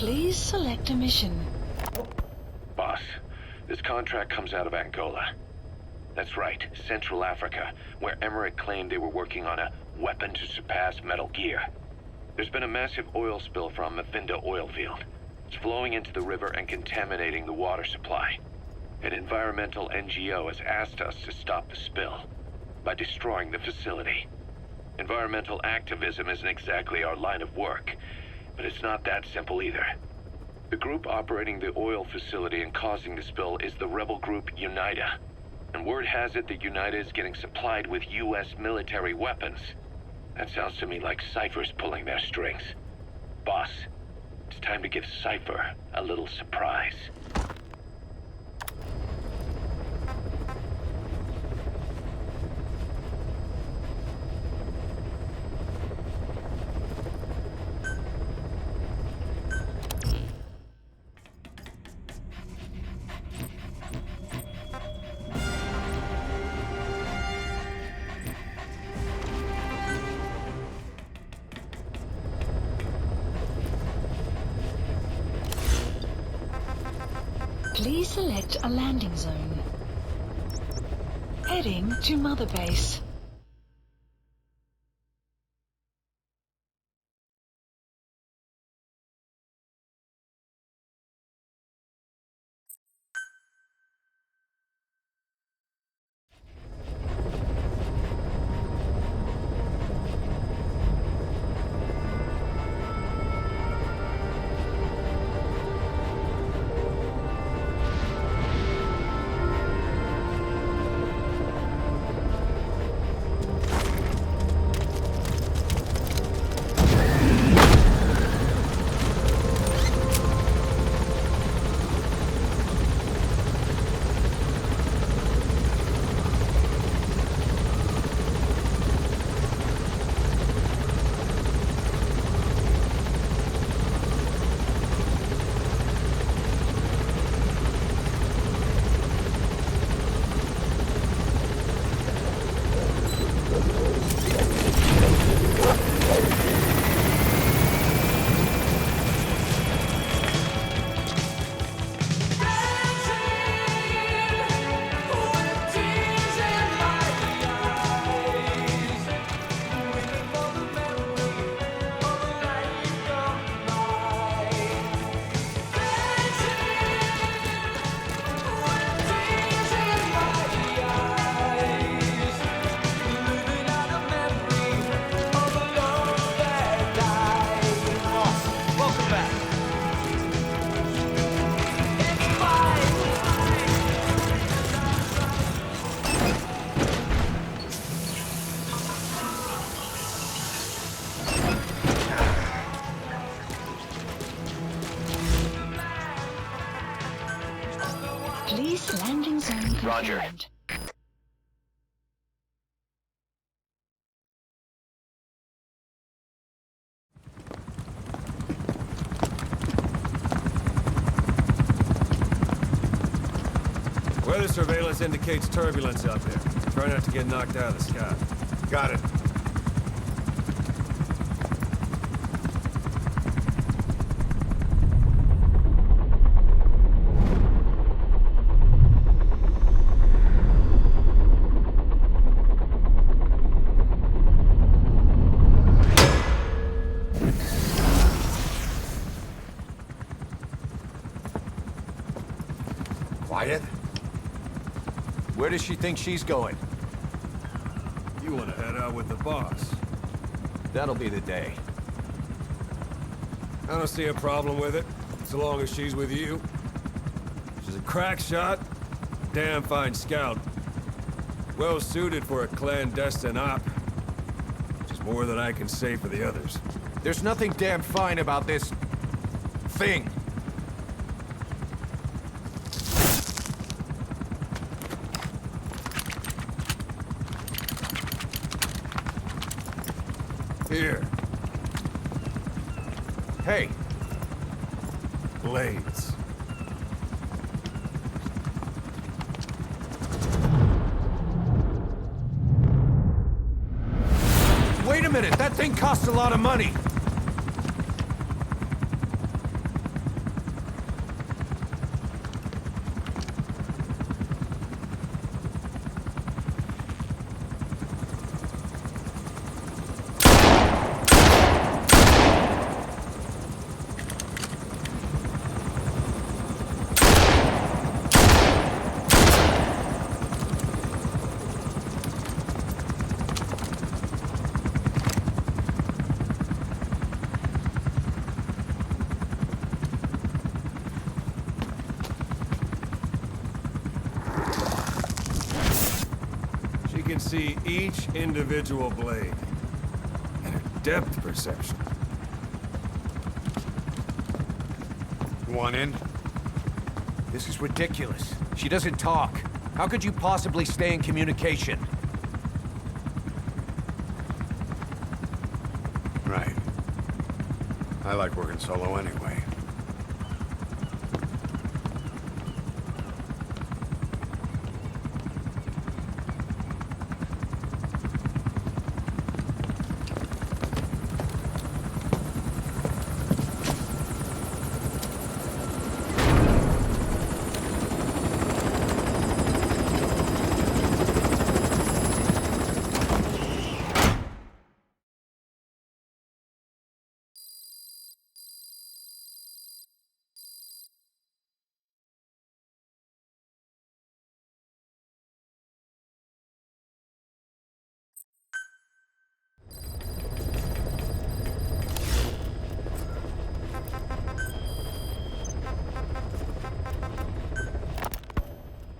Please select a mission. Boss, this contract comes out of Angola. That's right, Central Africa, where Emmerich claimed they were working on a weapon to surpass Metal Gear. There's been a massive oil spill from Mafinda oil field. It's flowing into the river and contaminating the water supply. An environmental NGO has asked us to stop the spill by destroying the facility. Environmental activism isn't exactly our line of work, but it's not that simple either. The group operating the oil facility and causing the spill is the rebel group UNITA. And word has it that UNITA is getting supplied with US military weapons. That sounds to me like Cypher's pulling their strings. Boss, it's time to give Cypher a little surprise. Please select a landing zone. Heading to Mother Base. Please landing zone confirmed. Roger. Weather surveillance indicates turbulence out there. Try not to get knocked out of the sky. Got it. Quiet. Where does she think she's going? You want to head out with the boss? That'll be the day. I don't see a problem with it, so long as she's with you. She's a crack shot, damn fine scout. Well suited for a clandestine op. Which is more than I can say for the others. There's nothing damn fine about this... thing. Here. Hey, Blades. wait a minute! That thing costs a lot of money! see each individual blade. And a depth perception. You want in? This is ridiculous. She doesn't talk. How could you possibly stay in communication? Right. I like working solo anyway.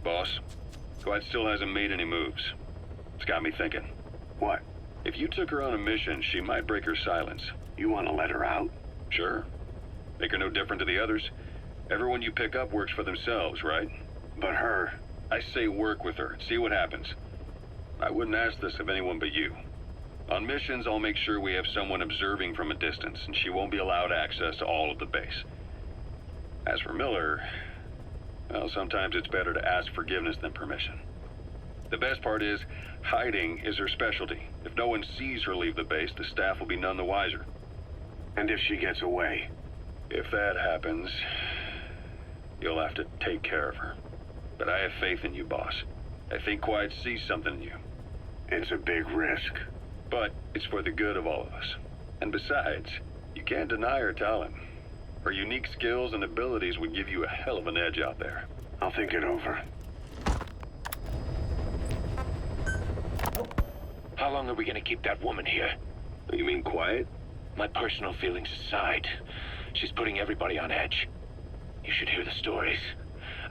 Boss, Dwight still hasn't made any moves. It's got me thinking. What? If you took her on a mission, she might break her silence. You want to let her out? Sure. Make her no different to the others. Everyone you pick up works for themselves, right? But her... I say work with her and see what happens. I wouldn't ask this of anyone but you. On missions, I'll make sure we have someone observing from a distance, and she won't be allowed access to all of the base. As for Miller, well, sometimes it's better to ask forgiveness than permission. The best part is, hiding is her specialty. If no one sees her leave the base, the staff will be none the wiser. And if she gets away? If that happens, you'll have to take care of her. But I have faith in you, boss. I think Quiet sees something in you. It's a big risk. But it's for the good of all of us. And besides, you can't deny her talent. Her unique skills and abilities would give you a hell of an edge out there. I'll think it over. How long are we gonna keep that woman here? You mean Quiet? My personal feelings aside, she's putting everybody on edge. You should hear the stories.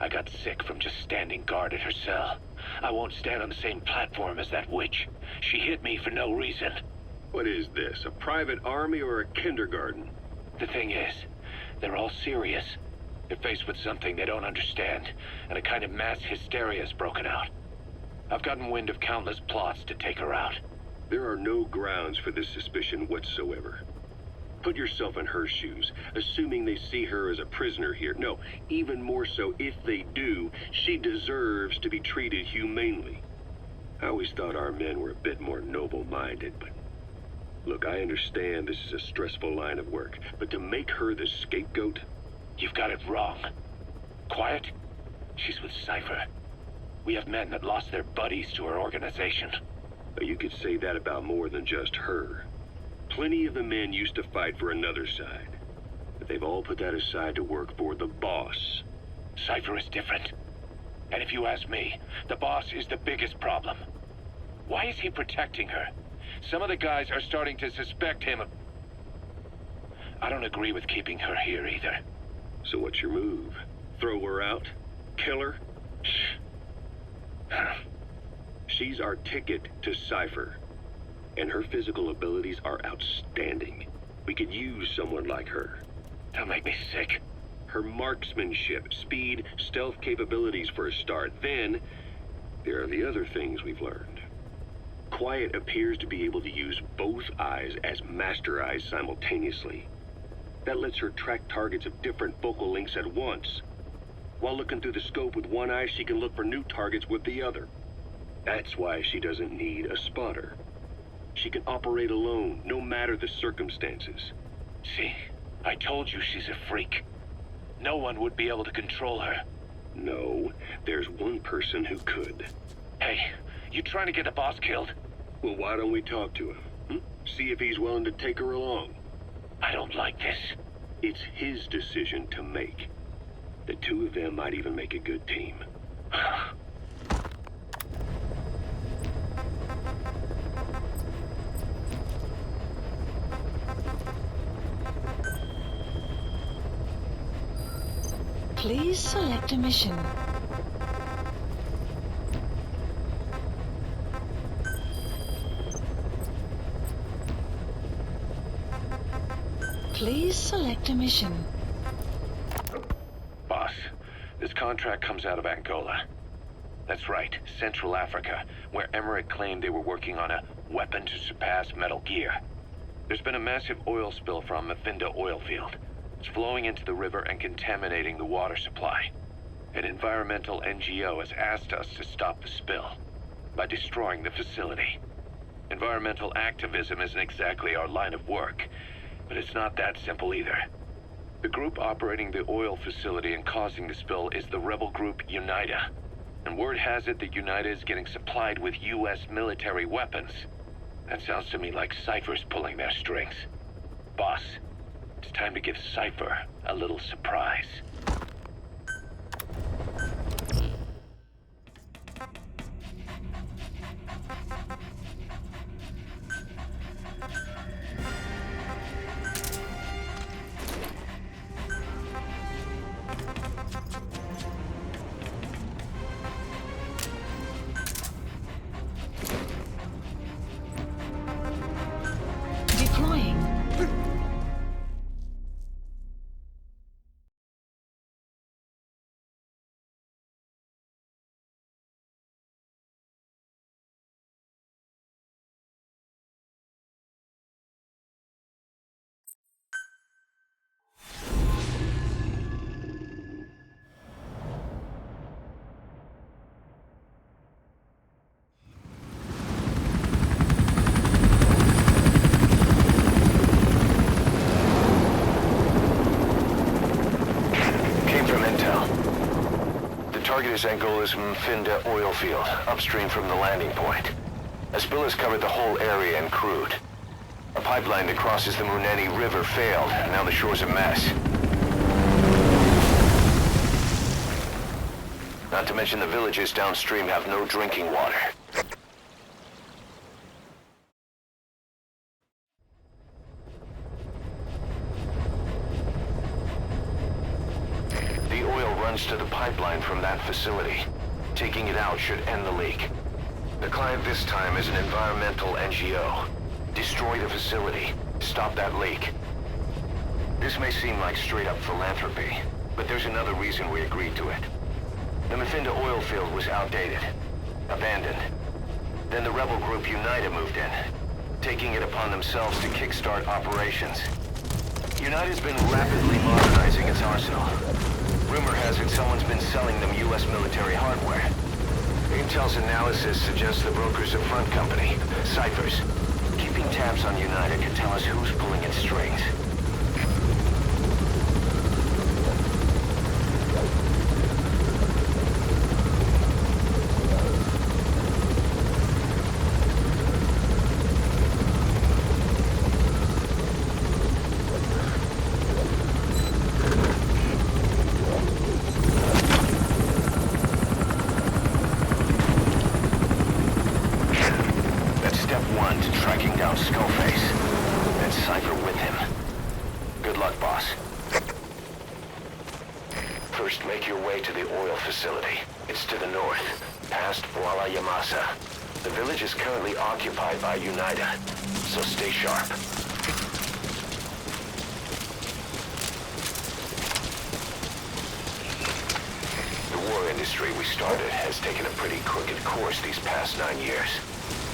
I got sick from just standing guard at her cell. I won't stand on the same platform as that witch. She hit me for no reason. What is this, a private army or a kindergarten? The thing is, they're all serious. They're faced with something they don't understand, and a kind of mass hysteria has broken out. I've gotten wind of countless plots to take her out. There are no grounds for this suspicion whatsoever. Put yourself in her shoes, assuming they see her as a prisoner here. No, even more so, if they do, she deserves to be treated humanely. I always thought our men were a bit more noble-minded, but... Look, I understand this is a stressful line of work, but to make her the scapegoat... You've got it wrong. Quiet? She's with Cypher. We have men that lost their buddies to her organization. You could say that about more than just her. Plenty of the men used to fight for another side, but they've all put that aside to work for the boss. Cypher is different. And if you ask me, the boss is the biggest problem. Why is he protecting her? Some of the guys are starting to suspect him of... I don't agree with keeping her here either. So what's your move? Throw her out? Kill her? She's our ticket to Cypher. And her physical abilities are outstanding. We could use someone like her. That'll make me sick. Her marksmanship, speed, stealth capabilities for a start. Then, there are the other things we've learned. Quiet appears to be able to use both eyes as master eyes simultaneously. That lets her track targets of different focal lengths at once. While looking through the scope with one eye, she can look for new targets with the other. That's why she doesn't need a spotter. She can operate alone, no matter the circumstances. See, I told you she's a freak. No one would be able to control her. No, there's one person who could. Hey, you trying to get the boss killed? Well, why don't we talk to him? See if he's willing to take her along. I don't like this. It's his decision to make. The two of them might even make a good team. Please select a mission. Please select a mission. Boss, this contract comes out of Angola. That's right, Central Africa, where Emmerich claimed they were working on a weapon to surpass Metal Gear. There's been a massive oil spill from Mafinda oil field. It's flowing into the river and contaminating the water supply. An environmental NGO has asked us to stop the spill by destroying the facility. Environmental activism isn't exactly our line of work, but it's not that simple either. The group operating the oil facility and causing the spill is the rebel group UNITA. And word has it that UNITA is getting supplied with U.S. military weapons. That sounds to me like Cypher's pulling their strings. Boss, it's time to give Cypher a little surprise. Deploying. Target is Angola's Mafinda oil field, upstream from the landing point. A spill has covered the whole area and crude. A pipeline that crosses the Muneni River failed, and now the shore's a mess. Not to mention the villages downstream have no drinking water. To the pipeline from that facility. Taking it out should end the leak. The client this time is an environmental NGO. Destroy the facility. Stop that leak. This may seem like straight-up philanthropy, but there's another reason we agreed to it. The Mafinda oil field was outdated, abandoned. Then the rebel group UNITA moved in, taking it upon themselves to kickstart operations. UNITA's been rapidly modernizing its arsenal. Rumor has it someone's been selling them U.S. military hardware. Intel's analysis suggests the broker's a front company, Cyphers. Keeping tabs on UNITA can tell us who's pulling its strings. Skullface, and Cypher with him. Good luck, boss. First, make your way to the oil facility. It's to the north, past Bwala Yamasa. The village is currently occupied by UNITA, so stay sharp. The war industry we started has taken a pretty crooked course these past 9 years.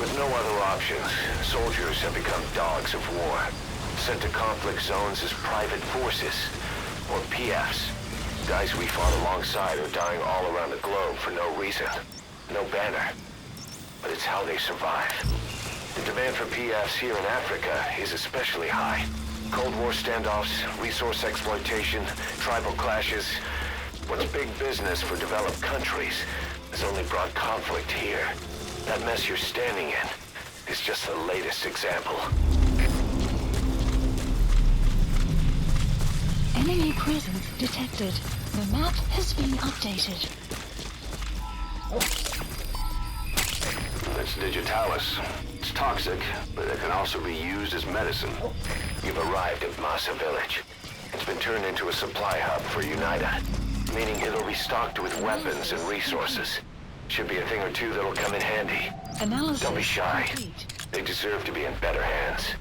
With no other options, soldiers have become dogs of war, sent to conflict zones as private forces, or PFs. Guys we fought alongside are dying all around the globe for no reason. No banner. But it's how they survive. The demand for PFs here in Africa is especially high. Cold War standoffs, resource exploitation, tribal clashes. What's big business for developed countries has only brought conflict here. That mess you're standing in is just the latest example. Enemy presence detected. The map has been updated. It's Digitalis. It's toxic, but it can also be used as medicine. You've arrived at Masa Village. It's been turned into a supply hub for UNITA, meaning it'll be stocked with weapons and resources. Should be a thing or two that'll come in handy. Analysis Don't be shy. complete. They deserve to be in better hands.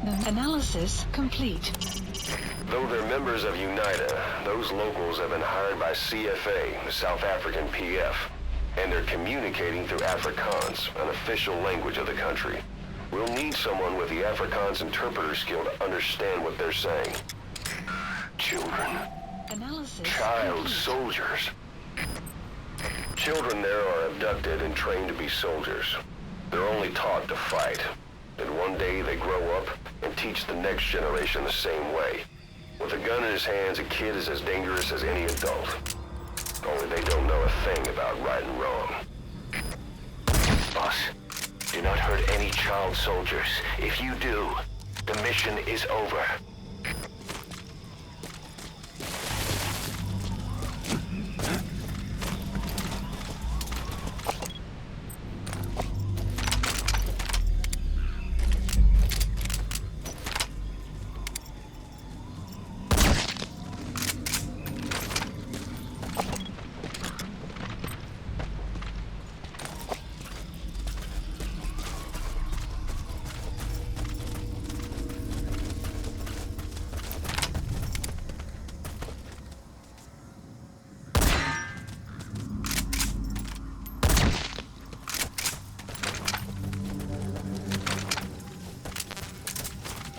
The analysis complete. Though they're members of UNITA, those locals have been hired by CFA, the South African PF, and they're communicating through Afrikaans, an official language of the country. We'll need someone with the Afrikaans interpreter skill to understand what they're saying. Children. Analysis Child complete. soldiers. Children there are abducted and trained to be soldiers. They're only taught to fight. And one day they grow up and teach the next generation the same way. With a gun in his hands, a kid is as dangerous as any adult. Only they don't know a thing about right and wrong. Boss, do not hurt any child soldiers. If you do, the mission is over.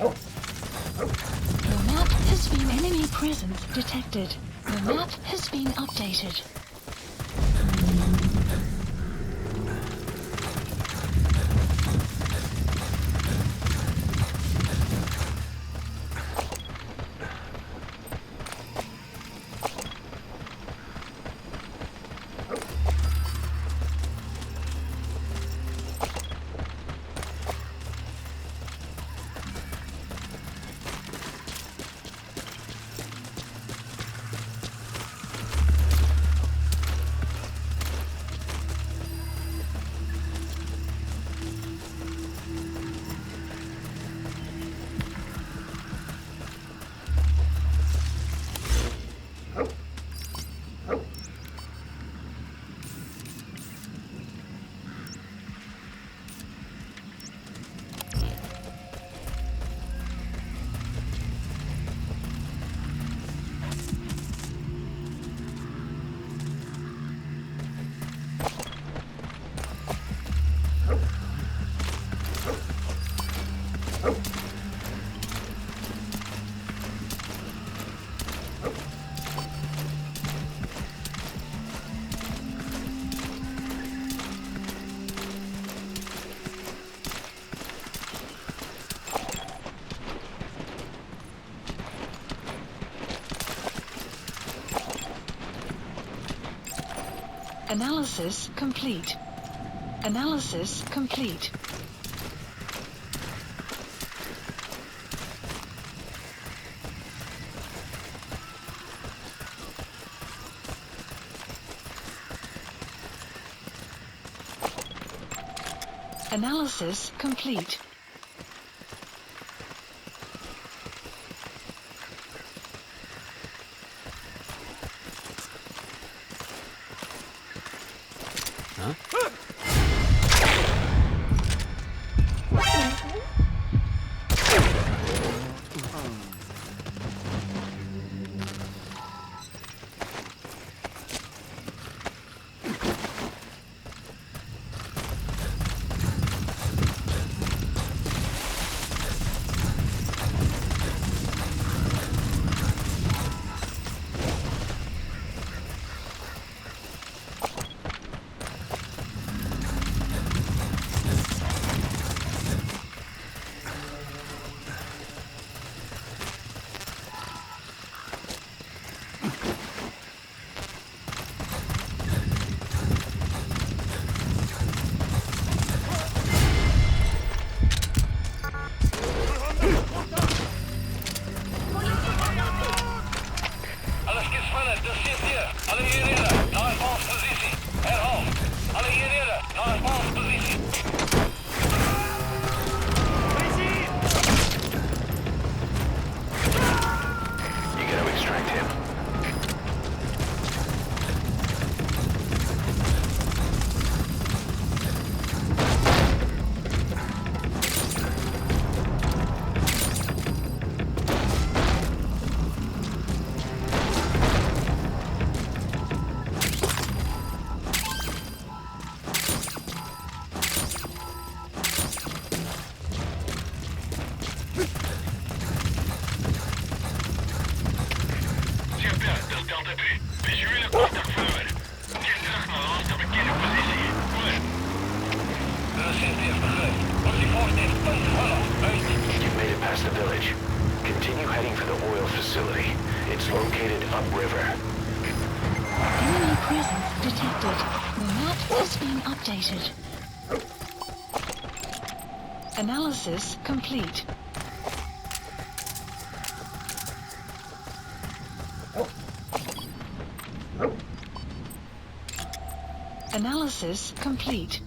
The map has been enemy presence detected. The map has been updated. Analysis complete. Analysis complete. Analysis complete. You've made it past the village. Continue heading for the oil facility. It's located upriver. Enemy presence detected. The map has been updated. Analysis complete. Analysis complete.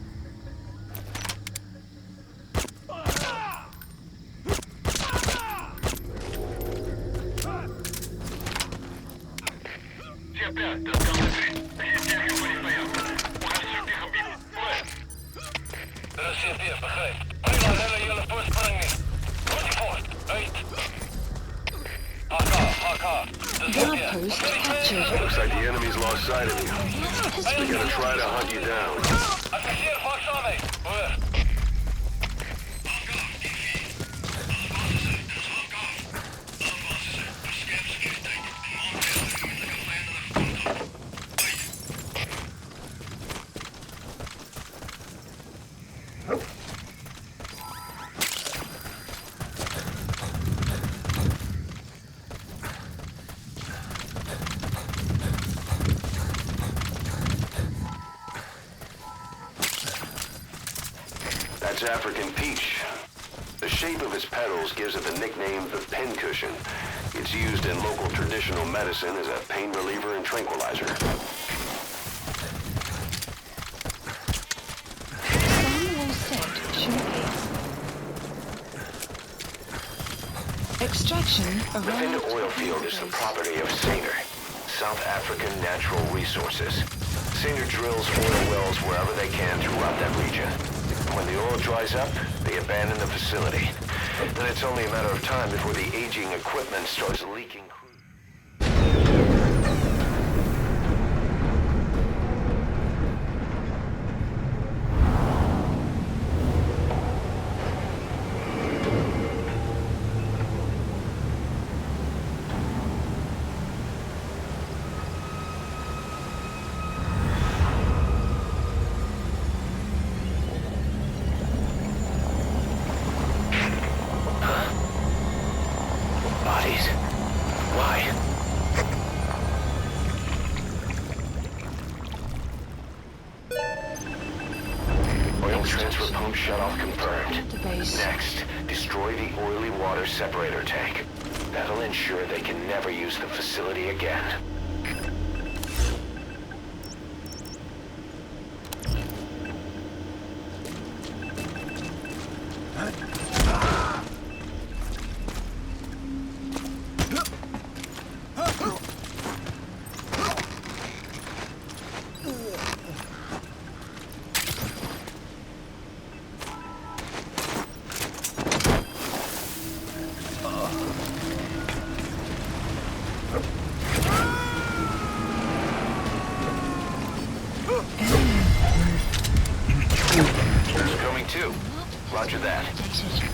Guard post captured. Looks like the enemy's lost sight of you. Map has They're been gonna try to hunt you down. That's African peach. The shape of its petals gives it the nickname the pincushion. It's used in local traditional medicine as a pain reliever and tranquilizer. Sun will set shortly. Extraction The arrived. Finda oil field is the property of Saner, South African Natural Resources. Saner drills oil wells wherever they can throughout that region. When the oil dries up, they abandon the facility. Then it's only a matter of time before the aging equipment starts leaking crude. Bodies. Why? Oil transfer pump shutoff confirmed. The base. Next, destroy the oily water separator tank. That'll ensure they can never use the facility again. There's coming too. Roger that. Updated.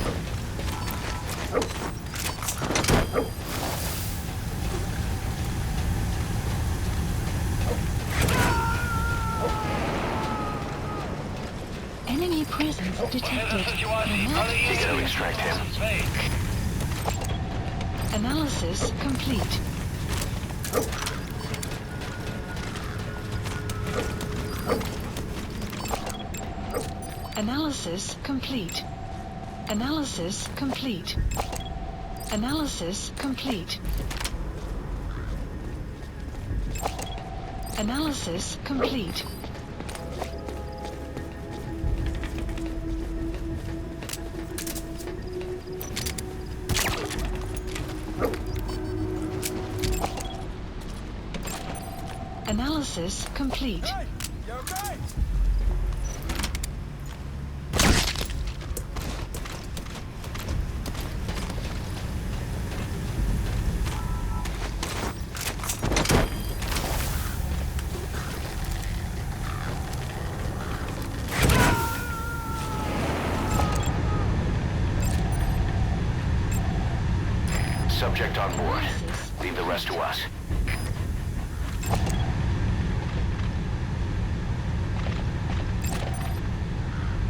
Enemy presence detected. The map You has gotta been extract him. Analysis complete. Analysis complete. Analysis complete. Analysis complete. Analysis complete. Analysis complete. Subject on board. Leave the rest to us.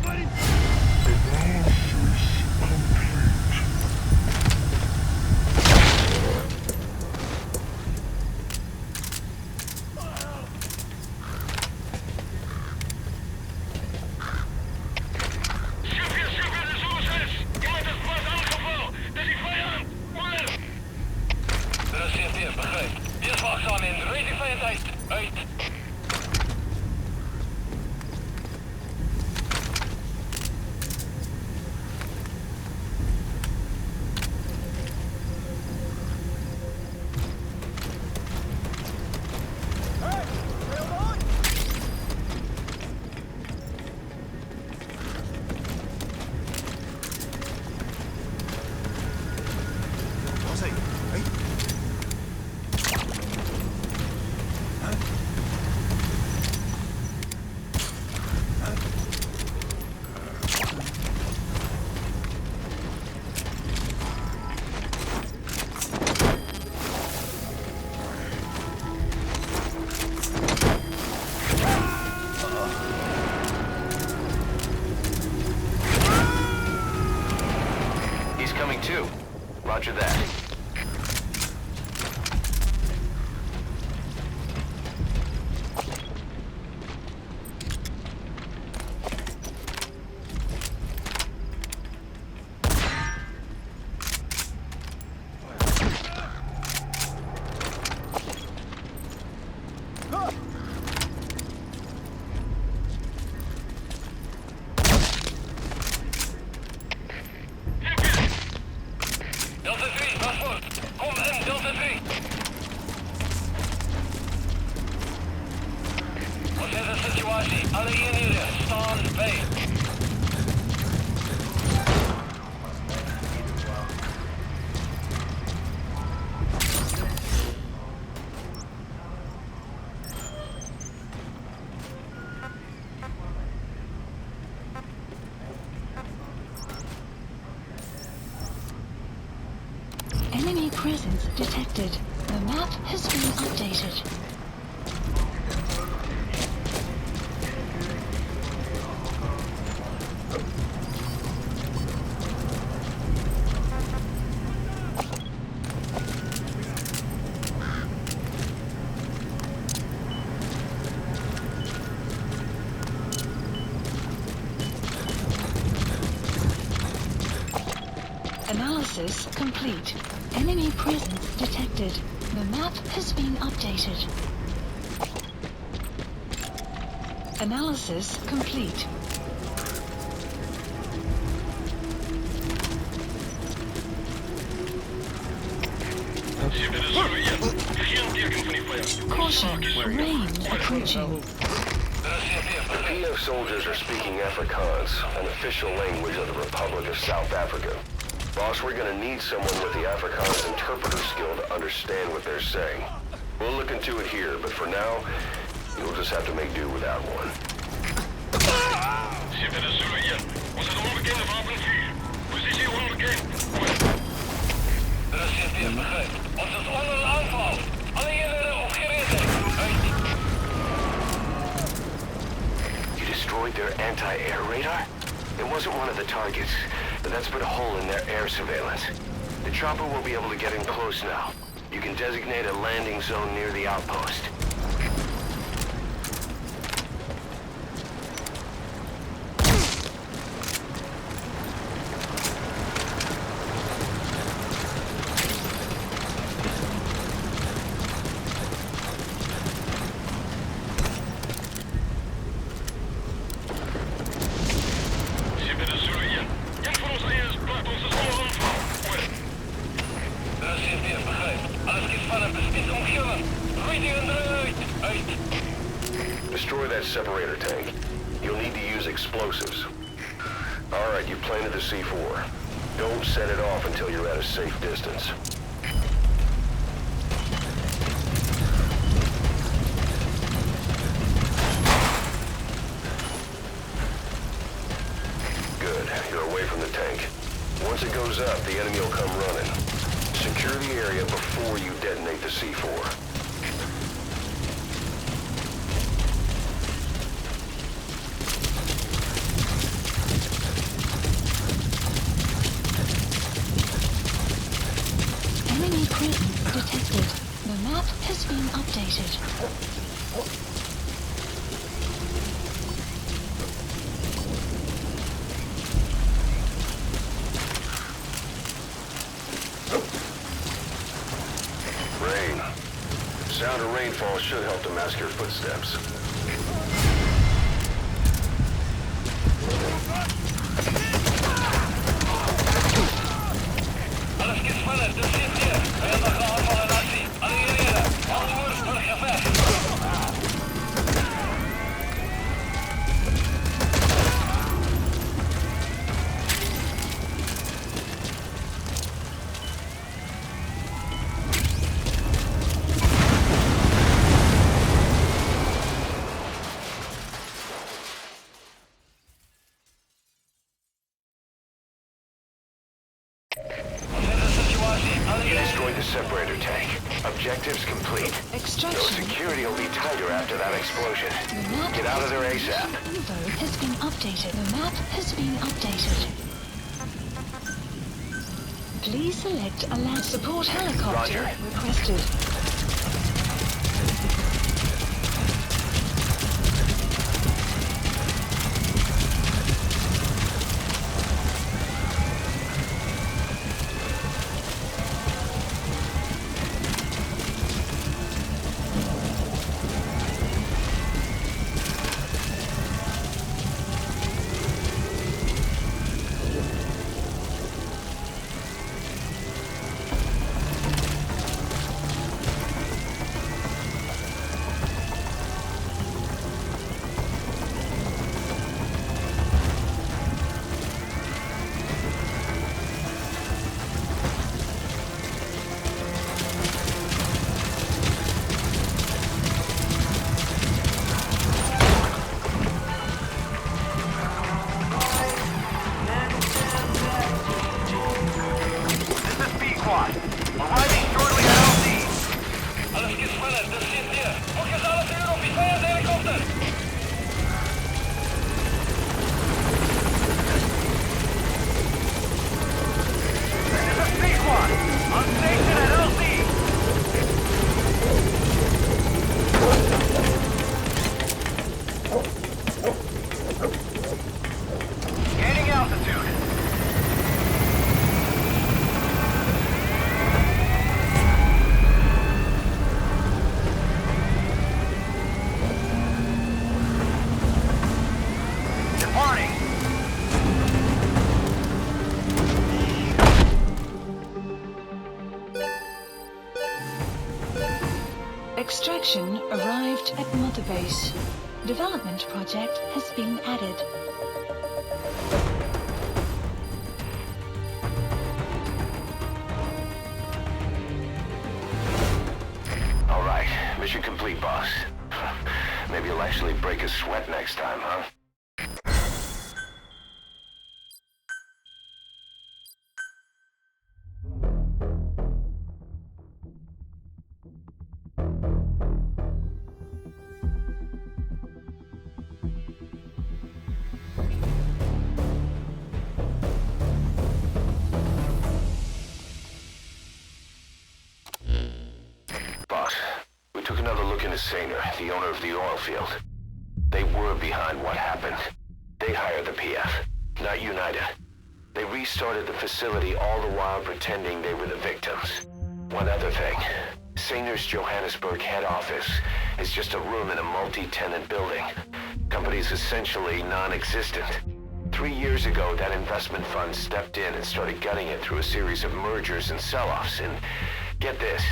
The ground 2. Roger that. Enemy presence detected. The map has been updated. Analysis complete. Enemy presence detected. The map has been updated. Analysis complete. Caution, rain approaching. The PF soldiers are speaking Afrikaans, an official language of the Republic of South Africa. Boss, we're gonna need someone with the Afrikaans interpreter skill to understand what they're saying. We'll look into it here, but for now, you'll just have to make do without one. You destroyed their anti-air radar? It wasn't one of the targets, but that's put a hole in their air surveillance. The chopper will be able to get in close now. You can designate a landing zone near the outpost. Destroy that separator tank. You'll need to use explosives. Alright, you planted the C4. Don't set it off until you're at a safe distance. Good, you're away from the tank. Once it goes up, the enemy will come running. Secure the area before you detonate the C4. Enemy presence detected. The map has been updated. Rain. Sound of rainfall should help to mask your footsteps. You destroyed the separator tank. Objectives complete. Extraction. Your security will be tighter after that explosion. The map Get out of there ASAP. info has been updated. The map has been updated. Please select a land support helicopter Roger. requested. Extraction arrived at Mother Base. Development project has been added. All right, mission complete, boss. Maybe you'll actually break a sweat next time, huh? Boss, we took another look into Saner, the owner of the oil field. They were behind what happened. They hired the PF, not United. They restarted the facility all the while pretending they were the victims. One other thing. Saner's Johannesburg head office is just a room in a multi-tenant building. Company's essentially non-existent. 3 years ago, that investment fund stepped in and started gutting it through a series of mergers and sell-offs. And get this,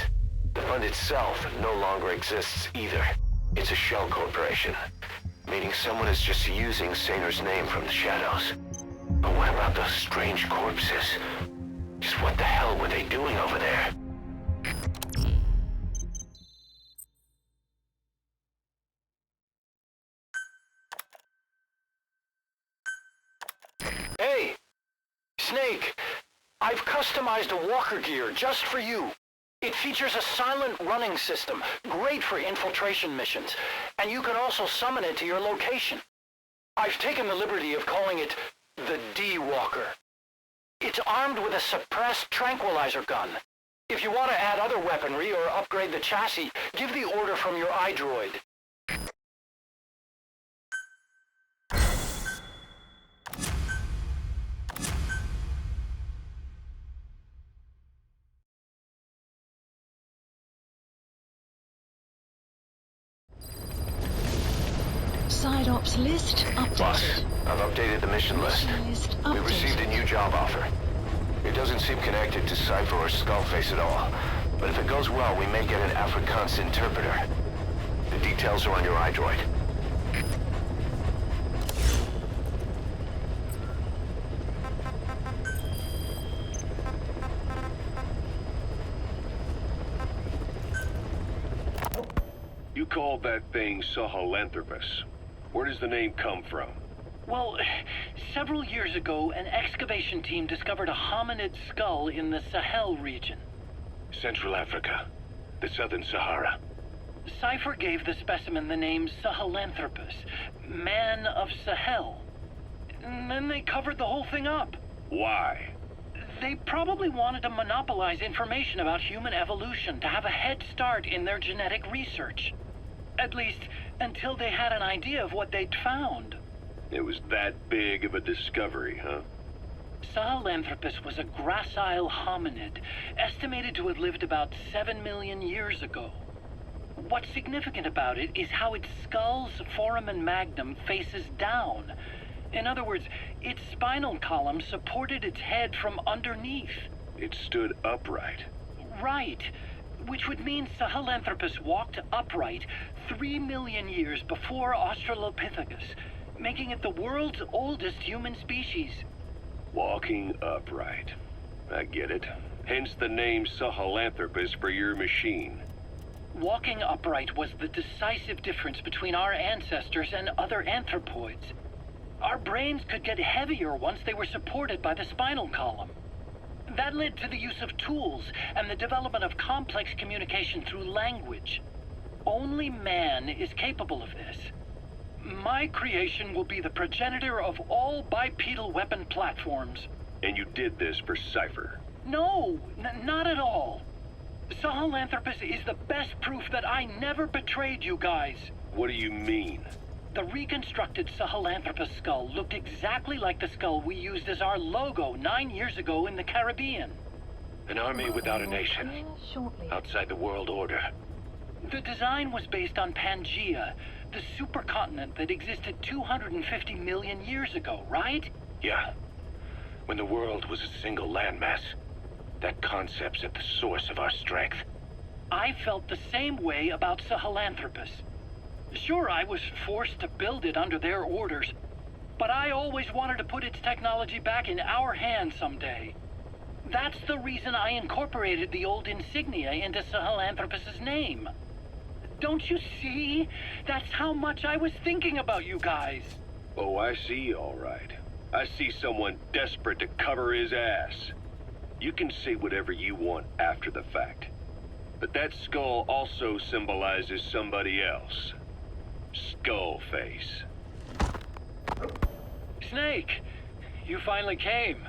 the fund itself no longer exists either. It's a shell corporation, meaning someone is just using Saner's name from the shadows. But what about those strange corpses? Just what the hell were they doing over there? Hey! Snake! I've customized a walker gear just for you. It features a silent running system, great for infiltration missions, and you can also summon it to your location. I've taken the liberty of calling it the D-Walker. It's armed with a suppressed tranquilizer gun. If you want to add other weaponry or upgrade the chassis, give the order from your iDroid. Side ops list updated. Boss, I've updated the mission list. List We updated. received a new job offer. It doesn't seem connected to Cypher or Skullface at all. But if it goes well, we may get an Afrikaans interpreter. The details are on your iDroid. You called that thing Sahelanthropus. Where does the name come from? Well, several years ago, an excavation team discovered a hominid skull in the Sahel region. Central Africa, the Southern Sahara. Cypher gave the specimen the name Sahelanthropus, Man of Sahel. And then they covered the whole thing up. Why? They probably wanted to monopolize information about human evolution to have a head start in their genetic research. At least, until they had an idea of what they'd found. It was that big of a discovery, huh? Sahelanthropus was a gracile hominid, estimated to have lived about 7 million years ago. What's significant about it is how its skull's foramen magnum faces down. In other words, its spinal column supported its head from underneath. It stood upright. Right, which would mean Sahelanthropus walked upright 3 million years before Australopithecus, making it the world's oldest human species. Walking upright. I get it. Hence the name Sahelanthropus for your machine. Walking upright was the decisive difference between our ancestors and other anthropoids. Our brains could get heavier once they were supported by the spinal column. That led to the use of tools and the development of complex communication through language. Only man is capable of this. My creation will be the progenitor of all bipedal weapon platforms. And you did this for Cypher. No, not at all. Sahelanthropus is the best proof that I never betrayed you guys. What do you mean? The reconstructed Sahelanthropus skull looked exactly like the skull we used as our logo 9 years ago in the Caribbean. An army without a nation. Shortly. Outside the world order. The design was based on Pangaea, the supercontinent that existed 250 million years ago, right? Yeah. When the world was a single landmass. That concept's at the source of our strength. I felt the same way about Sahelanthropus. Sure, I was forced to build it under their orders, but I always wanted to put its technology back in our hands someday. That's the reason I incorporated the old insignia into Sahelanthropus's name. Don't you see? That's how much I was thinking about you guys. Oh, I see, all right. I see someone desperate to cover his ass. You can say whatever you want after the fact. But that skull also symbolizes somebody else. Skullface. Snake, you finally came.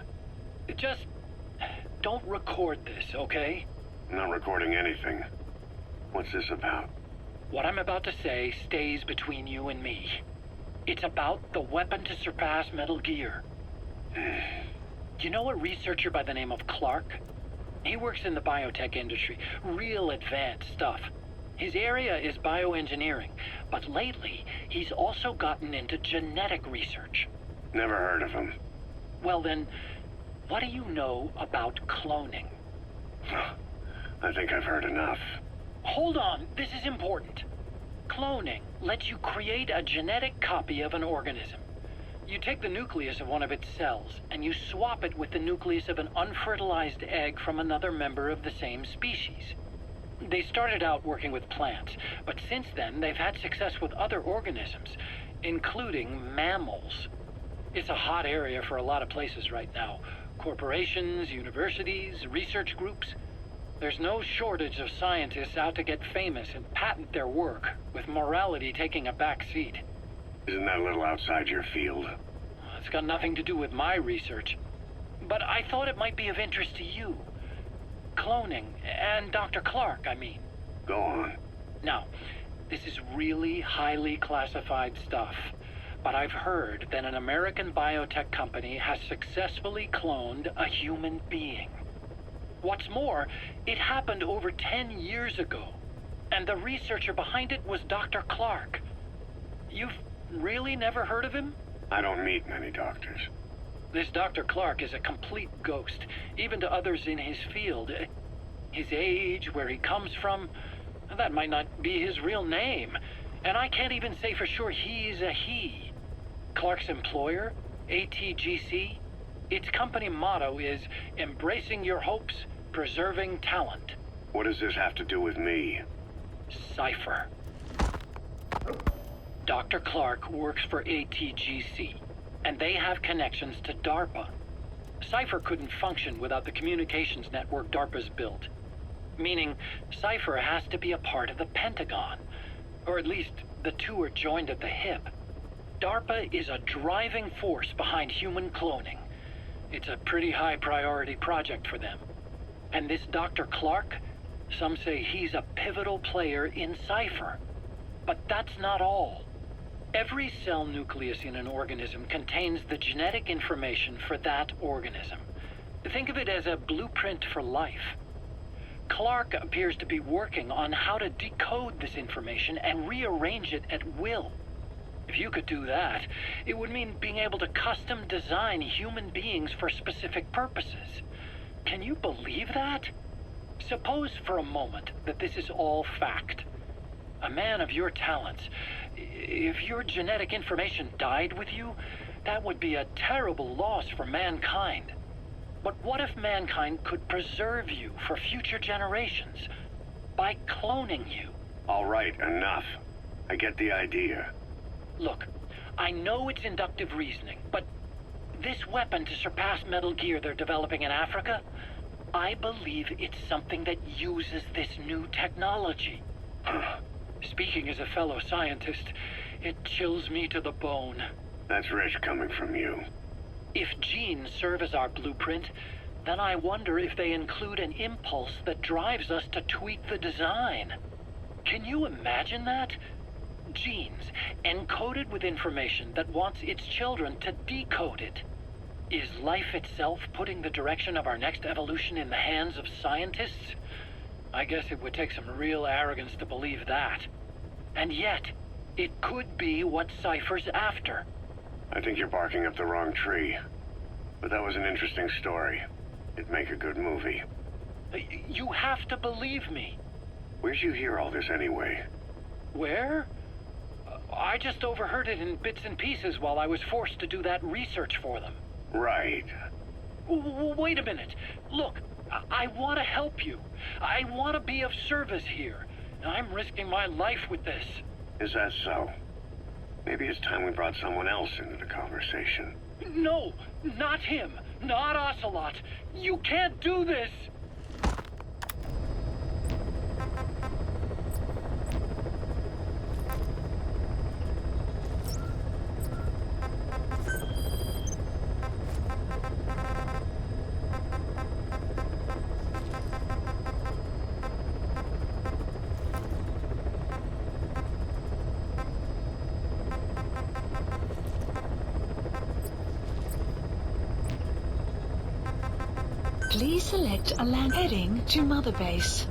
Just don't record this, okay? I'm not recording anything. What's this about? What I'm about to say stays between you and me. It's about the weapon to surpass Metal Gear. You know a researcher by the name of Clark? He works in the biotech industry, real advanced stuff. His area is bioengineering, but lately he's also gotten into genetic research. Never heard of him. Well then, what do you know about cloning? I think I've heard enough. Hold on, this is important. Cloning lets you create a genetic copy of an organism. You take the nucleus of one of its cells, and you swap it with the nucleus of an unfertilized egg from another member of the same species. They started out working with plants, but since then they've had success with other organisms, including mammals. It's a hot area for a lot of places right now. Corporations, universities, research groups. There's no shortage of scientists out to get famous and patent their work, with morality taking a back seat. Isn't that a little outside your field? It's got nothing to do with my research. But I thought it might be of interest to you. Cloning, and Dr. Clark, I mean. Go on. Now, this is really highly classified stuff, but I've heard that an American biotech company has successfully cloned a human being. What's more, it happened over 10 years ago, and the researcher behind it was Dr. Clark. You've really never heard of him? I don't meet many doctors. This Dr. Clark is a complete ghost, even to others in his field. His age, where he comes from, that might not be his real name. And I can't even say for sure he's a he. Clark's employer, ATGC, its company motto is embracing your hopes, preserving talent. What does this have to do with me? Cypher. Dr. Clark works for ATGC, and they have connections to DARPA. Cypher couldn't function without the communications network DARPA's built. Meaning, Cypher has to be a part of the Pentagon. Or at least, the two are joined at the hip. DARPA is a driving force behind human cloning. It's a pretty high priority project for them. And this Dr. Clark, some say he's a pivotal player in Cypher. But that's not all. Every cell nucleus in an organism contains the genetic information for that organism. Think of it as a blueprint for life. Clark appears to be working on how to decode this information and rearrange it at will. If you could do that, it would mean being able to custom design human beings for specific purposes. Can you believe that? Suppose for a moment that this is all fact. A man of your talents, if your genetic information died with you, that would be a terrible loss for mankind. But what if mankind could preserve you for future generations by cloning you? All right, enough. I get the idea. Look, I know it's inductive reasoning, but this weapon to surpass Metal Gear they're developing in Africa, I believe it's something that uses this new technology. Speaking as a fellow scientist, it chills me to the bone. That's rich coming from you. If genes serve as our blueprint, then I wonder if they include an impulse that drives us to tweak the design. Can you imagine that? Genes, encoded with information that wants its children to decode it. Is life itself putting the direction of our next evolution in the hands of scientists? I guess it would take some real arrogance to believe that. And yet, it could be what Cypher's after. I think you're barking up the wrong tree. But that was an interesting story. It'd make a good movie. You have to believe me. Where'd you hear all this anyway? Where? I just overheard it in bits and pieces while I was forced to do that research for them. Right. Wait a minute. Look, I want to help you. I want to be of service here. I'm risking my life with this. Is that so? Maybe it's time we brought someone else into the conversation. No, not him. Not Ocelot. You can't do this. Please select a land heading to Mother Base.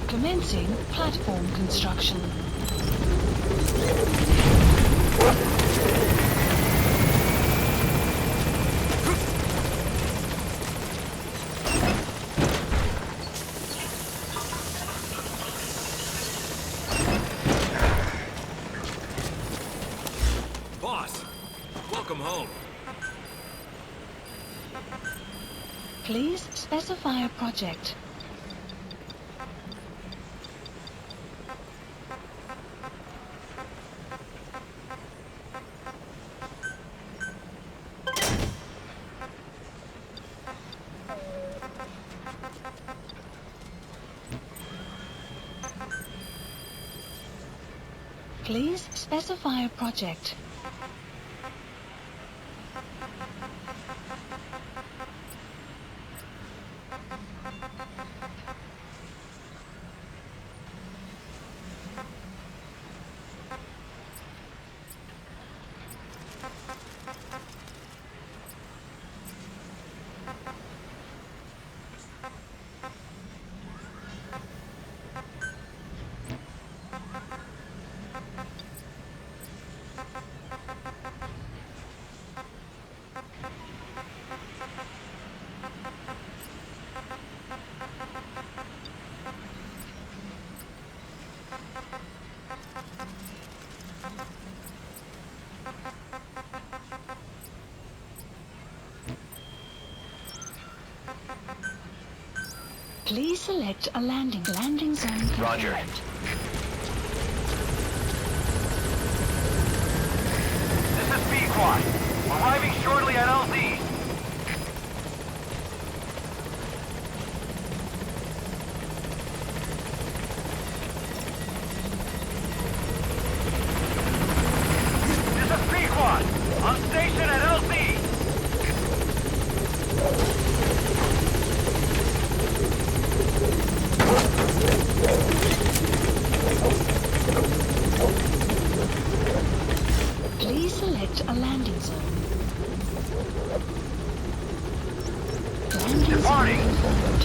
Commencing platform construction. Boss, welcome home. Please specify a project. Please specify a project. select a landing zone. Confirmed. Roger. This is B-Quad. Arriving shortly at LZ. This is B-Quad. On station at LZ. Please select a landing zone. Landing Departing. zone confirmed.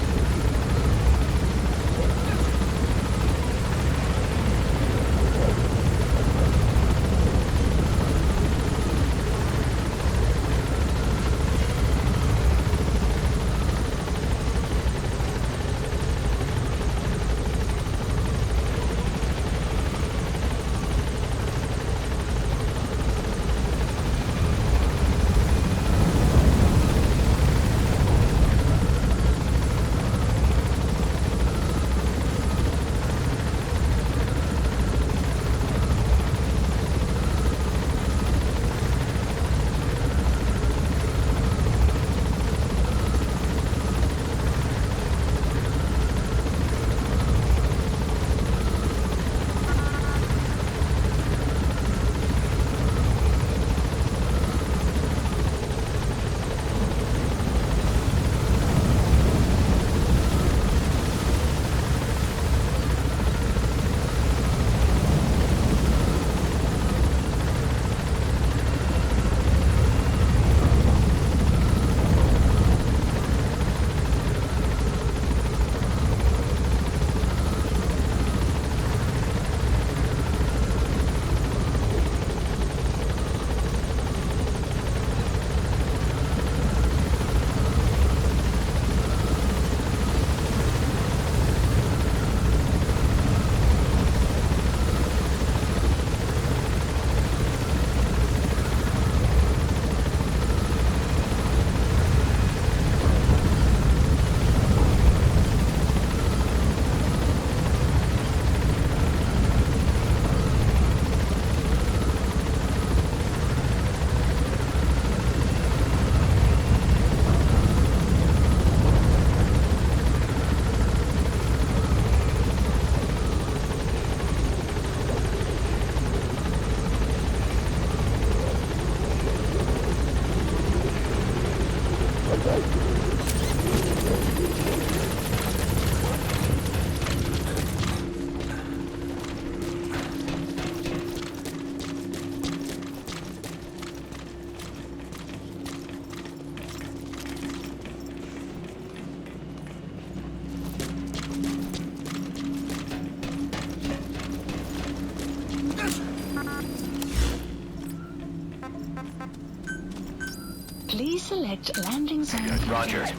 Please select landing zone. Roger. I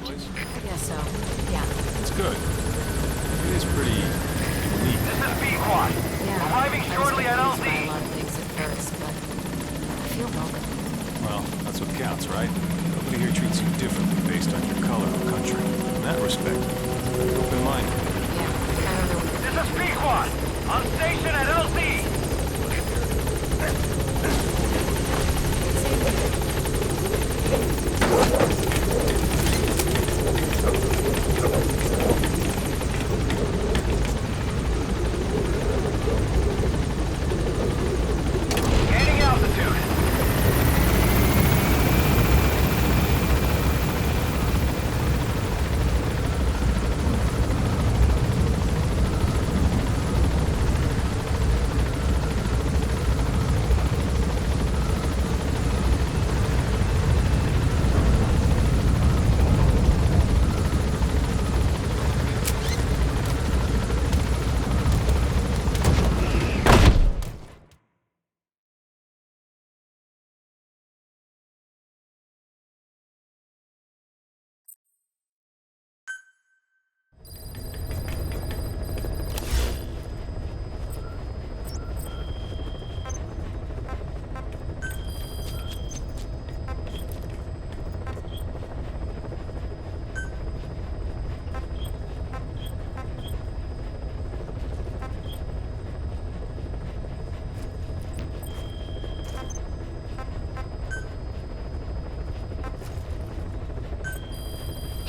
guess so. Yeah. It's good. It is pretty unique. This is B-Quad. Yeah. Arriving I was shortly at confused by LZ. a lot of things at first, but I feel welcome. Well, that's what counts, right? Nobody here treats you differently based on your color or country. In that respect, open-minded. Yeah, I don't know. This is B-Quad. On station at LZ. Gaining altitude.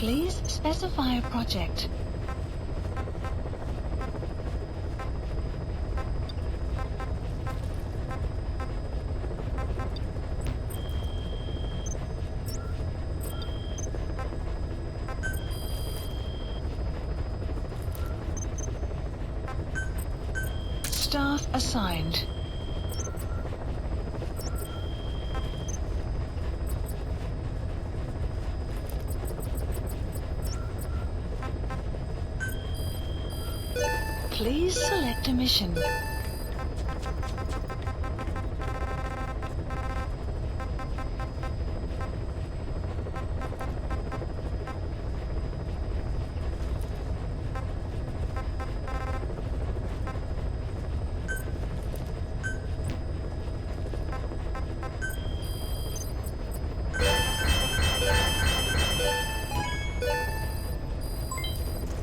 Please specify a project. Staff assigned. Please select a mission.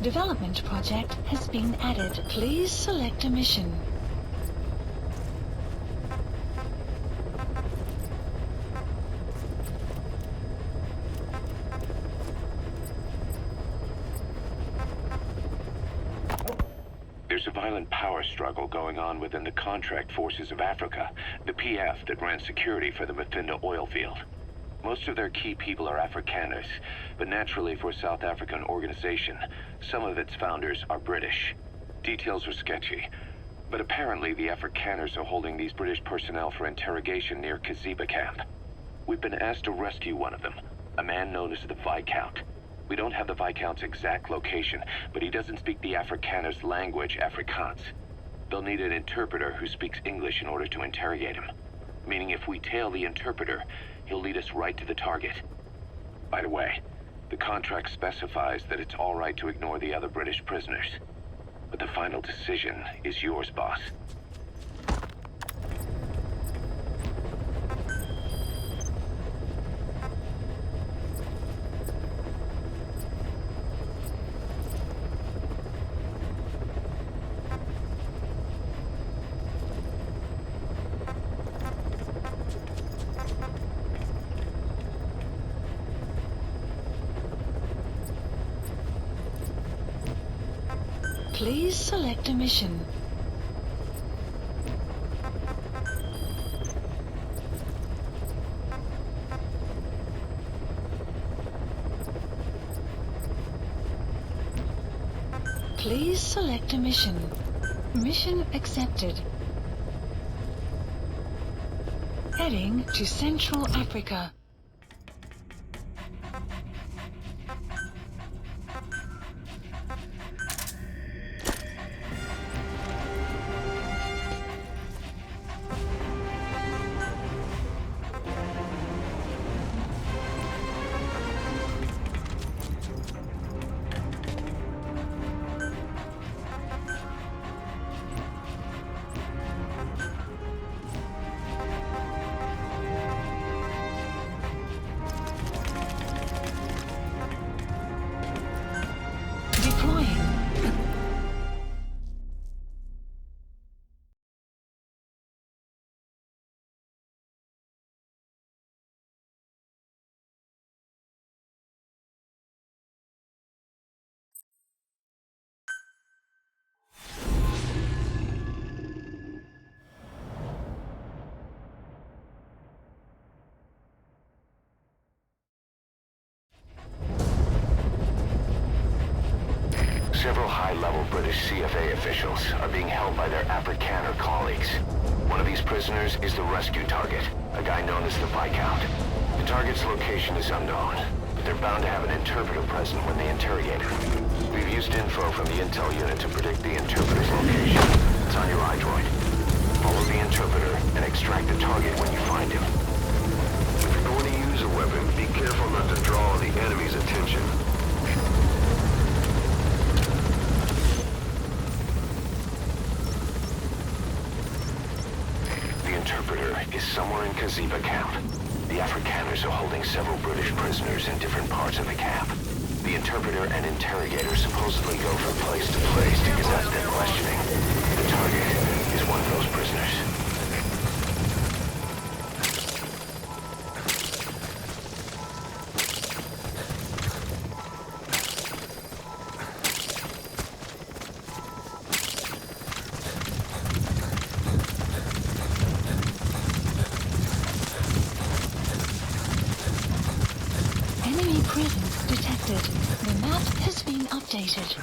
Development project has been added. Please select a mission. There's a violent power struggle going on within the Contract Forces of Africa, the PF that ran security for the Muffinda oil field. Most of their key people are Afrikaners, but naturally for a South African organization, some of its founders are British. Details are sketchy, but apparently the Afrikaners are holding these British personnel for interrogation near Kaziba camp. We've been asked to rescue one of them, a man known as the Viscount. We don't have the Viscount's exact location, but he doesn't speak the Afrikaners' language, Afrikaans. They'll need an interpreter who speaks English in order to interrogate him. Meaning if we tail the interpreter, he'll lead us right to the target. By the way, the contract specifies that it's all right to ignore the other British prisoners. But the final decision is yours, boss. Please select a mission. Please select a mission. Mission accepted. Heading to Central Africa. Several high-level British CFA officials are being held by their Afrikaner colleagues. One of these prisoners is the rescue target, a guy known as the Viscount. The target's location is unknown, but they're bound to have an interpreter present when they interrogate him. We've used info from the intel unit to predict the interpreter's location. It's on your iDroid. Follow the interpreter and extract the target when you find him. If you're going to use a weapon, be careful not to draw the enemy's attention. The interpreter is somewhere in Kaziba camp. The Afrikaners are holding several British prisoners in different parts of the camp. The interpreter and interrogator supposedly go from place to place to conduct their questioning. The target is one of those prisoners. Enemy presence detected. The map has been updated.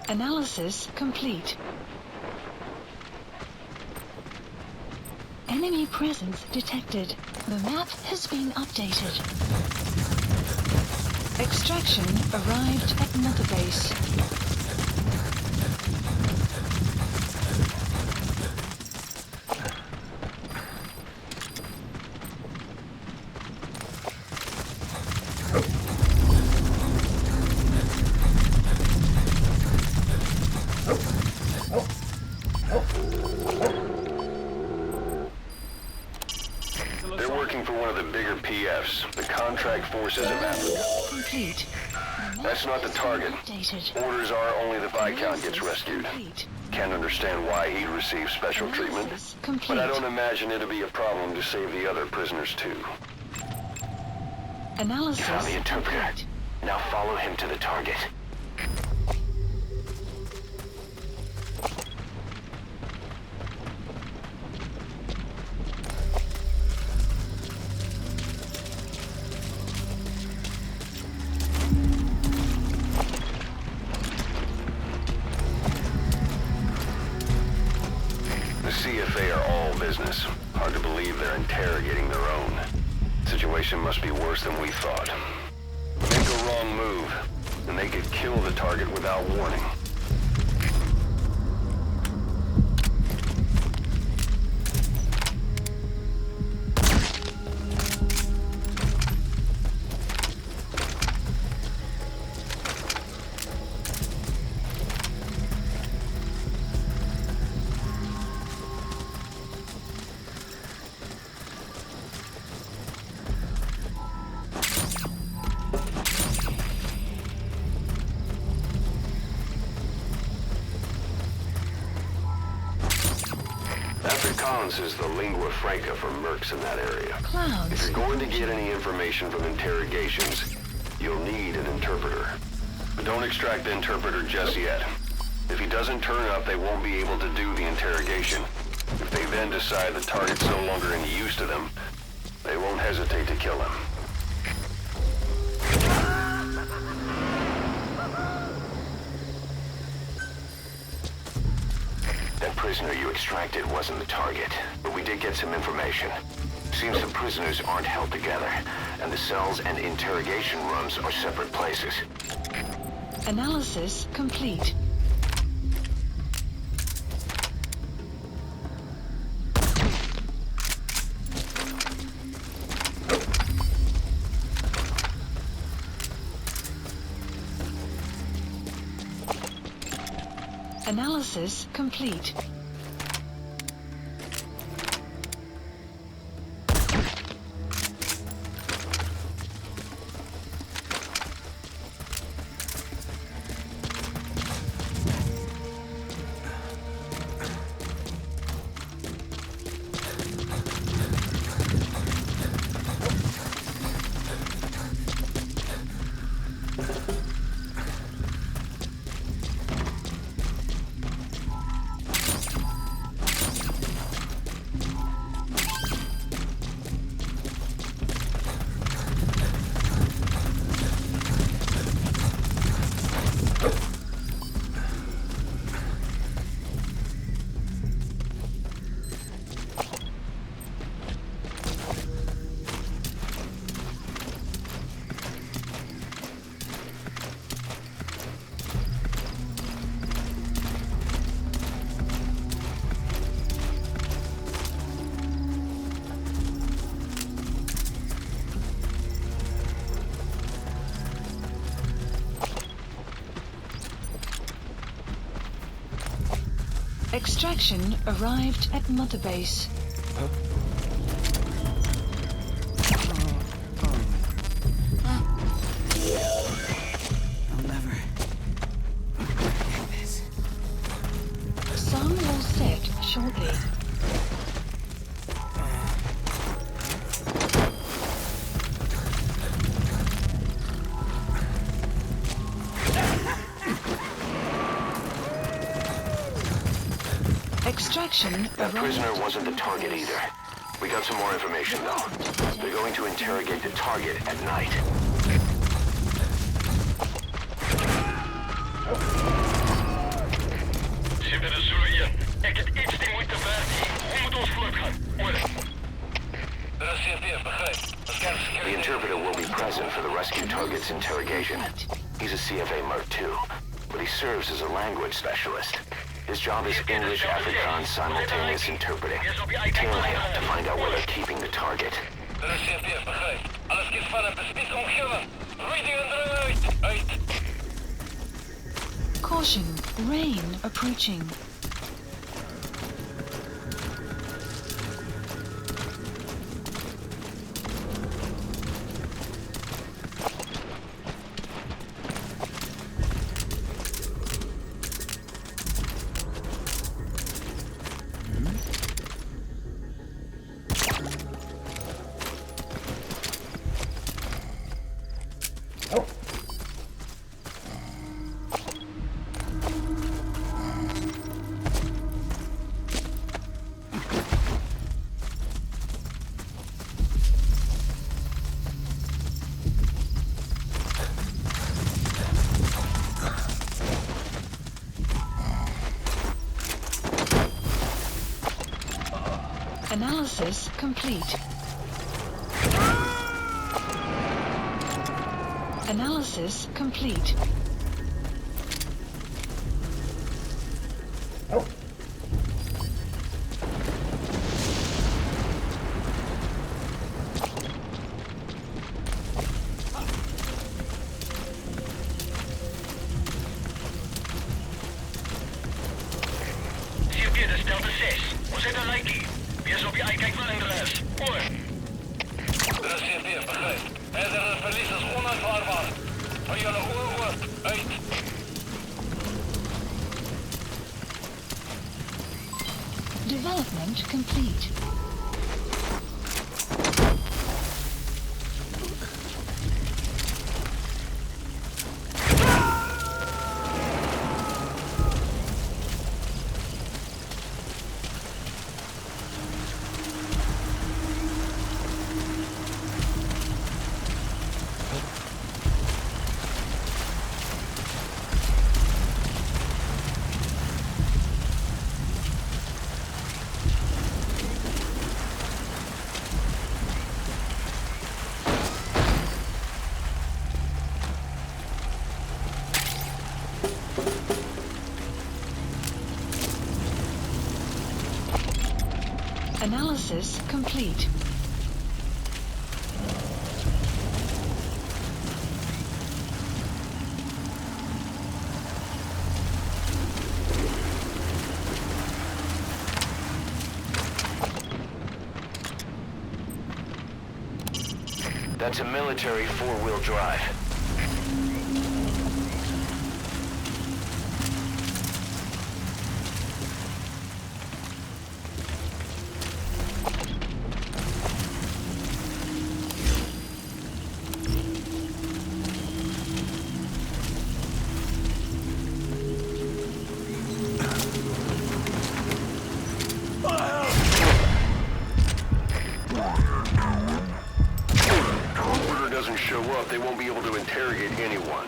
Analysis complete. Enemy presence detected. The map has been updated. Extraction arrived at Mother Base. They're working for one of the bigger PFs, the Contract Forces of Africa. Complete. That's not the target. Orders are only the Viscount gets rescued. Can't understand why he received special treatment, but I don't imagine it'll be a problem to save the other prisoners too. Analysis. You found the interpreter. Complete. Now follow him to the target. The CFA are all business. Hard to believe they're interrogating their own. Situation must be worse than we thought. Make a wrong move, and they could kill the target without warning. Afrikaans is the lingua franca for mercs in that area. Clouds. If you're going to get any information from interrogations, you'll need an interpreter. But don't extract the interpreter just yet. If he doesn't turn up, they won't be able to do the interrogation. If they then decide the target's no longer any use to them, they won't hesitate to kill him. That prisoner you extracted wasn't the target, but we did get some information. Seems the prisoners aren't held together, and the cells and interrogation rooms are separate places. Analysis complete. Analysis complete. Extraction arrived at Mother Base. I'll never get this. Sun will set shortly. Extraction That prisoner arrived. wasn't the target either. We got some more information, though. They're going to interrogate the target at night. Zitten de Zulu hier. Ik heb iets die moeite waard. Hoe moet ons vlot gaan? Oor. The interpreter will be present for the rescue target's interrogation. He's a CFA Mark II, but he serves as a language specialist. His job is English Afrikaans simultaneous interpreting. Tail him to find out where they're keeping the target. Caution, rain approaching. Analysis complete. Analysis complete. Dit is Delta 6. We zijn een lijkie. Wees op je uitkijk van een rest. Oor. Er is CFD, begrijp. Het verlies is onaanvaardbaar. Van jullie oor, uit. Development complete. Analysis complete. That's a military four-wheel drive. Doesn't show up, they won't be able to interrogate anyone.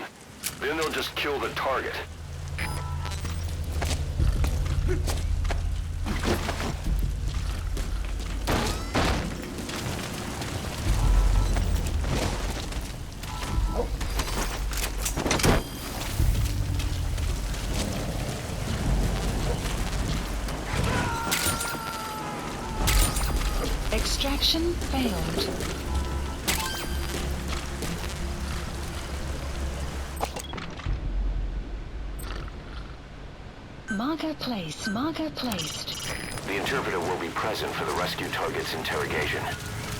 Then they'll just kill the target. Extraction failed. Marker placed. Marker placed. The interpreter will be present for the rescue target's interrogation.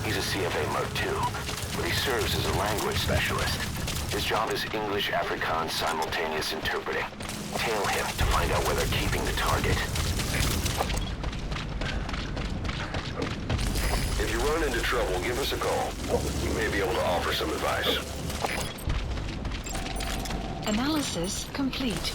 He's a CFA Mark II, but he serves as a language specialist. His job is English Afrikaans simultaneous interpreting. Tail him to find out where they're keeping the target. If you run into trouble, give us a call. We may be able to offer some advice. Analysis complete.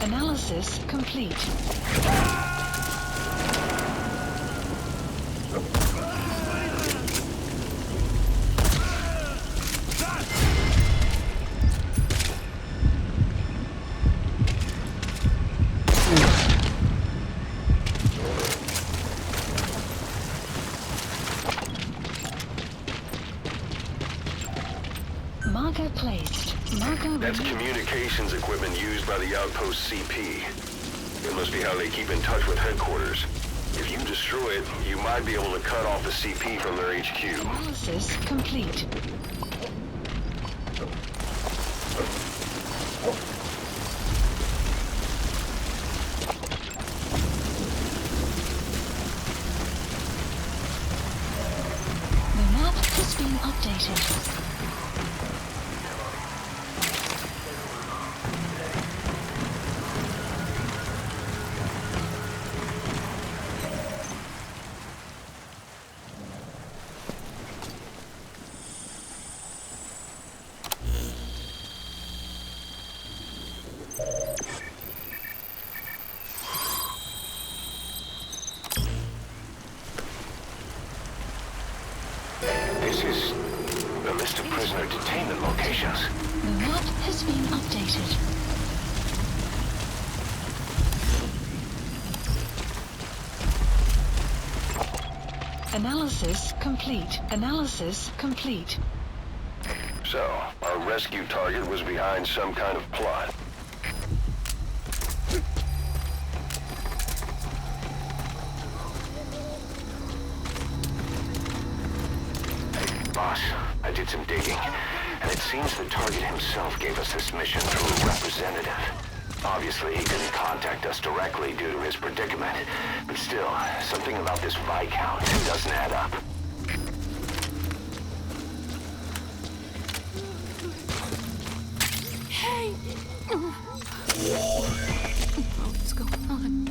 Analysis complete. Marker placed. Marker That's ready. communications equipment used by the outpost CP. It must be how they keep in touch with headquarters. If you destroy it, you might be able to cut off the CP from their HQ. Analysis complete. The map has been updated. This is a list of prisoner detainment locations. The map has been updated. Analysis complete. Analysis complete. So, our rescue target was behind some kind of plot. Boss, I did some digging, and it seems the target himself gave us this mission through a representative. Obviously, he couldn't contact us directly due to his predicament, but still, something about this Viscount doesn't add up. Hey! What's going on?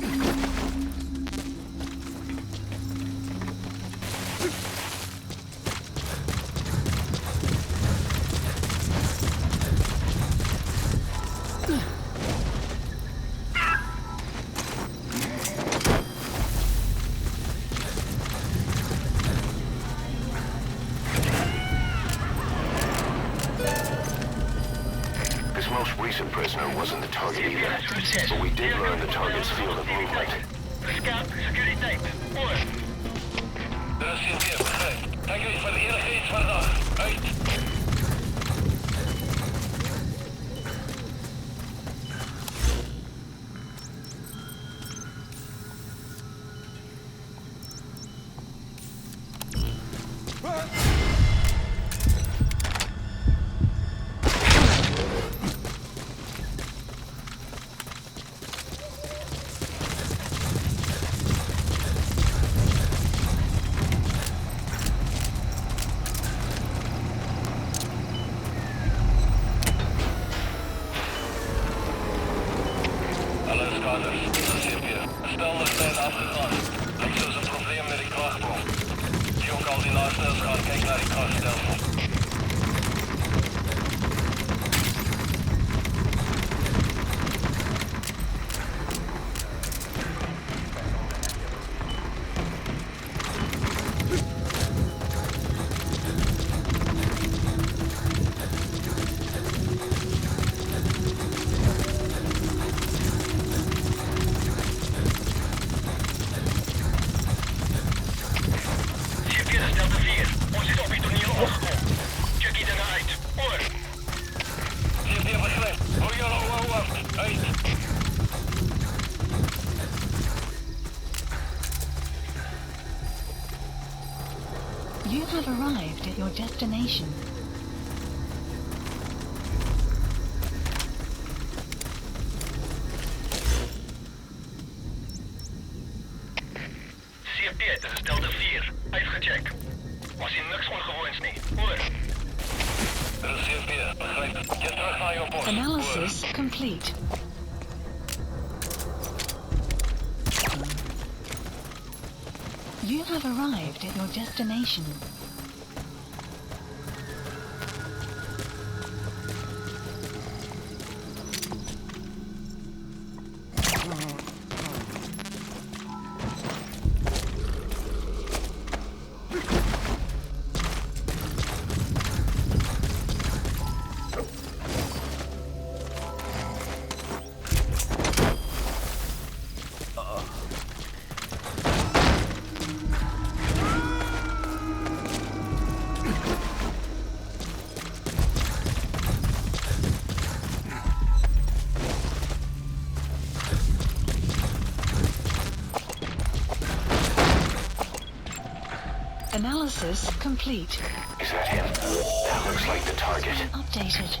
This most recent prisoner wasn't the target either, but we did learn the target's field of movement. Scout, securiteit. Oor. Dat is hier weer, begrijp. Dank jullie voor de enige iets vandaag. Uit. Alle schaders, dat is hier weer. Stel zijn afgegaan. Lijkt zoals een probleem met die krachtbron. Die ook al die laatstels gaan, kijk naar die krachtstelsel. CP is Delta 4. Ons is op die toneel afgekomen. Check je daarna uit. Oor. CP begrijp. Hou jullie ogen af. Uit. You have arrived at your destination. CP, dit is Delta 4. Uitgecheckt. Was hier niks ongewoons nie. Oor. Dit is CP, begrijp. Keer terug naar jouw post. Analysis complete. You have arrived at your destination. Analysis complete. Is that him? That looks like the target. Updated.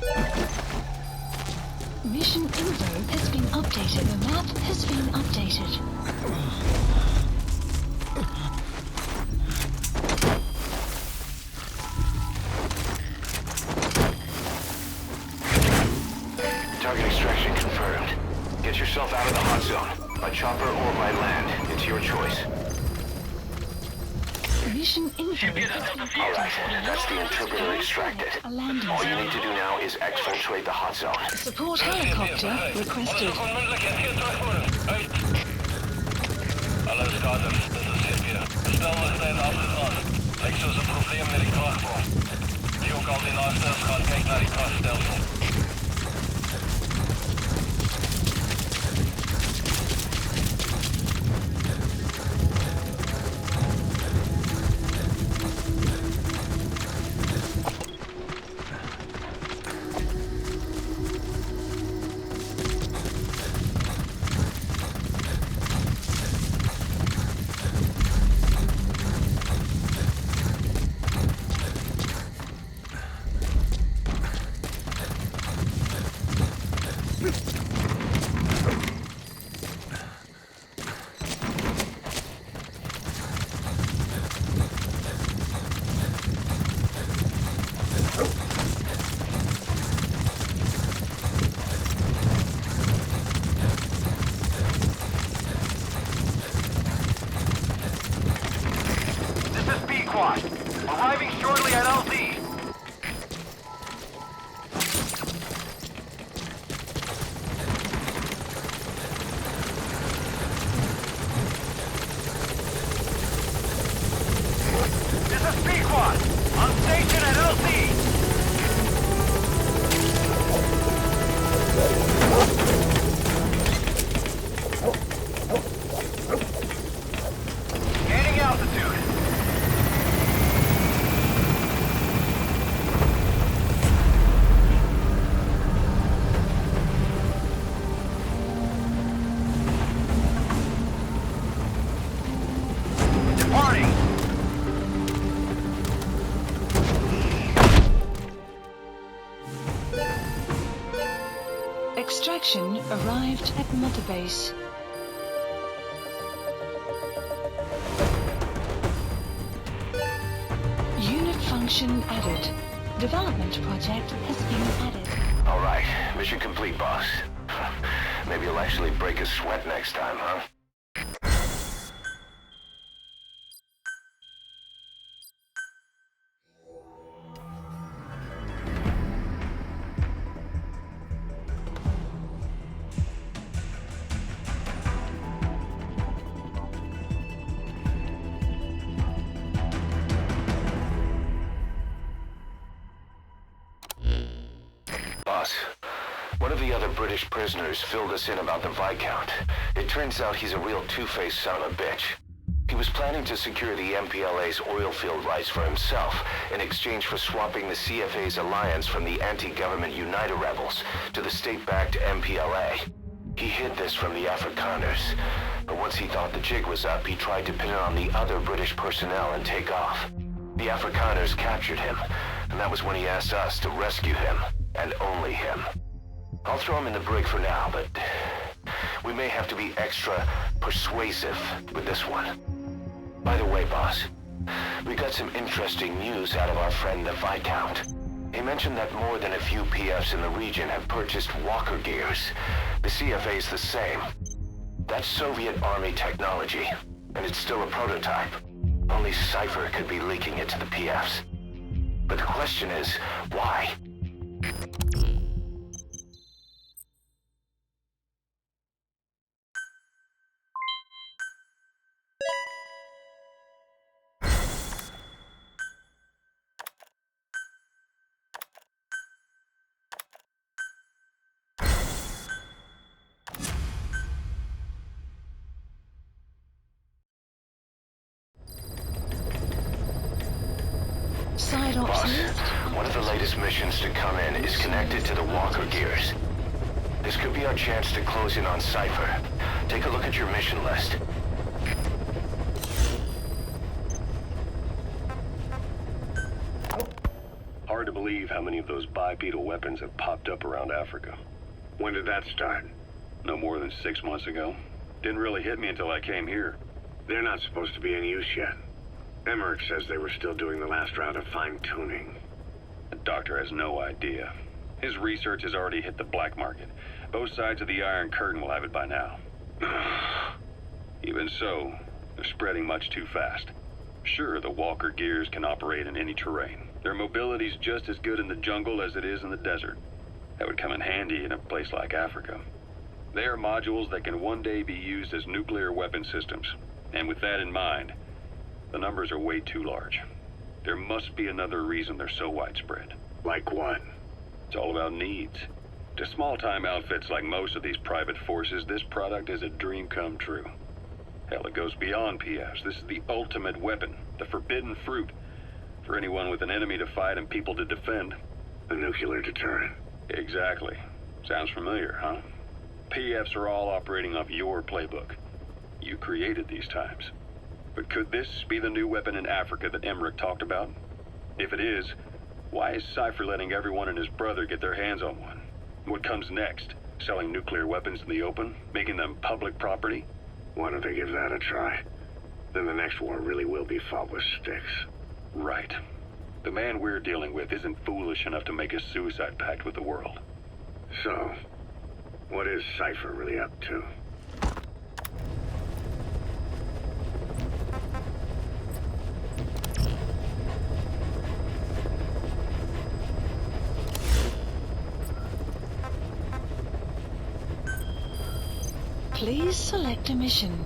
Mission info has been updated. The map has been updated. Target extraction confirmed. Get yourself out of the hot zone. By chopper or by land. It's your choice. Mission info. Alright, that's the interpreter extracted. All you need to do now is exfiltrate the hot zone. Support helicopter requested. Hallo skaders, dit is Sip hier. Bestelwegtijd afgegaan. Lijkt zoals een probleem met die krachtbron. Die ook al die naaste gaat kijken naar die krachtstelsel. Arriving shortly at LZ. This is Pequod. On station at LZ. Gaining altitude. Extraction arrived at Mother Base. Unit function added. Development project has been added. All right, mission complete, boss. Maybe you'll actually break a sweat next time, huh? Boss, one of the other British prisoners filled us in about the Viscount. It turns out he's a real two-faced son of a bitch. He was planning to secure the MPLA's oil field rights for himself in exchange for swapping the CFA's alliance from the anti-government United rebels to the state-backed MPLA. He hid this from the Afrikaners, but once he thought the jig was up, he tried to pin it on the other British personnel and take off. The Afrikaners captured him, and that was when he asked us to rescue him, and only him. I'll throw him in the brig for now, but we may have to be extra persuasive with this one. By the way, boss, we got some interesting news out of our friend the Viscount. He mentioned that more than a few PFs in the region have purchased walker gears. The CFA's the same. That's Soviet Army technology, and it's still a prototype. Only Cypher could be leaking it to the PFs. But the question is, why? Boss, one of the latest missions to come in is connected to the walker gears. This could be our chance to close in on Cypher. Take a look at your mission list. believe how many of those bipedal weapons have popped up around Africa. When did that start? No more than 6 months ago. Didn't really hit me until I came here. They're not supposed to be in use yet. Emmerich says they were still doing the last round of fine-tuning. The doctor has no idea. His research has already hit the black market. Both sides of the Iron Curtain will have it by now. Even so, they're spreading much too fast. Sure, the Walker gears can operate in any terrain. Their mobility's just as good in the jungle as it is in the desert. That would come in handy in a place like Africa. They are modules that can one day be used as nuclear weapon systems. And with that in mind, the numbers are way too large. There must be another reason they're so widespread. Like what? It's all about needs. To small-time outfits like most of these private forces, this product is a dream come true. Hell, it goes beyond PFs. This is the ultimate weapon, the forbidden fruit, for anyone with an enemy to fight and people to defend. A nuclear deterrent. Exactly. Sounds familiar, huh? PFs are all operating off your playbook. You created these times. But could this be the new weapon in Africa that Emmerich talked about? If it is, why is Cypher letting everyone and his brother get their hands on one? What comes next? Selling nuclear weapons in the open? Making them public property? Why don't they give that a try? Then the next war really will be fought with sticks. Right. The man we're dealing with isn't foolish enough to make a suicide pact with the world. So, what is Cypher really up to? Please select a mission.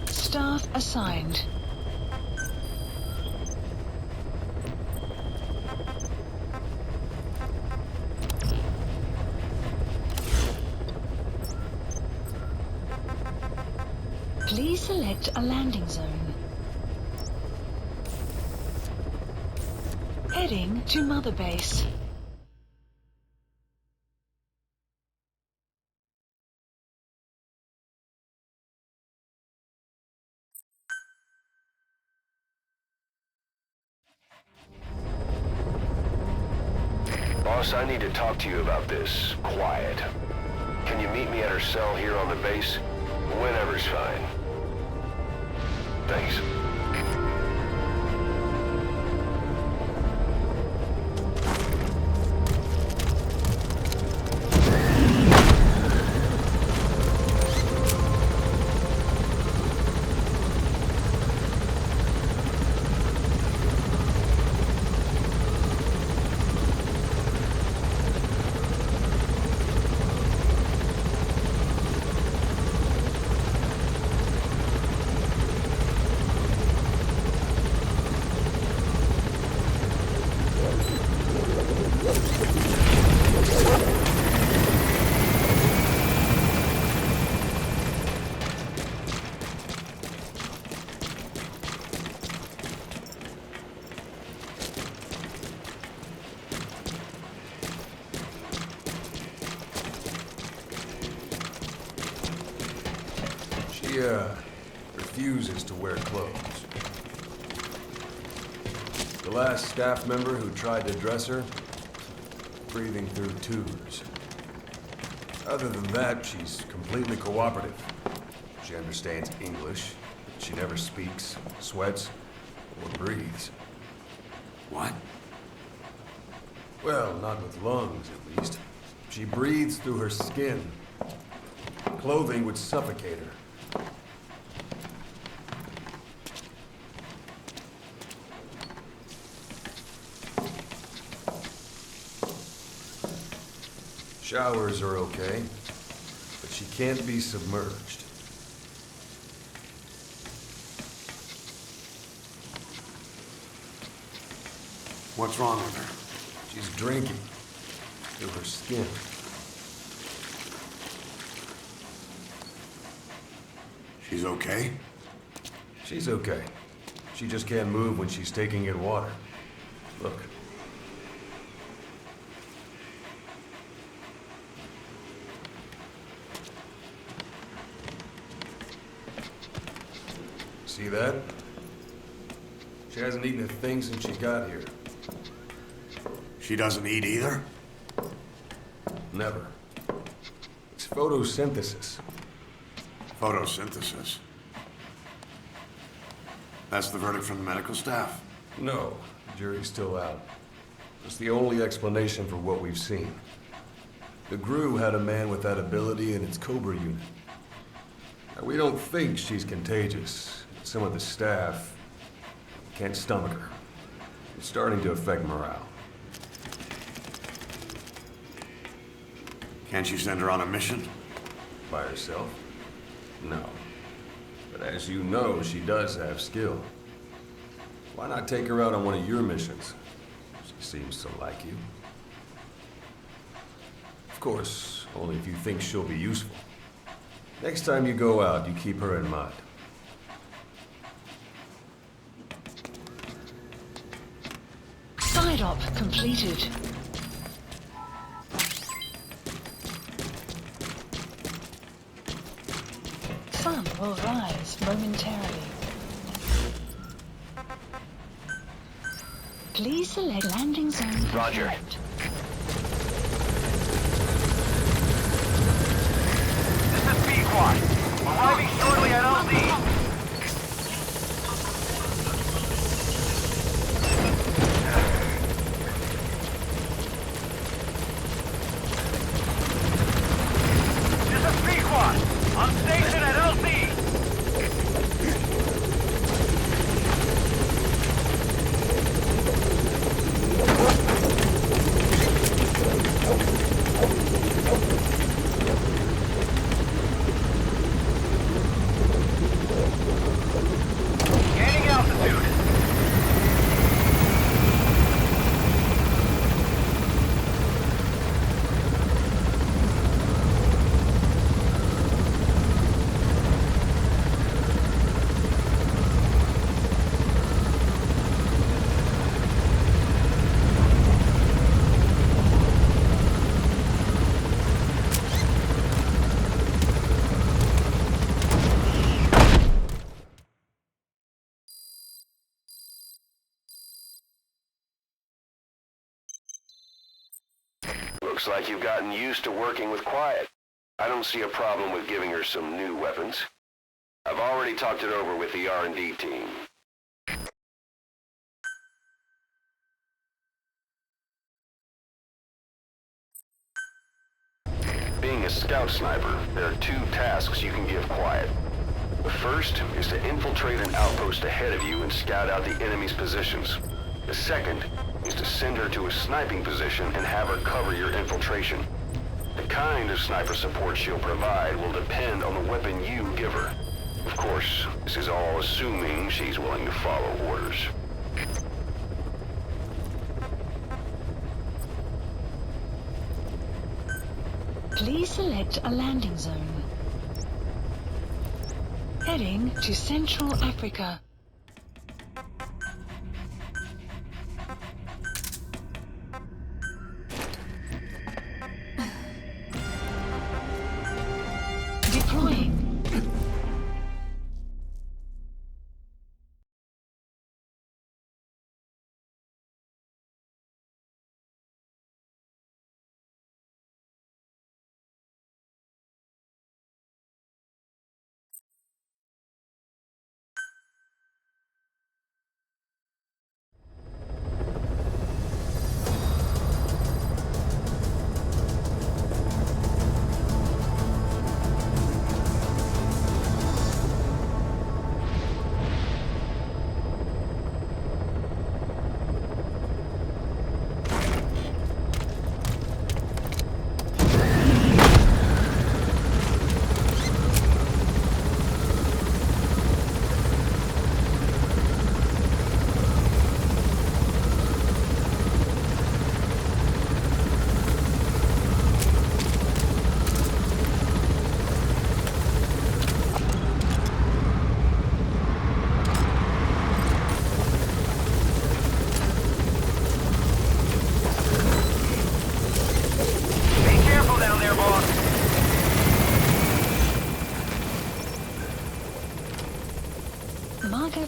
Staff assigned. Please select a landing zone. Heading to Mother Base. Boss, I need to talk to you about this. Quiet. Can you meet me at her cell here on the base? Whenever's fine. Thanks. She, refuses to wear clothes. The last staff member who tried to dress her, breathing through tubes. Other than that, she's completely cooperative. She understands English. She never speaks, sweats, or breathes. What? Well, not with lungs, at least. She breathes through her skin. Clothing would suffocate her. Showers are okay, but she can't be submerged. What's wrong with her? She's drinking through her skin. She's okay? She's okay. She just can't move when she's taking in water. Look. See that? She hasn't eaten a thing since she got here. She doesn't eat either? Never. It's photosynthesis. Photosynthesis. That's the verdict from the medical staff? No, the jury's still out. It's the only explanation for what we've seen. The GRU had a man with that ability in its Cobra unit. Now, we don't think she's contagious. Some of the staff can't stomach her. It's starting to affect morale. Can't you send her on a mission? By herself? No. But as you know, she does have skill. Why not take her out on one of your missions? She seems to like you. Of course, only if you think she'll be useful. Next time you go out, you keep her in mind. Side op completed. Sun will rise momentarily. Please select landing zone. Roger. confirmed. This is B-Quad. Arriving shortly at LZ. This is B-Quad. On station at LZ. Gaining altitude. Looks like you've gotten used to working with Quiet. I don't see a problem with giving her some new weapons. I've already talked it over with the R&D team. Being a scout sniper, there are two tasks you can give Quiet. The first is to infiltrate an outpost ahead of you and scout out the enemy's positions. The second is to send her to a sniping position and have her cover your infiltration. The kind of sniper support she'll provide will depend on the weapon you give her. Of course, this is all assuming she's willing to follow orders. Please select a landing zone. Heading to Central Africa. Deploying.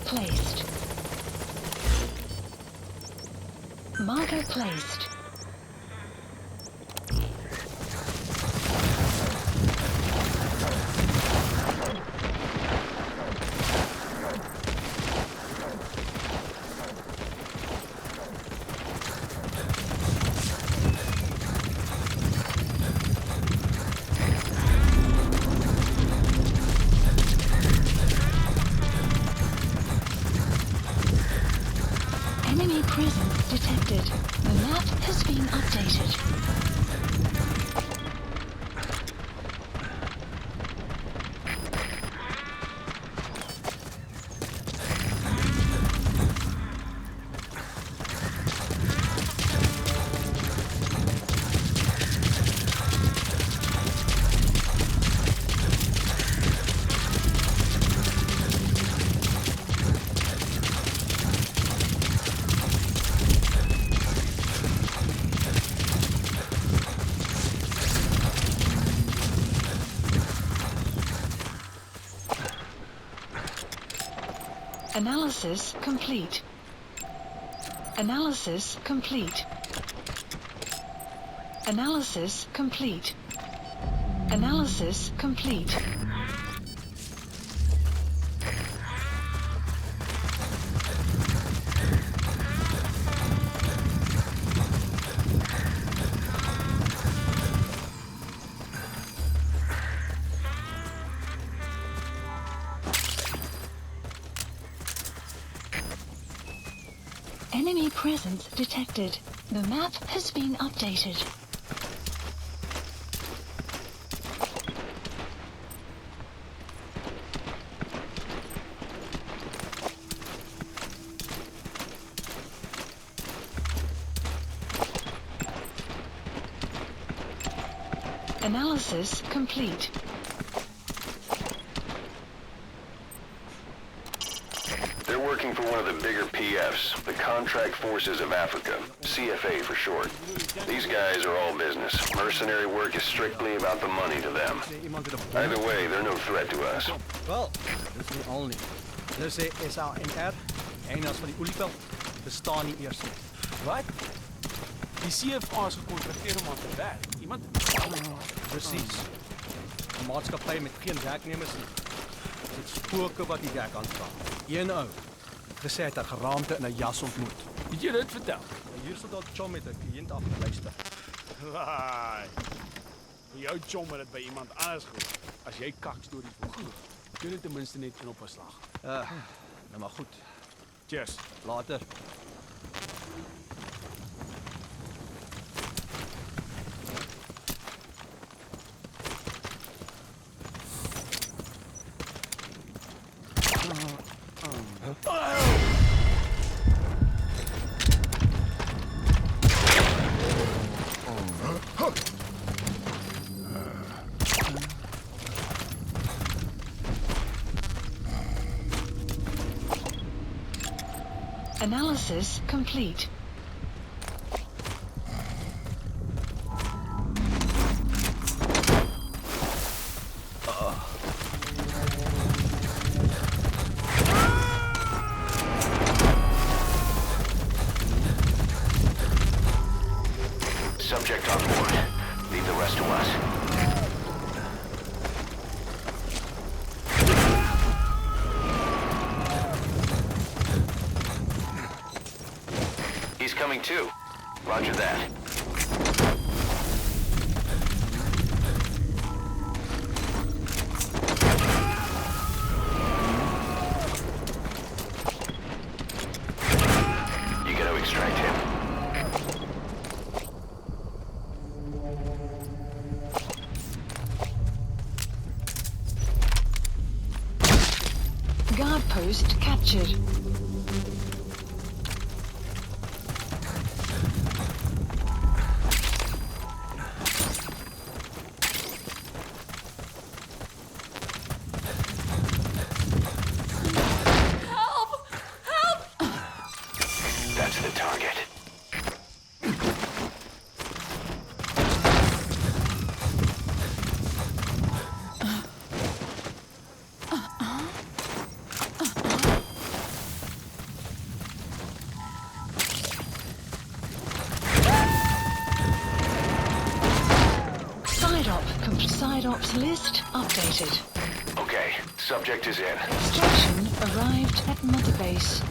placed. Marker placed. Enemy presence detected. The map has been updated. Analysis complete. Analysis complete. Analysis complete. Analysis complete. Enemy presence detected. The map has been updated. Analysis complete. They're working for one of the bigger PFs, the Contract Forces of Africa, CFA for short. These guys are all business. Mercenary work is strictly about the money to them. Either way, they're no threat to us. Wel, dis nie al nie. Hulle sê SANR, Engels van die olieveld, bestaan nie eers nie. Wat? Die CFA is gekontrakteer om aan te werk. Iemand... Presies. 'n Maatskappy met geen werknemers nie. Dit spooke wat die werk aanstaan. Een ou, gesê het 'n geraamte in 'n jas ontmoet. Het jy dit vertel? Hier sit dalk Chom met 'n kliënt afgeluister. Waai. Jou chom het dit by iemand anders gehoor. As jy kakstories wil glo, doen dit ten minste net in opslag. Nou maar goed. Cheers. Later. Analysis complete. Subject on board. Leave the rest to us. He's coming too. Roger that. You gotta extract him. Guard post captured. That's the target. Side ops list updated. Okay, subject is in. Extraction arrived at Mother Base.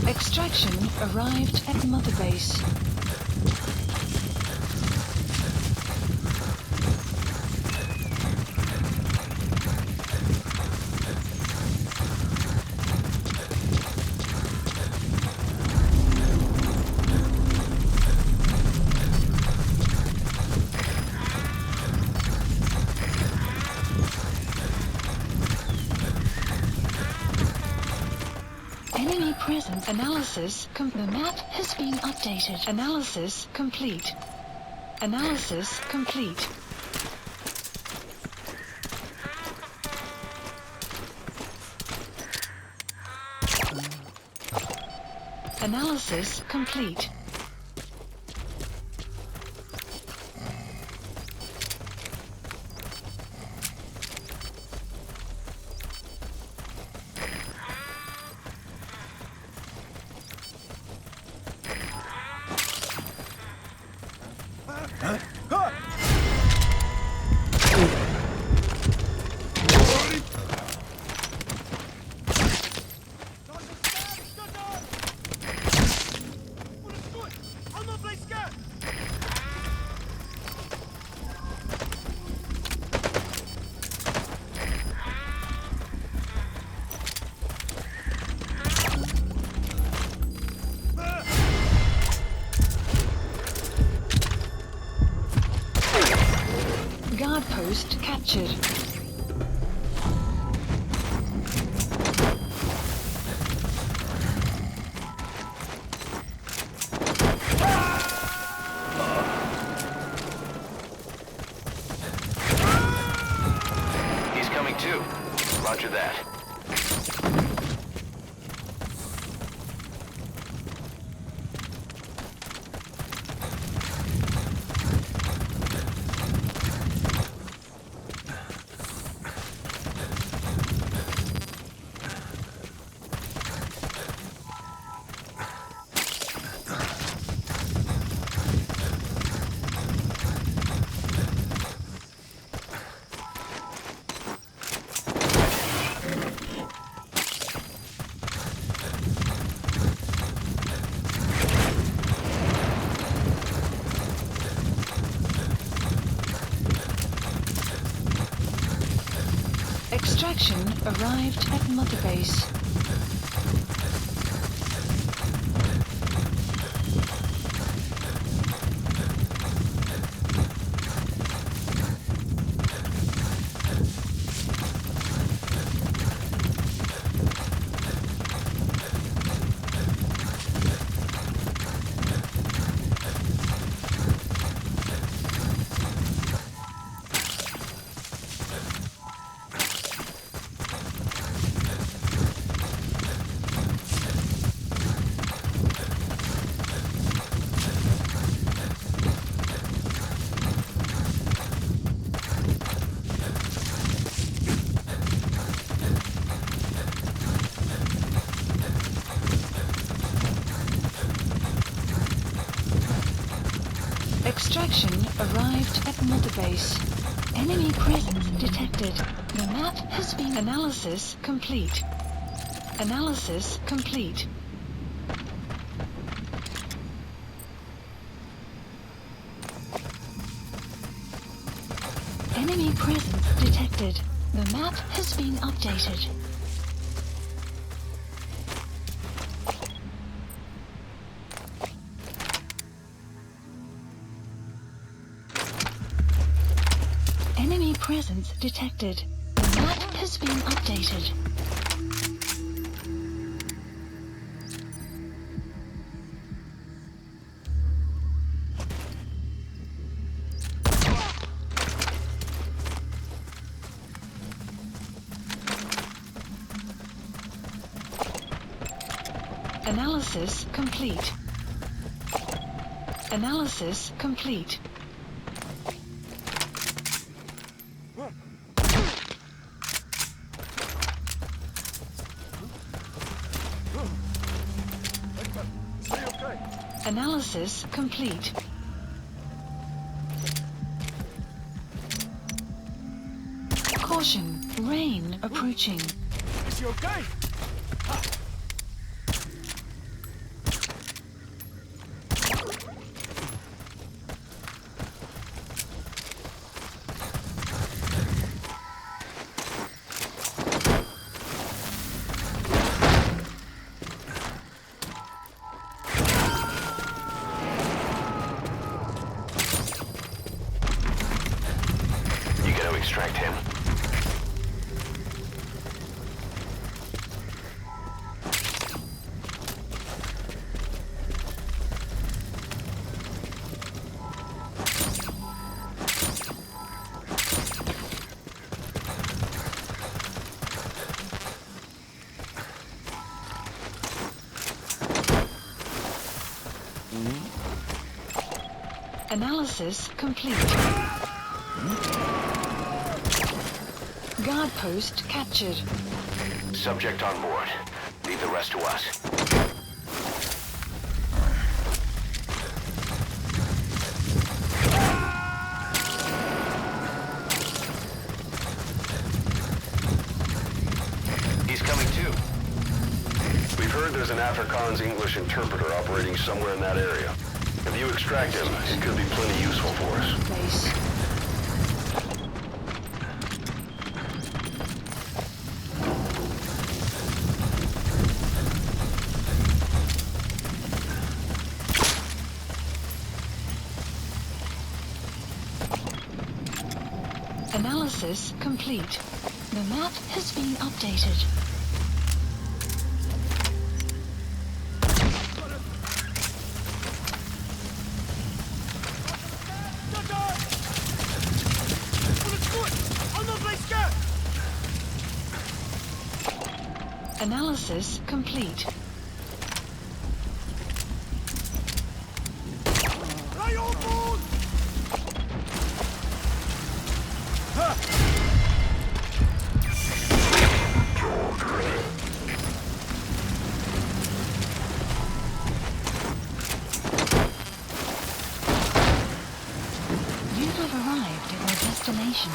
Extraction arrived at Mother Base. Enemy presence analysis. The map has been updated. Analysis complete. Analysis complete. Analysis complete. Guard post captured. He's coming too. Roger that. Extraction arrived at Mother Base. Extraction arrived at Mother Base. Enemy presence detected. The map has been analysis complete. Analysis complete. Enemy presence detected. The map has been updated. Enemy presence detected. The map has been updated. Analysis complete. Analysis complete. Analysis complete. Caution, rain approaching. Is you okay? You gotta extract him. Analysis complete. Guard post captured. Subject on board. Leave the rest to us. He's coming too. We've heard there's an Afrikaans English interpreter operating somewhere in that area. If you extract him, it could be plenty useful for us. Base. Analysis complete. The map has been updated. Analysis complete. You have arrived at your destination.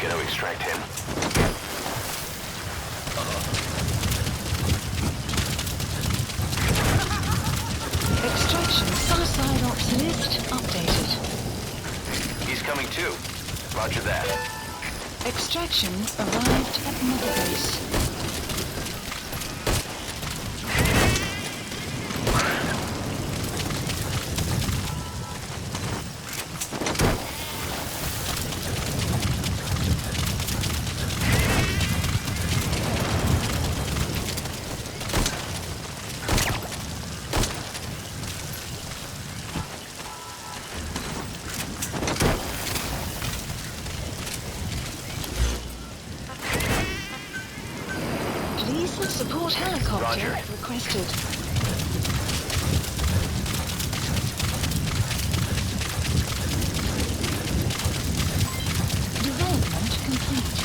To extract him. Extraction suicide ops list updated. He's coming too. Roger that. Extraction arrived at Mother Base. Support helicopter Roger. requested. Development complete.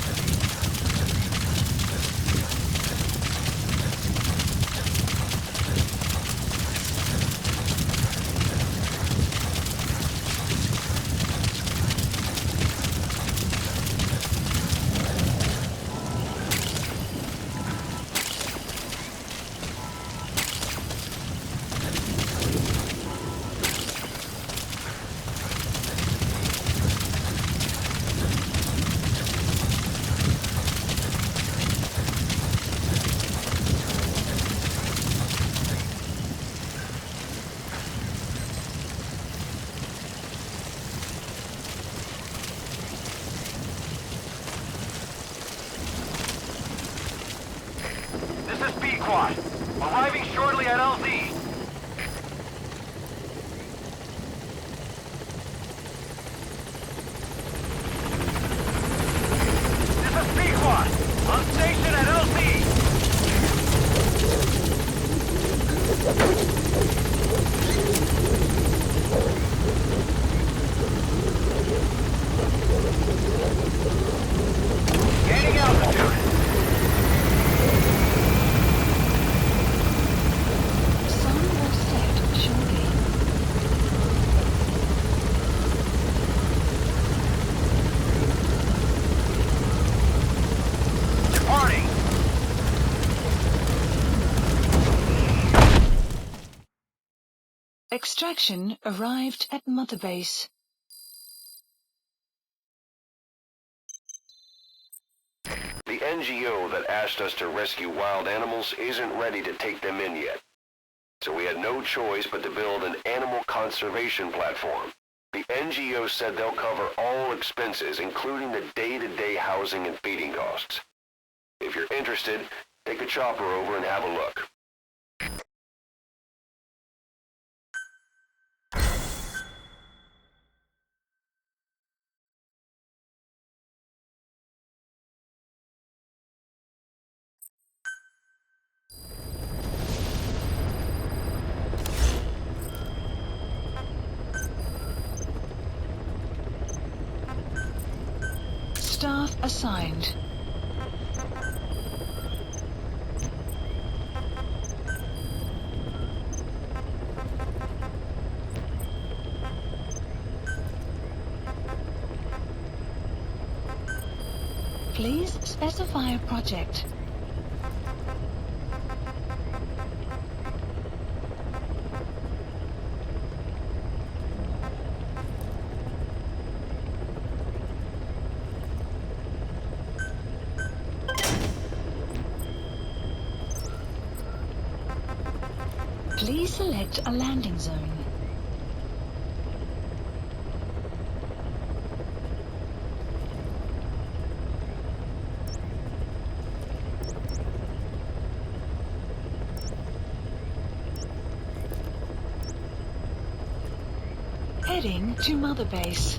Squad. Arriving shortly at LZ. This is Extraction arrived at Mother Base. The NGO that asked us to rescue wild animals isn't ready to take them in yet. So we had no choice but to build an animal conservation platform. The NGO said they'll cover all expenses, including the day-to-day housing and feeding costs. If you're interested, take a chopper over and have a look. Staff assigned. Please specify a project. Please select a landing zone. Heading to Mother Base.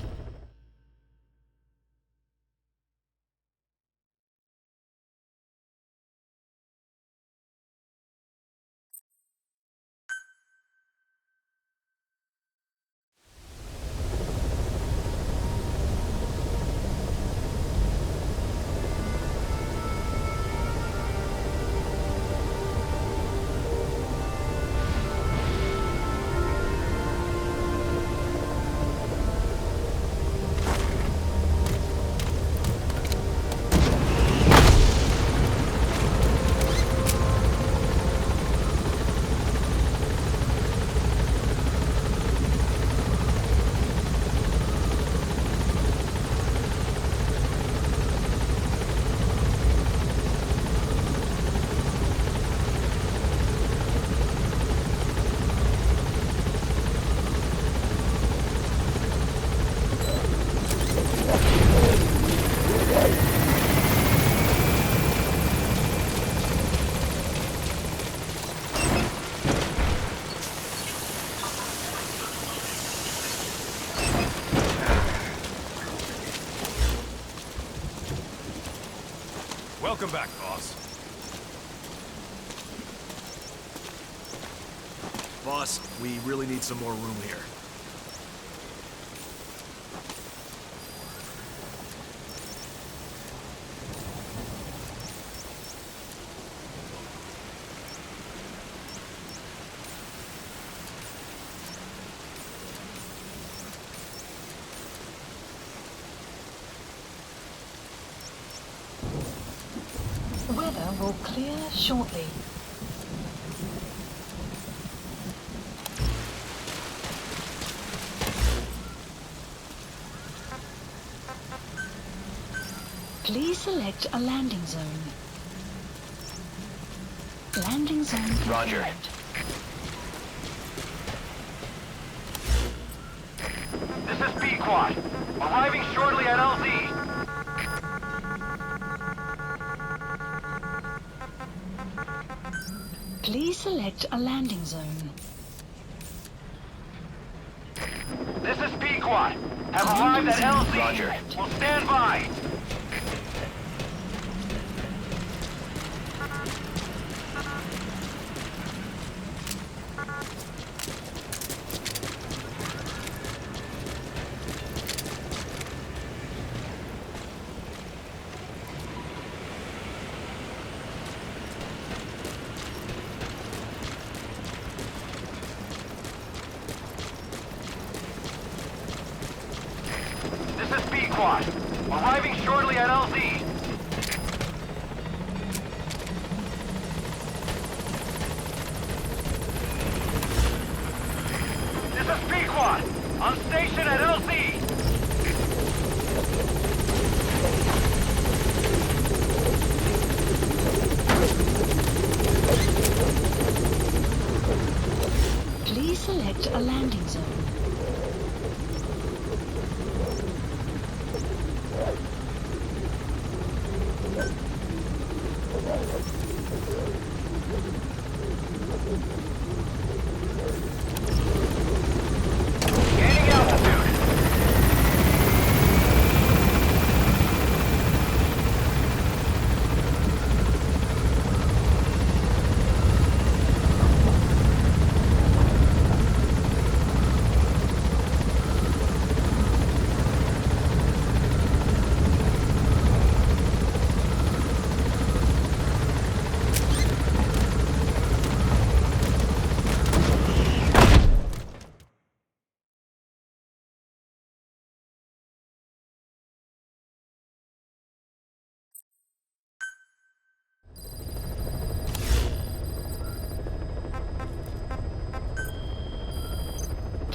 Welcome back, boss. Boss, we really need some more room here. Weather will clear shortly. Please select a landing zone. Landing zone confirmed. Roger. This is Pequod. Arriving shortly at LZ. Please select a landing zone. This is Pequod. Have arrived at LZ. Roger. Will stand by. This is Pequod. Arriving shortly at LZ.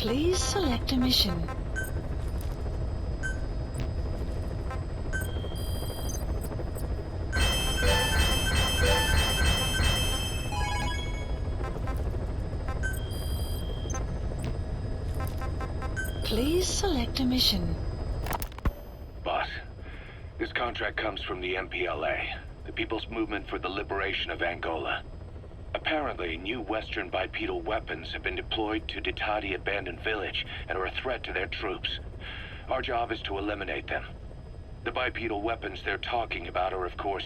Please select a mission. Please select a mission. Boss, this contract comes from the MPLA, the People's Movement for the Liberation of Angola. Apparently, new Western bipedal weapons have been deployed to Ditadi Abandoned Village and are a threat to their troops. Our job is to eliminate them. The bipedal weapons they're talking about are, of course,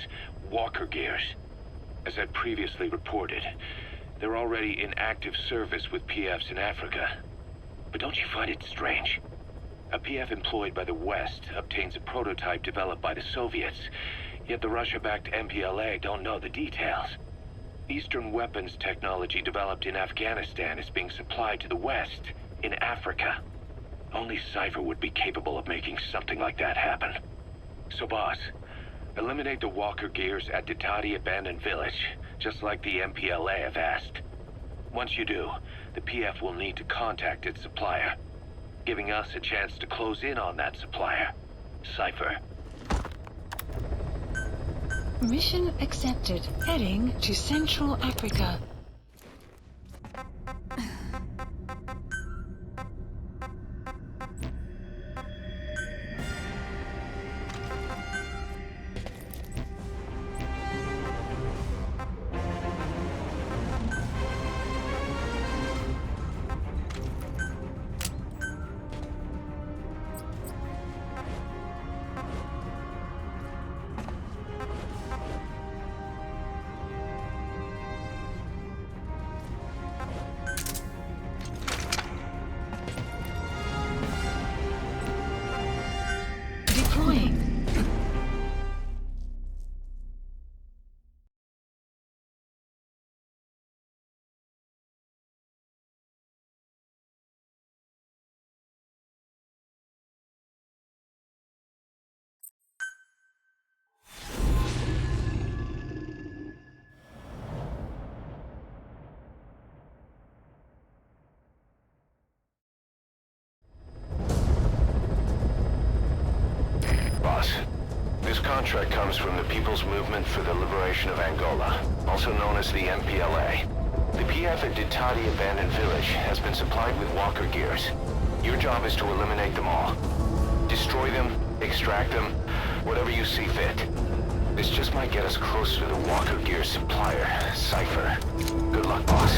walker gears. As I previously reported, they're already in active service with PFs in Africa. But don't you find it strange? A PF employed by the West obtains a prototype developed by the Soviets, yet the Russia-backed MPLA don't know the details. Eastern weapons technology developed in Afghanistan is being supplied to the West in Africa. Only Cypher would be capable of making something like that happen. So, boss, eliminate the walker gears at Ditadi Abandoned Village, just like the MPLA have asked. Once you do, the PF will need to contact its supplier, giving us a chance to close in on that supplier, Cypher. Mission accepted. Heading to Central Africa. This contract comes from the People's Movement for the Liberation of Angola, also known as the MPLA. The PF at Ditadi Abandoned Village has been supplied with walker gears. Your job is to eliminate them all. Destroy them, extract them, whatever you see fit. This just might get us closer to the walker gear supplier, Cypher. Good luck, boss.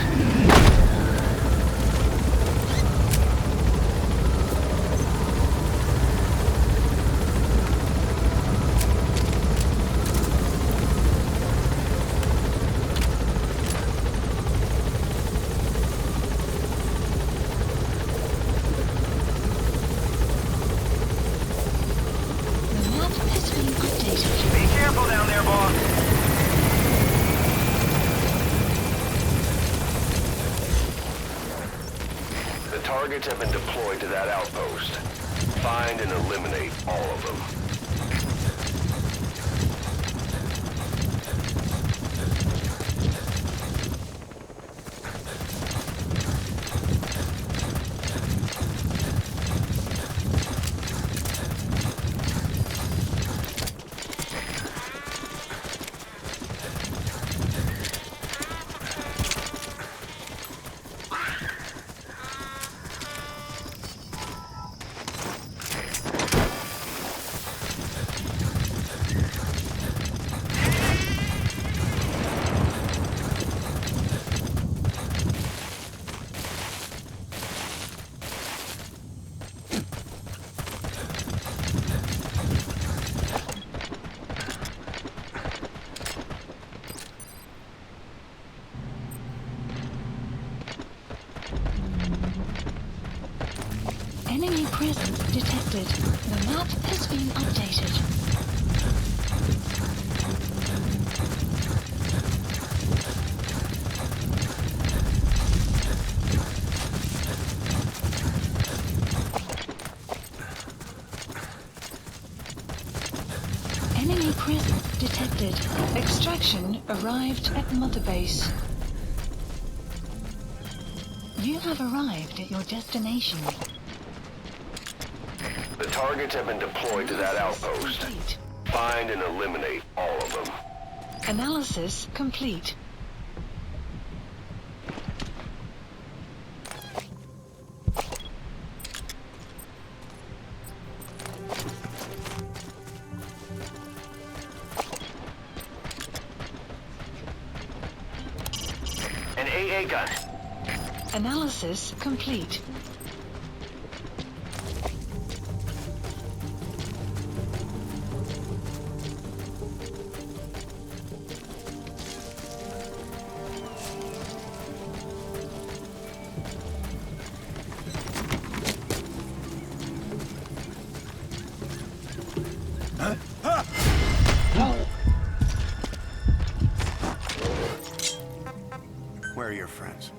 Targets have been deployed to that outpost. Find and eliminate all of them. Enemy presence detected. The map has been updated. Enemy presence detected. Extraction arrived at Mother Base. You have arrived at your destination. The targets have been deployed to that outpost. Find and eliminate all of them. Analysis complete. An AA gun. Analysis complete. Where are your friends?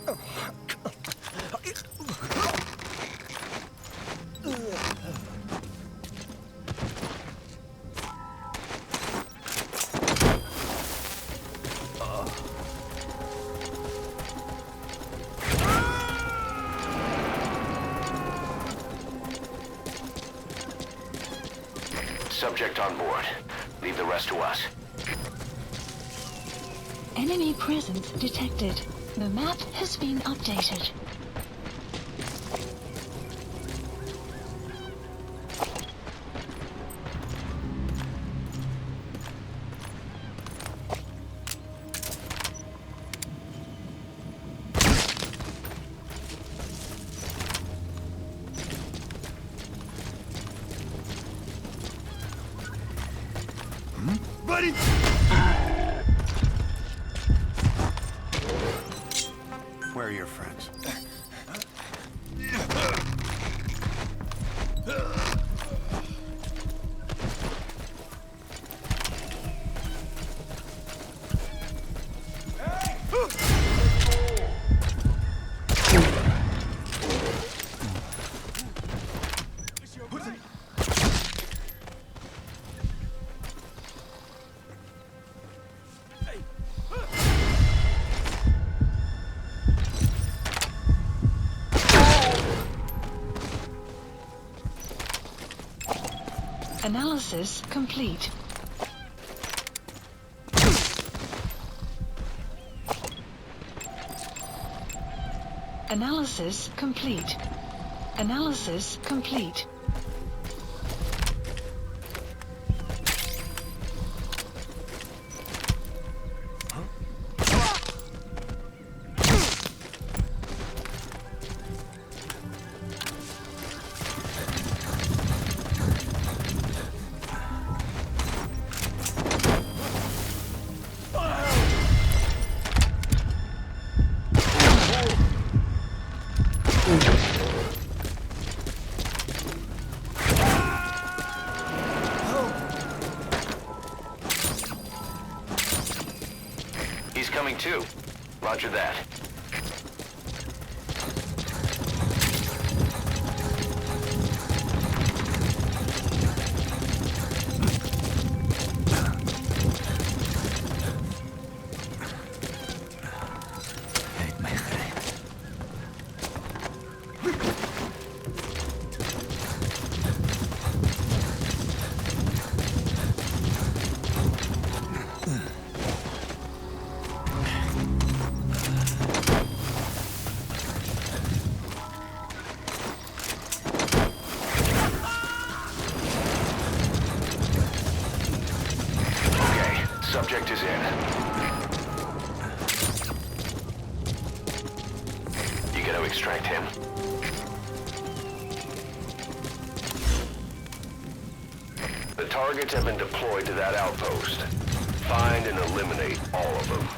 Subject on board. Leave the rest to us. Enemy presence detected. The map has been updated. Buddy! Where are your friends? Analysis complete. Analysis complete. Analysis complete. He's coming too. Roger that. Subject is in. You gonna extract him? The targets have been deployed to that outpost. Find and eliminate all of them.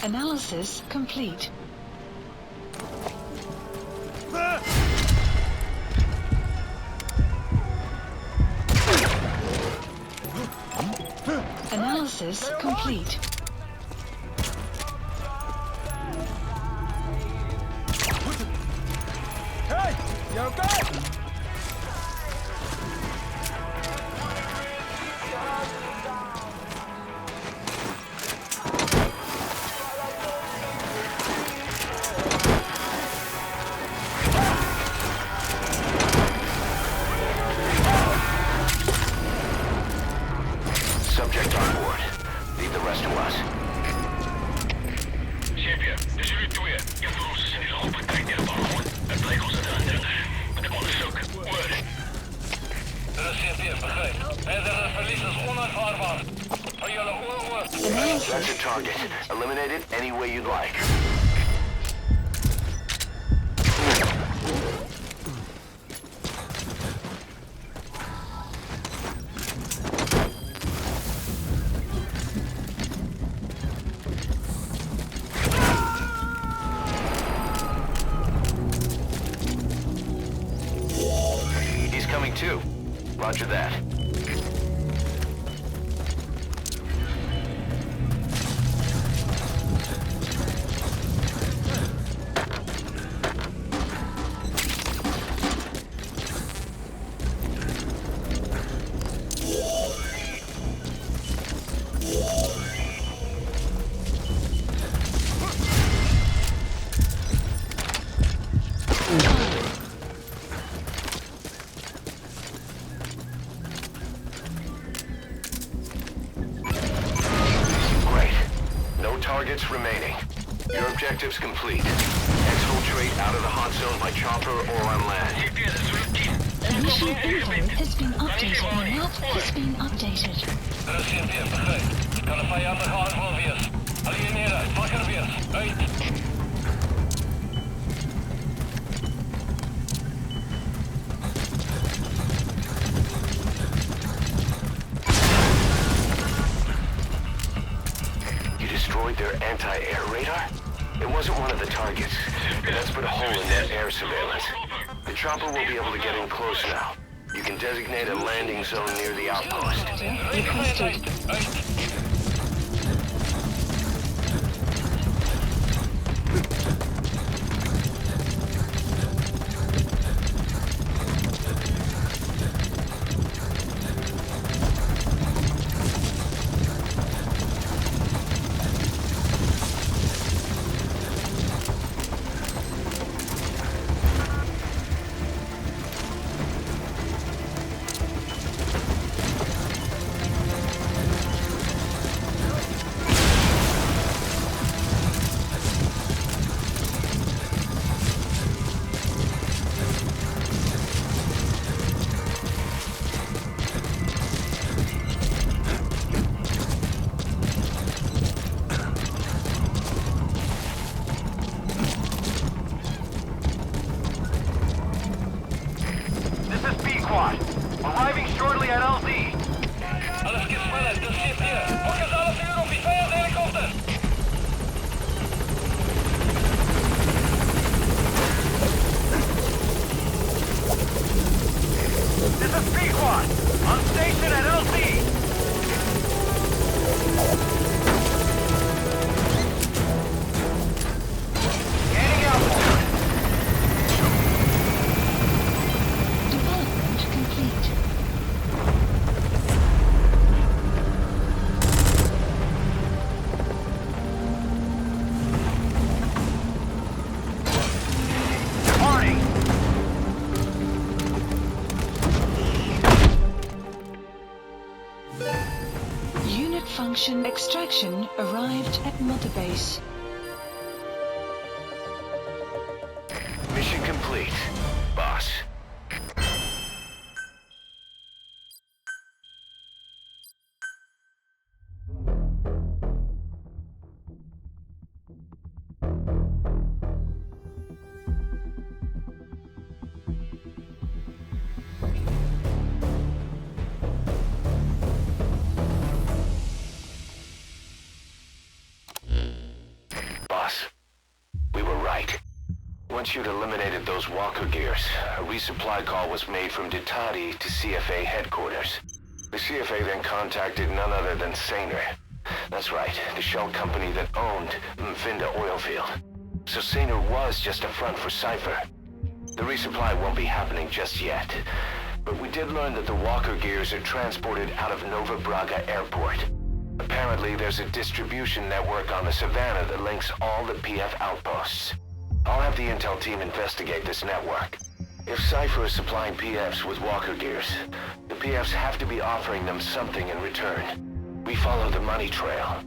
Analysis complete. Analysis complete. Hey! You okay? Subject on board. Leave the rest to us. Champion, dit is jullie twee. Je voor ons is in de open. Kijk naar de bal. Het lijkt ons aan de aandringen. Met de onderzoek. Oor. Dat is champion, begrijp. Verdere verlies is onaanvaardbaar. Voor jullie oor. That's your target. Eliminate it any way you'd like. He's coming too. Roger that. Targets remaining. Your objective's complete. Exfiltrate out of the hot zone by chopper or on land. Mission info has been updated. The map has been updated. Dat is champion, begrijp. Kan een vijandige aanval wees. Alieneren, wakker wees. Uit. Destroyed their anti-air radar? It wasn't one of the targets, but that's put a hole in their air surveillance. The chopper will be able to get in close now. You can designate a landing zone near the outpost. Arriving shortly at LZ. Alles gespannen, das schip hier. Fokus alles uur op die vijandshelikopter. This is Pequod, on station at LZ. Scanning outboard. Development complete. Departing. Unit function extraction arrived at Mother Base. Mission complete, boss. Once you'd eliminated those walker gears, a resupply call was made from Ditadi to CFA headquarters. The CFA then contacted none other than Saner. That's right, the shell company that owned Mfinda Oilfield. So Saner was just a front for Cypher. The resupply won't be happening just yet. But we did learn that the walker gears are transported out of Nova Braga Airport. Apparently, there's a distribution network on the Savannah that links all the PF outposts. I'll have the intel team investigate this network. If Cypher is supplying PFs with walker gears, the PFs have to be offering them something in return. We follow the money trail.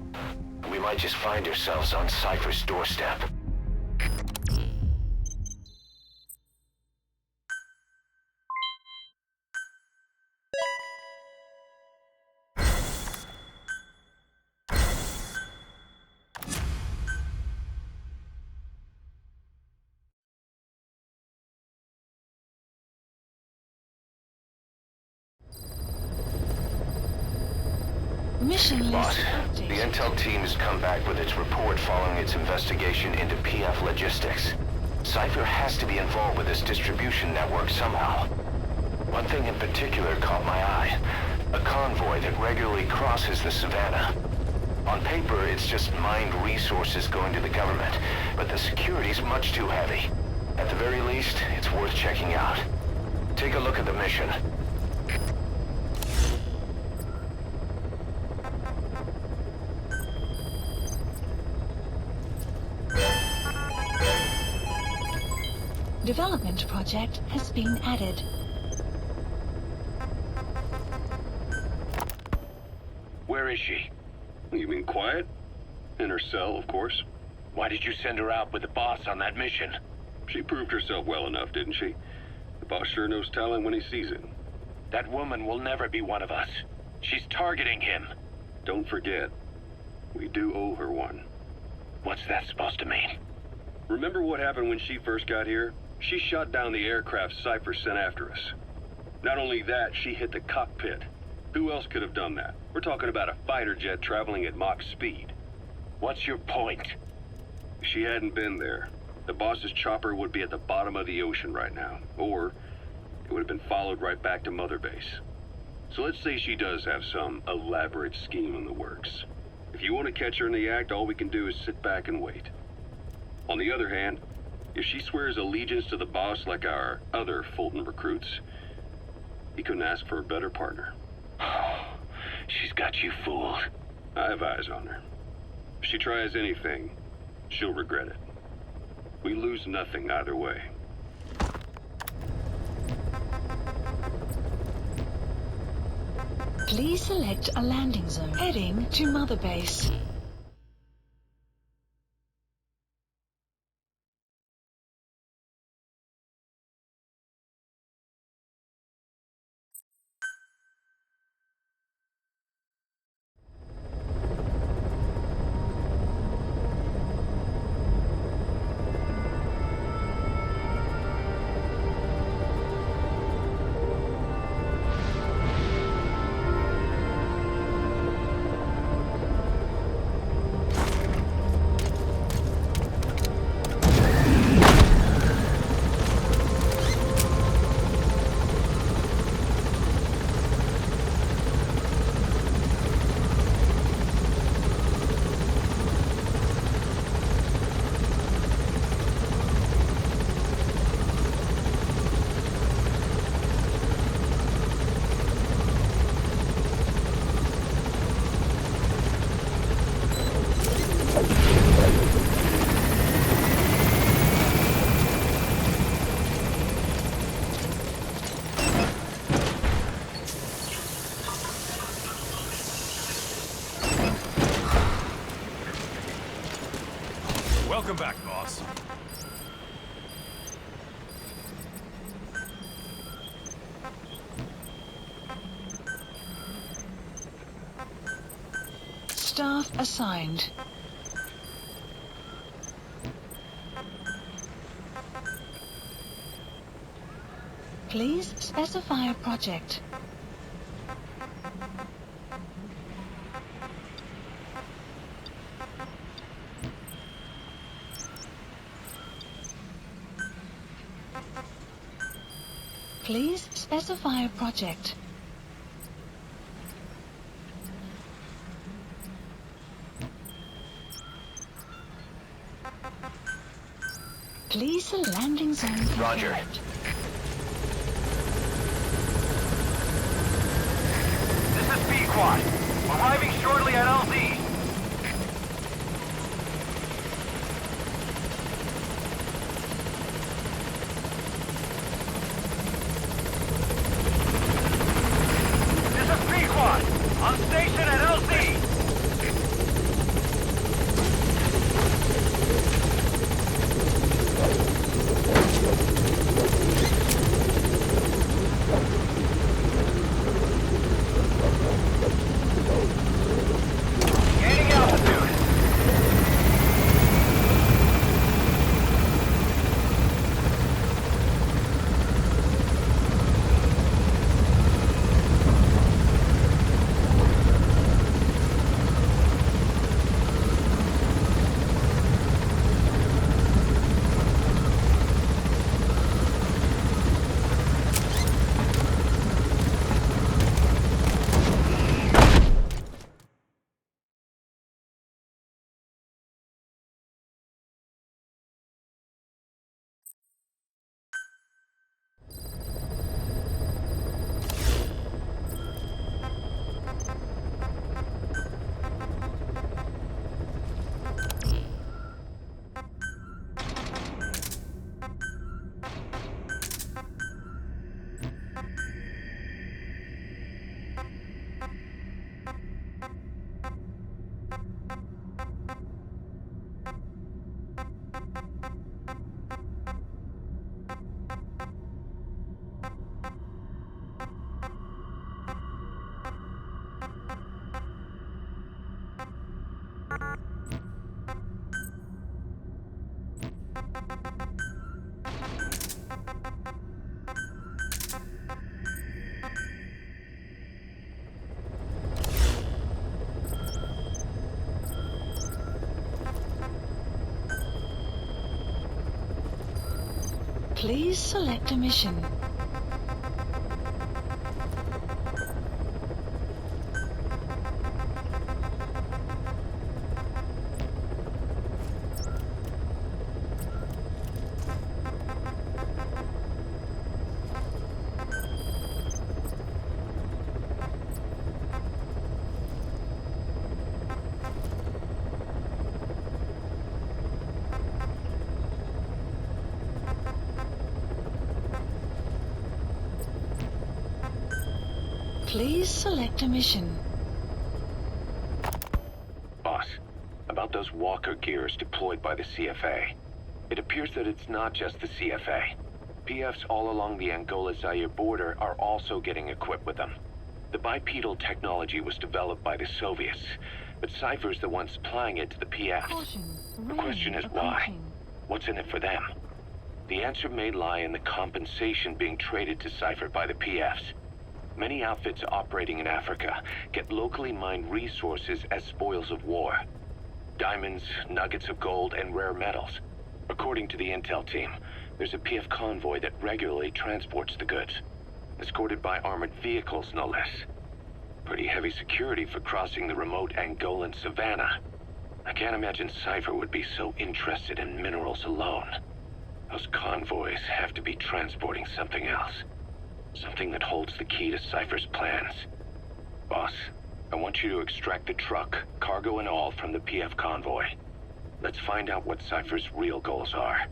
We might just find ourselves on Cypher's doorstep. Mission Boss, list the updated. intel team has come back with its report following its investigation into PF logistics. Cypher has to be involved with this distribution network somehow. One thing in particular caught my eye. A convoy that regularly crosses the Savannah. On paper, it's just mined resources going to the government, but the security's much too heavy. At the very least, it's worth checking out. Take a look at the mission. Development project has been added. Where is she? You mean quiet? In her cell, of course. Why did you send her out with the boss on that mission? She proved herself well enough, didn't she? The boss sure knows talent when he sees it. That woman will never be one of us. She's targeting him. Don't forget, we do owe her one. What's that supposed to mean? Remember what happened when she first got here? She shot down the aircraft Cypher sent after us. Not only that, she hit the cockpit. Who else could have done that? We're talking about a fighter jet traveling at Mach speed. What's your point? If she hadn't been there, the boss's chopper would be at the bottom of the ocean right now. Or it would have been followed right back to Mother Base. So let's say she does have some elaborate scheme in the works. If you want to catch her in the act, all we can do is sit back and wait. On the other hand, if she swears allegiance to the boss like our other Fulton recruits, he couldn't ask for a better partner. She's got you fooled. I have eyes on her. If she tries anything, she'll regret it. We lose nothing either way. Please select a landing zone. Heading to Mother Base. Welcome back, boss. Staff assigned. Please specify a project. Please specify a project. Please a landing zone. Roger. This is Pequod. Arriving shortly at LZ. This is Pequod. On station at LZ. Gaining altitude. Please select a mission. Please select a mission. Boss, about those walker gears deployed by the CFA. It appears that it's not just the CFA. PFs all along the Angola-Zaire border are also getting equipped with them. The bipedal technology was developed by the Soviets, but Cypher's the one supplying it to the PFs. The question is why? What's in it for them? The answer may lie in the compensation being traded to Cypher by the PFs. Many outfits operating in Africa get locally mined resources as spoils of war. Diamonds, nuggets of gold, and rare metals. According to the intel team, there's a PF convoy that regularly transports the goods, escorted by armored vehicles, no less. Pretty heavy security for crossing the remote Angolan savannah. I can't imagine Cypher would be so interested in minerals alone. Those convoys have to be transporting something else. Something that holds the key to Cypher's plans. Boss, I want you to extract the truck, cargo and all, from the PF convoy. Let's find out what Cypher's real goals are.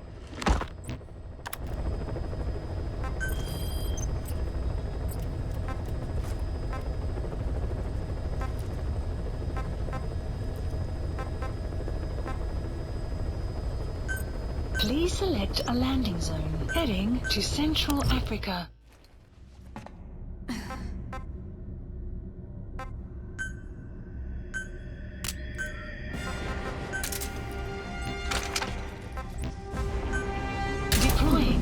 Please select a landing zone. Heading to Central Africa. Deploying.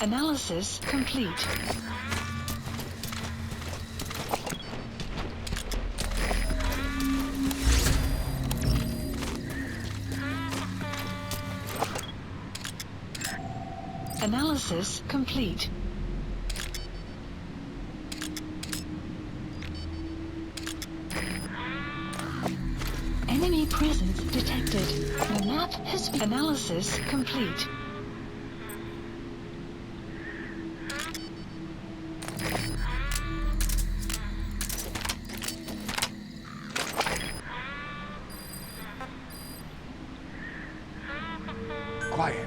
Analysis complete. Analysis complete. Enemy presence detected. The map has been analysis complete. Quiet.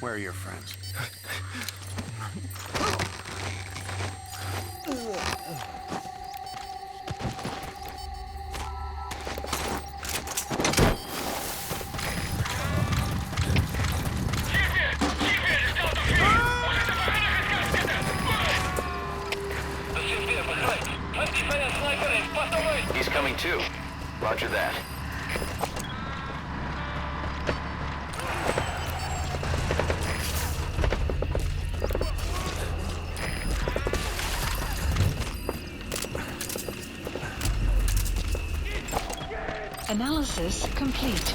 Where are your friends? He's coming too. Roger that. Analysis complete.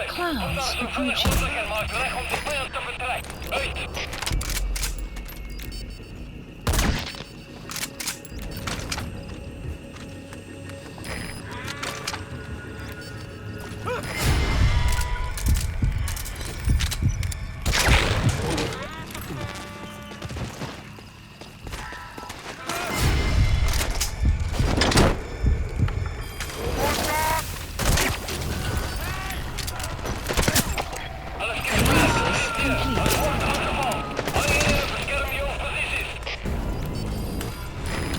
Clouds approaching.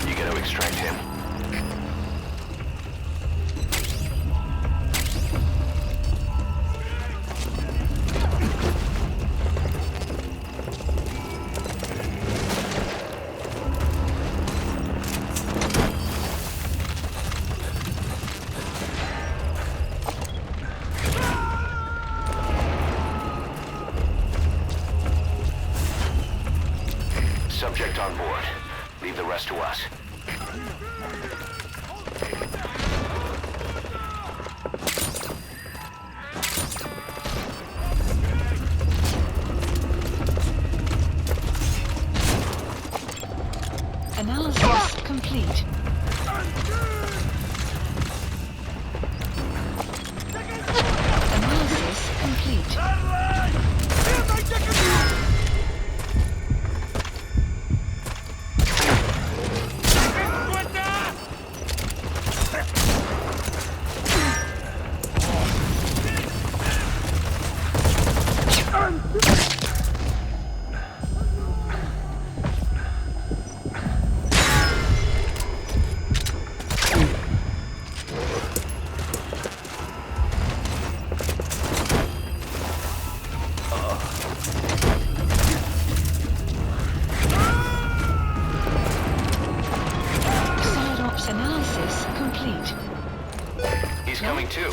You gotta extract him. Subject on board. Leave the rest to us. Analysis complete. Analysis complete. Analysis complete. He's coming too.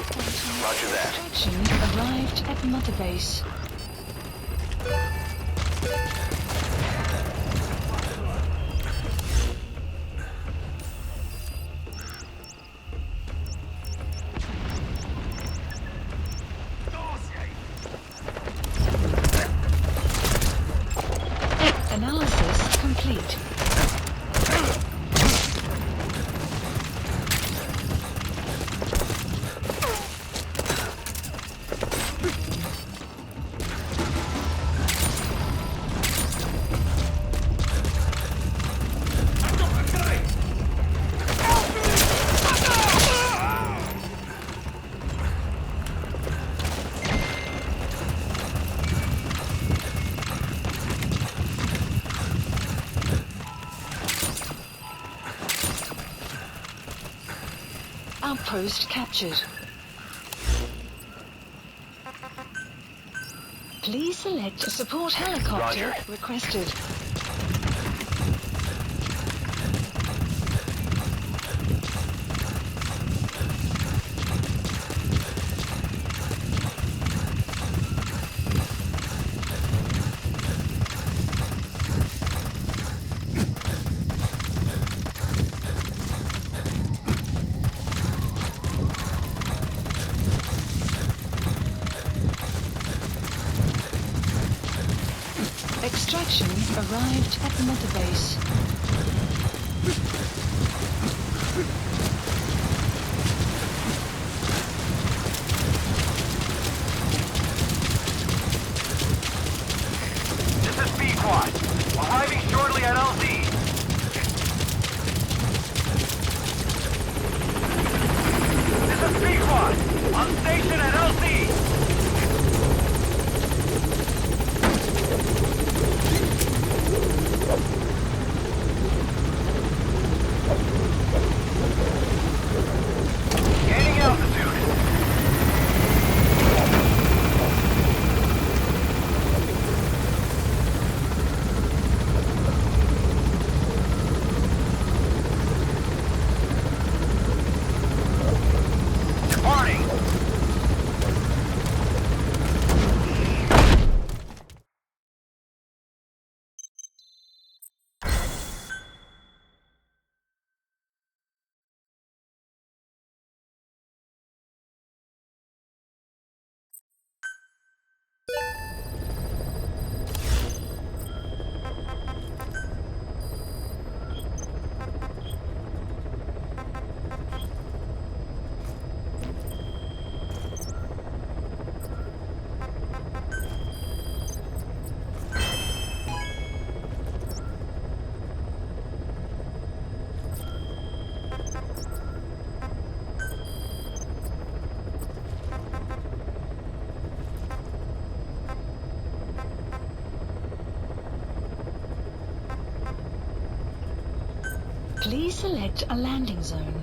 Roger that. Extraction arrived at Mother Base. complete. Outpost captured. Please select a support helicopter requested. Extraction arrived at the mother base. This is B-Quad. Arriving shortly at LZ. This is B-Quad. On station at LZ. Gaining altitude. Departing. Please select a landing zone.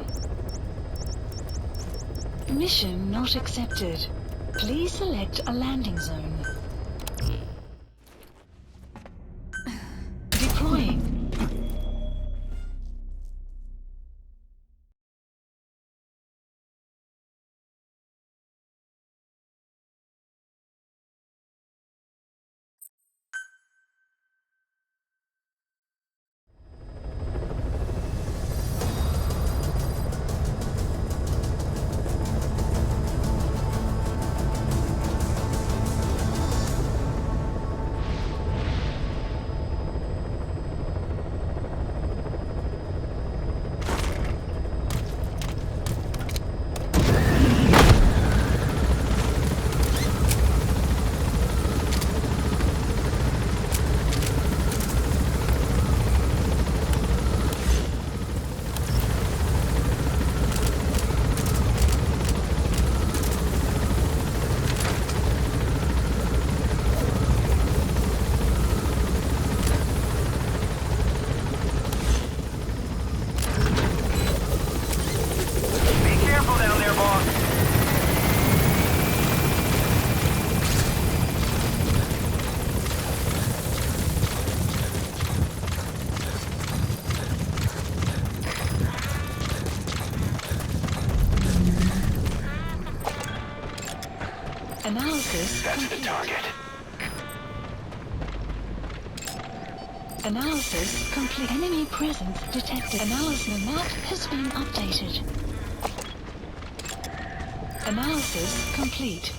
Mission not accepted. Please select a landing zone. Deploying. Analysis That's the target. Analysis complete. Enemy presence detected. Analysis map has been updated. Analysis complete.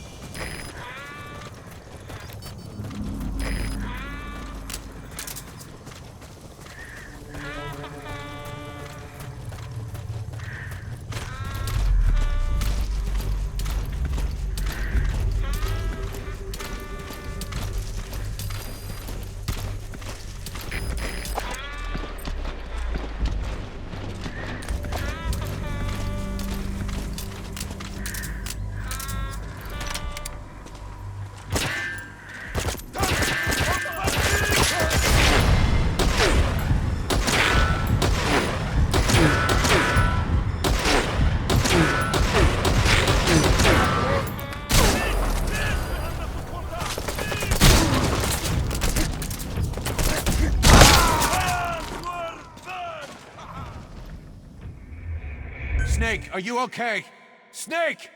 Snake, are you okay? Snake!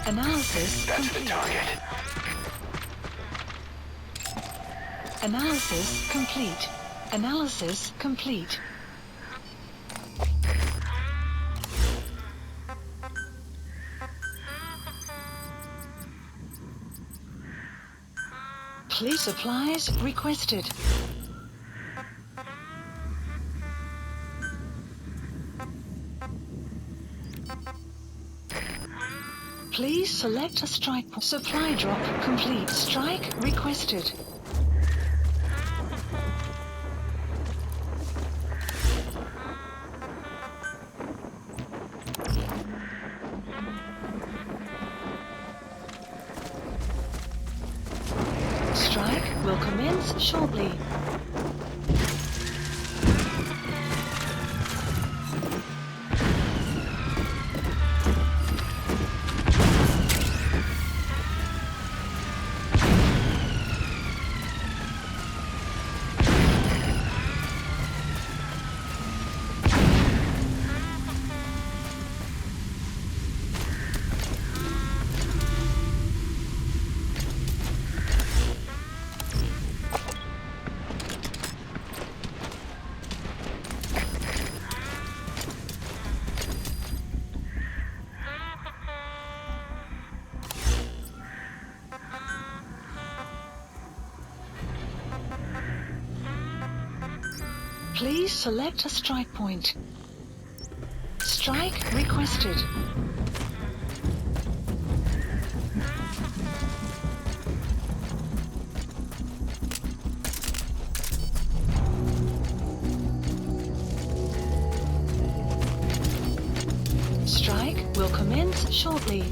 Analysis That's complete. the target. Analysis complete. Analysis complete. Police supplies requested. Please select a strike point. Supply drop complete. Strike requested. Strike will commence shortly. Please select a strike point. Strike requested. Strike will commence shortly.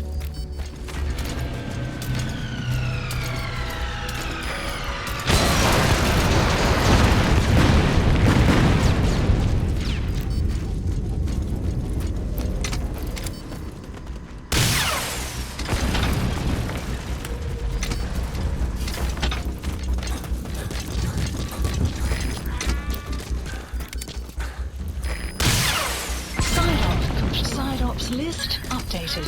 Side ops list updated.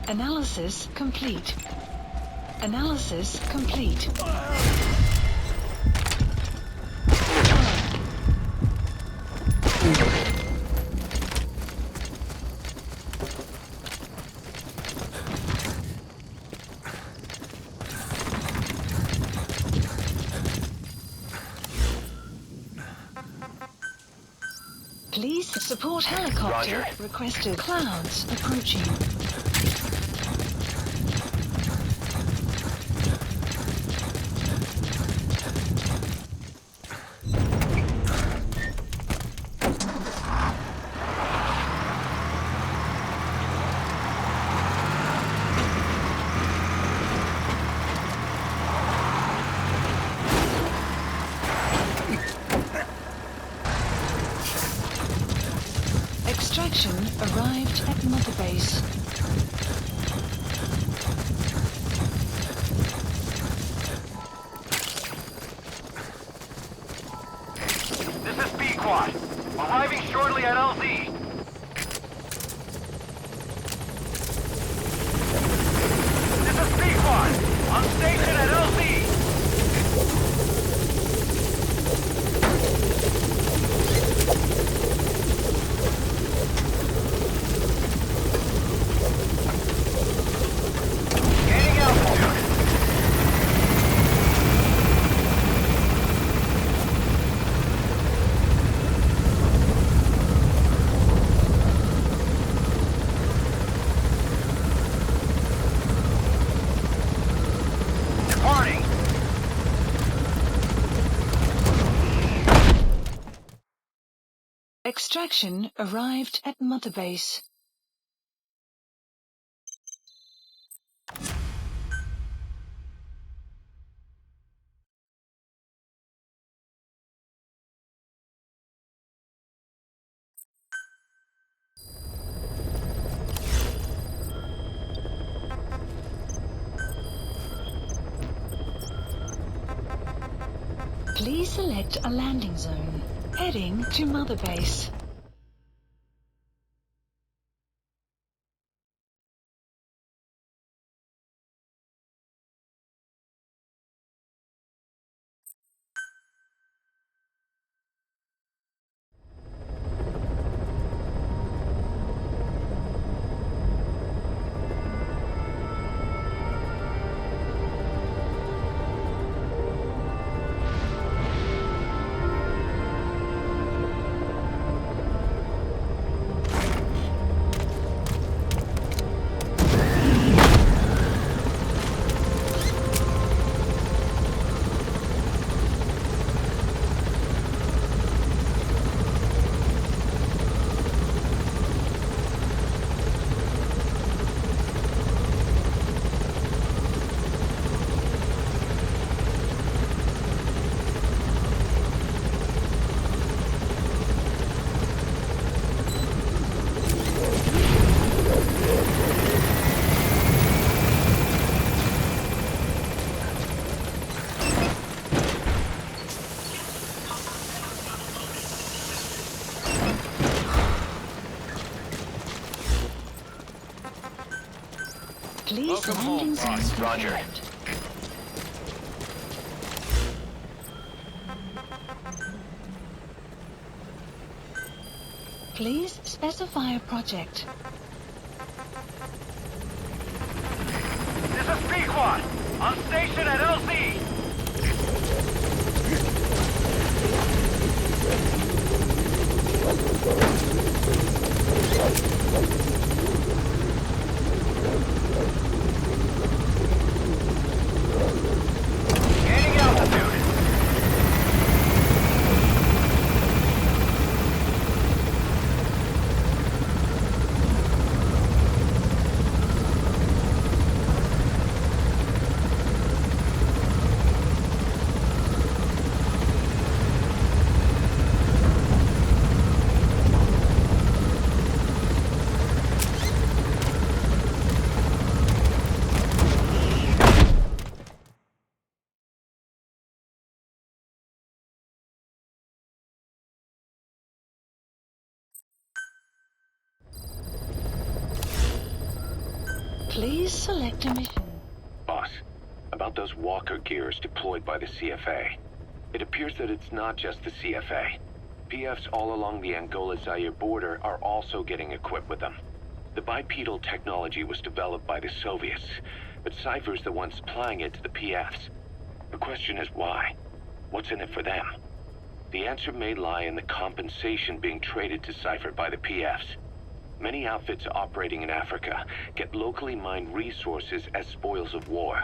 Analysis complete. Analysis complete. Please support helicopter. Roger. Requested. Clouds approaching. Extraction arrived at Mother Base. This is B-Quad. Arriving shortly at LZ. This is B-Quad. On station at LZ. Extraction arrived at Mother Base. Please select a landing zone. Heading to Mother Base. Please landing zone. Roger. Please specify a project. This is Pequod, on station at LZ. Gaining altitude. Please select a mission. Boss, about those walker gears deployed by the CFA. It appears that it's not just the CFA. PFs all along the Angola-Zaire border are also getting equipped with them. The bipedal technology was developed by the Soviets, but Cypher's the one supplying it to the PFs. The question is why? What's in it for them? The answer may lie in the compensation being traded to Cypher by the PFs. Many outfits operating in Africa get locally mined resources as spoils of war.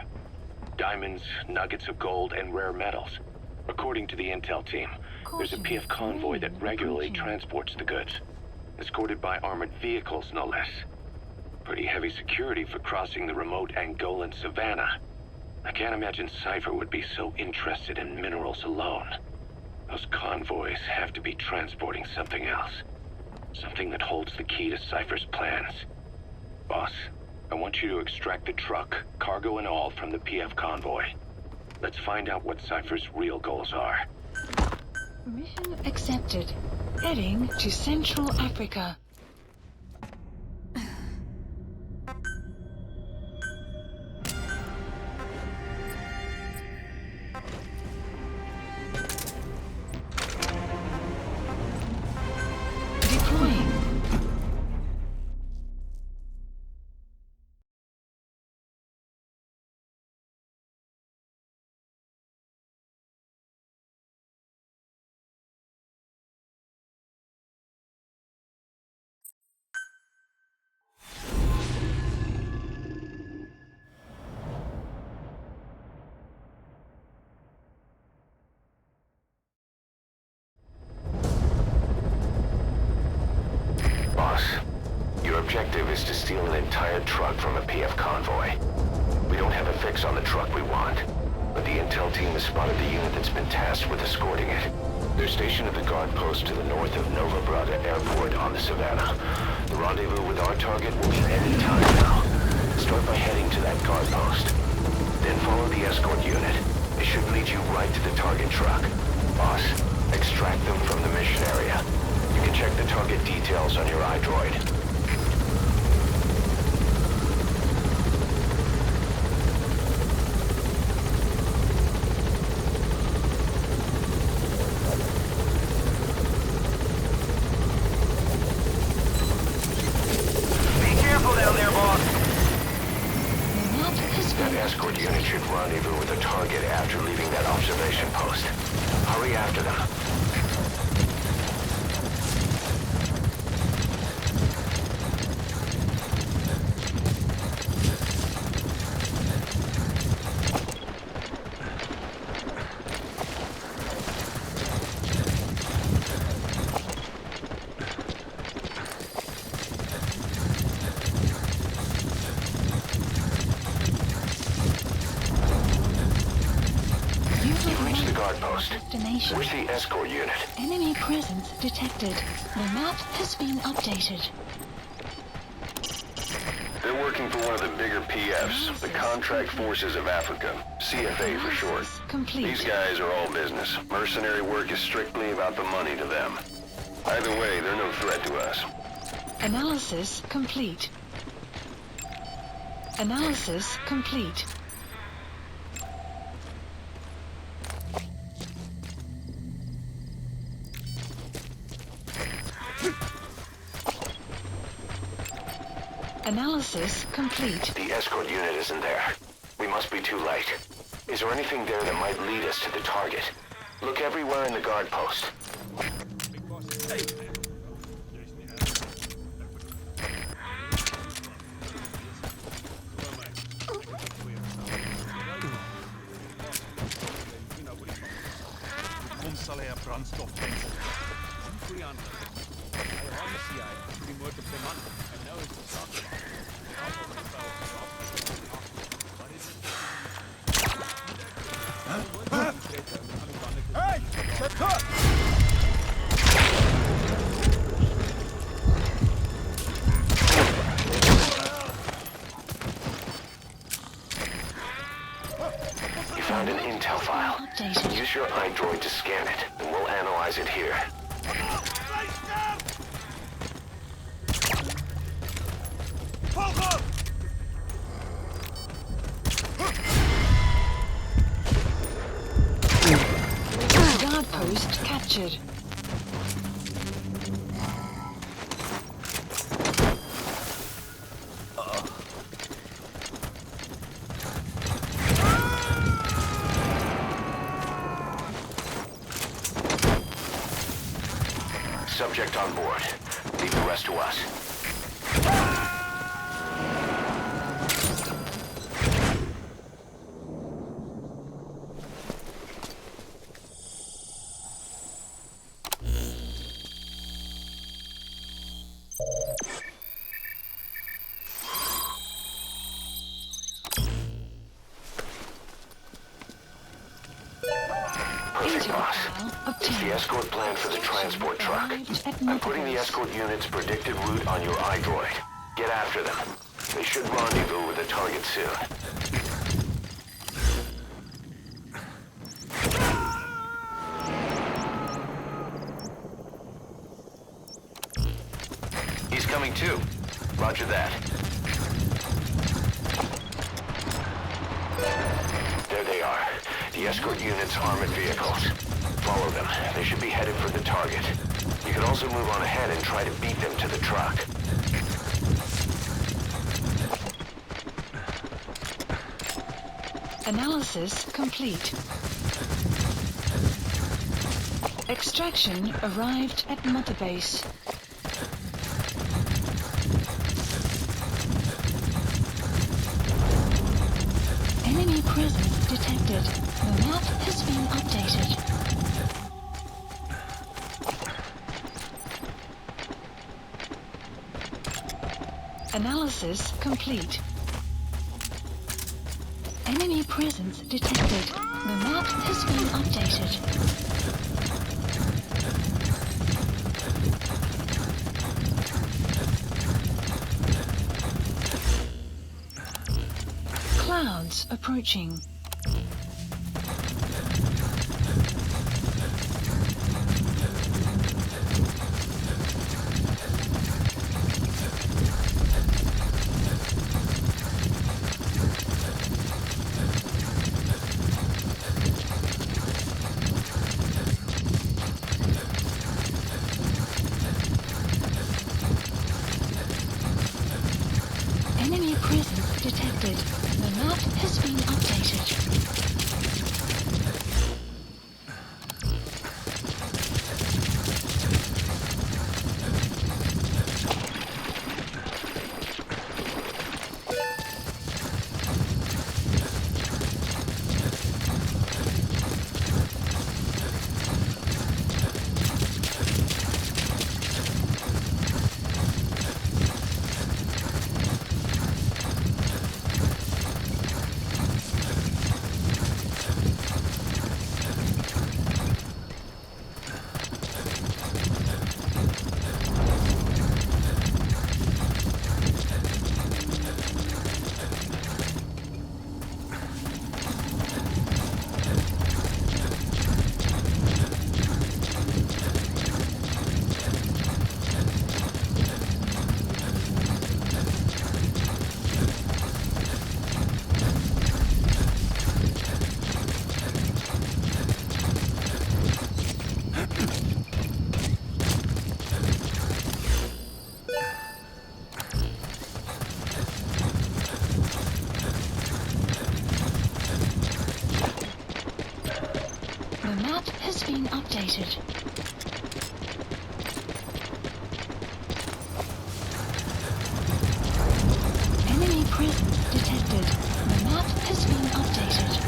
Diamonds, nuggets of gold, and rare metals. According to the intel team, there's a PF convoy that regularly transports the goods, escorted by armored vehicles, no less. Pretty heavy security for crossing the remote Angolan savannah. I can't imagine Cypher would be so interested in minerals alone. Those convoys have to be transporting something else. Something that holds the key to Cypher's plans. Boss, I want you to extract the truck, cargo and all, from the PF convoy. Let's find out what Cypher's real goals are. Mission accepted. Heading to Central Africa. armored truck from a PF convoy. We don't have a fix on the truck we want, but the intel team has spotted the unit that's been tasked with escorting it. They're stationed at the guard post to the north of Nova Brada Airport on the Savannah. The rendezvous with our target will be any time now. Start by heading to that guard post. Then follow the escort unit. It should lead you right to the target truck. Boss, extract them from the mission area. You can check the target details on your iDroid. Escort unit should rendezvous with the target after leaving that observation post. Hurry after them. Where's the escort unit? Enemy presence detected. The map has been updated. They're working for one of the bigger PFs, the Contract Forces of Africa, CFA for short. Complete. These guys are all business. Mercenary work is strictly about the money to them. Either way, they're no threat to us. Analysis complete. Analysis complete. Analysis complete. The escort unit isn't there. We must be too late. Is there anything there that might lead us to the target? Look everywhere in the guard post. You found an intel file. Use your iDroid to scan it, and we'll analyze it here. Guard post captured. Subject on board. Leave the rest to us. Perfect, boss. It's the escort plan for the transport truck. I'm putting the escort unit's predicted route on your iDroid. Get after them. They should rendezvous with the target soon. He's coming too. Roger that. There they are. The escort unit's armored vehicles. Follow them. They should be headed for the target. You can also move on ahead and try to beat them to the truck. Analysis complete. Extraction arrived at Mother Base. Enemy presence detected. The map has been updated. Analysis complete. Enemy presence detected. The map has been updated. Clouds approaching. Enemy presence detected. The map has been updated. The map has been updated. Enemy presence detected. The map has been updated.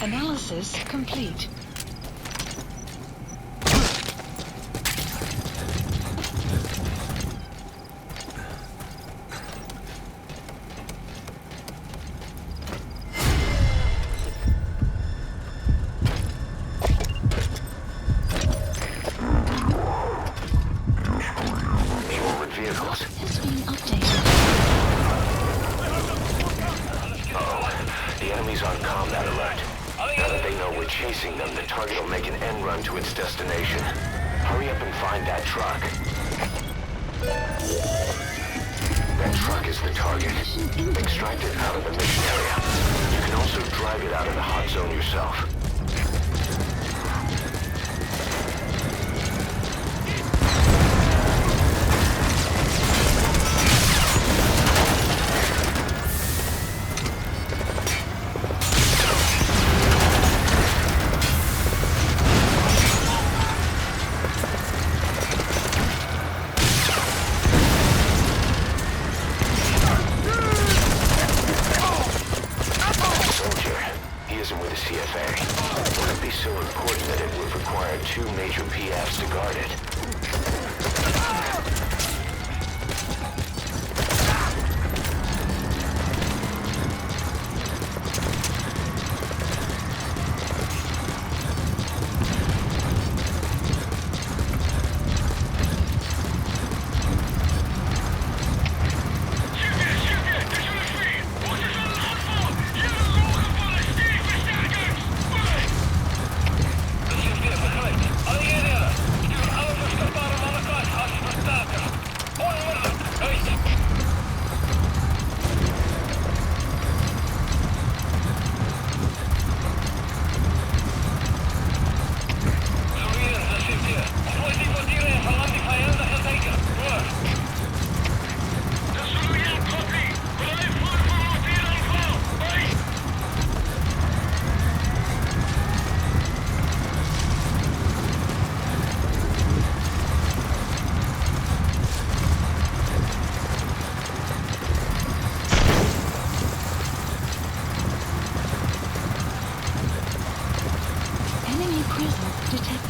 Analysis complete. Vehicles. Has been updated. Uh-oh. The enemy's on combat alert. Now that they know we're chasing them, the target will make an end run to its destination. Hurry up and find that truck. That truck is the target. Extract it out of the mission area. You can also drive it out of the hot zone yourself. Two major PFs to guard it.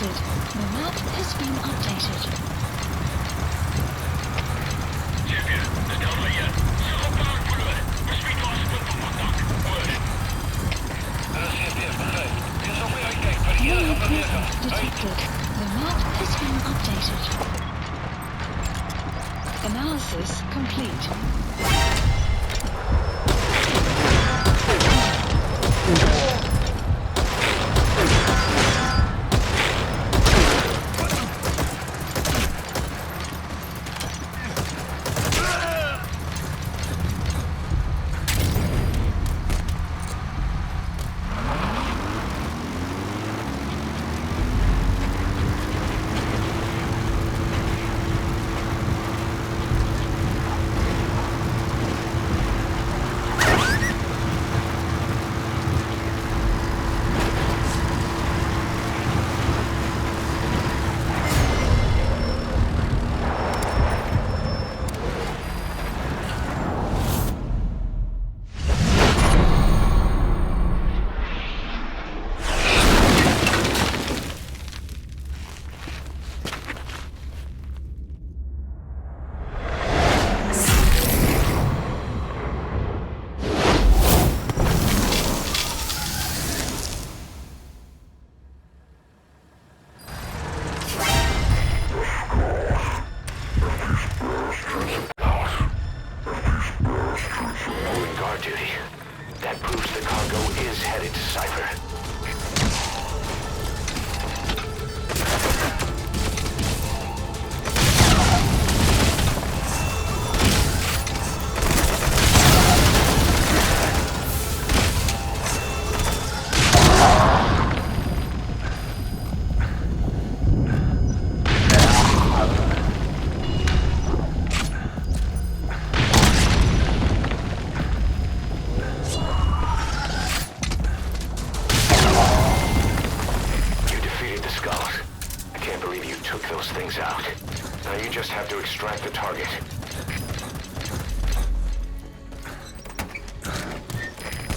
detected. The map has been updated. Enemy presence detected. The map has been updated. Analysis complete. Extract the target.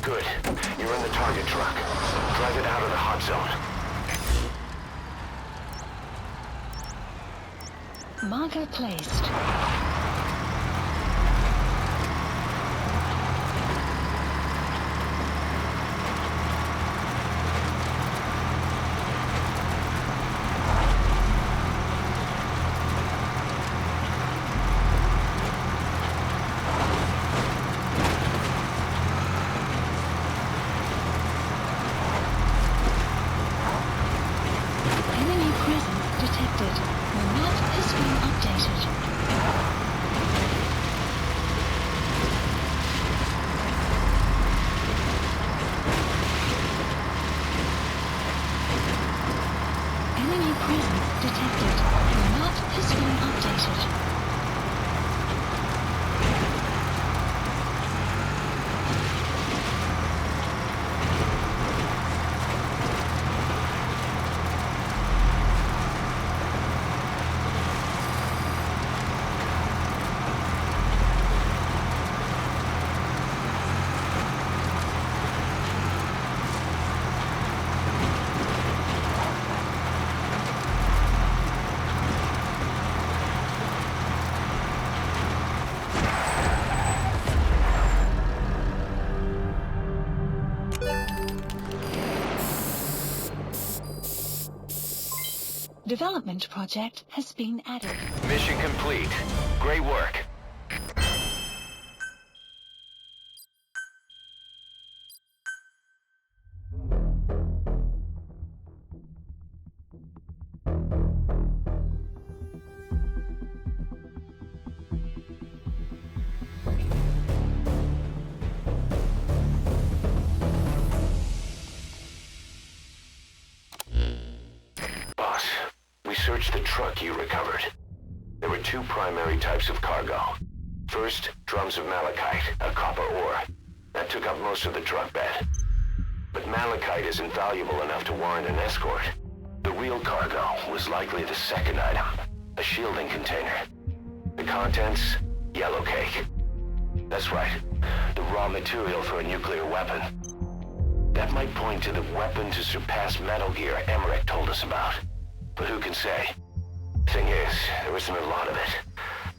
Good. You're in the target truck. Drive it out of the hot zone. Marker placed. Detected. The map has been updated. Enemy presence detected. The map has been updated. Development project has been added. Mission complete. Great work. Search the truck you recovered. There were two primary types of cargo. First, drums of malachite, a copper ore. That took up most of the truck bed. But malachite isn't valuable enough to warrant an escort. The real cargo was likely the second item, a shielding container. The contents, yellow cake. That's right, the raw material for a nuclear weapon. That might point to the weapon to surpass Metal Gear Emmerich told us about. But who can say? Thing is, there isn't a lot of it.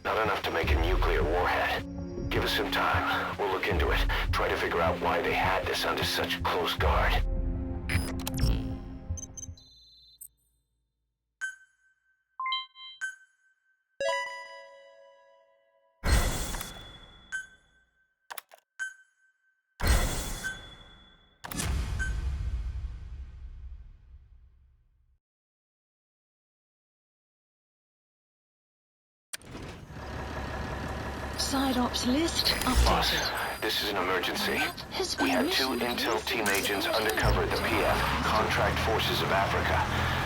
Not enough to make a nuclear warhead. Give us some time. We'll look into it. Try to figure out why they had this under such close guard. Side ops list Boss, updated. this is an emergency. We had 2 intel team agents undercover at the PF, Contract Forces of Africa.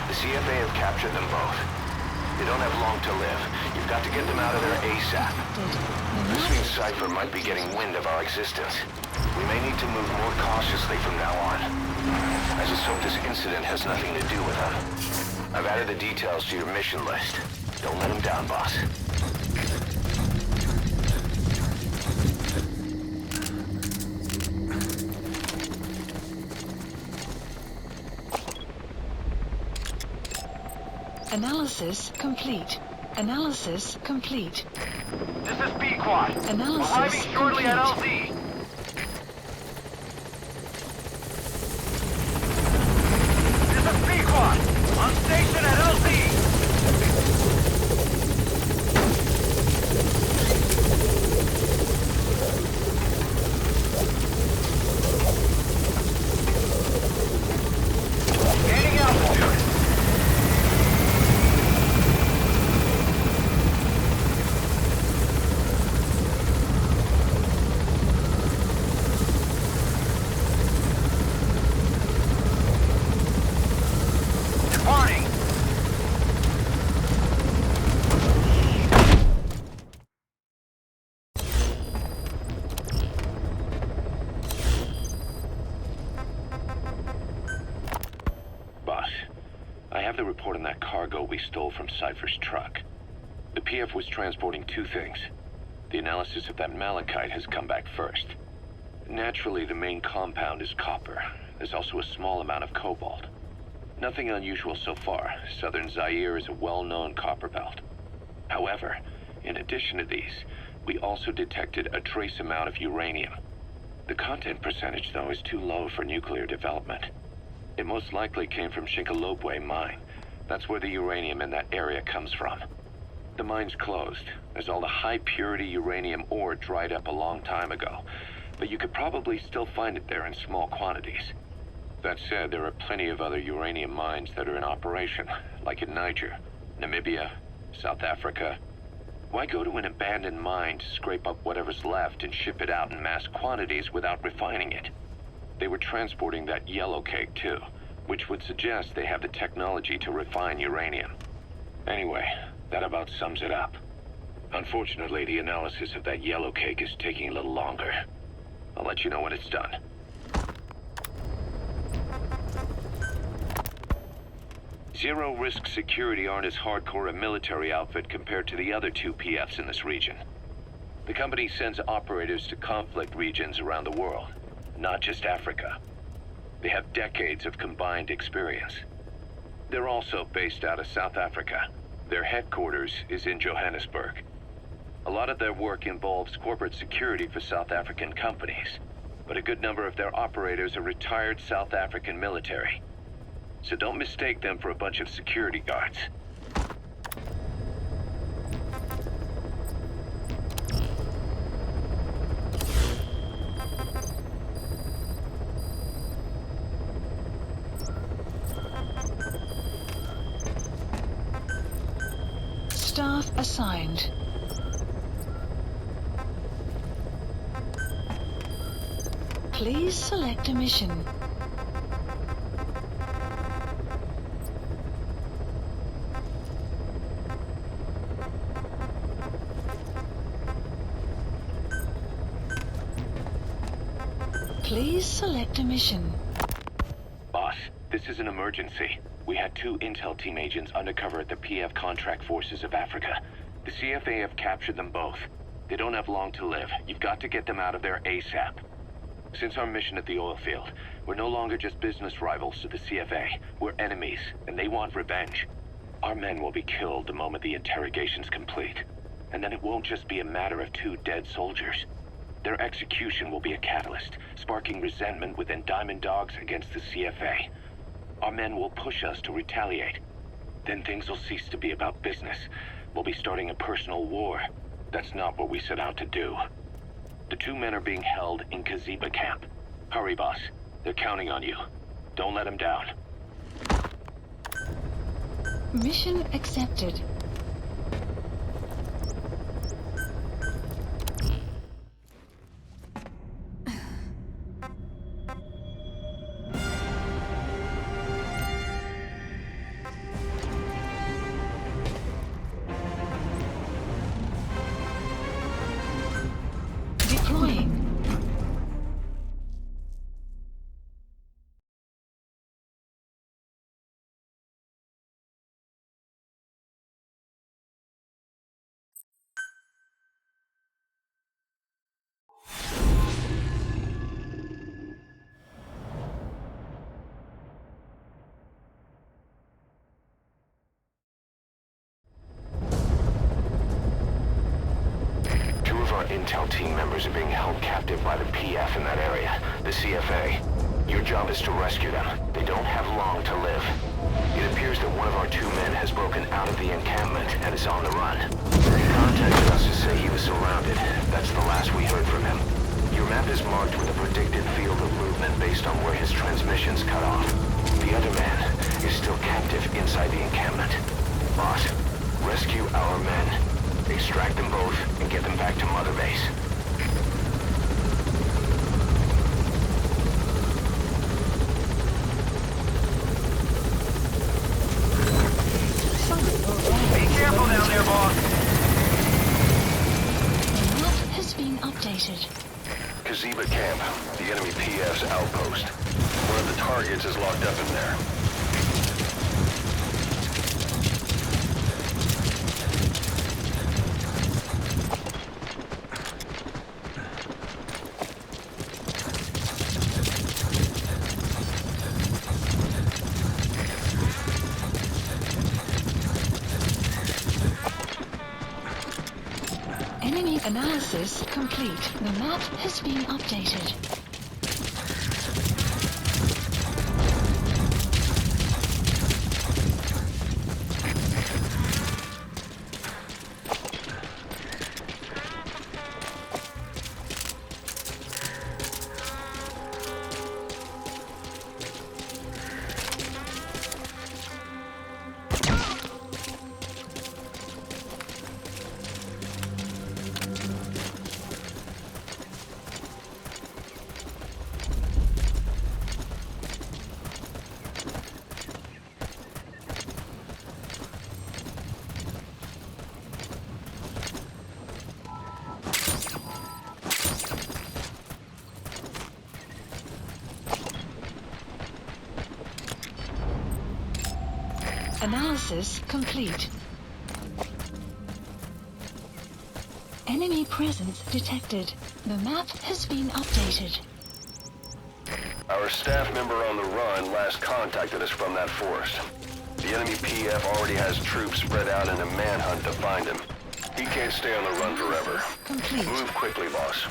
The CFA have captured them both. They don't have long to live. You've got to get them out of there ASAP. This means Cypher might be getting wind of our existence. We may need to move more cautiously from now on. I just hope this incident has nothing to do with them. I've added the details to your mission list. Don't let them down, boss. Analysis complete. Analysis complete. This is B-Quad. Analysis Arriving shortly at complete. LZ. This is B-Quad. On station at LZ. Gaining altitude. Departing. Boss, I have the report on that cargo we stole from Cypher's truck. The PF was transporting 2 things. The analysis of that malachite has come back first. Naturally, the main compound is copper. There's also a small amount of cobalt. Nothing unusual so far. Southern Zaire is a well-known copper belt. However, in addition to these, we also detected a trace amount of uranium. The content percentage, though, is too low for nuclear development. It most likely came from Shinkalobwe mine. That's where the uranium in that area comes from. The mine's closed, as all the high-purity uranium ore dried up a long time ago. But you could probably still find it there in small quantities. That said, there are plenty of other uranium mines that are in operation, like in Niger, Namibia, South Africa. Why go to an abandoned mine to scrape up whatever's left and ship it out in mass quantities without refining it? They were transporting that yellow cake too, which would suggest they have the technology to refine uranium. Anyway, that about sums it up. Unfortunately, the analysis of that yellow cake is taking a little longer. I'll let you know when it's done. Zero Risk Security aren't as hardcore a military outfit compared to the other 2 PFs in this region. The company sends operators to conflict regions around the world, not just Africa. They have decades of combined experience. They're also based out of South Africa. Their headquarters is in Johannesburg. A lot of their work involves corporate security for South African companies, but a good number of their operators are retired South African military. So don't mistake them for a bunch of security guards. Staff assigned. Please select a mission. Please select a mission. Boss, this is an emergency. We had 2 intel team agents undercover at the PF Contract Forces of Africa. The CFA have captured them both. They don't have long to live. You've got to get them out of there ASAP. Since our mission at the oil field, we're no longer just business rivals to the CFA. We're enemies, and they want revenge. Our men will be killed the moment the interrogation's complete. And then it won't just be a matter of 2 dead soldiers. Their execution will be a catalyst, sparking resentment within Diamond Dogs against the CFA. Our men will push us to retaliate. Then things will cease to be about business. We'll be starting a personal war. That's not what we set out to do. The 2 men are being held in Kaziba camp. Hurry, boss. They're counting on you. Don't let them down. Mission accepted. Deploying. Intel team members are being held captive by the PF in that area, the CFA. Your job is to rescue them. They don't have long to live. It appears that one of our 2 men has broken out of the encampment and is on the run. He contacted us to say he was surrounded. That's the last we heard from him. Your map is marked with a predicted field of movement based on where his transmissions cut off. The other man is still captive inside the encampment. Boss, rescue our men. Extract them both and get them back to Mother Base. Be careful down there, boss. The map has been updated. Kaziba Camp, the enemy PF's outpost. One of the targets is locked up in there. Enemy analysis complete. The map has been updated. Analysis complete. Enemy presence detected. The map has been updated. Our staff member on the run last contacted us from that forest. The enemy PF already has troops spread out in a manhunt to find him. He can't stay on the run forever. Complete. Move quickly, boss.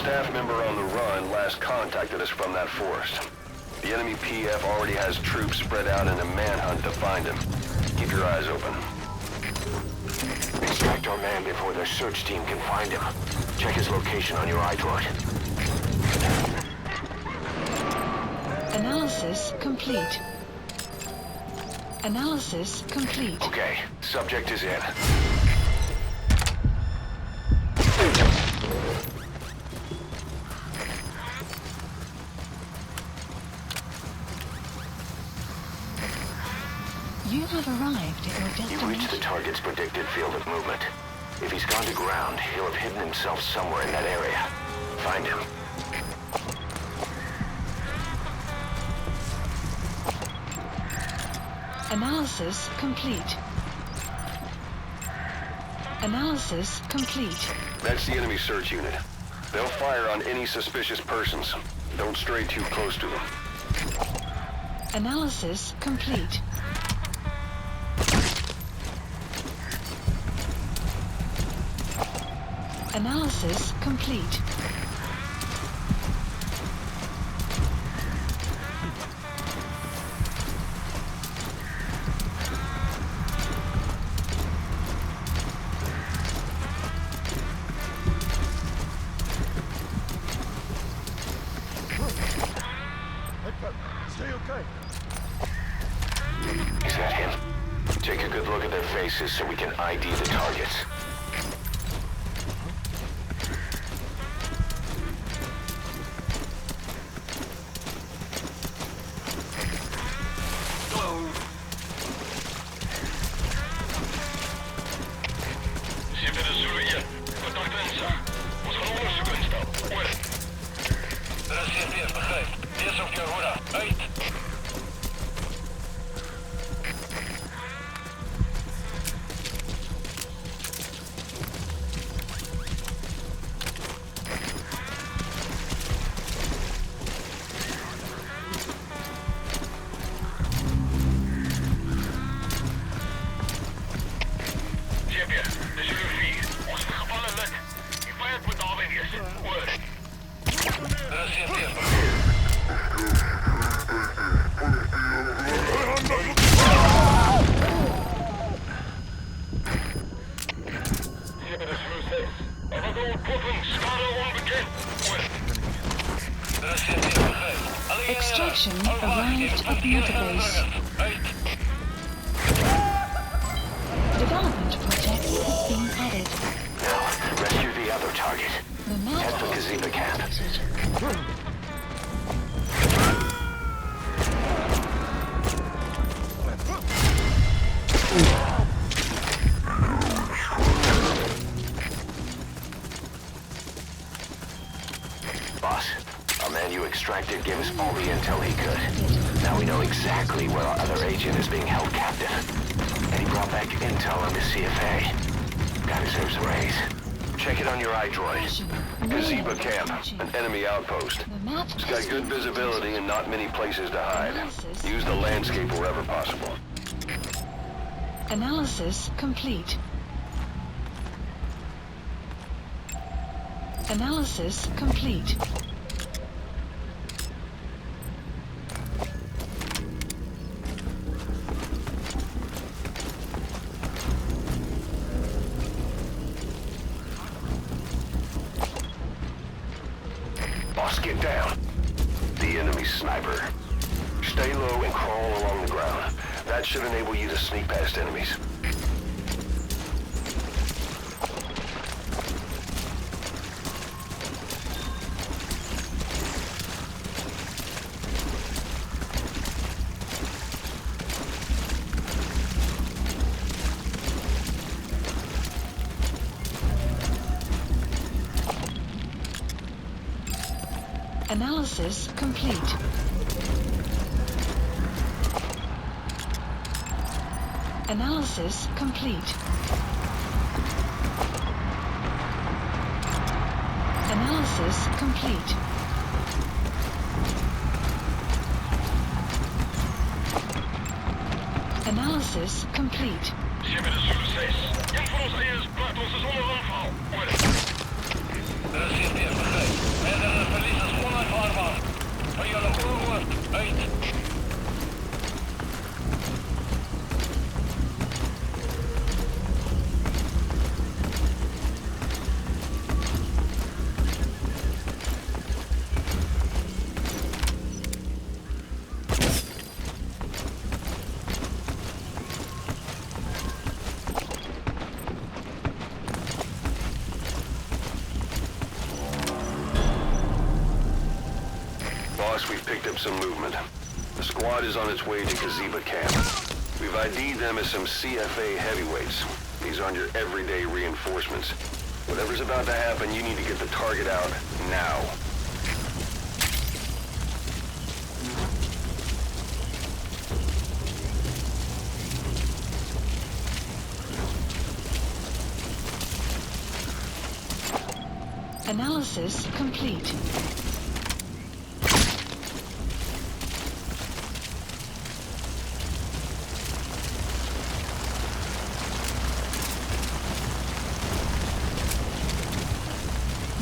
staff member on the run last contacted us from that forest. The enemy PF already has troops spread out in a manhunt to find him. Keep your eyes open. Extract our man before their search team can find him. Check his location on your iDroid. Analysis complete. Analysis complete. Okay, subject is in. You have arrived at your You've destination. reached the target's predicted field of movement. If he's gone to ground, he'll have hidden himself somewhere in that area. Find him. Analysis complete. Analysis complete. That's the enemy search unit. They'll fire on any suspicious persons. Don't stray too close to them. Analysis complete. Analysis complete. Stay okay. Is that him? Take a good look at their faces so we can ID the targets. Extraction arrived at Motorbase. Development project has been added. Now, rescue the other target. The map Head for Gazeba camp. Boss, our man you extracted gave us all the intel he could. Now we know exactly where our other agent is being held captive. And he brought back intel on the CFA. Guy deserves a raise. Check it on your iDroid. Gazeba camp, an enemy outpost. It's got good visibility and not many places to hide. Use the landscape wherever possible. Analysis complete. Analysis complete. Boss, get down. The enemy sniper. Stay low and crawl along the ground. That should enable you to sneak past enemies. Analysis complete. Analysis complete. Analysis complete. Analysis complete. 7 Zulu 6. Een van ons eiers praat ons is onder aanval. Hoor. De CP, begrijp. Verdere verlies is onuitwaarbaar. Van jullie oorlog uit. Boss, we've picked up some movement. The squad is on its way to Kaziba camp. We've ID'd them as some CFA heavyweights. These aren't your everyday reinforcements. Whatever's about to happen, you need to get the target out now. Analysis complete.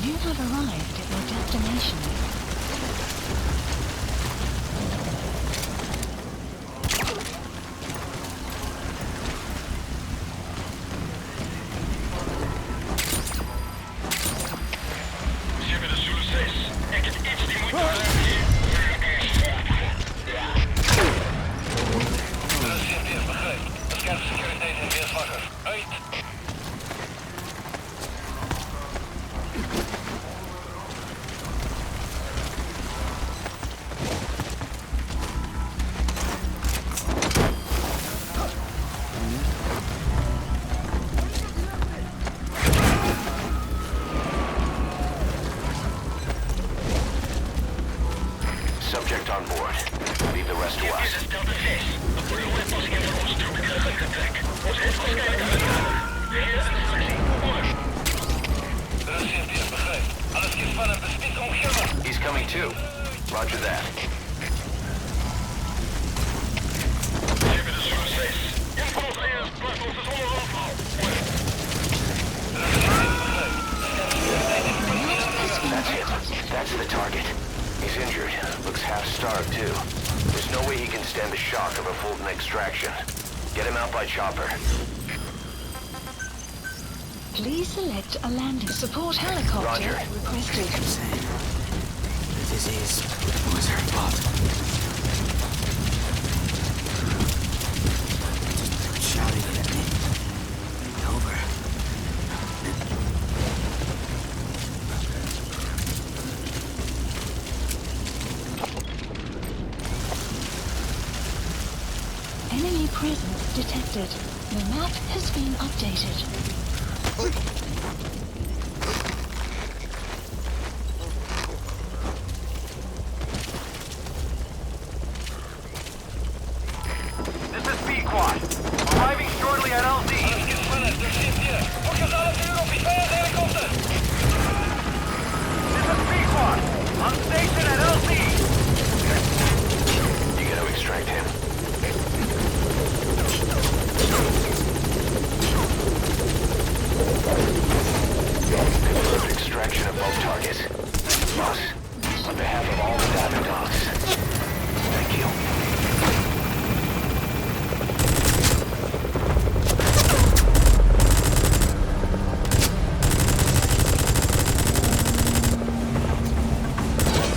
You have arrived at your destination. Hebben de Zulu 6. Ik heb iets die moet blijven hier. De CP, begrijp. De scherpsecuriteit is weer zwakker. Uit. Subject on board. Leave the rest to us. Dit is Delta 6. De boerenwetpassingen van onze troepen krijgen getrek. Ons heeft waarschijnlijk uitgehaald. Hier is de instructie. Over. De CP, begrijp. Alles is van hem bespied omgeven. He's coming too. Roger that. Hebben de Zulu 6. Inkomst eerst, blijft ons zonder aanval. That's him. That's the target. He's injured. Looks half-starved, too. There's no way he can stand the shock of a Fulton extraction. Get him out by chopper. Please select a landing support helicopter Roger. requested. The disease was her fault. They were shouting it at me. Over. Enemy presence detected. The map has been updated. This is Pequod. Arriving shortly at LZ. Alles gespannt, de CP. Focus alles uur op die helikopter. This is Pequod. On station at LZ. You gotta extract him. Confirmed extraction of both targets. Boss, on behalf of all the Diamond Dogs, thank you.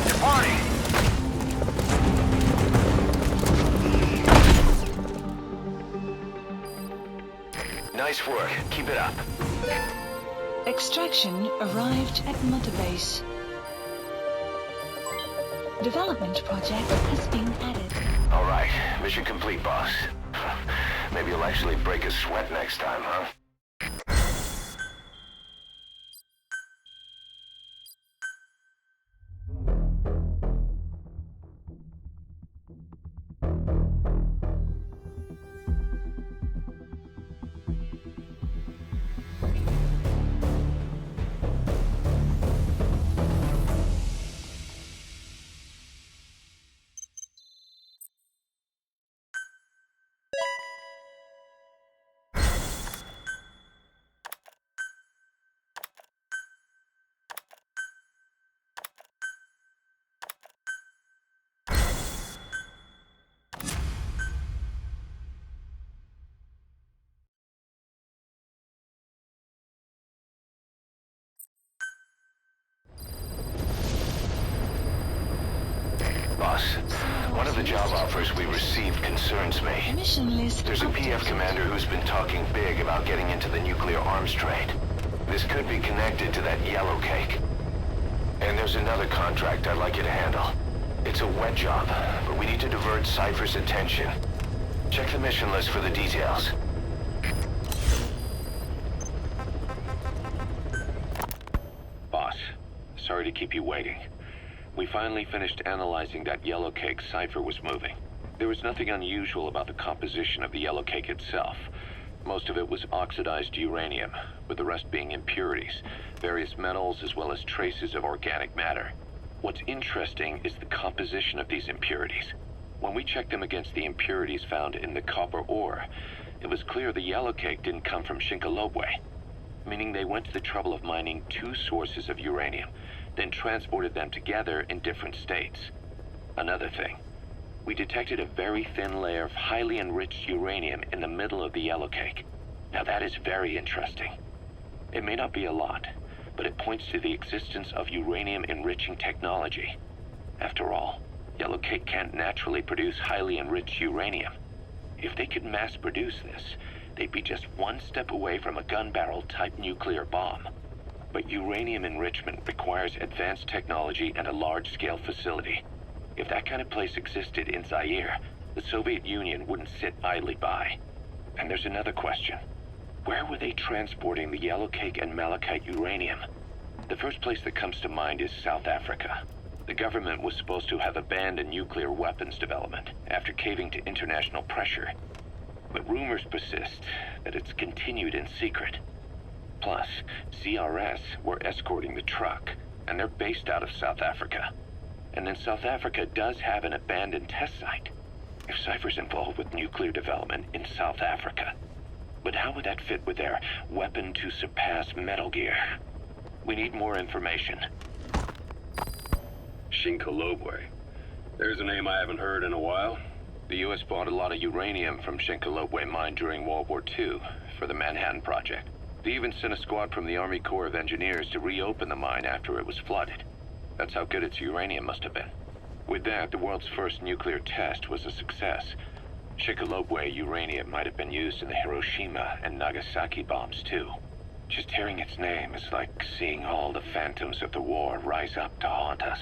Departing. Nice work. Keep it up. Extraction arrived at Mother Base. Development project has been added. All right. Mission complete, boss. Maybe you'll actually break a sweat next time, huh? the job offers we received concerns me. Mission list There's a PF updated. commander who's been talking big about getting into the nuclear arms trade. This could be connected to that yellow cake. And there's another contract I'd like you to handle. It's a wet job, but we need to divert Cypher's attention. Check the mission list for the details. Boss, sorry to keep you waiting. We finally finished analyzing that yellow cake Cypher was moving. There was nothing unusual about the composition of the yellow cake itself. Most of it was oxidized uranium, with the rest being impurities, various metals as well as traces of organic matter. What's interesting is the composition of these impurities. When we checked them against the impurities found in the copper ore, it was clear the yellow cake didn't come from Shinkolobwe, meaning they went to the trouble of mining two sources of uranium, then transported them together in different states. Another thing, we detected a very thin layer of highly enriched uranium in the middle of the yellow cake. Now that is very interesting. It may not be a lot, but it points to the existence of uranium-enriching technology. After all, yellow cake can't naturally produce highly enriched uranium. If they could mass produce this, they'd be just one step away from a gun barrel type nuclear bomb. But uranium enrichment requires advanced technology and a large-scale facility. If that kind of place existed in Zaire, the Soviet Union wouldn't sit idly by. And there's another question. Where were they transporting the yellow cake and malachite uranium? The first place that comes to mind is South Africa. The government was supposed to have abandoned nuclear weapons development after caving to international pressure. But rumors persist that it's continued in secret. Plus, CRS were escorting the truck, and they're based out of South Africa. And then South Africa does have an abandoned test site. If Cypher's involved with nuclear development in South Africa. But how would that fit with their weapon to surpass Metal Gear? We need more information. Shinkolobwe. There's a name I haven't heard in a while. The U.S. bought a lot of uranium from Shinkolobwe mine during World War II for the Manhattan Project. They even sent a squad from the Army Corps of Engineers to reopen the mine after it was flooded. That's how good its uranium must have been. With that, the world's first nuclear test was a success. Shinkolobwe uranium might have been used in the Hiroshima and Nagasaki bombs too. Just hearing its name is like seeing all the phantoms of the war rise up to haunt us.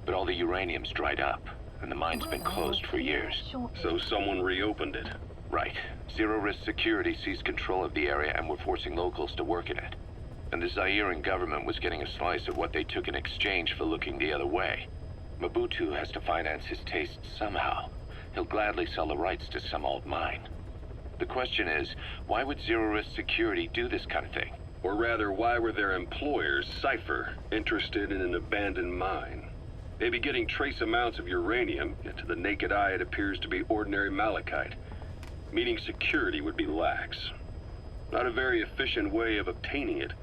But all the uranium's dried up, and the mine's been closed for years. So someone reopened it. Right. Zero Risk Security seized control of the area and were forcing locals to work in it. And the Zairean government was getting a slice of what they took in exchange for looking the other way. Mobutu has to finance his tastes somehow. He'll gladly sell the rights to some old mine. The question is, why would Zero Risk Security do this kind of thing? Or rather, why were their employers, Cypher, interested in an abandoned mine? They'd be getting trace amounts of uranium, yet to the naked eye it appears to be ordinary malachite, meaning security would be lax. Not a very efficient way of obtaining it,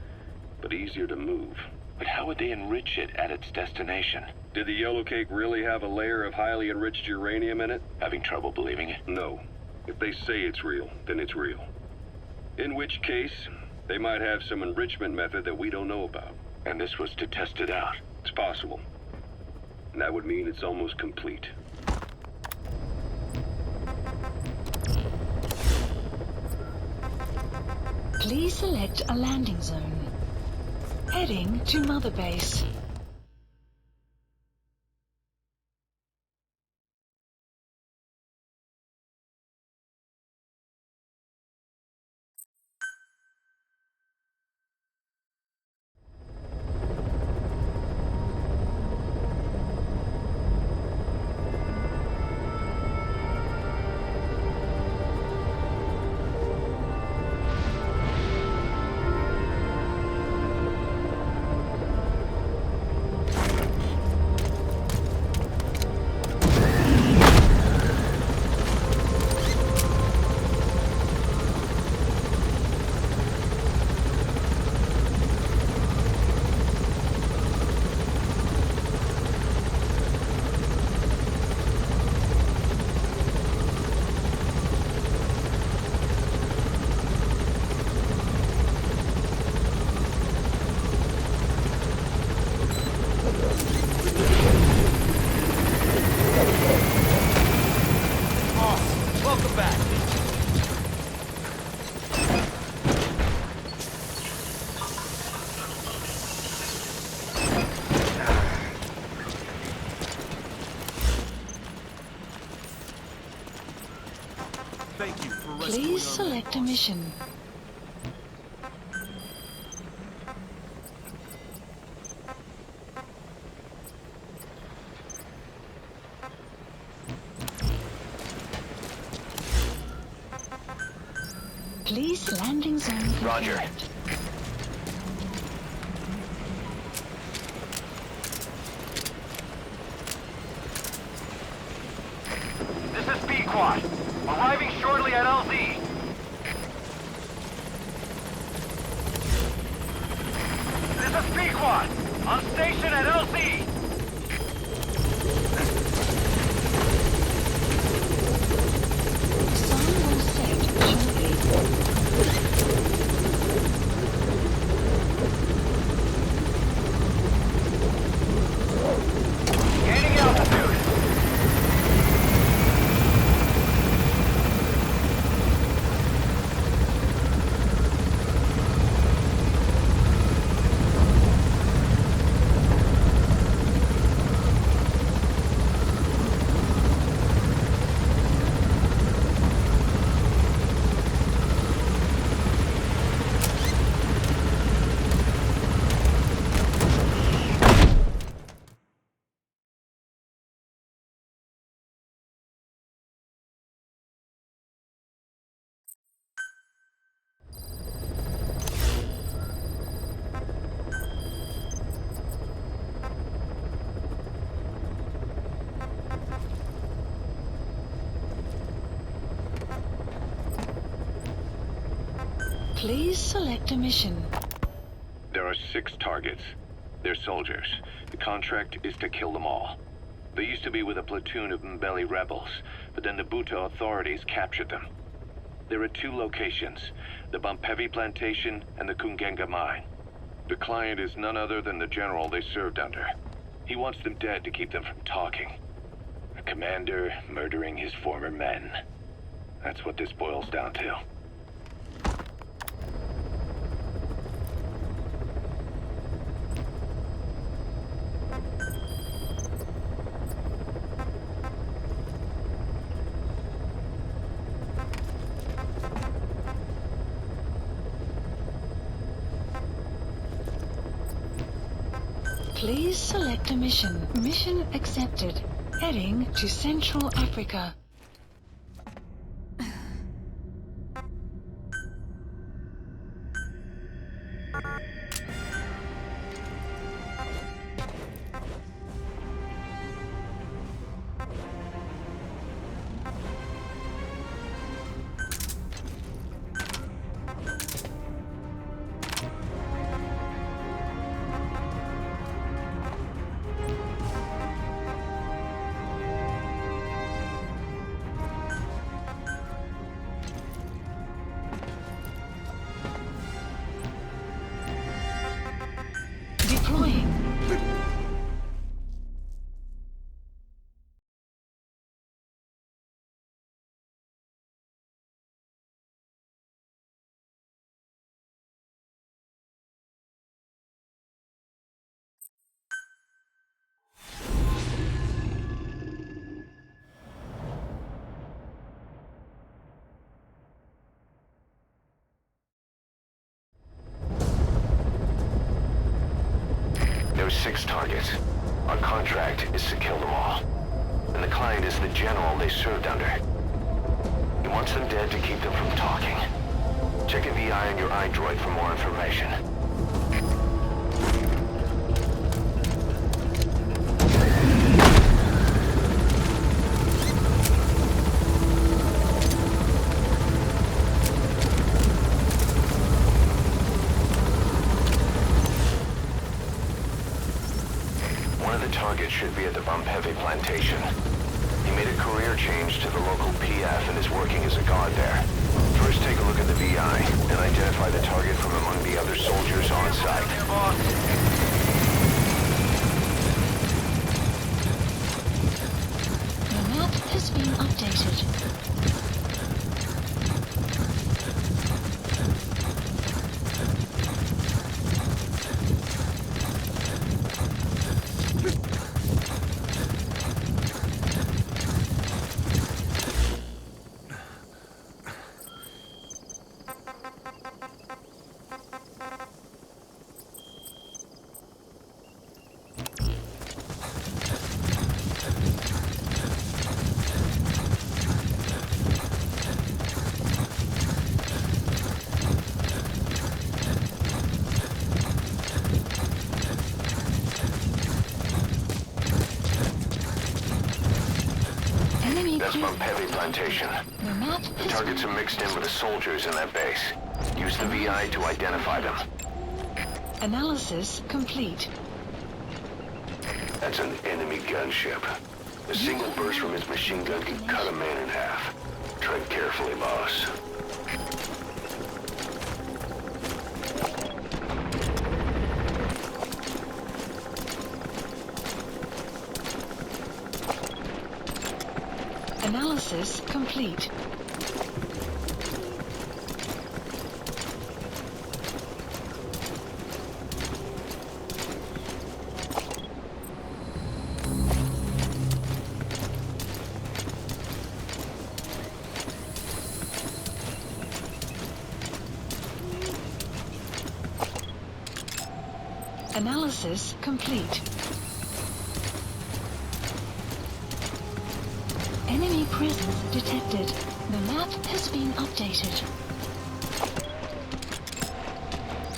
but easier to move. But how would they enrich it at its destination? Did the yellow cake really have a layer of highly enriched uranium in it? Having trouble believing it? No. If they say it's real, then it's real. In which case, they might have some enrichment method that we don't know about. And this was to test it out? It's possible. And that would mean it's almost complete. Please select a landing zone. Heading to Mother Base. select a mission. Please landing zone confirmed. Roger. This is Pequod. Arriving shortly at LZ. This is Pequod. On station at LZ. Sun will set shortly. Gaining altitude. Please select a mission. There are 6 targets. They're soldiers. The contract is to kill them all. They used to be with a platoon of Mbeli rebels, but then the Buta authorities captured them. There are 2 locations, the Bumpevi plantation and the Kungenga mine. The client is none other than the general they served under. He wants them dead to keep them from talking. A commander murdering his former men. That's what this boils down to. Please select a mission. Mission accepted. Heading to Central Africa. Deploying. There's 6 targets. Our contract is to kill them all. And the client is the general they served under. He wants them dead to keep them from talking. Check a VI on your iDroid for more information. Target should be at the Bumpevi plantation. He made a career change to the local PF and is working as a guard there. First, take a look at the VI and identify the target from among the other soldiers on site. The map has been updated. Pepe Plantation. The map The has targets are mixed in with the soldiers in that base. Use the VI to identify them. Analysis complete. That's an enemy gunship. A single burst from his machine gun can cut a man in half. Tread carefully, boss. Analysis complete. Analysis complete. Enemy presence detected. The map has been updated.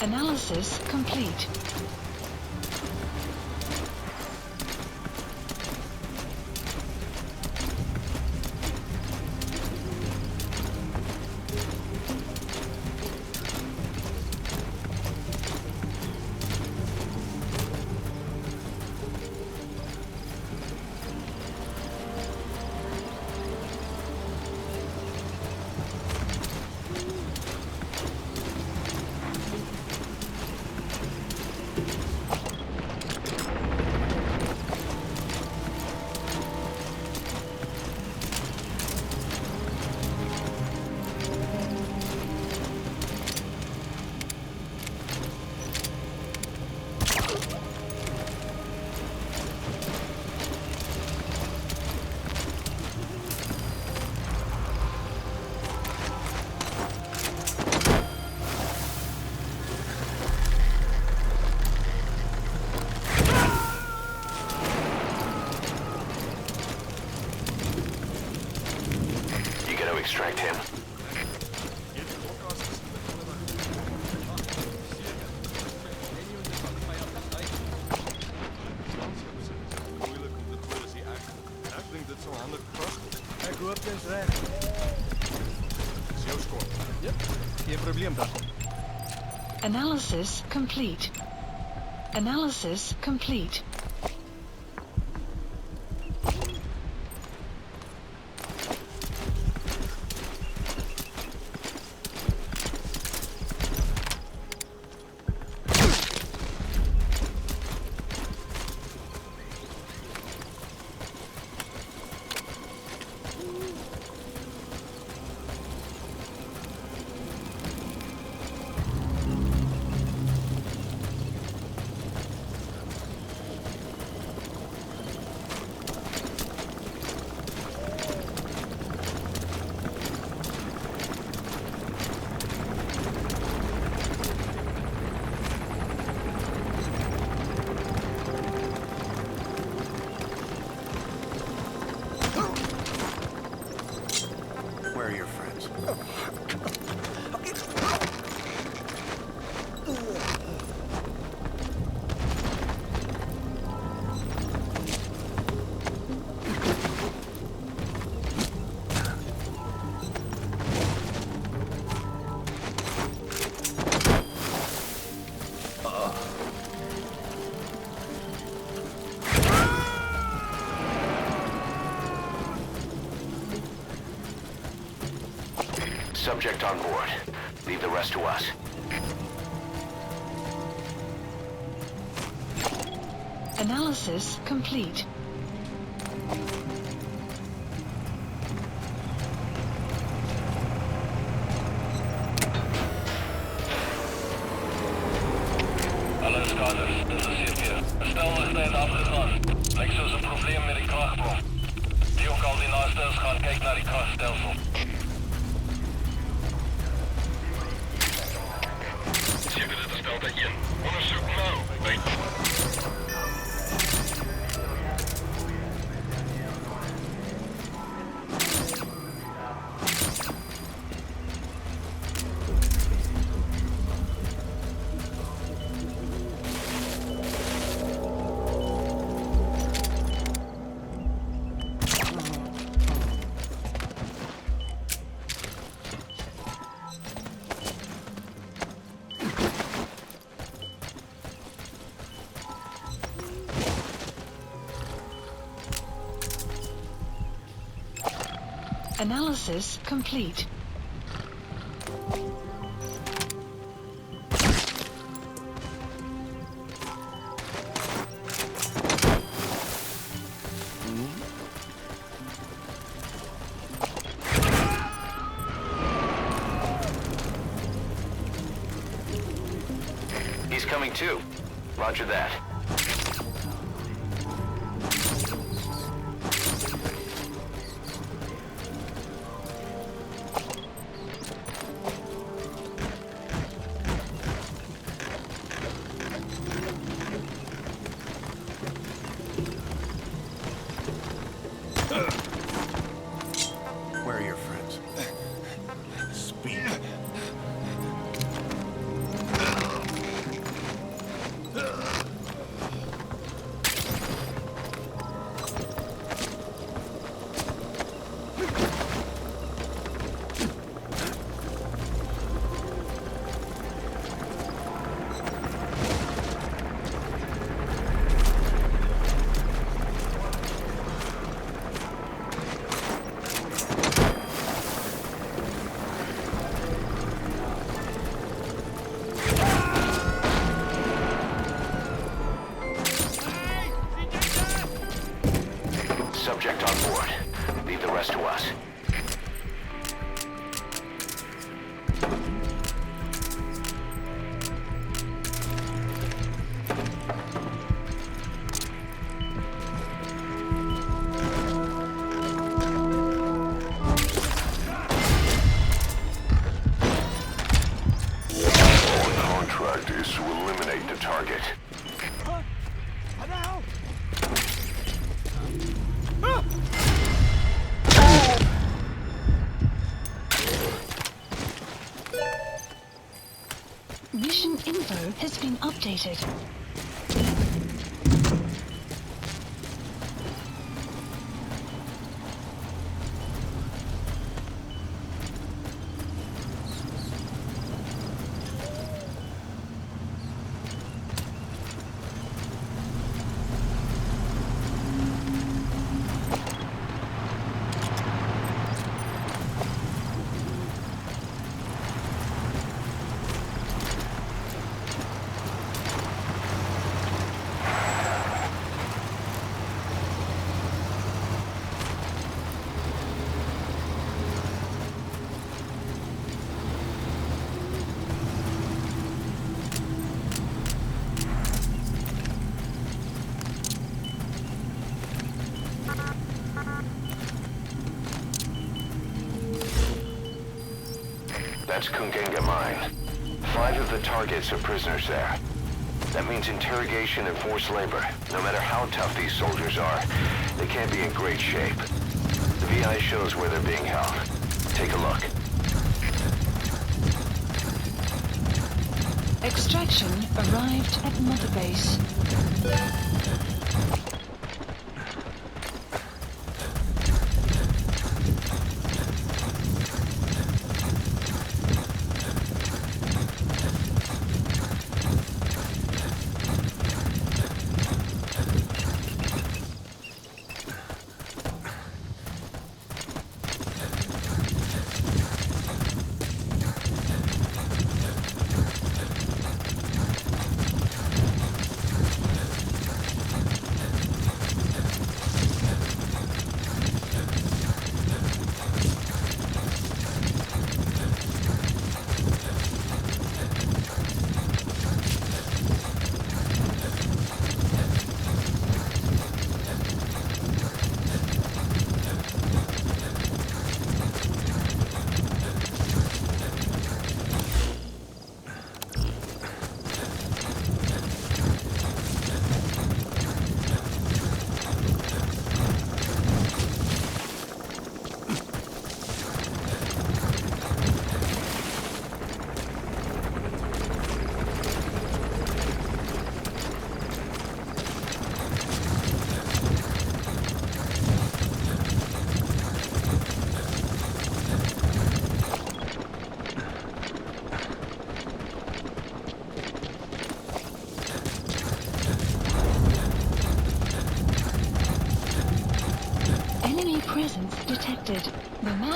Analysis complete. Extract him. Ek hoop dit is reg. Dis jou skot. Jep, geen probleem dan. Analysis complete. Analysis complete. Where are your friends? Subject on board. Leave the rest to us. Analysis complete. Alle skaders, dit is hier. Bestelligheid afgegaan. Lijkt zoals een probleem met die krachtbron. Die ook al die naaste is gaan kijken naar die krachtstelsel. Zeker dat is Delta 1. Onderzoek nou. Analysis complete. He's coming too. Roger that. Where are your friends? Speed. Subject on board. Leave the rest to us. Our contract is to eliminate the target. Mission info has been updated. That's Kungenga Mine. 5 of the targets are prisoners there. That means interrogation and forced labor. No matter how tough these soldiers are, they can't be in great shape. The VI shows where they're being held. Take a look. Extraction arrived at Mother Base.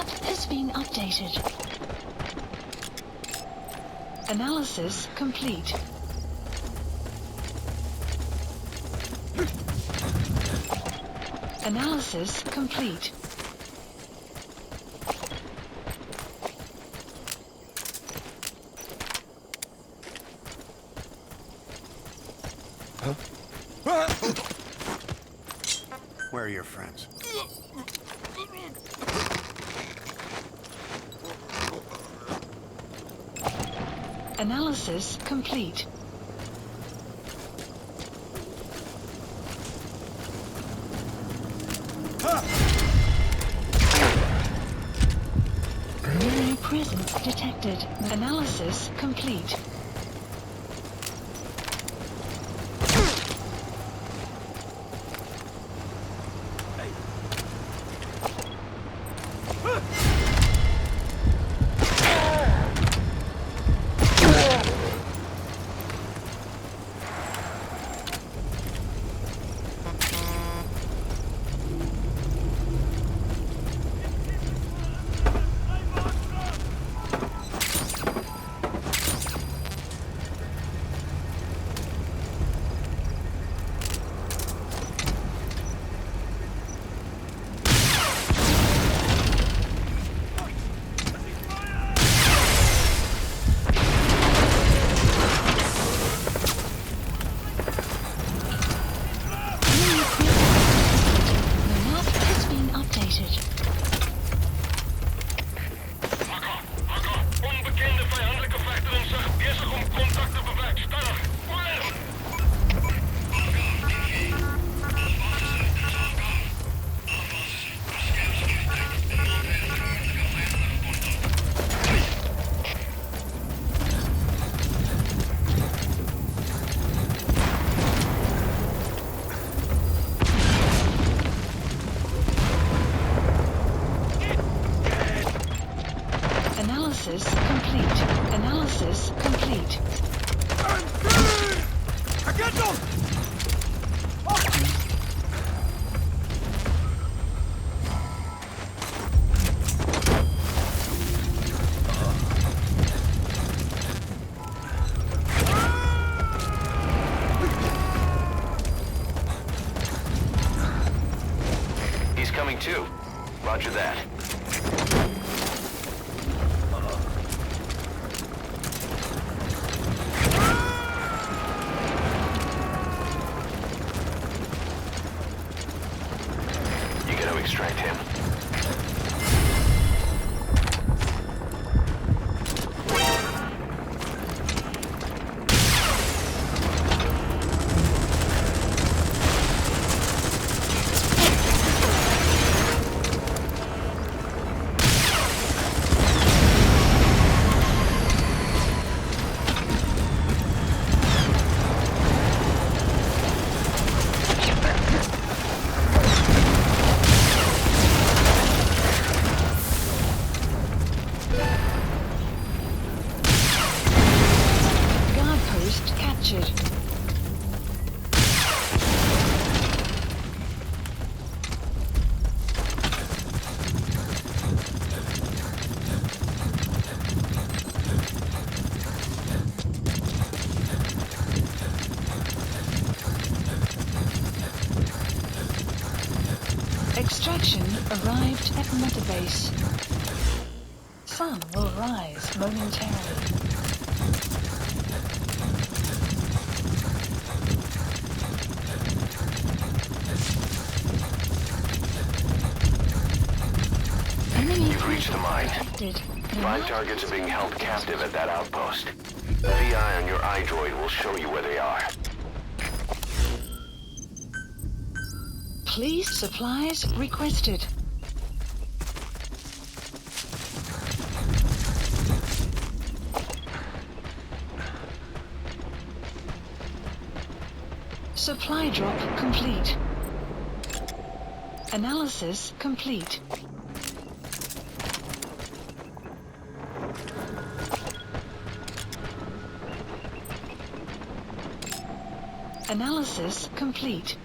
map has been updated. Analysis complete. Analysis complete. Where are your friends? Analysis complete. Enemy presence detected. Analysis complete. Analysis complete. Analysis complete. He's coming too. Roger that. You gotta extract him. Guard post captured. Extraction arrived at Mother Base. Sun will rise momentarily. You've reached the mine. 5 targets are being held captive at that outpost. The VI on your iDroid will show you where they are. Please supplies requested. Supply drop complete. Analysis complete. Analysis complete.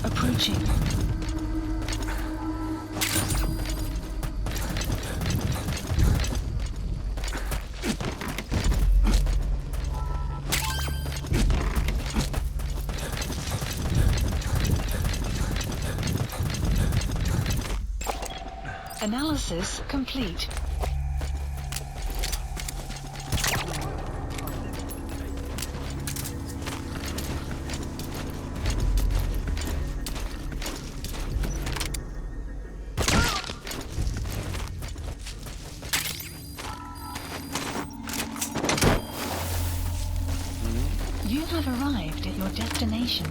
approaching. Analysis complete. You have arrived at your destination.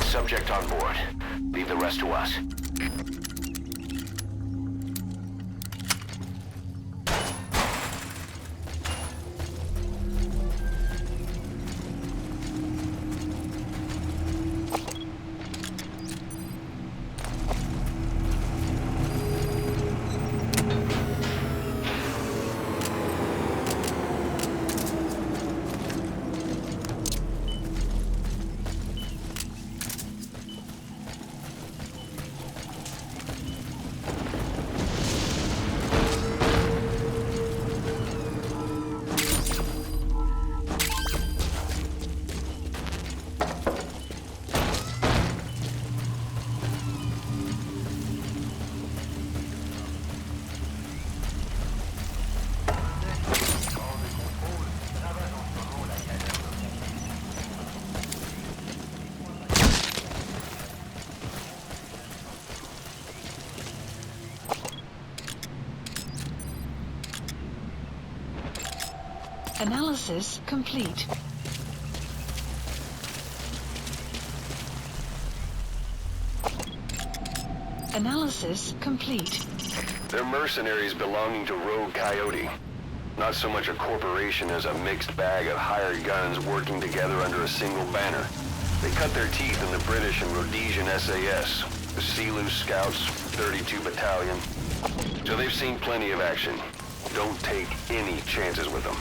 Subject on board. Leave the rest to us. Analysis complete. Analysis complete. They're mercenaries belonging to Rogue Coyote. Not so much a corporation as a mixed bag of hired guns working together under a single banner. They cut their teeth in the British and Rhodesian SAS, the Sea-Loo Scouts, 32 Battalion. So they've seen plenty of action. Don't take any chances with them.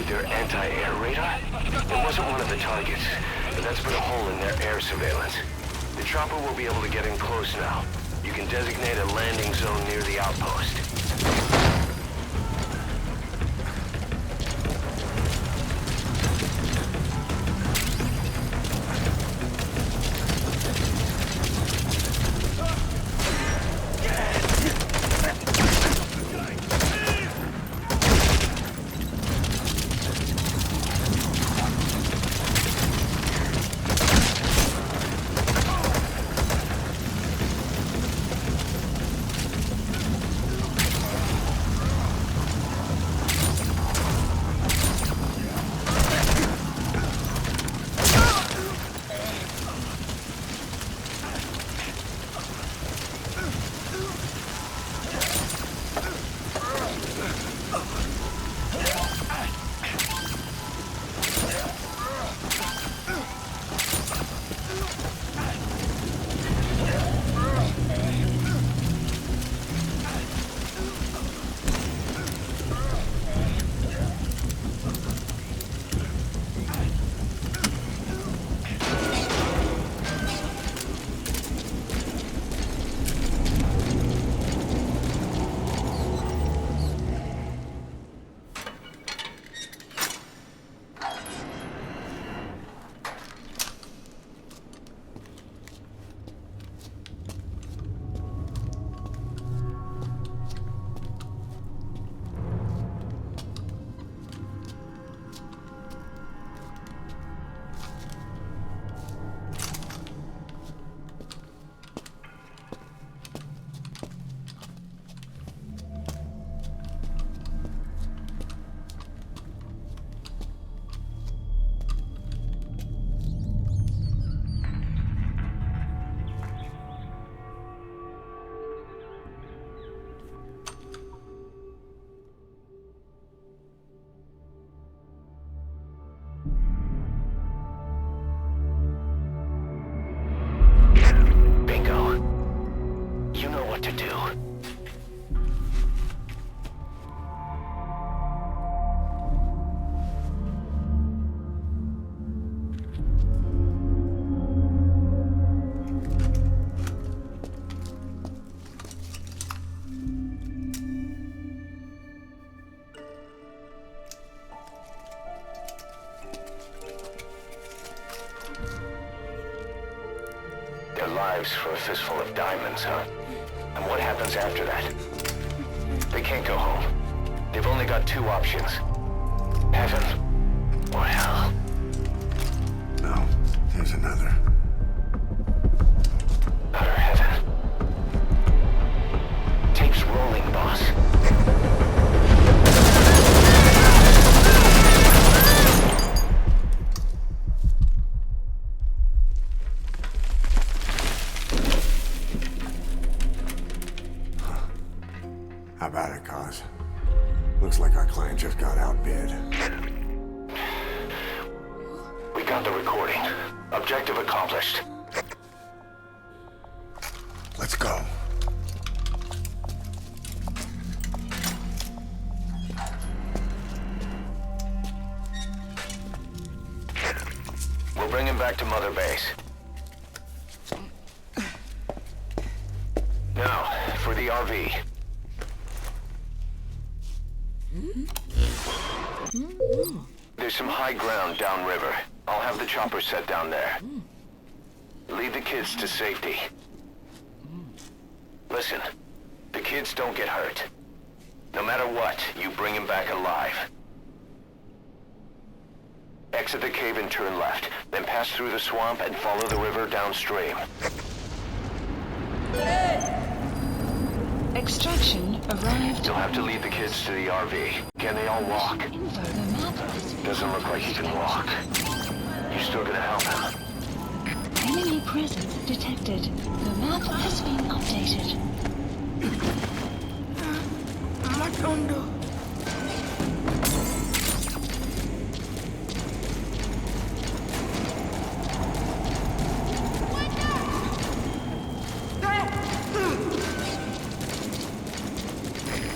Their anti-air radar? It wasn't one of the targets, but that's put a hole in their air surveillance. The chopper will be able to get in close now. You can designate a landing zone near the outpost. what to do. Their lives for a fistful of diamonds, huh? And what happens after that? They can't go home. They've only got two options. Heaven or hell. No, there's another. Utter heaven. Tape's rolling, boss. How about it, Cos? Looks like our client just got outbid. We got the recording. Objective accomplished. Let's go. We'll bring him back to Mother Base. Now, for the RV. There's some high ground downriver. I'll have the chopper set down there. Lead the kids to safety. Listen, the kids don't get hurt. No matter what, you bring them back alive. Exit the cave and turn left, then pass through the swamp and follow the river downstream. Extraction arrived. You'll have to lead the kids to the RV. Can they all walk? Info, the map. Doesn't look like he can walk. You still gonna help him? Enemy presence detected. The map has been updated. Matondo.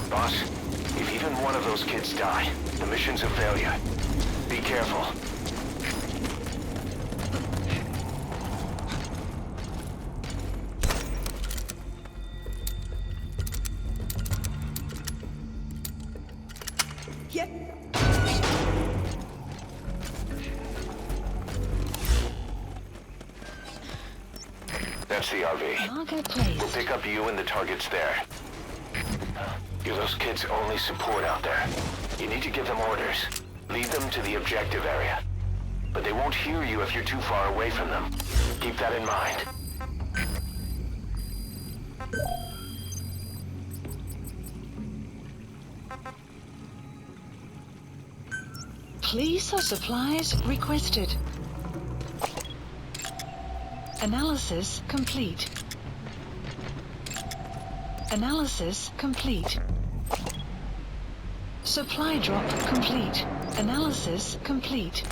Boss, if even one of those kids die, the mission's a failure. Be careful. That's the RV. Marker placed. We'll pick up you and the targets there. You're those kids' only support out there. You need to give them orders. Lead them to the objective area. But they won't hear you if you're too far away from them. Keep that in mind. Police or supplies requested. Analysis complete. Analysis complete. Supply drop complete. Analysis complete.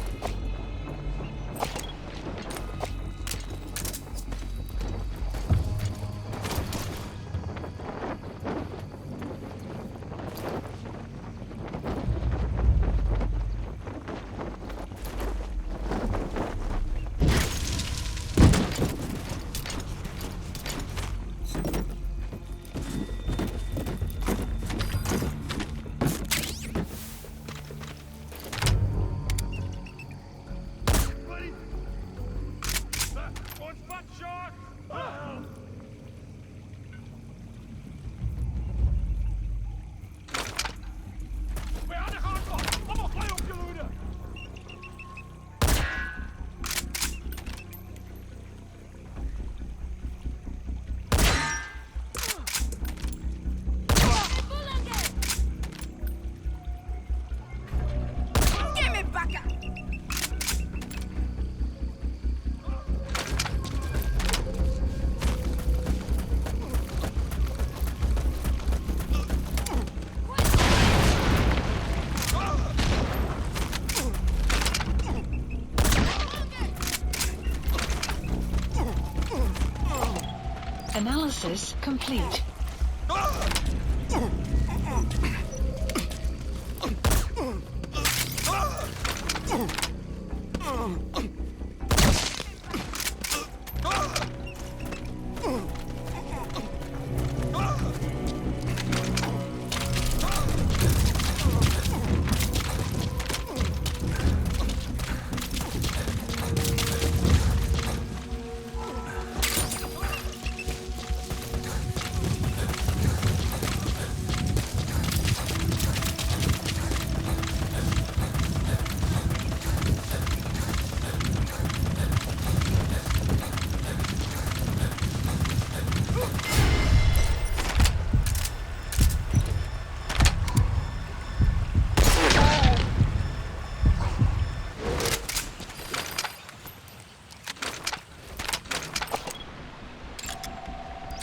Analysis complete.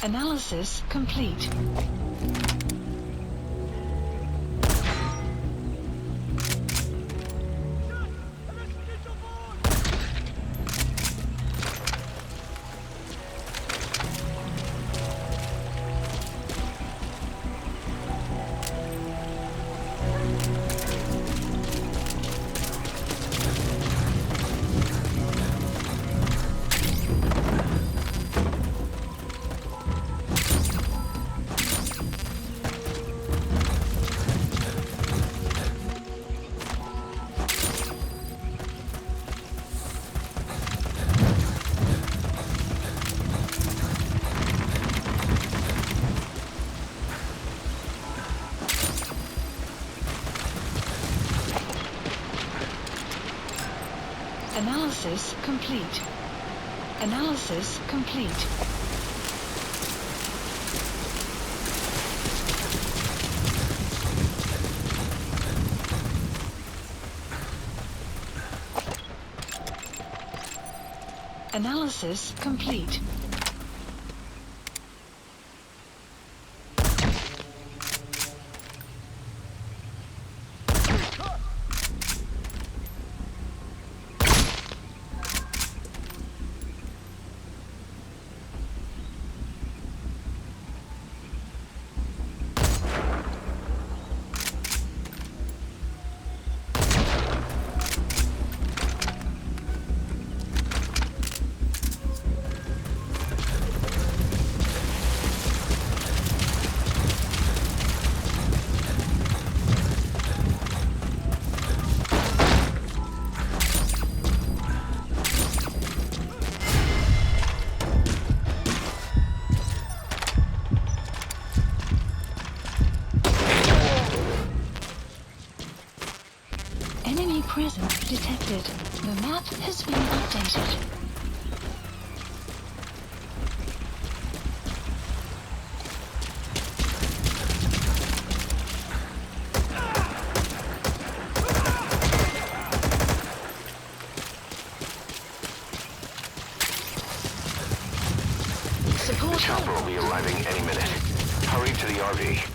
Analysis complete. Analysis complete. Analysis complete. Analysis complete. Enemy presence detected. The map has been updated. The chopper will be arriving any minute. Hurry to the RV.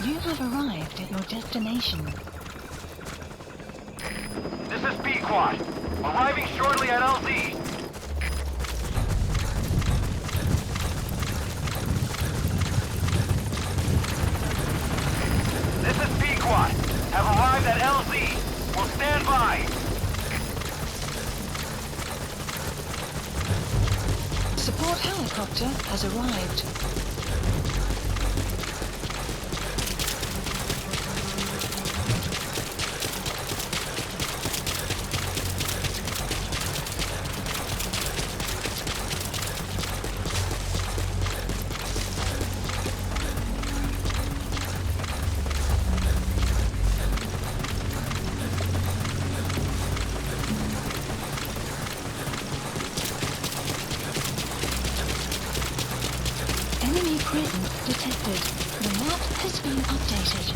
You have arrived at your destination. This is B-Quad. Arriving shortly at LZ. This is B-Quad. Have arrived at LZ. Will stand by. Support helicopter has arrived. Enemy presence detected. The map has been updated.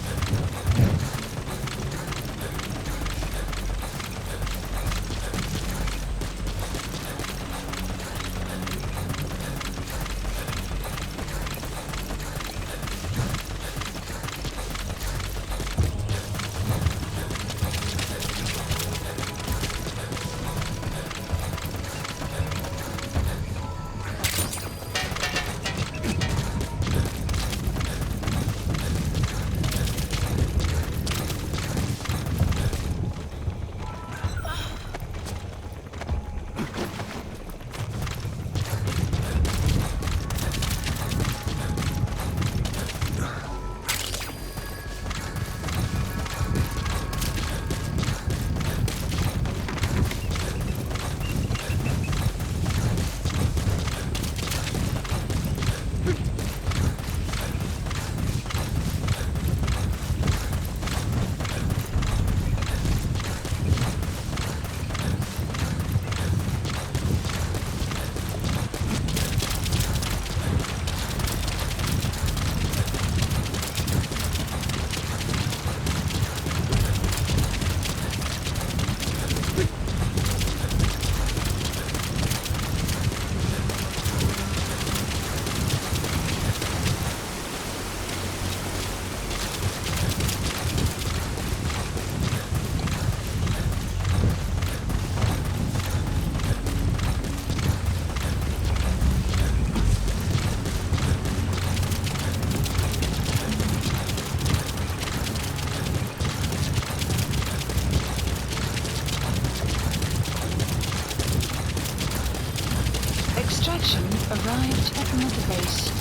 Extraction arrived at Mother Base.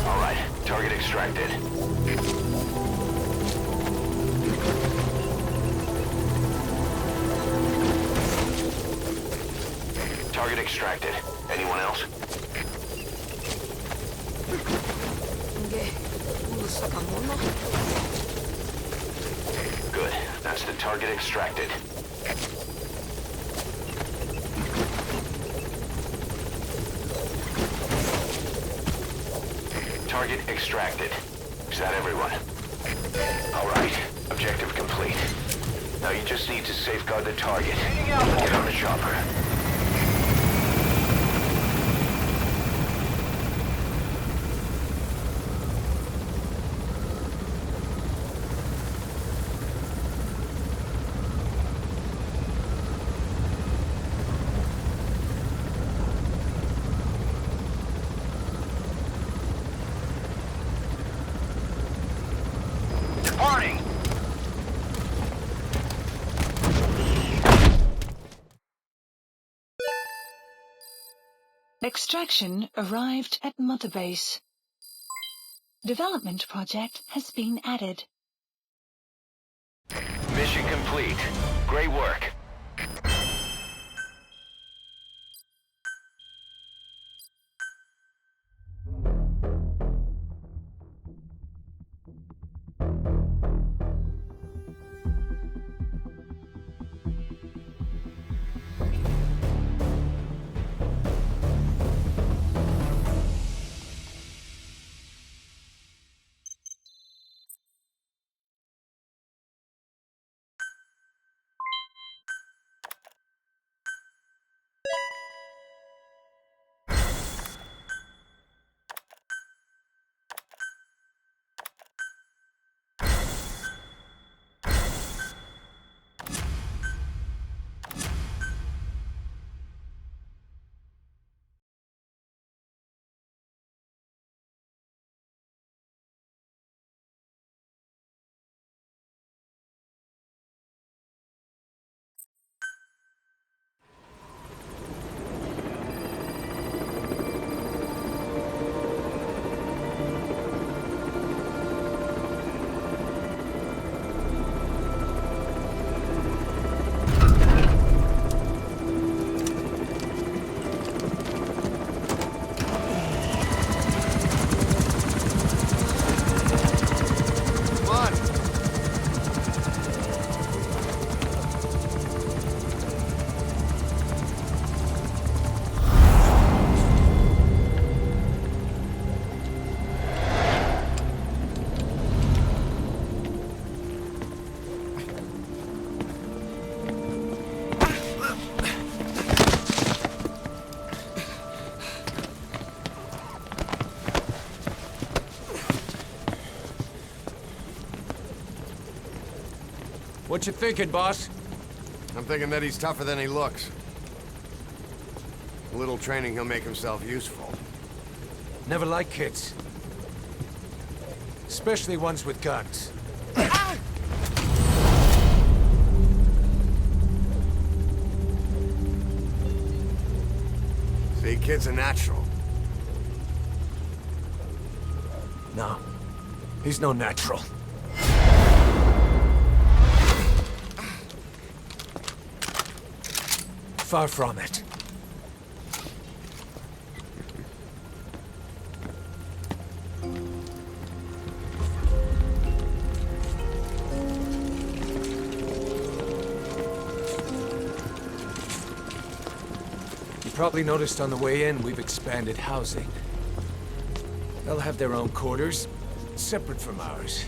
Alright, target extracted. Target extracted. Anyone else? Good. That's the target extracted. Target extracted. Is that everyone? All right. Objective complete. Now you just need to safeguard the target. Get on the chopper. Departing! Extraction arrived at Mother Base. Development project has been added. Mission complete. Great work. What you thinking, boss? I'm thinking that he's tougher than he looks. A little training, he'll make himself useful. Never like kids. Especially ones with guns. See, kid's a natural. No. He's no natural. Far from it. probably noticed on the way in, we've expanded housing. They'll have their own quarters, separate from ours.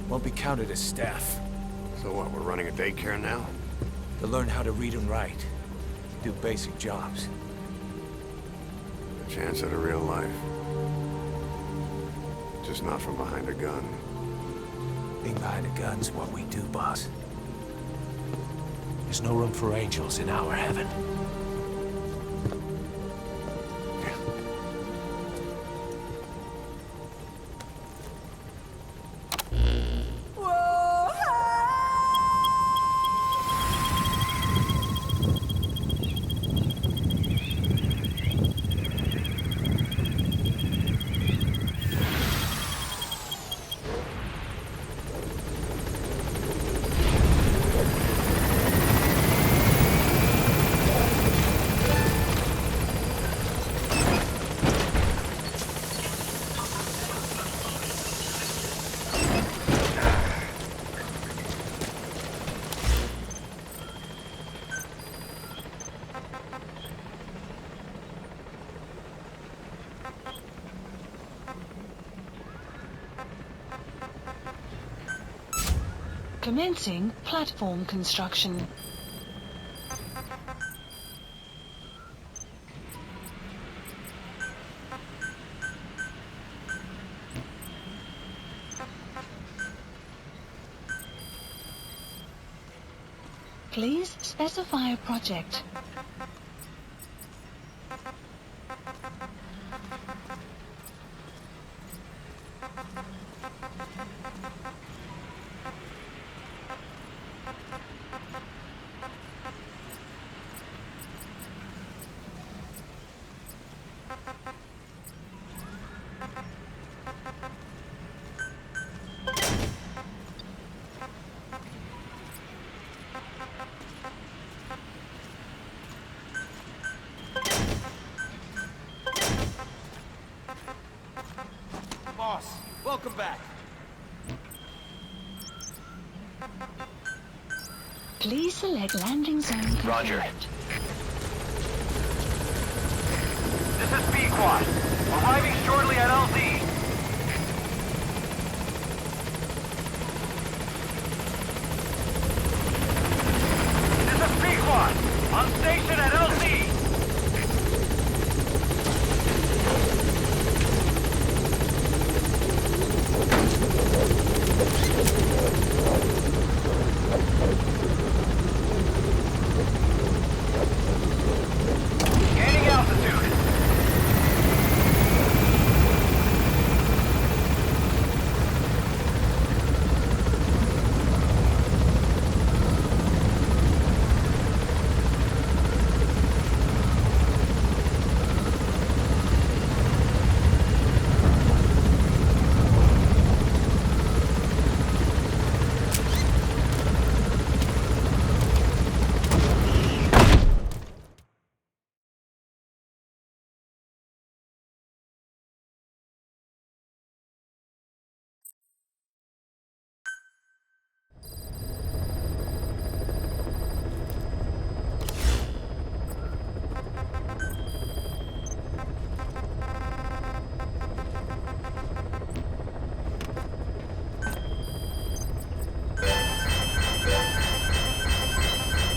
Won't be counted as staff. So what, we're running a daycare now? They'll learn how to read and write. Do basic jobs. A chance at a real life. Just not from behind a gun. Being behind a gun's what we do, boss. There's no room for angels in our heaven. Commencing platform construction. Please specify a project. Boss, welcome back. Please select landing zone. Roger. This is B-Quad. Arriving shortly at LZ. This is B-Quad. On station at LZ. Gaining altitude.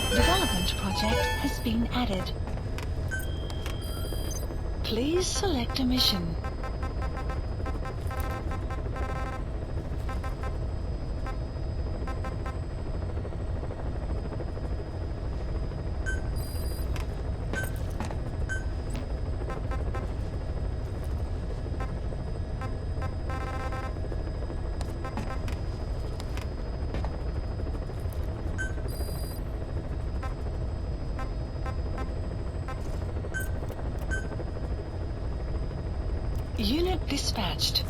Development project has been added. Please select a mission. Unit dispatched.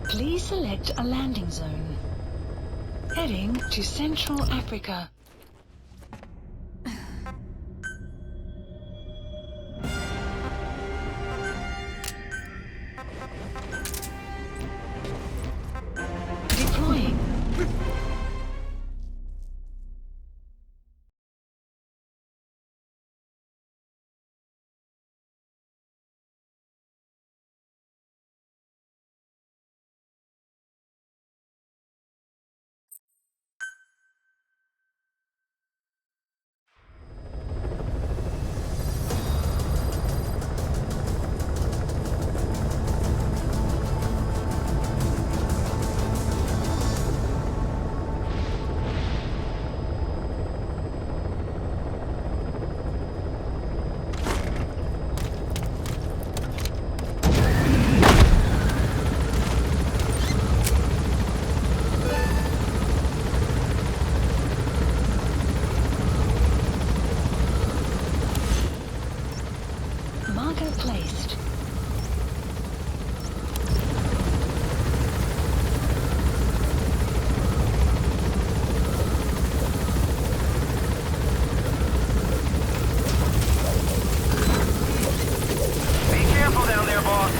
Please select a landing zone. Heading to Central Africa. Deploying. Marker placed. Be careful down there, boss.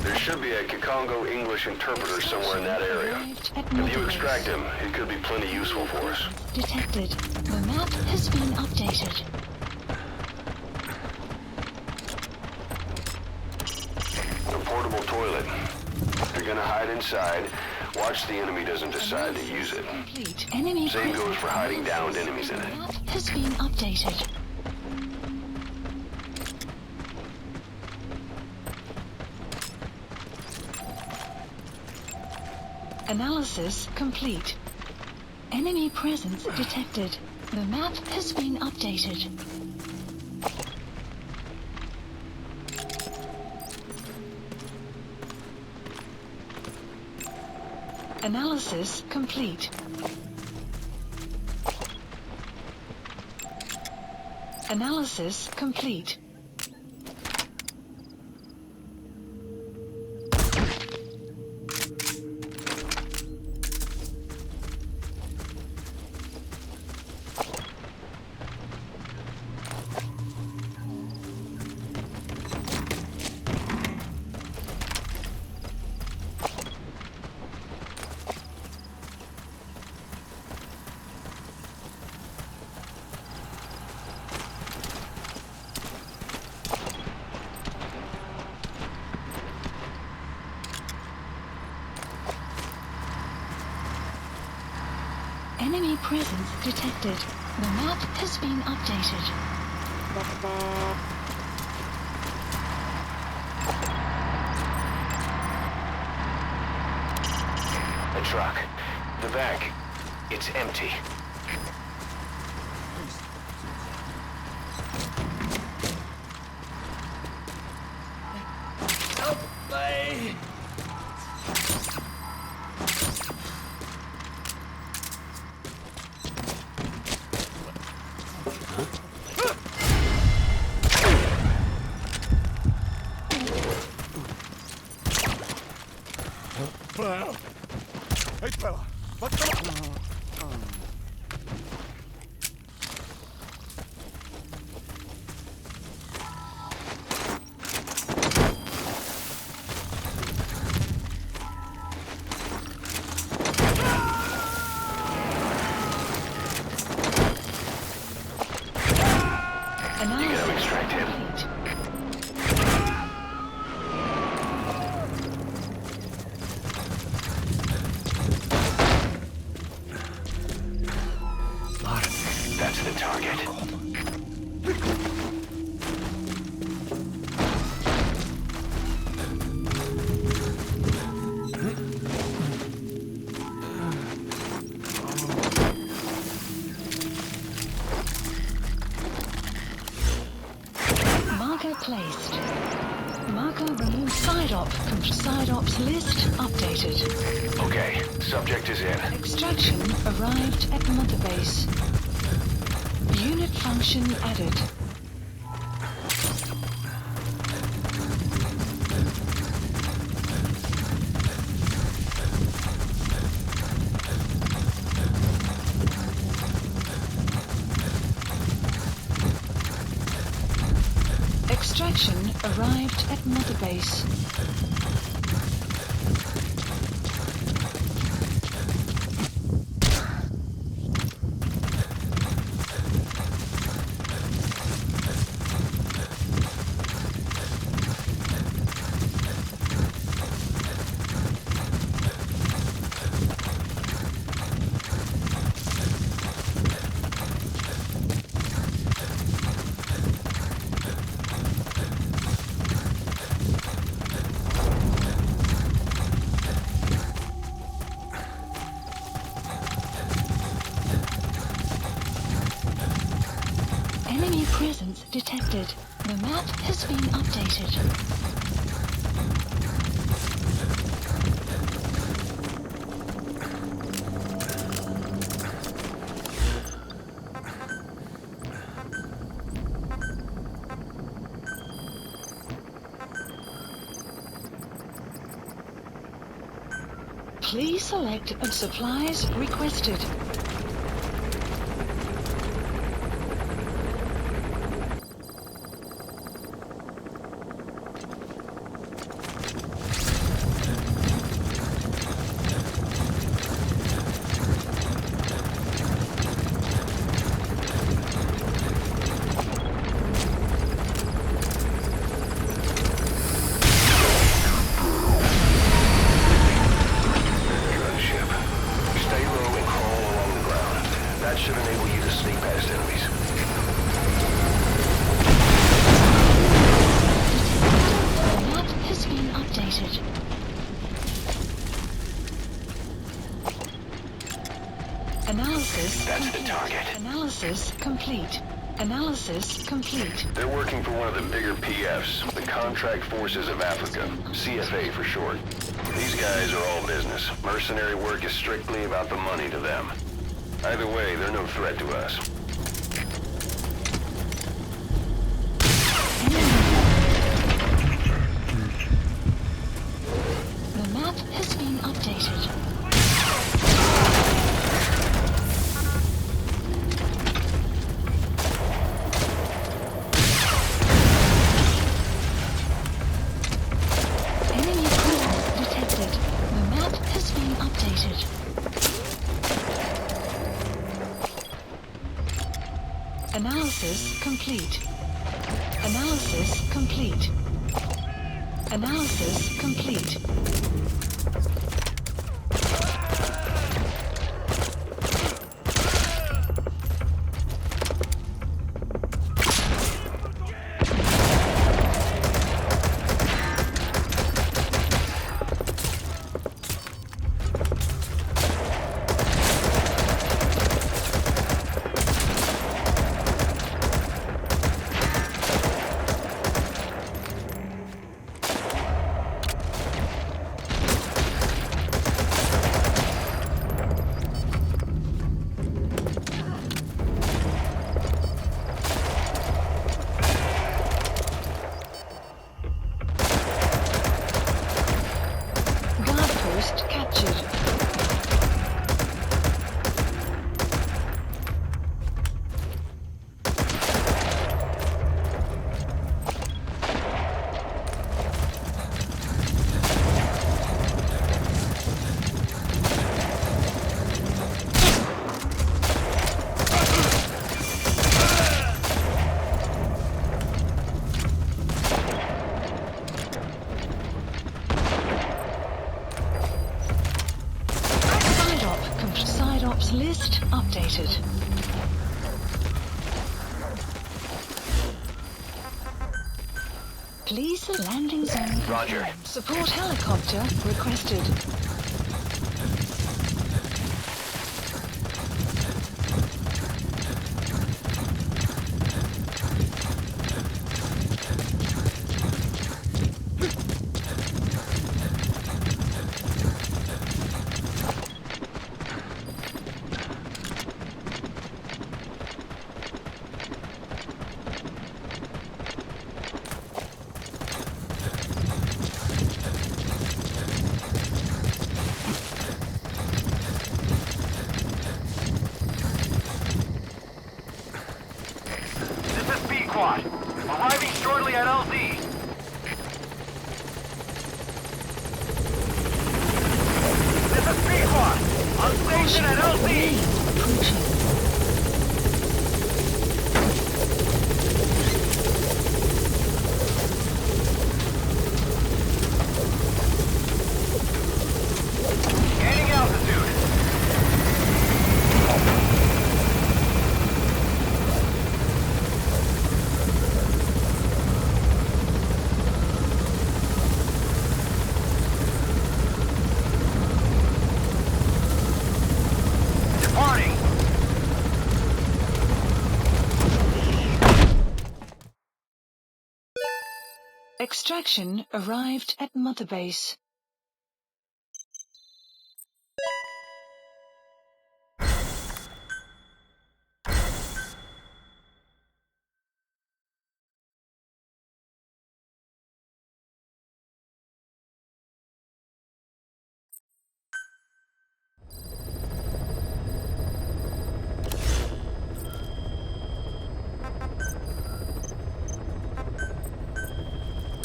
There should be a Kikongo English interpreter somewhere in that area. If you extract him, he could be plenty useful for us. Detected. The map has been updated. A portable toilet. If you're gonna hide inside, watch the enemy doesn't decide to use it. Complete. Enemy Same goes presence. for hiding downed enemies in The it. map has been updated. Analysis complete. Enemy presence detected. The map has been updated. Analysis complete. Analysis complete. Enemy presence detected. The map has been updated. A truck. The back. It's empty. Hey, fella. Wat kan... That's the target. Side ops list updated. Okay, subject is in. Extraction arrived at Mother Base. Unit function added. Extraction arrived at Mother Base. Enemy presence detected. The map has been updated. Please select supplies requested. Analysis complete. Analysis complete. They're working for one of the bigger PFs, the Contract Forces of Africa, CFA for short. These guys are all business. Mercenary work is strictly about the money to them. Either way, they're no threat to us. The map has been updated. Analysis complete. Analysis complete. Analysis complete. List updated. Please landing zone. Roger. Support helicopter requested. station at LZ! Gaining altitude. Departing. Extraction arrived at Mother Base.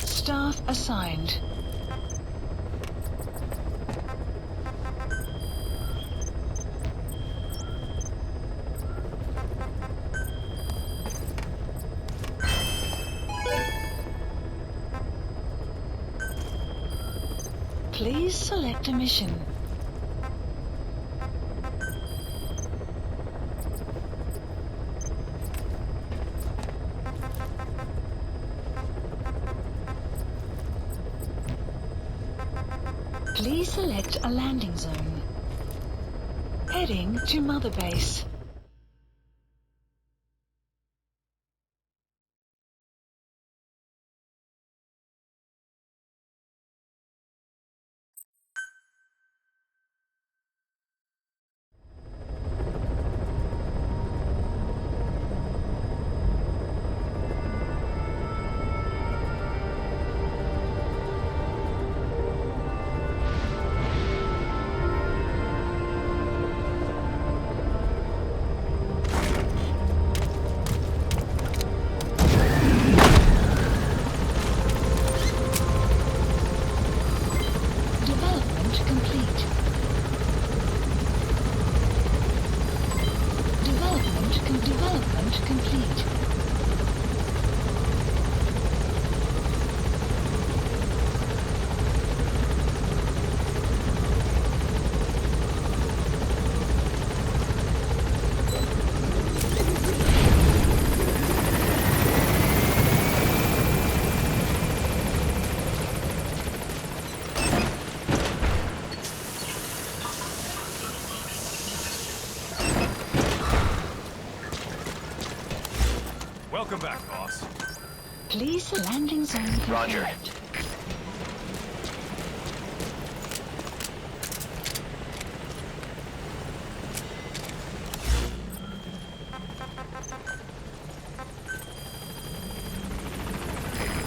Staff assigned. Please select a mission. Please select a landing zone. Heading to Mother Base. Development complete. Welcome back, boss. Please landing zone confirmed. Roger.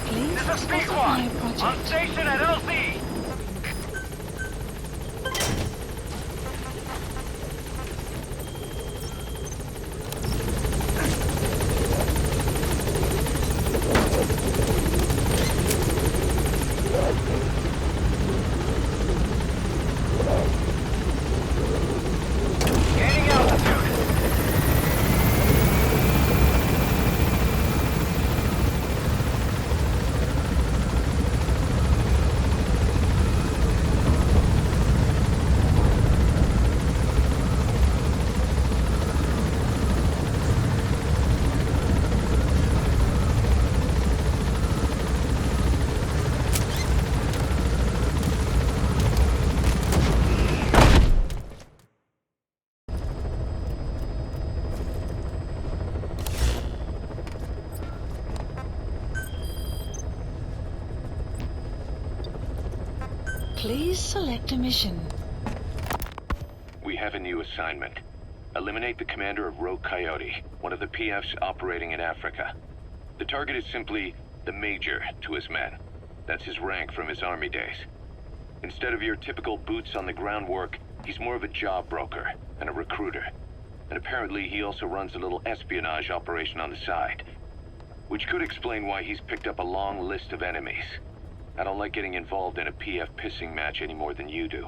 Please This is specify Speedquad. project. On station at LZ. Gaining altitude. Please select a mission. We have a new assignment. Eliminate the commander of Rogue Coyote, one of the PFs operating in Africa. The target is simply the Major to his men. That's his rank from his army days. Instead of your typical boots-on-the-ground work, he's more of a job broker and a recruiter. And apparently he also runs a little espionage operation on the side. Which could explain why he's picked up a long list of enemies. I don't like getting involved in a PF pissing match any more than you do.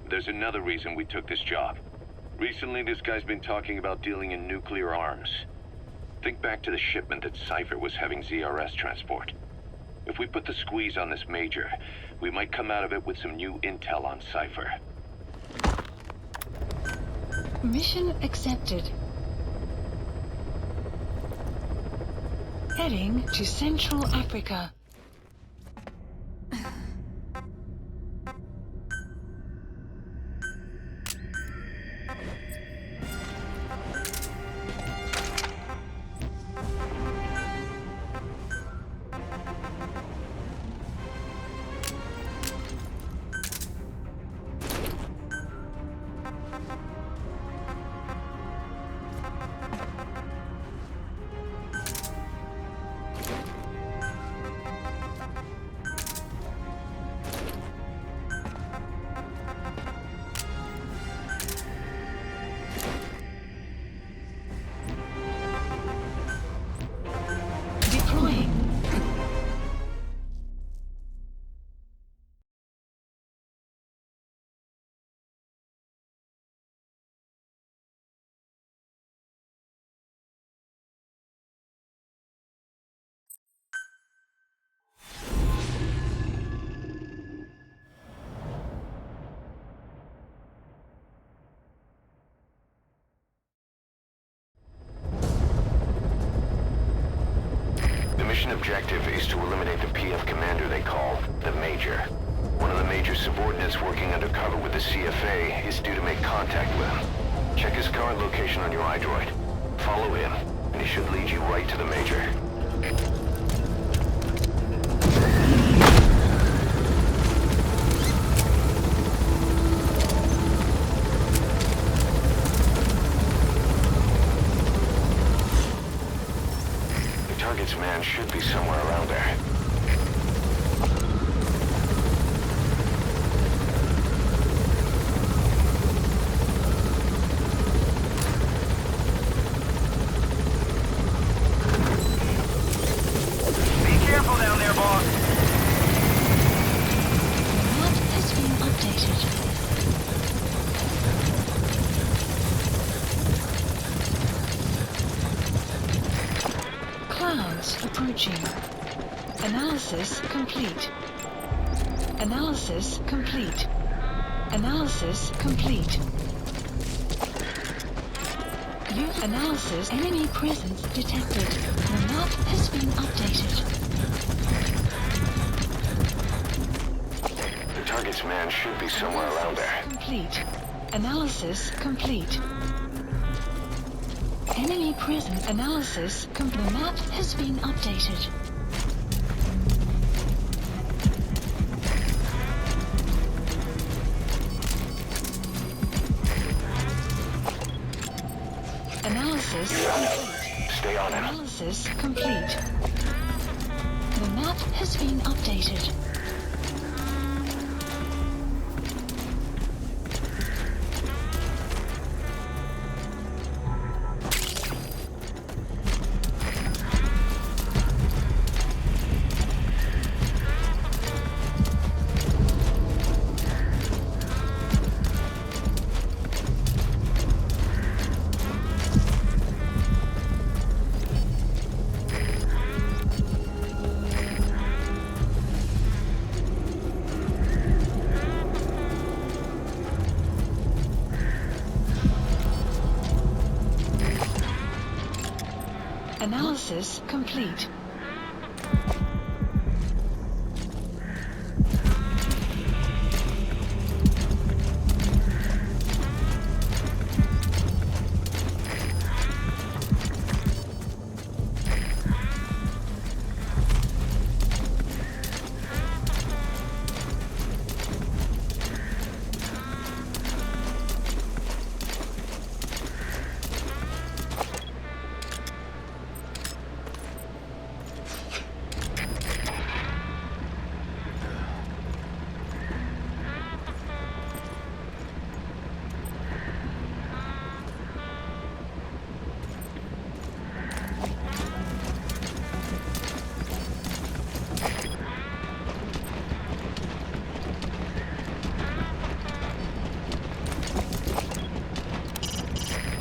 There's another reason we took this job. Recently, this guy's been talking about dealing in nuclear arms. Think back to the shipment that Cypher was having ZRS transport. If we put the squeeze on this Major, we might come out of it with some new intel on Cypher. Mission accepted. Heading to Central Africa. Mission objective is to eliminate the PF commander they call the Major. One of the Major's subordinates working undercover with the CFA is due to make contact with him. Check his current location on your iDroid. Follow him, and he should lead you right to the Major. Target's man should be somewhere around there. Be careful down there, boss. The map has been updated. Clouds approaching. Analysis complete. Analysis complete. Analysis complete. New analysis. Enemy presence detected. The map has been updated. The target's man should be somewhere around there. Complete. Analysis complete. Enemy presence analysis complete. The map has been updated. Analysis complete. Stay on him. Analysis complete. The map has been updated. Analysis complete.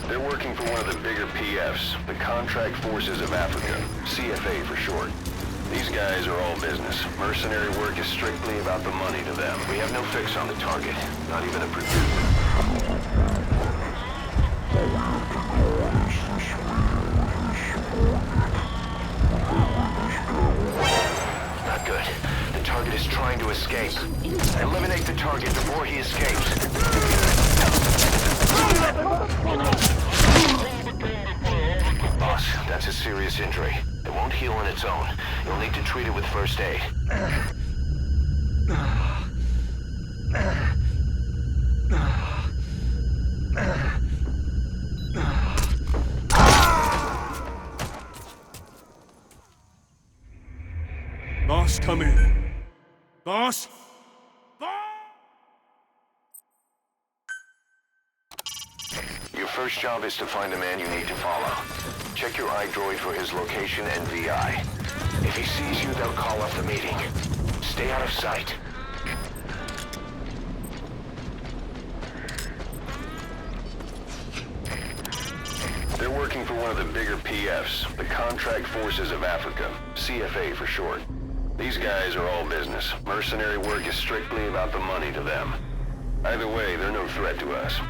They're working for one of the bigger PFs, the Contract Forces of Africa, CFA for short. These guys are all business. Mercenary work is strictly about the money to them. We have no fix on the target, not even a Not good. The target is trying to escape. Eliminate the target before he escapes. Boss, that's a serious injury. It won't heal on its own. You'll need to treat it with first aid. Boss, come in. Boss? Your first job is to find the man you need to follow. Check your iDroid for his location and VI. If he sees you, they'll call off the meeting. Stay out of sight. They're working for one of the bigger PFs, the Contract Forces of Africa, CFA for short. These guys are all business. Mercenary work is strictly about the money to them. Either way, they're no threat to us.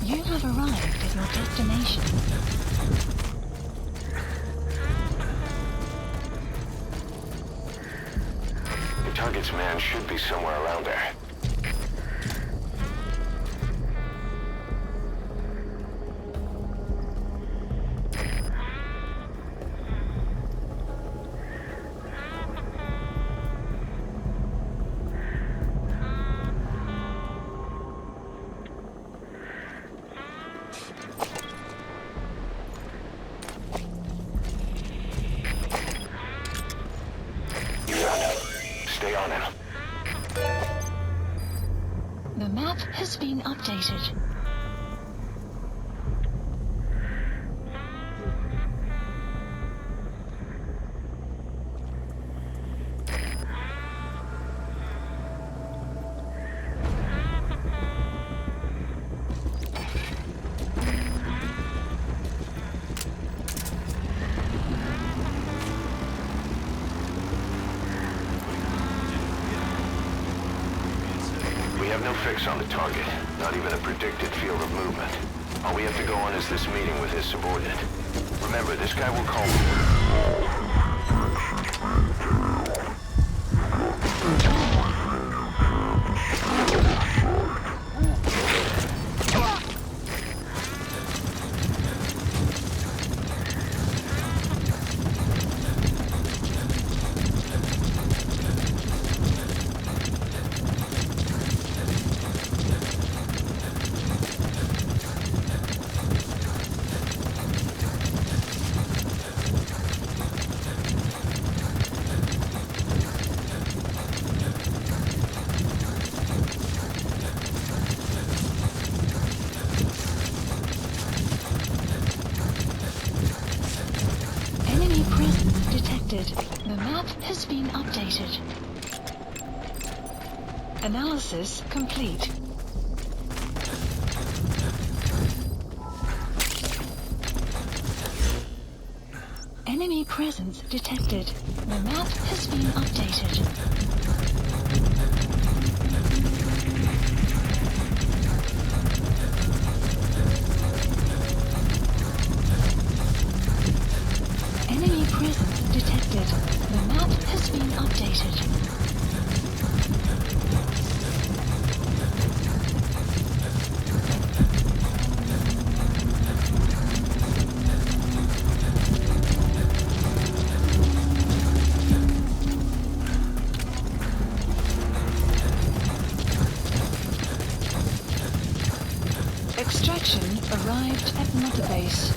You have arrived at your destination. The target's man should be somewhere around there. Stay on him. The map has been updated. We have no fix on the target, not even a predicted field of movement. All we have to go on is this meeting with his subordinate. Remember, this guy will call Enemy presence detected. The map has been updated. Analysis complete. Enemy presence detected. The map has been updated. Enemy presence detected. The map has been updated. Extraction arrived at Mother Base.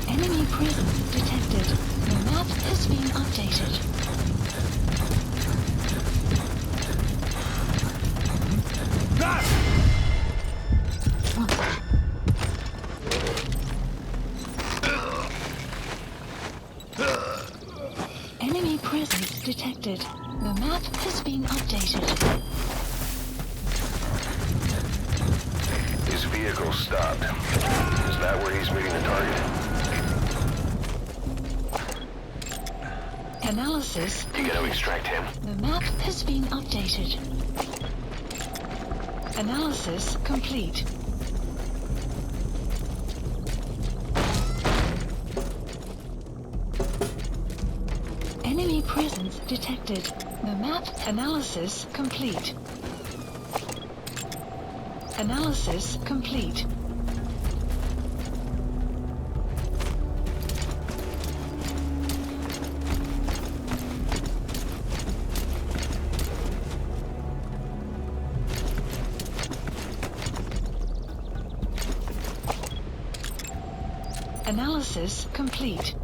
Enemy prison detected. The map has been updated. Enemy presence detected. The map has been updated. His vehicle stopped. Is that where he's meeting the target? Analysis. You gonna extract him? The map has been updated. Analysis complete. Enemy presence detected. The map analysis complete. Analysis complete. Analysis complete.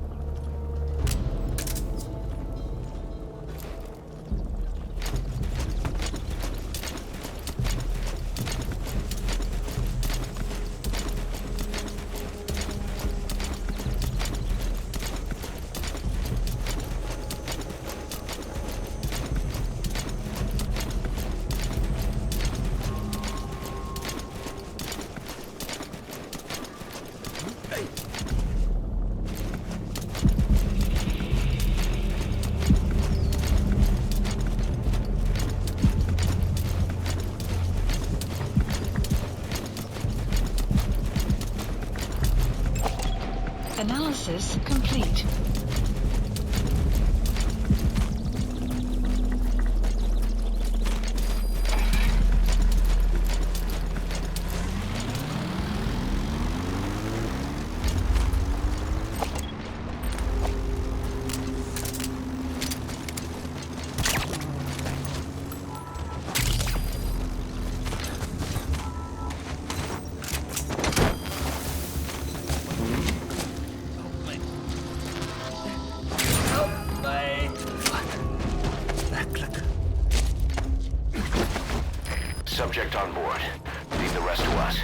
Analysis complete. Subject on board. Leave the rest to us.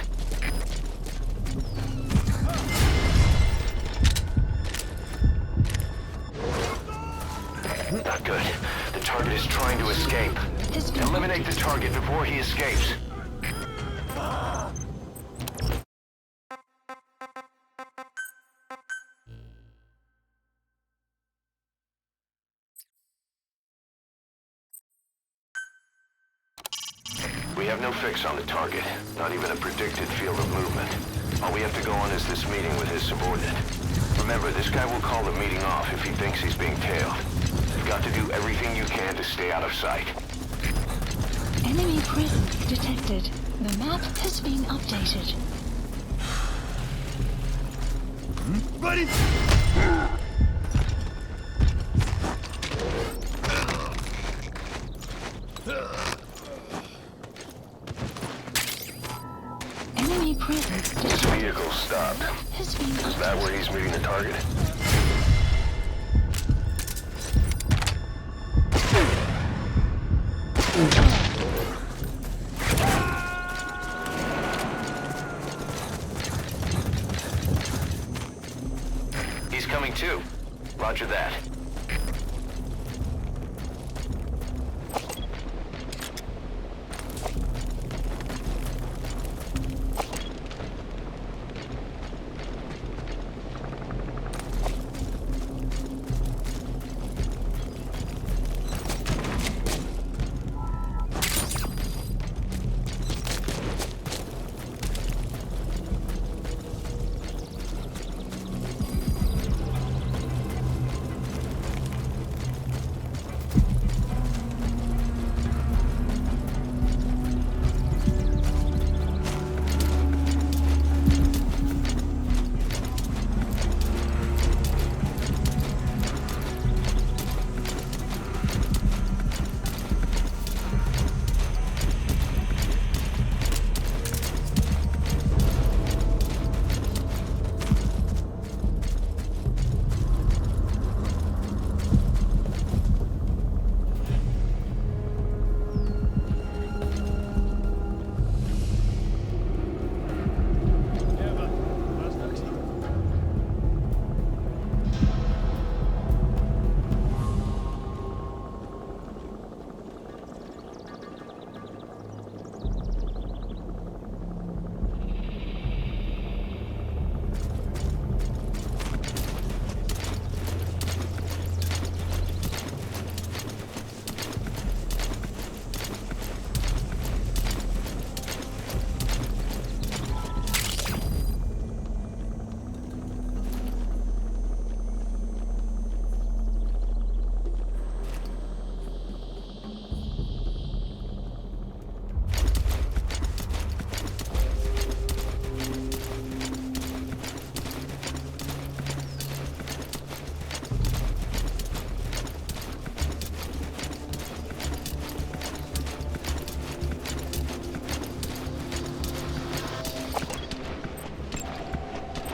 Not good. The target is trying to escape. Eliminate the target before he escapes. We have no fix on the target, not even a predicted field of movement. All we have to go on is this meeting with his subordinate. Remember, this guy will call the meeting off if he thinks he's being tailed. You've got to do everything you can to stay out of sight. Enemy presence detected. The map has been updated. Buddy! Enemy presence His detected. vehicle stopped. Has been Is that where he's meeting the target? He's coming too. Roger that.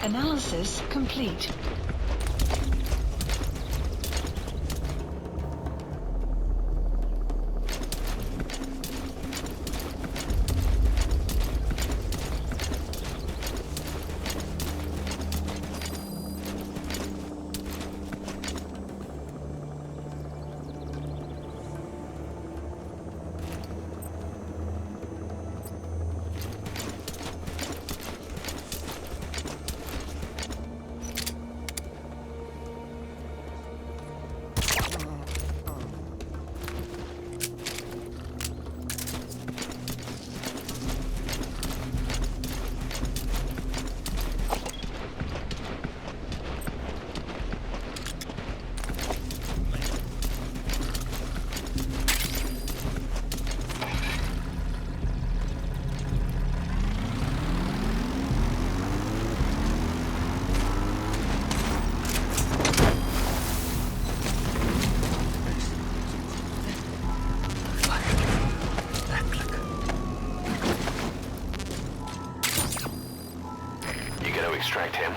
Analysis complete. Extract him.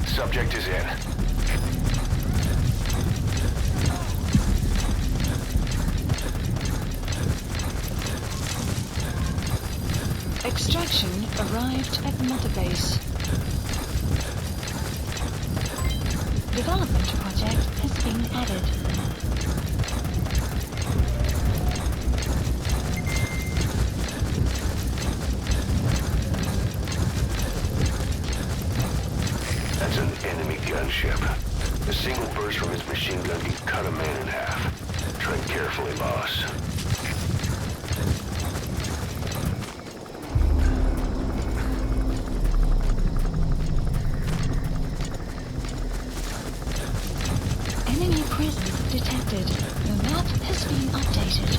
Subject is in. Extraction arrived at Mother Base. Development project has been added. That's an enemy gunship. A single burst from its machine gun can cut a man in half. Tread carefully, boss. Enemy presence detected. The map has been updated.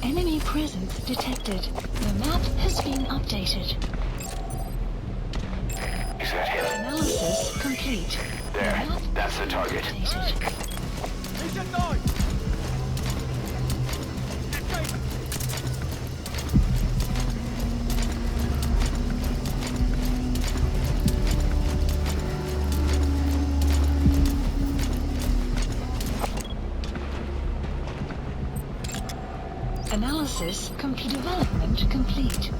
Enemy presence detected. The map has been updated. Is that him? Analysis complete. There, that's the target. Analysis complete. Development complete.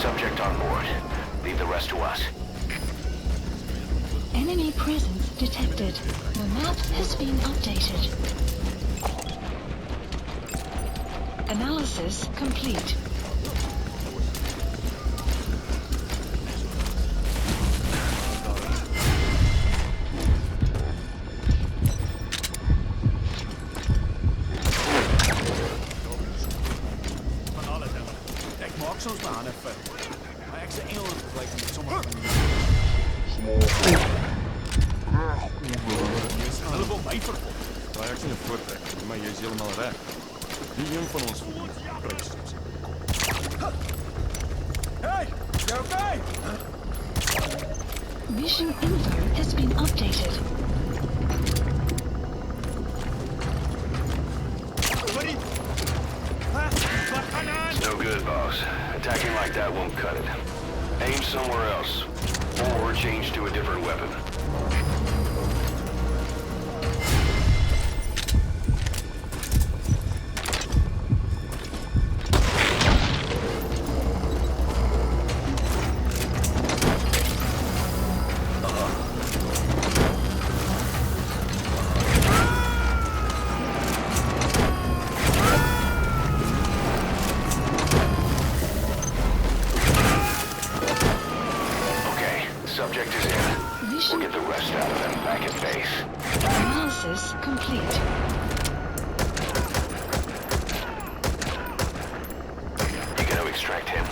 Subject on board. Leave the rest to us. Enemy presence detected. The map has been updated. Analysis complete. Ek maak soms my hande vuil. Maar ek se engel gelyk met sommige van die hulle wil my vervolg. Maar ek sien 'n voortrek, maar jy is heeltemal reg. Die een van ons pryk soms. Hey, you okay? Mission info has been updated. it. Aim somewhere else, or change to a different weapon. Subject is in. We'll get the rest out of them back at base. Analysis complete. You gonna extract him?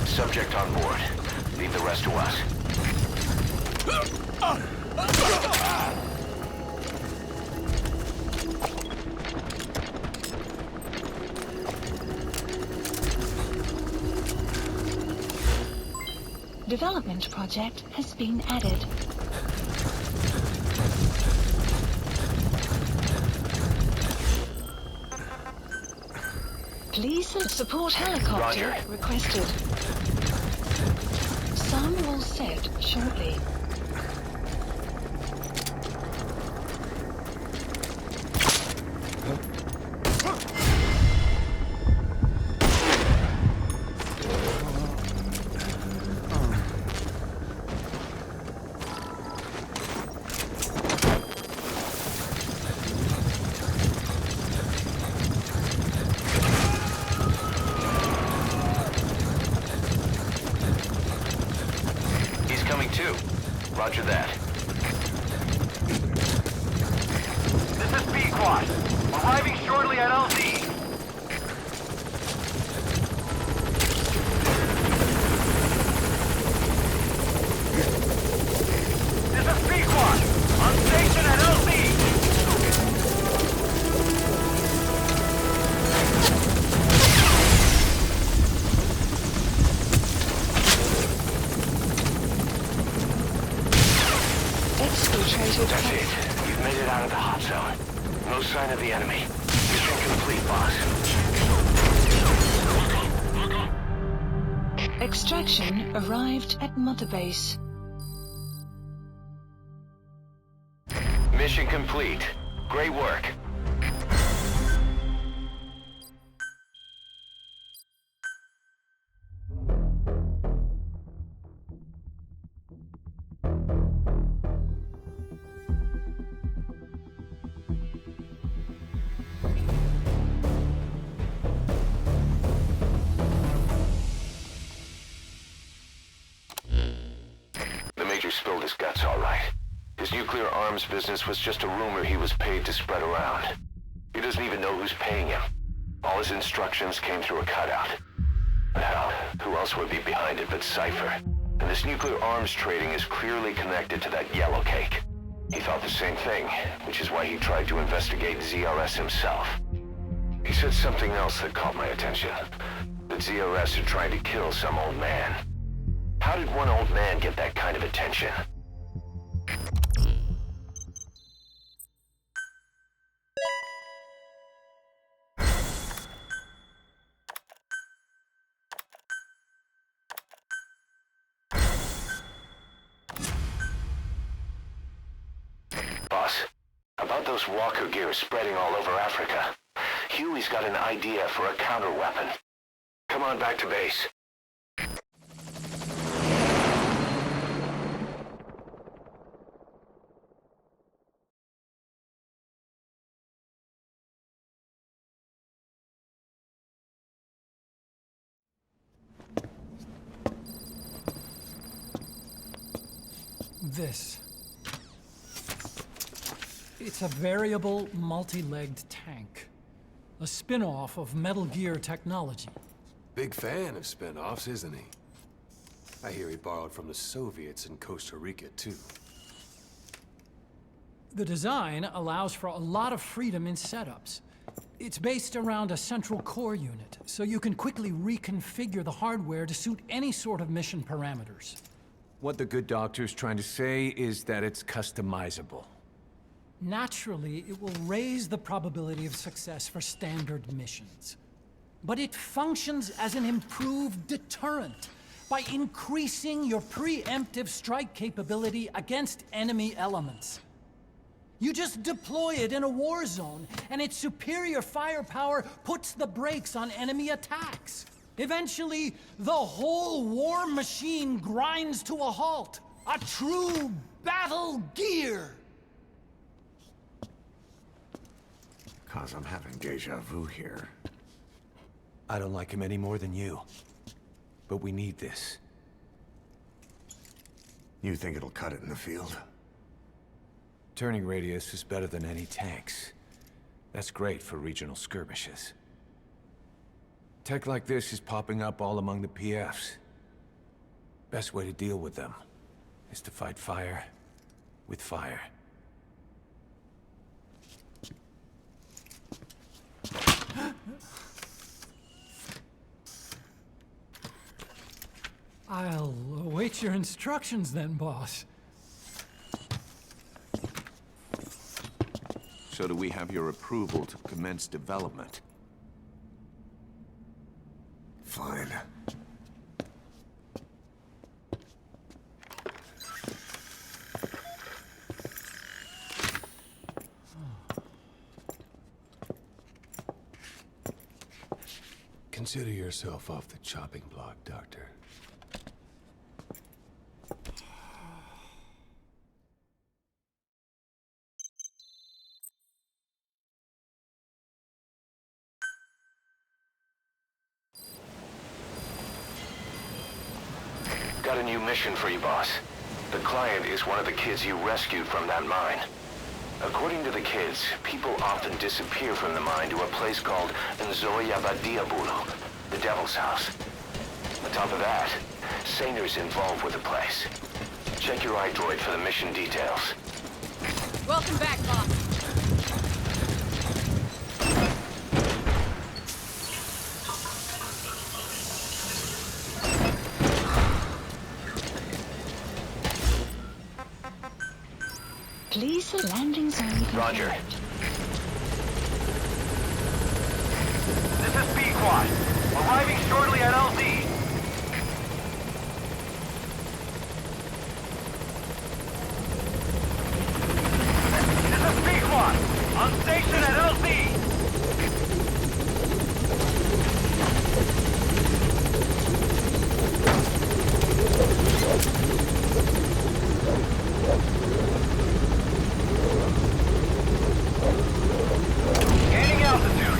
Subject on board. Leave the rest to us. Development project has been added. Please support helicopter Roger. requested. Sun will set shortly. Roger that. This is B-Quad. Arriving shortly at LZ. This is B-Quad. On station at LZ. That's it. You've made it out of the hot zone. No sign of the enemy. Mission complete, boss. Extraction arrived at Mother Base. Mission complete. Great work. Spilled his guts all right. His nuclear arms business was just a rumor he was paid to spread around. He doesn't even know who's paying him. All his instructions came through a cutout. Hell, who else would be behind it but Cypher? And this nuclear arms trading is clearly connected to that yellow cake. He thought the same thing, which is why he tried to investigate ZRS himself. He said something else that caught my attention. That ZRS are trying to kill some old man. How did one old man get that kind of attention? Boss, about those walker gears spreading all over Africa, Huey's got an idea for a counter-weapon. Come on back to base. This. It's a variable, multi-legged tank. A spin-off of Metal Gear technology. Big fan of spin-offs, isn't he? I hear he borrowed from the Soviets in Costa Rica, too. The design allows for a lot of freedom in setups. It's based around a central core unit, so you can quickly reconfigure the hardware to suit any sort of mission parameters. What the good doctor's trying to say is that it's customizable. Naturally, it will raise the probability of success for standard missions. But it functions as an improved deterrent by increasing your preemptive strike capability against enemy elements. You just deploy it in a war zone, and its superior firepower puts the brakes on enemy attacks. Eventually, the whole war machine grinds to a halt. A true battle gear! Cause I'm having deja vu here. I don't like him any more than you. But we need this. You think it'll cut it in the field? Turning radius is better than any tanks. That's great for regional skirmishes. Tech like this is popping up all among the PFs. Best way to deal with them is to fight fire with fire. I'll await your instructions then, boss. So do we have your approval to commence development? Fine. Consider yourself off the chopping block, Doctor. Got a new mission for you, boss. The client is one of the kids you rescued from that mine. According to the kids, people often disappear from the mine to a place called Nzoya Badiabulu, the Devil's House. On top of that, Saner's involved with the place. Check your iDroid for the mission details. Welcome back, boss. Please the landing zone. Roger. This is B-Quad. Arriving shortly at LZ. This is B-Quad. On station at LZ. Gaining altitude.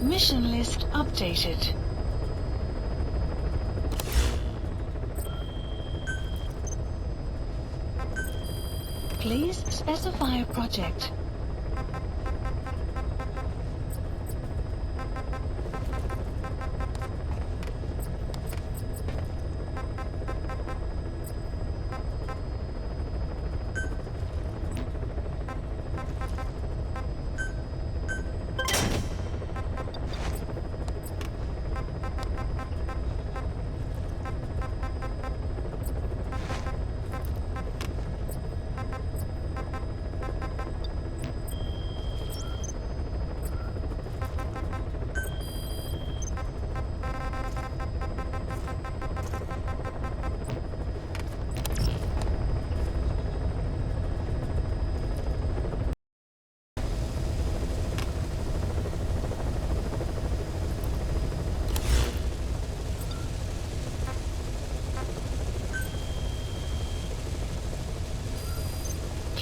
Mission list updated. Please specify a project.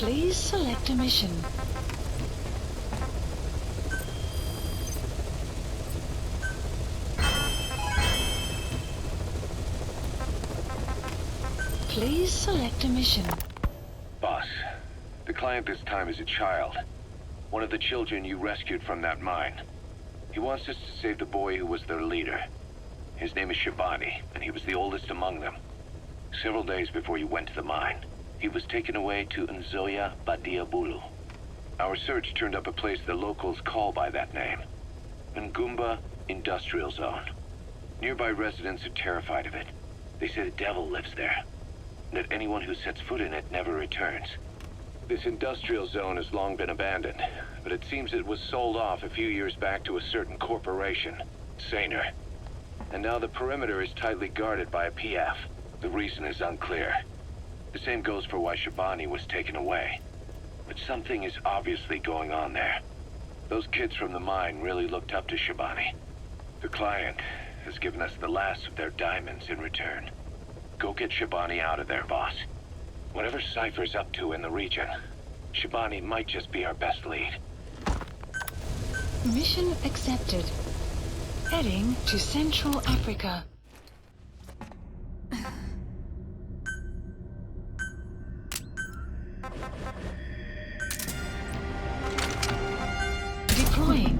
Please select a mission. Please select a mission. Boss, the client this time is a child. One of the children you rescued from that mine. He wants us to save the boy who was their leader. His name is Shabani, and he was the oldest among them. Several days before you went to the mine, he was taken away to Nzoia Badia Bulu. Our search turned up a place the locals call by that name. Ngumba Industrial Zone. Nearby residents are terrified of it. They say the devil lives there, and that anyone who sets foot in it never returns. This industrial zone has long been abandoned, but it seems it was sold off a few years back to a certain corporation, Saner. And now the perimeter is tightly guarded by a PF. The reason is unclear. The same goes for why Shabani was taken away. But something is obviously going on there. Those kids from the mine really looked up to Shabani. The client has given us the last of their diamonds in return. Go get Shabani out of there, boss. Whatever Cypher's up to in the region, Shabani might just be our best lead. Mission accepted. Heading to Central Africa. Deploying.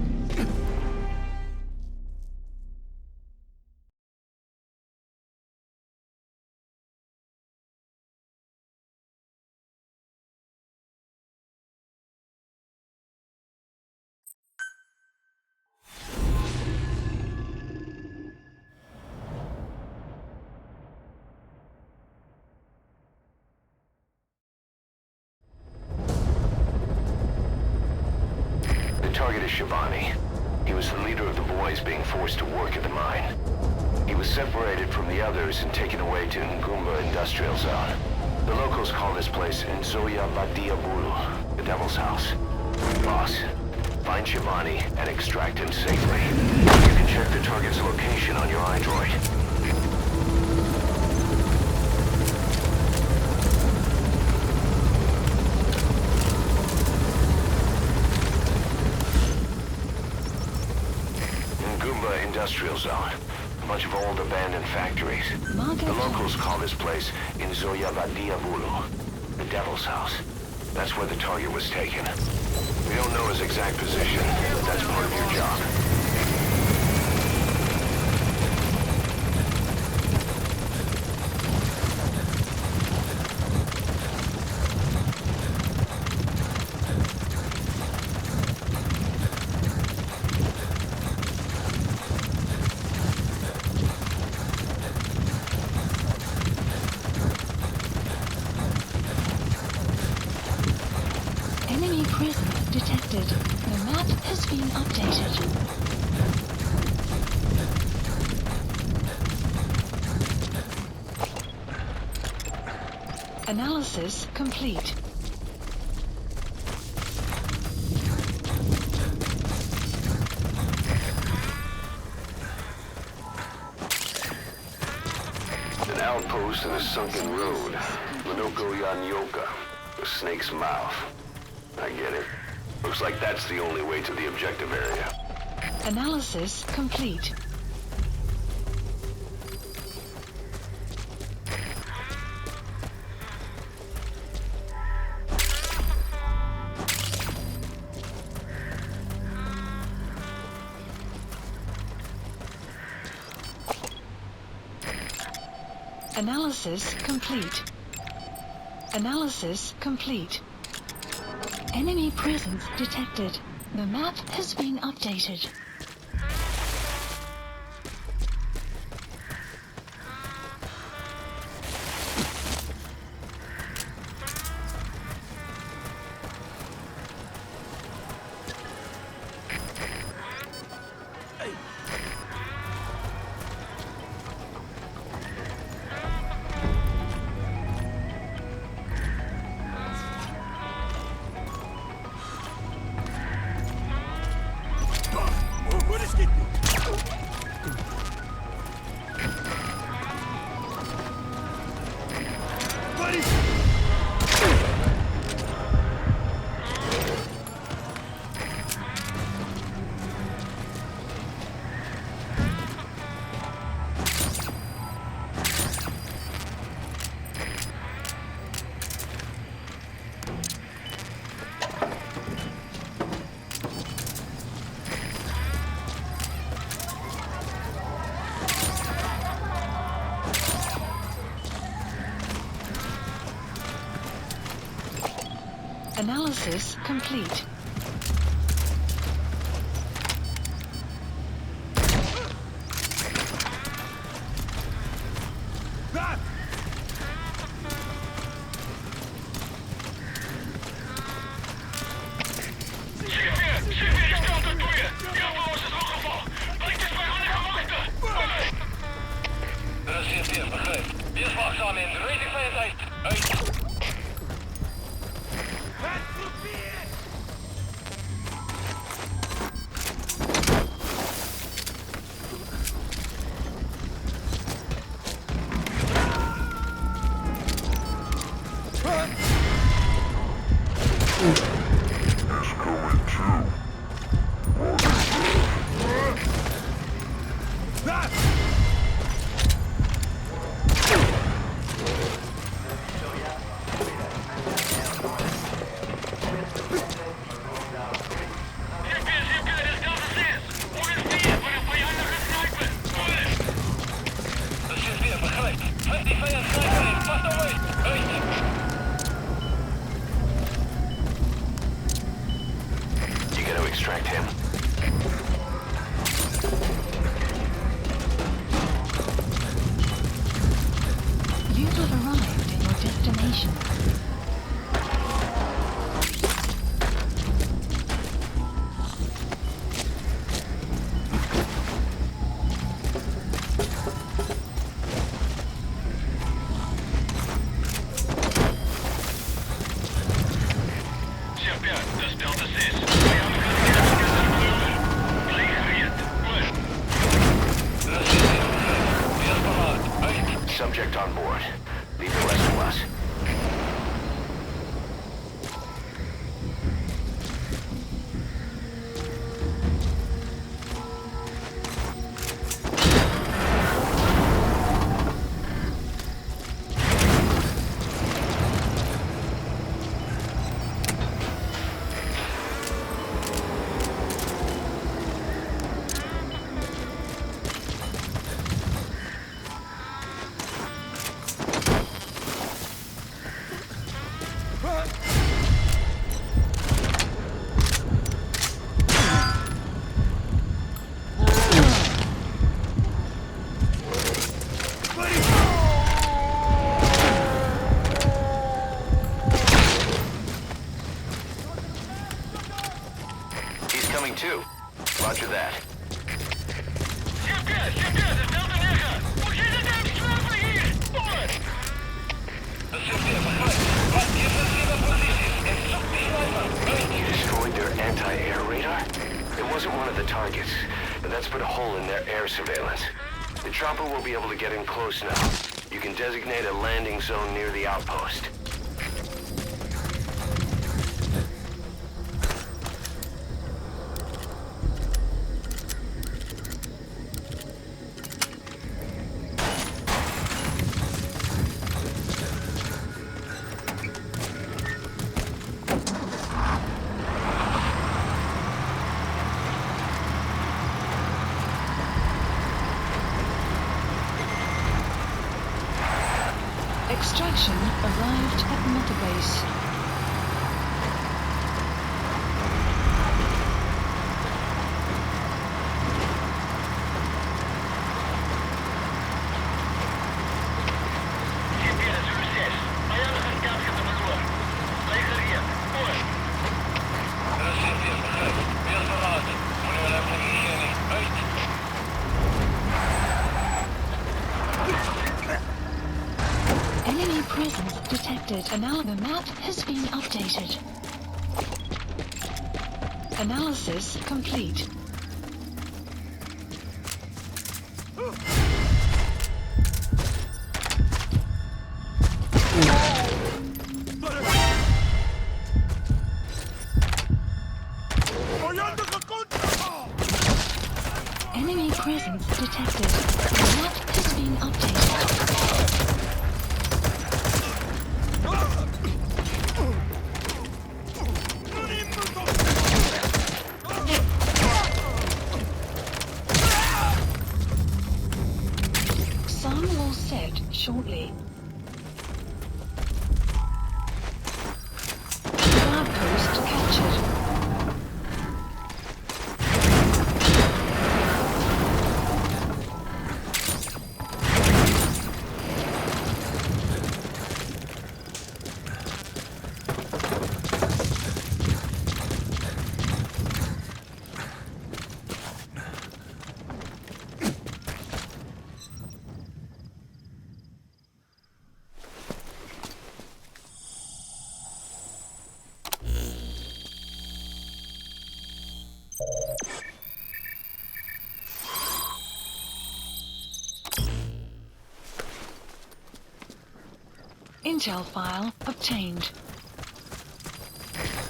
Target is Shabani. He was the leader of the boys being forced to work at the mine. He was separated from the others and taken away to Ngumba Industrial Zone. The locals call this place Nzoia Badia Bulu, the Devil's House. Boss, find Shabani and extract him safely. You can check the target's location on your iDroid. Industrial Zone. A bunch of old abandoned factories. The locals call this place Nzoia Badia Bulu, the Devil's House. That's where the target was taken. We don't know his exact position, but that's part of your job. Enemy presence detected. The map has been updated. Analysis complete. An outpost in a sunken road. Minoko Yanyoka, the Snake's Mouth. I get it. Looks like that's the only way to the objective area. Analysis complete. Analysis complete. Analysis complete. Enemy presence detected. The map has been updated. Analysis complete. Extract him. You have arrived at your destination. Subject on board. Leave the rest to us. Coming too. Roger that. You destroyed their anti-air radar? It wasn't one of the targets, but that's put a hole in their air surveillance. The chopper will be able to get in close now. You can designate a landing zone near the outpost. Extraction arrived at Mother Base. Enemy presence detected. The map has been updated. Analysis complete. Enemy presence detected. The map has been updated. Intel file obtained.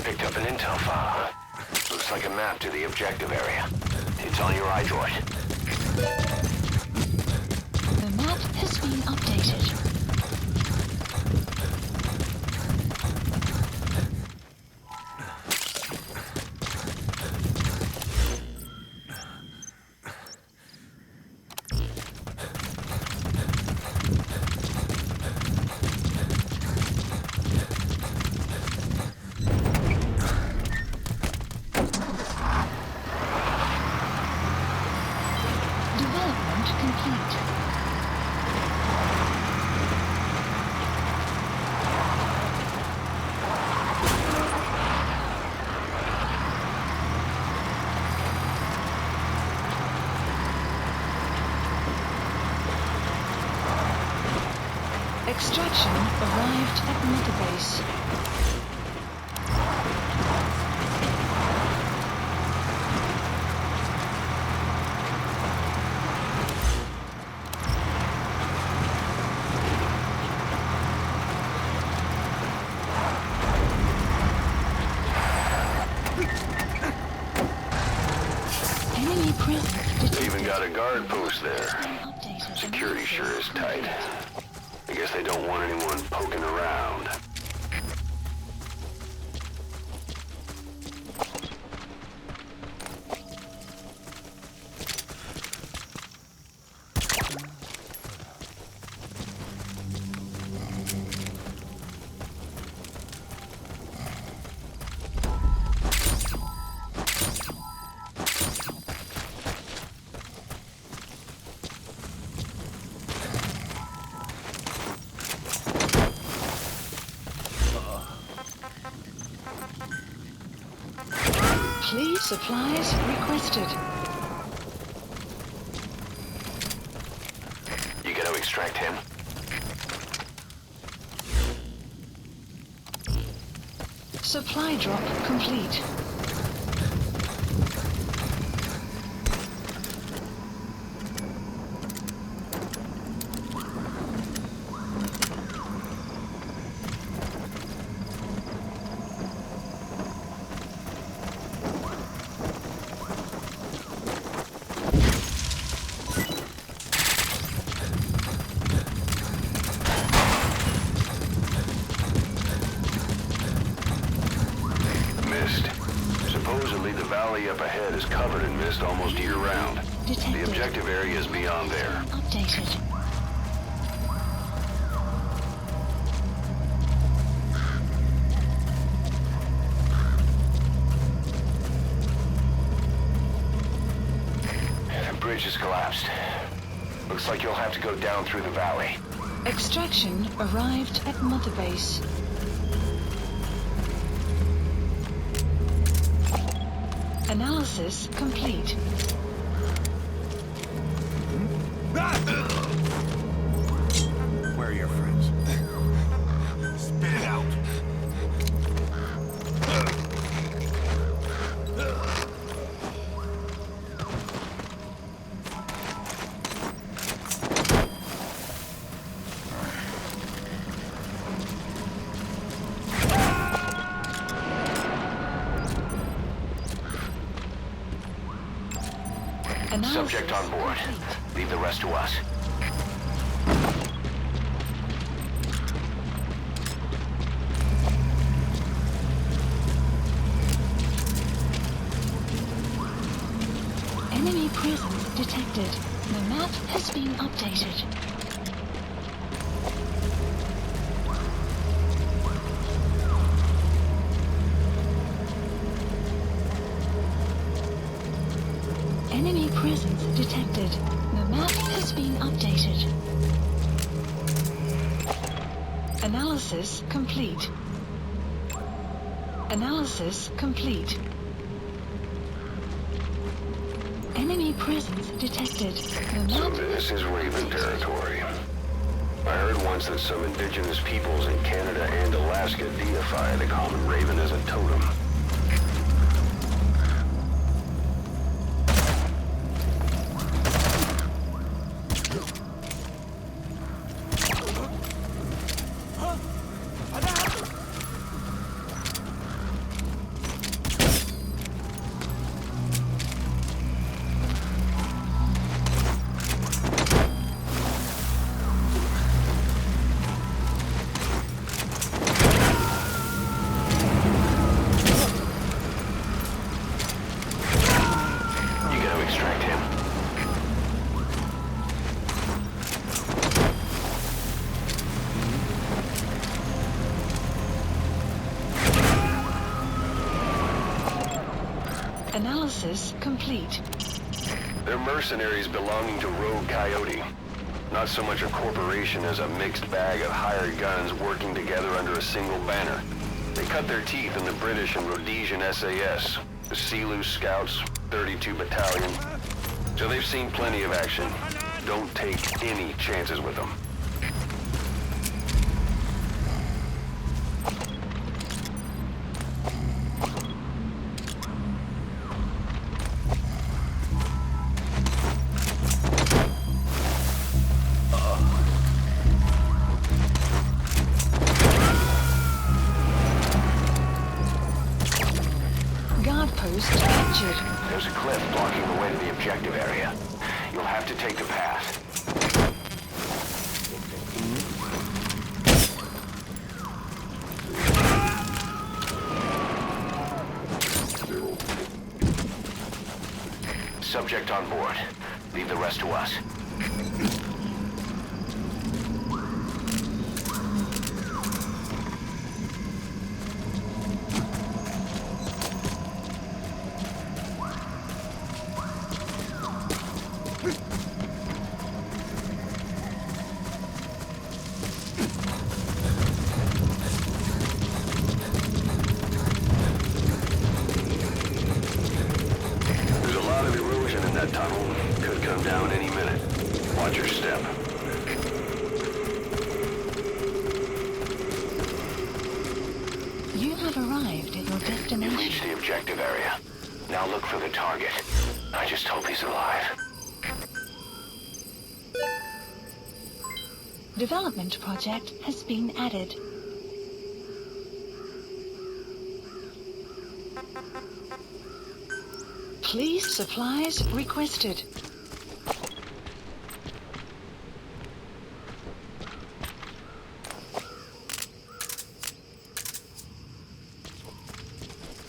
Picked up an intel file, huh? Looks like a map to the objective area. It's on your iDroid. The map has been updated. Development complete. Extraction arrived at Mother Base. Enemy presence detected. Even got a guard post there. Security sure is tight. I guess they don't want anyone poking around. Please supplies requested. You gotta extract him. Supply drop complete. Supposedly the valley up ahead is covered in mist almost year-round. The objective area is beyond there. Updated. The bridge has collapsed. Looks like you'll have to go down through the valley. Extraction arrived at Mother Base. Analysis complete. Where are your friends? Spit it out. Subject on board. Leave the rest to us. Enemy presence detected. The map has been updated. Enemy presence detected. The map has been updated. Analysis complete. Analysis complete. Enemy presence detected. The So map... this is Raven territory. I heard once that some indigenous peoples in Canada and Alaska deify the common raven as a totem. Huh? Analysis complete. They're mercenaries belonging to Rogue Coyote. Not so much a corporation as a mixed bag of hired guns working together under a single banner. They cut their teeth in the British and Rhodesian SAS, the Sea-Loo Scouts, 32 Battalion. So they've seen plenty of action. Don't take any chances with them. Post captured. There's a cliff blocking the way to the objective area. You'll have to take the path. Subject on board. Leave the rest to us. Watch your step. You have arrived at your destination. You've reached the objective area. Now look for the target. I just hope he's alive. Development project has been added. Please supplies requested.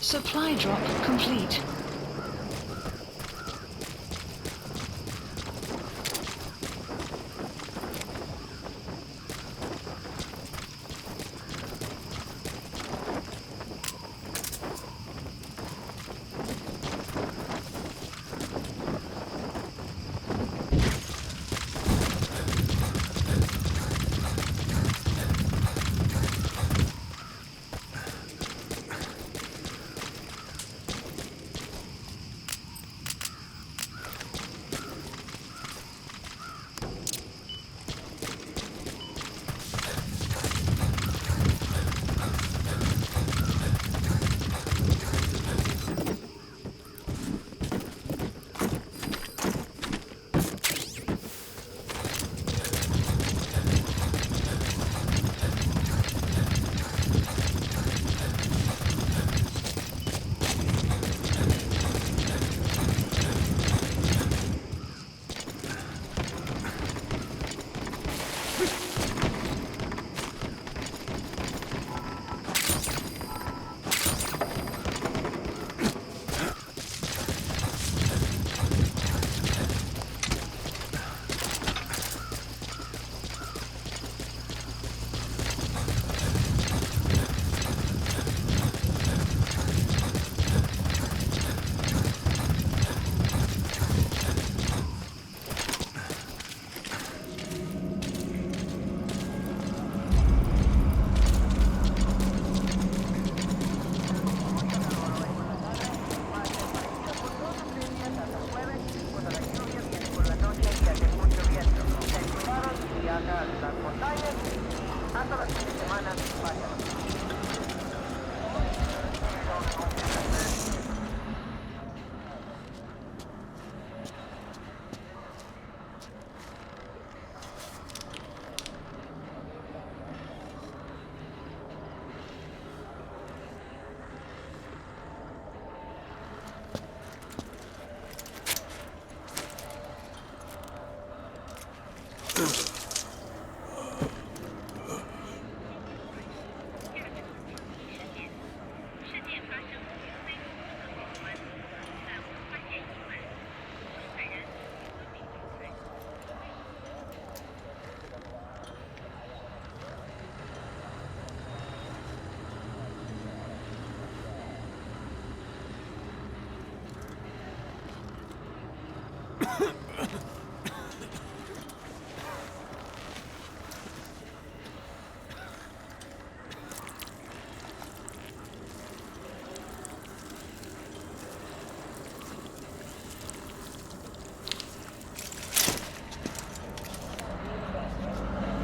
Supply drop complete.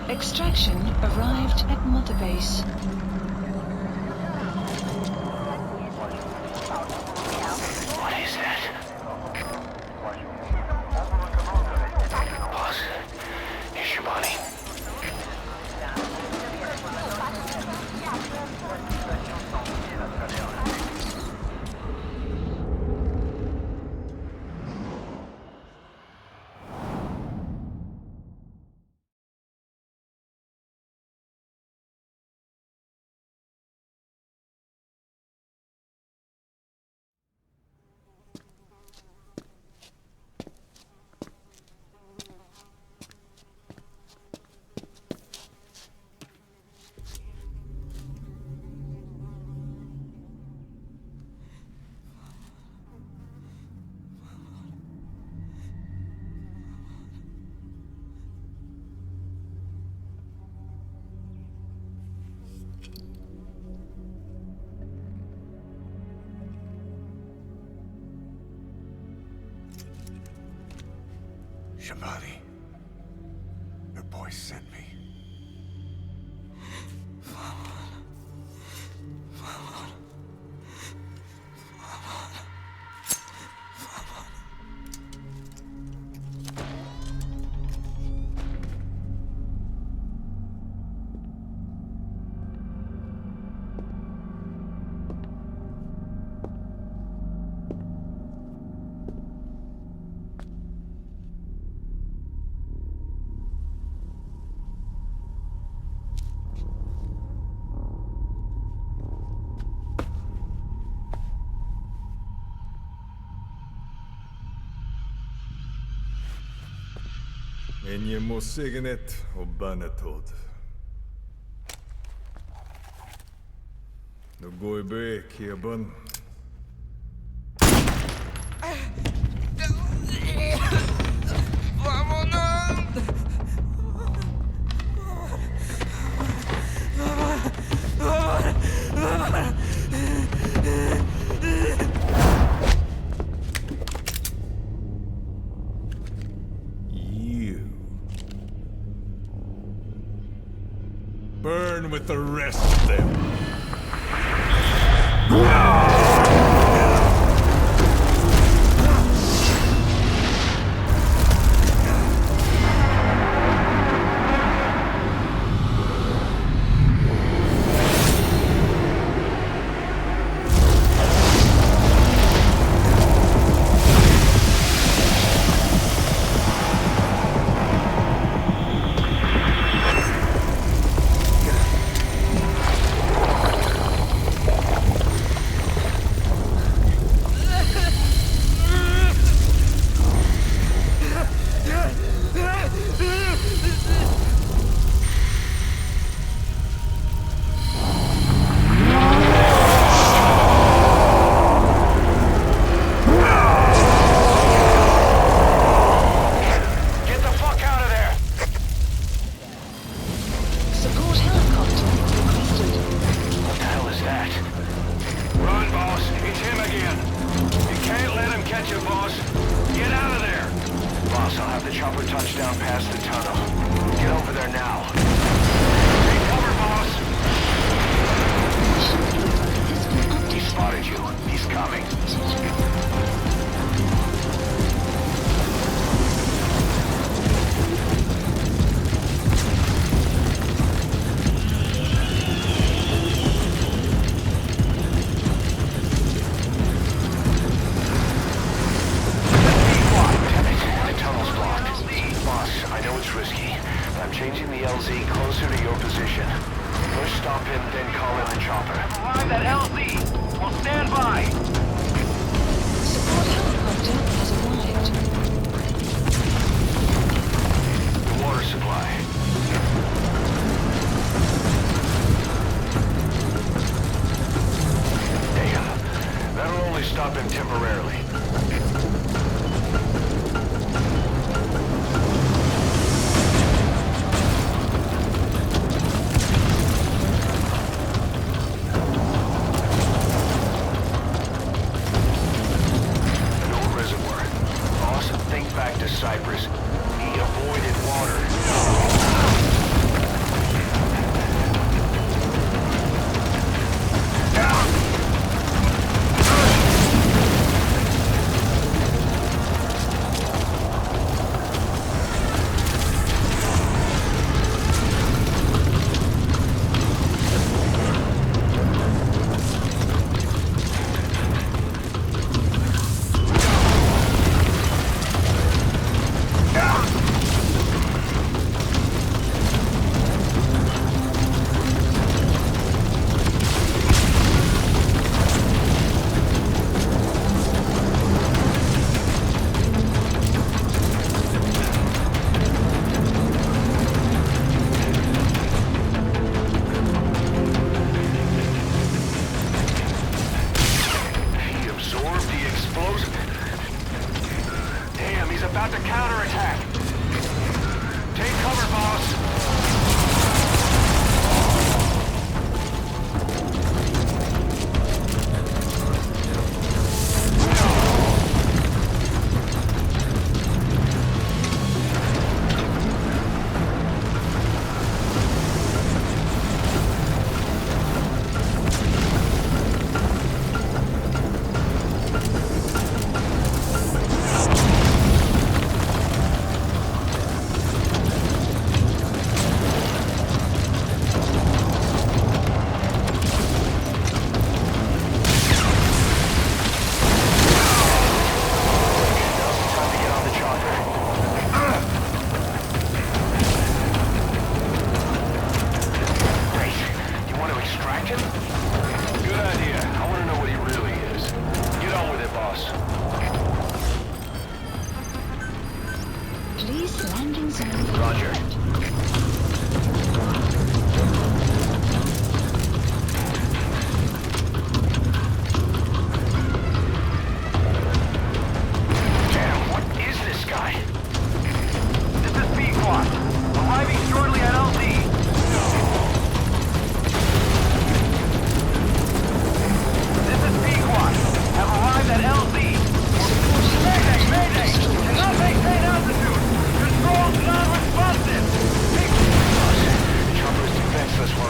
Extraction arrived at Mother Base. What is that? Boss, here's Shabani. Shabani, your boy sent me. Enje mo signet og banetod. No går be kiaban. Burn with the rest of them. Stop him temporarily.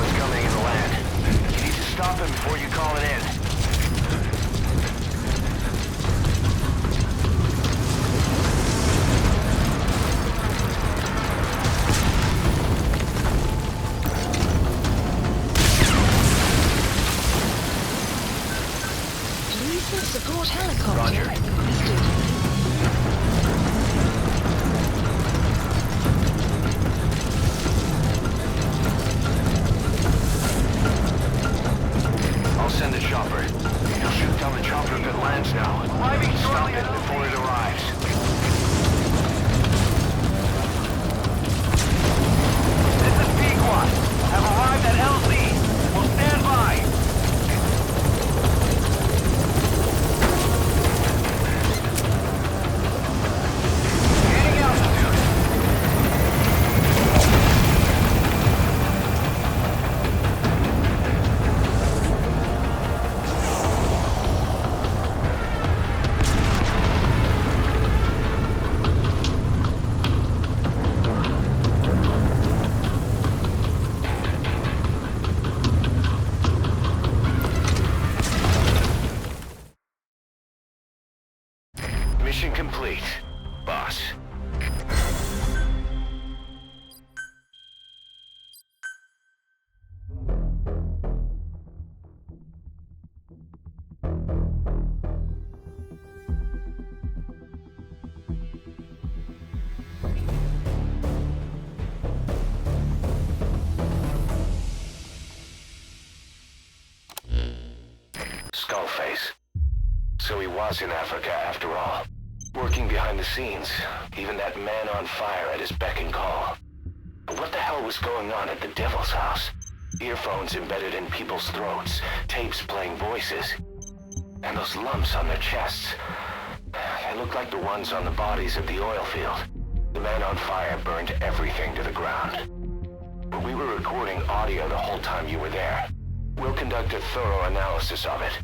is coming in the land. You need to stop him before you call it in. Support helicopter requested. I'll send a chopper. He'll shoot down the chopper if it lands now. Stop it before it arrives. This is Pequot. Have arrived at LZ. We'll stand by. Mission complete, boss. Skullface. So he was in Africa after all. Working behind the scenes, even that man on fire at his beck and call. But what the hell was going on at the Devil's house? Earphones embedded in people's throats, tapes playing voices. And those lumps on their chests. They looked like the ones on the bodies of the oil field. The man on fire burned everything to the ground. But we were recording audio the whole time you were there. We'll conduct a thorough analysis of it.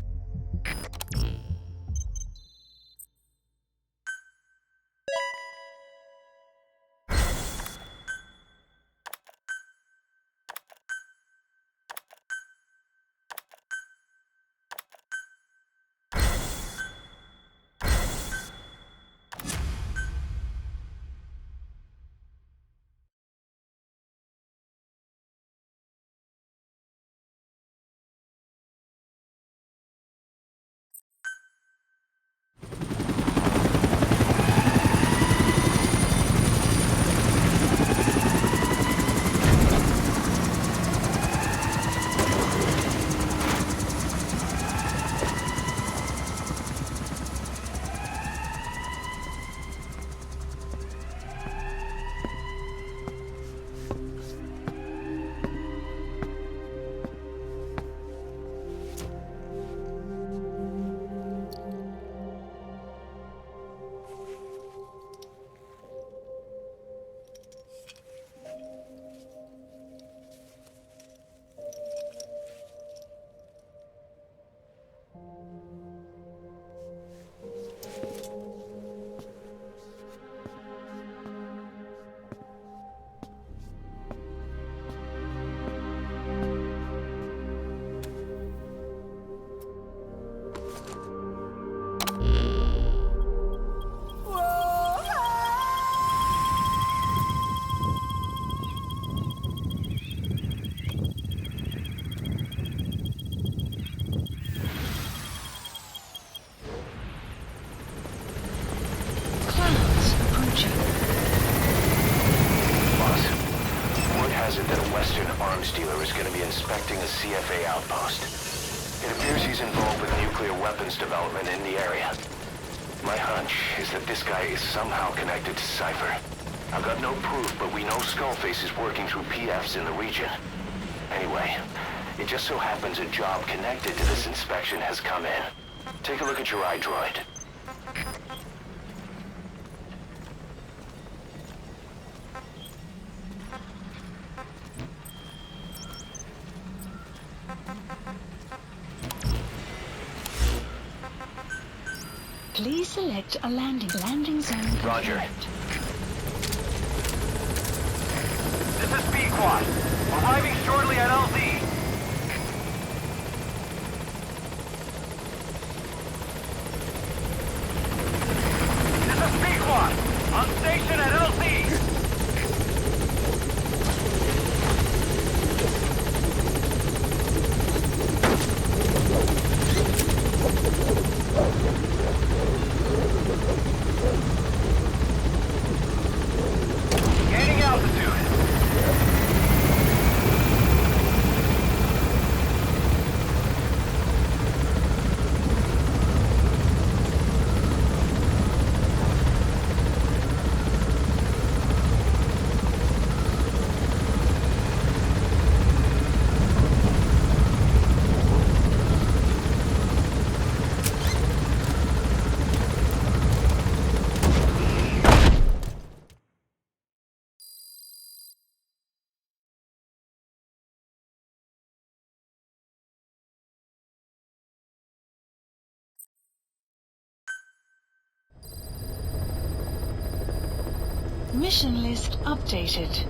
Inspecting a CFA outpost. It appears he's involved with nuclear weapons development in the area. My hunch is that this guy is somehow connected to Cypher. I've got no proof, but we know Skullface is working through PFs in the region. Anyway, it just so happens a job connected to this inspection has come in. Take a look at your iDroid. Please select a landing zone. Roger. This is Pequot. Arriving shortly at LZ. Mission list updated.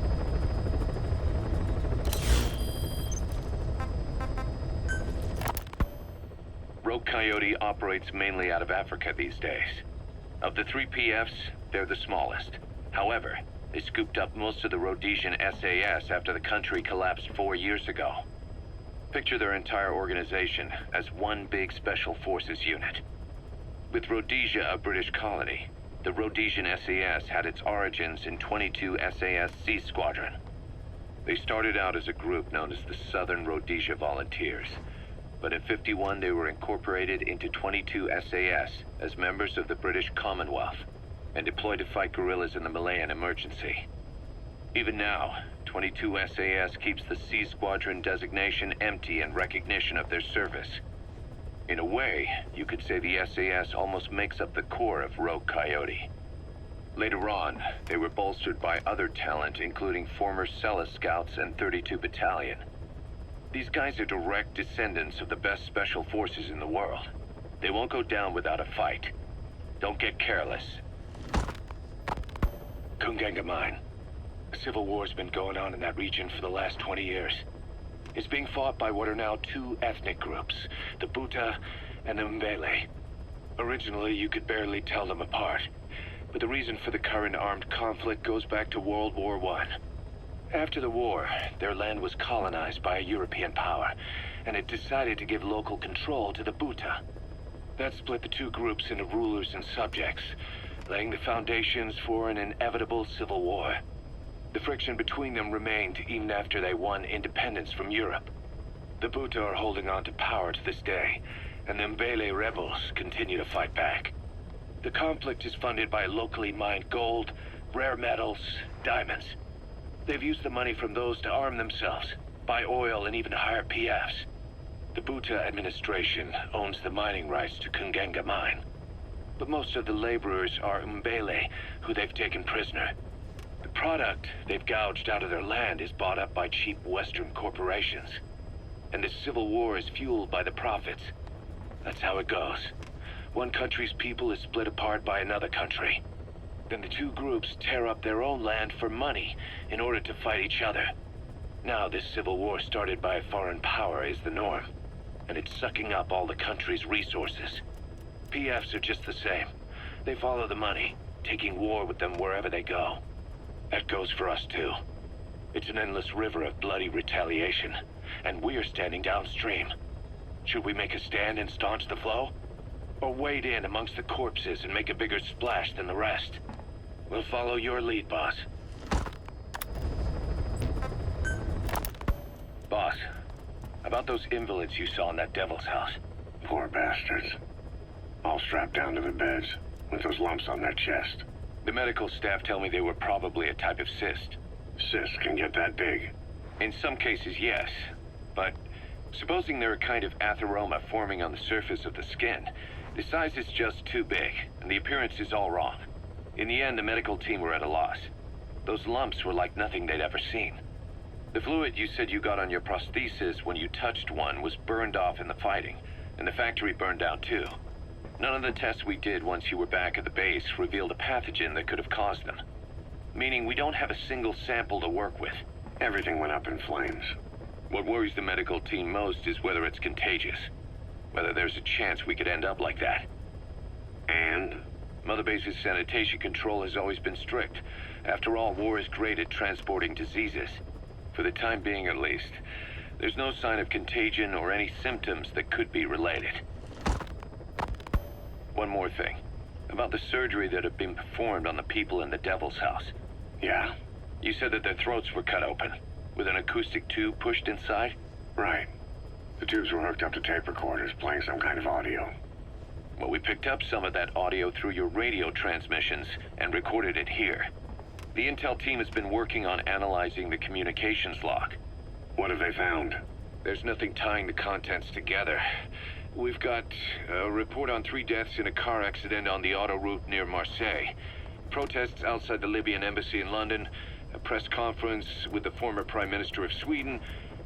Rogue Coyote operates mainly out of Africa these days. Of the 3 PFs, they're the smallest. However, they scooped up most of the Rhodesian SAS after the country collapsed 4 years ago. Picture their entire organization as one big special forces unit. With Rhodesia a British colony, the Rhodesian SAS had its origins in 22 SAS Sea Squadron. They started out as a group known as the Southern Rhodesia Volunteers, but in '51 they were incorporated into 22 SAS as members of the British Commonwealth and deployed to fight guerrillas in the Malayan Emergency. Even now, 22 SAS keeps the Sea Squadron designation empty in recognition of their service. In a way, you could say the SAS almost makes up the core of Rogue Coyote. Later on, they were bolstered by other talent, including former Celis Scouts and 32 Battalion. These guys are direct descendants of the best special forces in the world. They won't go down without a fight. Don't get careless. Kungenga Mine. A civil war's been going on in that region for the last 20 years. It's being fought by what are now 2 ethnic groups, the Buta and the Mbele. Originally, you could barely tell them apart, but the reason for the current armed conflict goes back to World War I. After the war, their land was colonized by a European power, and it decided to give local control to the Buta. That split the 2 groups into rulers and subjects, laying the foundations for an inevitable civil war. The friction between them remained even after they won independence from Europe. The Buta are holding on to power to this day, and the Mbele rebels continue to fight back. The conflict is funded by locally mined gold, rare metals, diamonds. They've used the money from those to arm themselves, buy oil, and even hire PFs. The Buta administration owns the mining rights to Kungenga Mine. But most of the laborers are Mbele, who they've taken prisoner. The product they've gouged out of their land is bought up by cheap Western corporations. And this civil war is fueled by the profits. That's how it goes. One country's people is split apart by another country. Then the 2 groups tear up their own land for money in order to fight each other. Now this civil war started by a foreign power is the norm, and it's sucking up all the country's resources. PFs are just the same. They follow the money, taking war with them wherever they go. That goes for us too. It's an endless river of bloody retaliation, and we're standing downstream. Should we make a stand and staunch the flow? Or wade in amongst the corpses and make a bigger splash than the rest? We'll follow your lead, boss. Boss, about those invalids you saw in that devil's house. Poor bastards. All strapped down to the beds, with those lumps on their chest. The medical staff tell me they were probably a type of cyst. Cysts can get that big? In some cases, yes. But supposing they're a kind of atheroma forming on the surface of the skin, the size is just too big, and the appearance is all wrong. In the end, the medical team were at a loss. Those lumps were like nothing they'd ever seen. The fluid you said you got on your prosthesis when you touched one was burned off in the fighting, and the factory burned down too. None of the tests we did once you were back at the base revealed a pathogen that could have caused them. Meaning we don't have a single sample to work with. Everything went up in flames. What worries the medical team most is whether it's contagious. Whether there's a chance we could end up like that. And? Mother Base's sanitation control has always been strict. After all, war is great at transporting diseases. For the time being, at least. There's no sign of contagion or any symptoms that could be related. One more thing. About the surgery that had been performed on the people in the Devil's House. Yeah? You said that their throats were cut open, with an acoustic tube pushed inside? Right. The tubes were hooked up to tape recorders, playing some kind of audio. Well, we picked up some of that audio through your radio transmissions and recorded it here. The intel team has been working on analyzing the communications log. What have they found? There's nothing tying the contents together. We've got a report on 3 deaths in a car accident on the autoroute near Marseille. Protests outside the Libyan embassy in London, a press conference with the former Prime Minister of Sweden,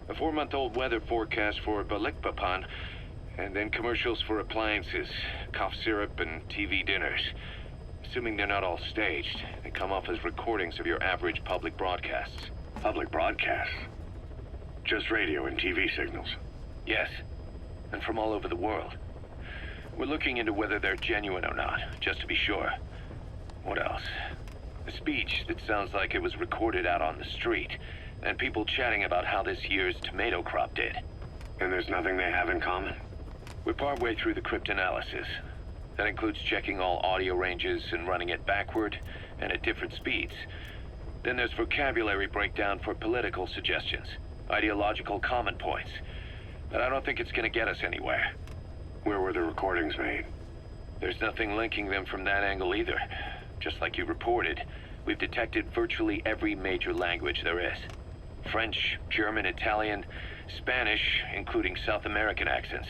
a 4-month-old weather forecast for Balikpapan, and then commercials for appliances, cough syrup, and TV dinners. Assuming they're not all staged, they come off as recordings of your average public broadcasts. Public broadcasts? Just radio and TV signals? Yes, and from all over the world. We're looking into whether they're genuine or not, just to be sure. What else? A speech that sounds like it was recorded out on the street, and people chatting about how this year's tomato crop did. And there's nothing they have in common? We're partway through the cryptanalysis. That includes checking all audio ranges and running it backward and at different speeds. Then there's vocabulary breakdown for political suggestions, ideological comment points. But I don't think it's gonna get us anywhere. Where were the recordings made? There's nothing linking them from that angle either. Just like you reported, we've detected virtually every major language there is. French, German, Italian, Spanish, including South American accents.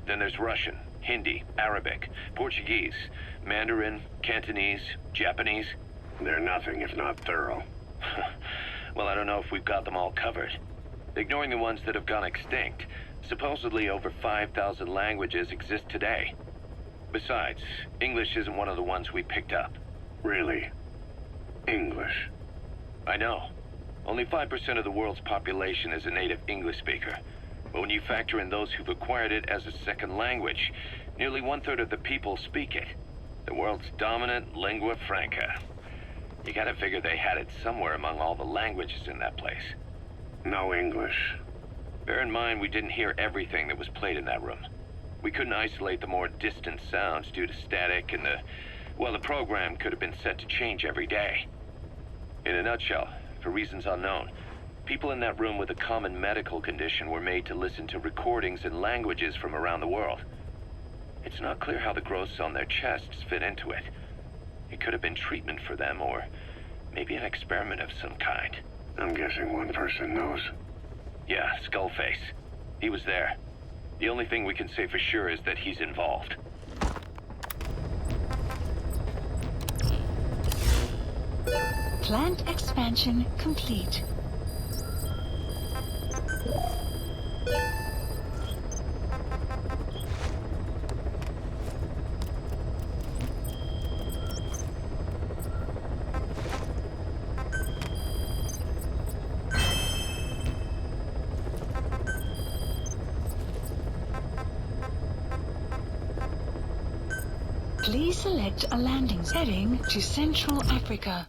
Then there's Russian, Hindi, Arabic, Portuguese, Mandarin, Cantonese, Japanese. They're nothing if not thorough. Well, I don't know if we've got them all covered. Ignoring the ones that have gone extinct, supposedly over 5,000 languages exist today. Besides, English isn't one of the ones we picked up. Really? English? I know. Only 5% of the world's population is a native English speaker. But when you factor in those who've acquired it as a second language, nearly 1/3 of the people speak it. The world's dominant lingua franca. You gotta figure they had it somewhere among all the languages in that place. No English. Bear in mind, we didn't hear everything that was played in that room. We couldn't isolate the more distant sounds due to static and the program could have been set to change every day. In a nutshell, for reasons unknown, people in that room with a common medical condition were made to listen to recordings in languages from around the world. It's not clear how the growths on their chests fit into it. It could have been treatment for them, or maybe an experiment of some kind. I'm guessing one person knows. Yeah, Skullface. He was there. The only thing we can say for sure is that he's involved. Plant expansion complete. Please select a landing heading to Central Africa.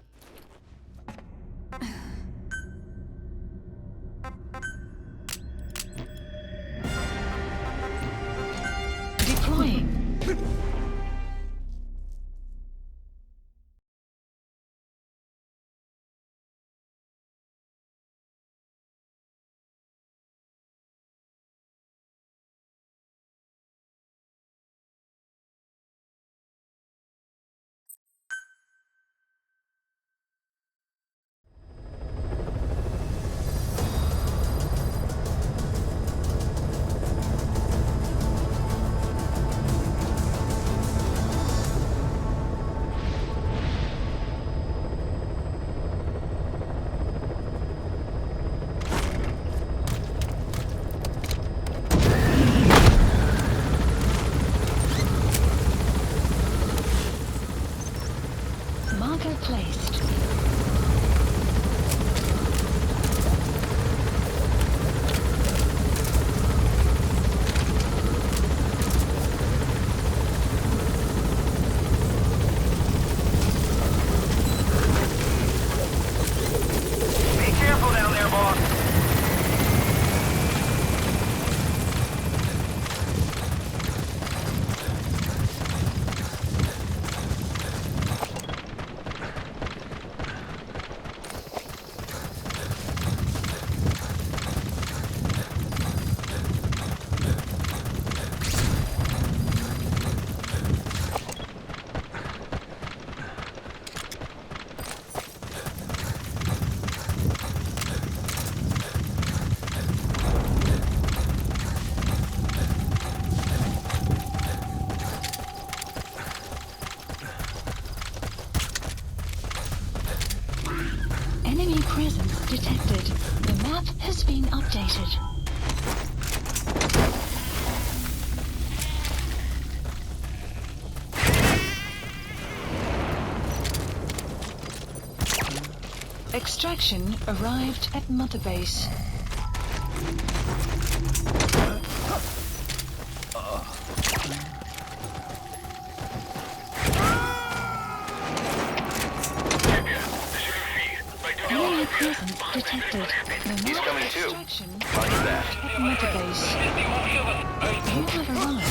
Extraction arrived at Mother Base. Enemy presence detected. He's coming too. Roger that. At Mother Base. You have arrived.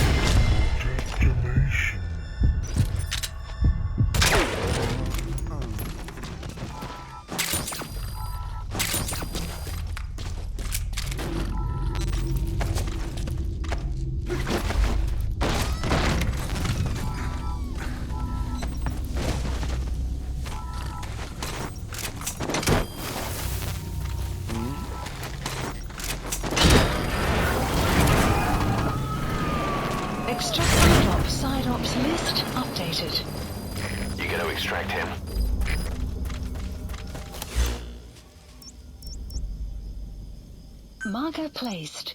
Extract side ops list updated. You gonna extract him? Marker placed.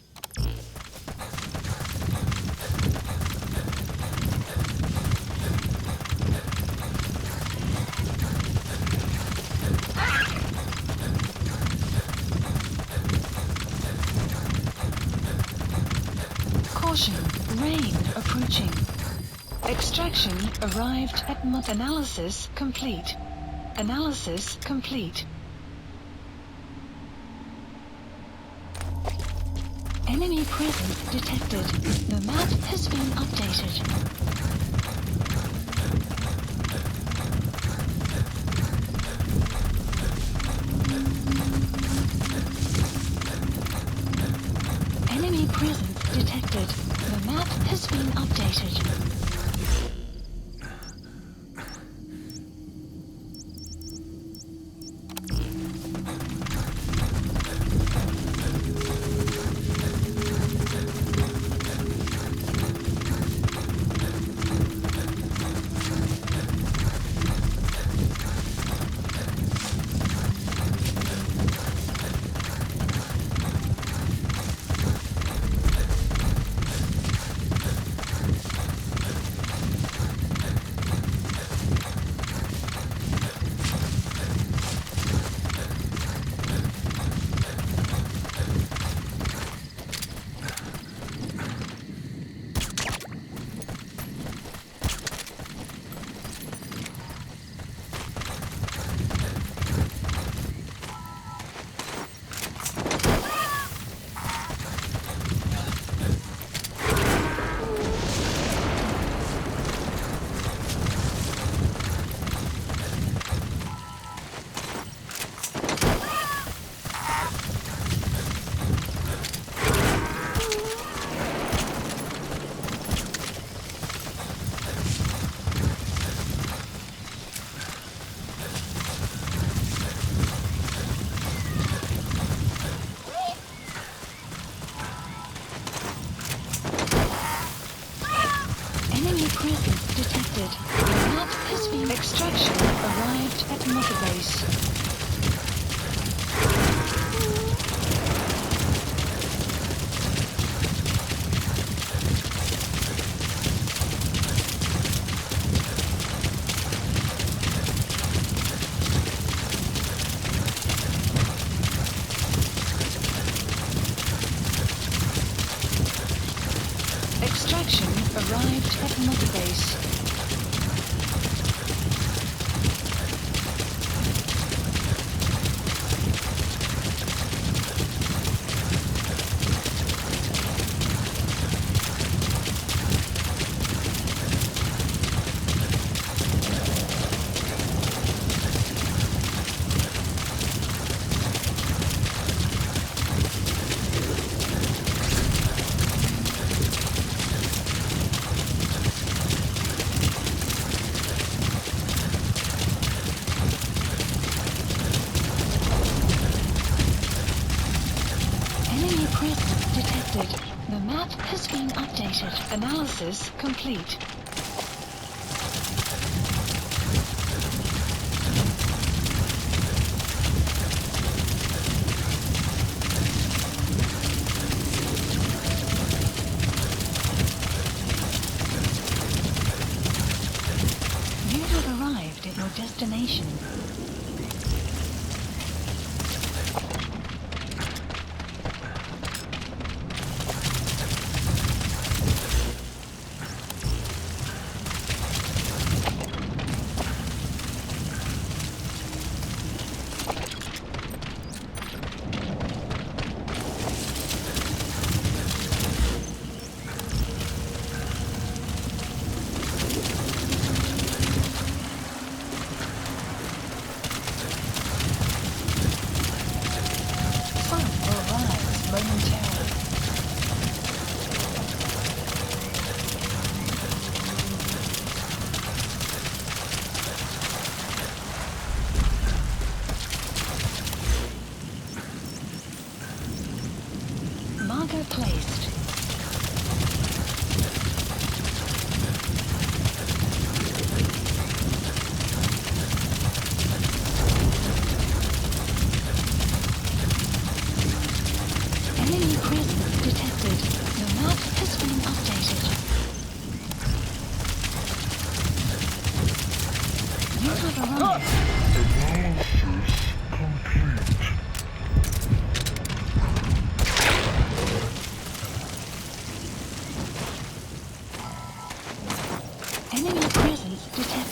Caution, rain approaching. Extraction arrived at Mother. Analysis complete. Analysis complete. Enemy presence detected. The map has been updated. Enemy presence detected. The map has been updated. Enemy presence detected. The map has been. Extraction arrived at Mother Base. Extraction arrived at Mother Base. Enemy presence detected. The map has been updated. Analysis complete. You have arrived at your destination.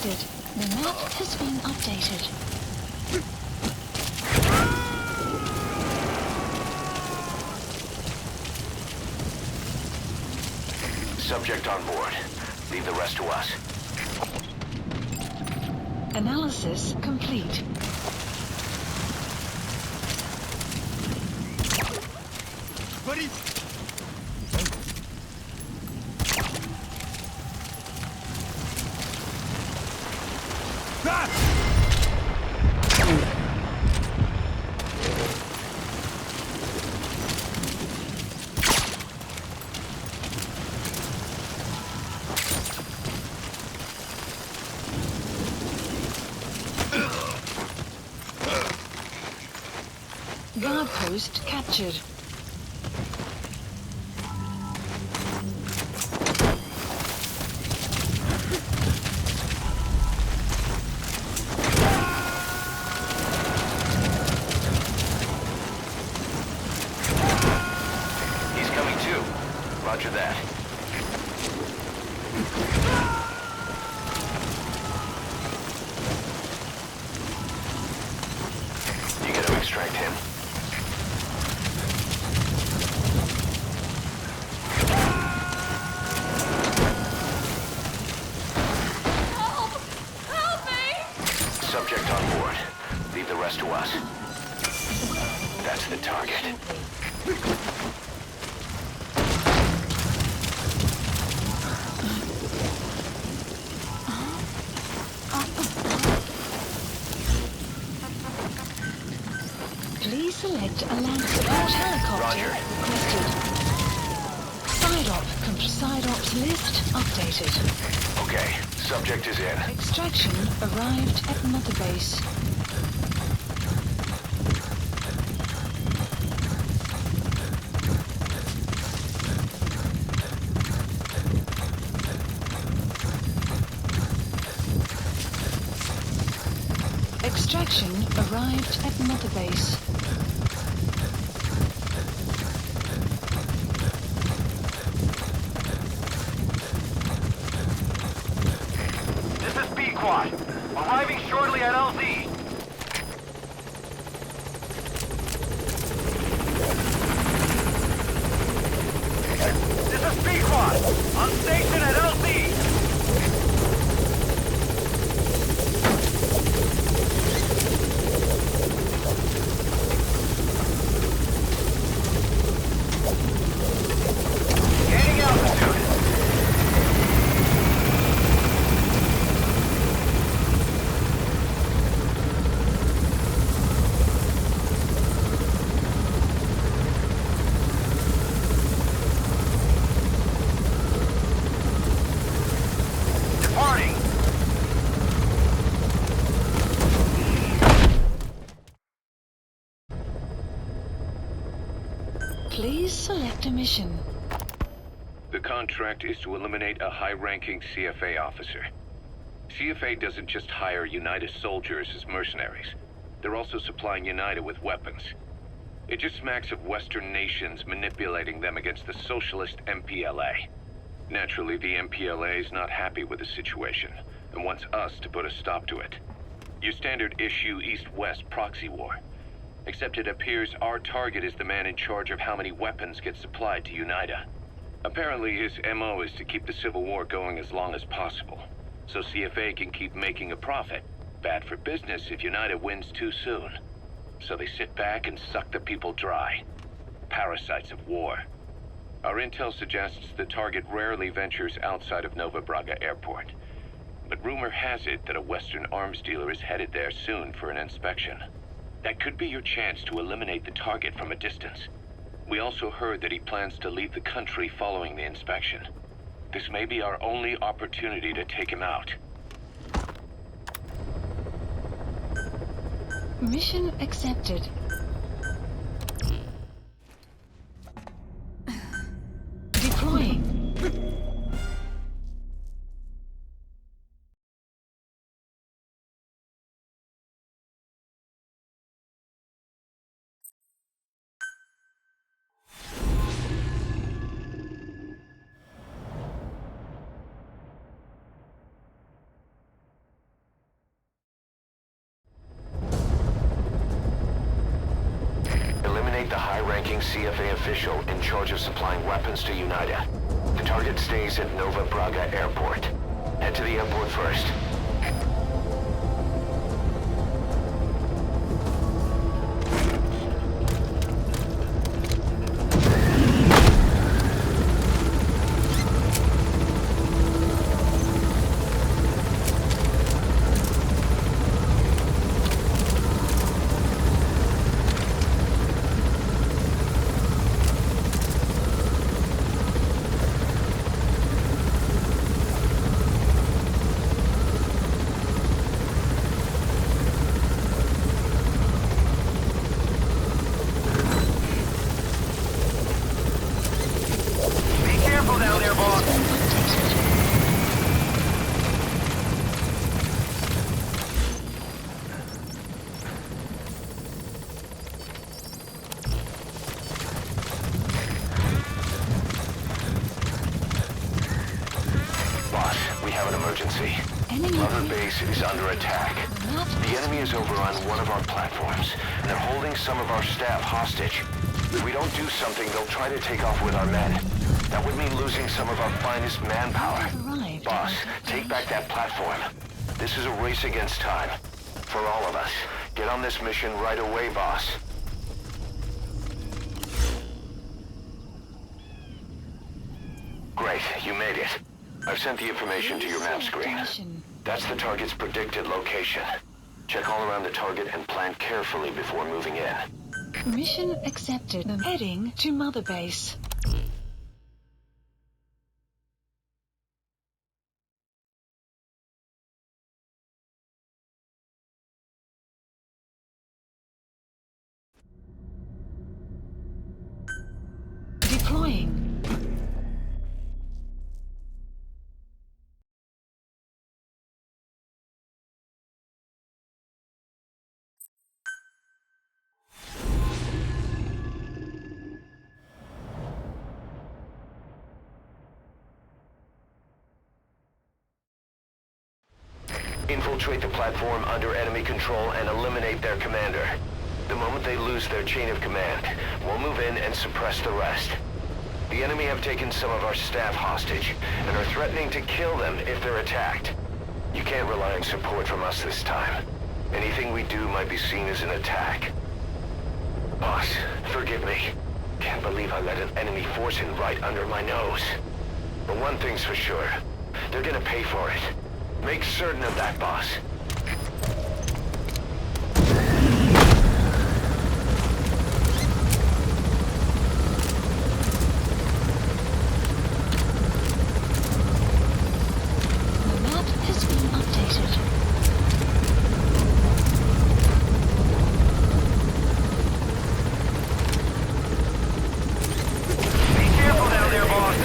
detected. The map has been updated. Subject on board. Leave the rest to us. Analysis complete. Buddy! Guard post captured. He's coming too. Roger that. You gotta extract him. Subject on board. Leave the rest to us. That's the target. Please select a land support helicopter requested. Side ops list updated. Okay, subject is in. Extraction arrived at Mother Base. Extraction arrived at Mother Base. This is B-Quad. Arriving shortly at LZ. This is B-Quad. On station at LZ. Gaining altitude. Departing. Please select a mission. The contract is to eliminate a high-ranking CFA officer. CFA doesn't just hire UNITA soldiers as mercenaries. They're also supplying UNITA with weapons. It just smacks of Western nations manipulating them against the socialist MPLA. Naturally, the MPLA is not happy with the situation and wants us to put a stop to it. Your standard issue East-West proxy war. Except it appears our target is the man in charge of how many weapons get supplied to UNITA. Apparently his MO is to keep the Civil War going as long as possible, so CFA can keep making a profit. Bad for business if UNITA wins too soon. So they sit back and suck the people dry. Parasites of war. Our intel suggests the target rarely ventures outside of Nova Braga Airport. But rumor has it that a Western arms dealer is headed there soon for an inspection. That could be your chance to eliminate the target from a distance. We also heard that he plans to leave the country following the inspection. This may be our only opportunity to take him out. Mission accepted. Deploying. the high-ranking CFA official in charge of supplying weapons to UNITA. The target stays at Nova Braga Airport. Head to the airport first. Mother Base is under attack. The enemy is over on one of our platforms, and they're holding some of our staff hostage. If we don't do something, they'll try to take off with our men. That would mean losing some of our finest manpower. Boss, take back that platform. This is a race against time. For all of us. Get on this mission right away, boss. Great, you made it. I've sent the information to your map screen. That's the target's predicted location. Check all around the target and plan carefully before moving in. Mission accepted. Heading to Mother Base. Deploying. Infiltrate the platform under enemy control and eliminate their commander. The moment they lose their chain of command, we'll move in and suppress the rest. The enemy have taken some of our staff hostage and are threatening to kill them if they're attacked. You can't rely on support from us this time. Anything we do might be seen as an attack. Boss, forgive me. Can't believe I let an enemy force in right under my nose. But one thing's for sure. They're gonna pay for it. Make certain of that, boss. The map has been updated. Be careful down there, boss.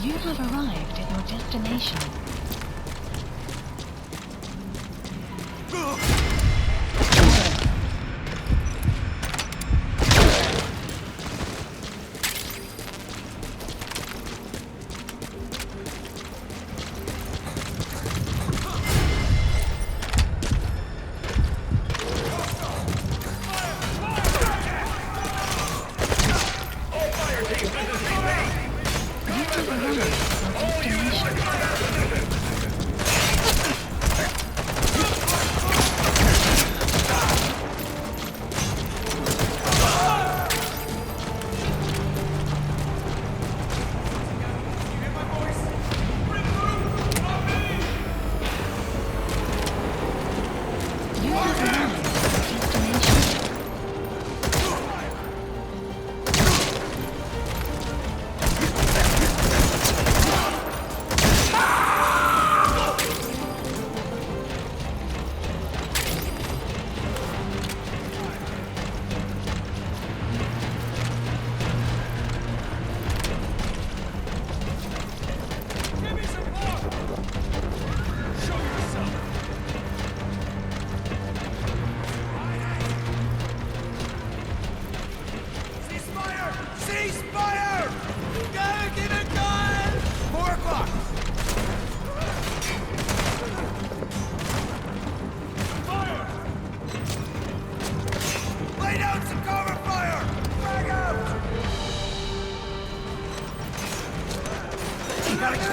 You have arrived at your destination. You have arrived at your destination. Ceasefire! Gotta get it done! 4 o'clock! Fire! Lay down some cover fire! Frag out! You gotta go!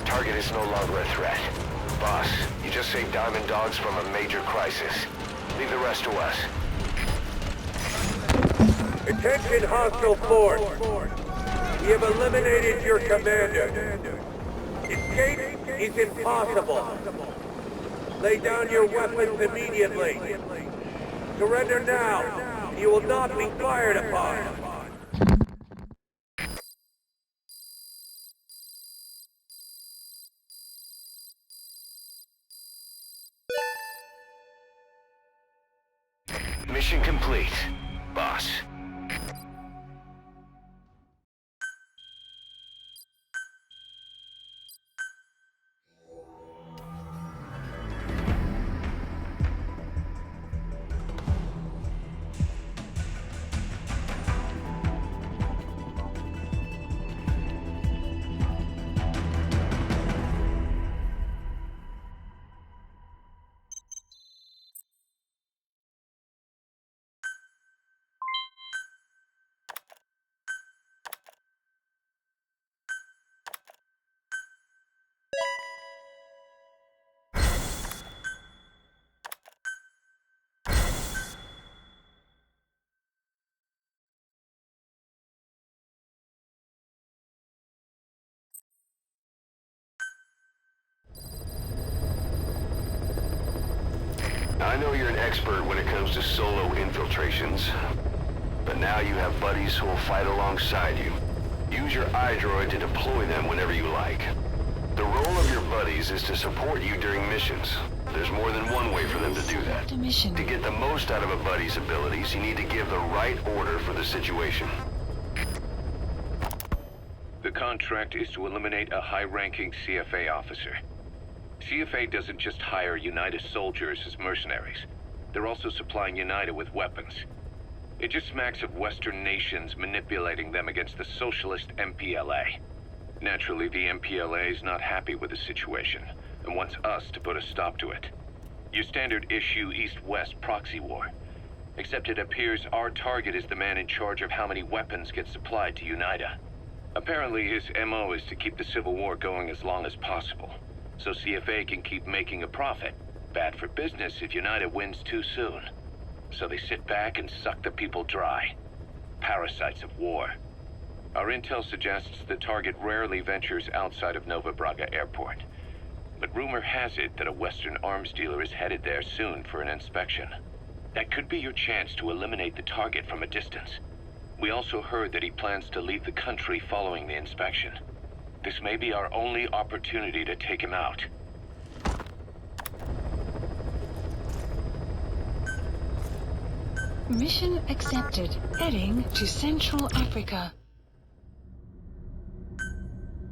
Target is no longer a threat. Boss, you just saved Diamond Dogs from a major crisis. Leave the rest to us. Attention hostile force! We have eliminated your commander. Escape is impossible. Lay down your weapons immediately. Surrender now. You will not be fired upon. Mission complete, boss. I know you're an expert when it comes to solo infiltrations, but now you have buddies who will fight alongside you. Use your iDroid to deploy them whenever you like. The role of your buddies is to support you during missions. There's more than one way for them to do that. To get the most out of a buddy's abilities, you need to give the right order for the situation. The contract is to eliminate a high-ranking CFA officer. CFA doesn't just hire UNITA soldiers as mercenaries. They're also supplying UNITA with weapons. It just smacks of Western nations manipulating them against the socialist MPLA. Naturally, the MPLA is not happy with the situation and wants us to put a stop to it. Your standard issue East-West proxy war. Except it appears our target is the man in charge of how many weapons get supplied to UNITA. Apparently his MO is to keep the Civil War going as long as possible, so CFA can keep making a profit. Bad for business if UNITA wins too soon. So they sit back and suck the people dry. Parasites of war. Our intel suggests the target rarely ventures outside of Nova Braga Airport. But rumor has it that a Western arms dealer is headed there soon for an inspection. That could be your chance to eliminate the target from a distance. We also heard that he plans to leave the country following the inspection. This may be our only opportunity to take him out. Mission accepted. Heading to Central Africa.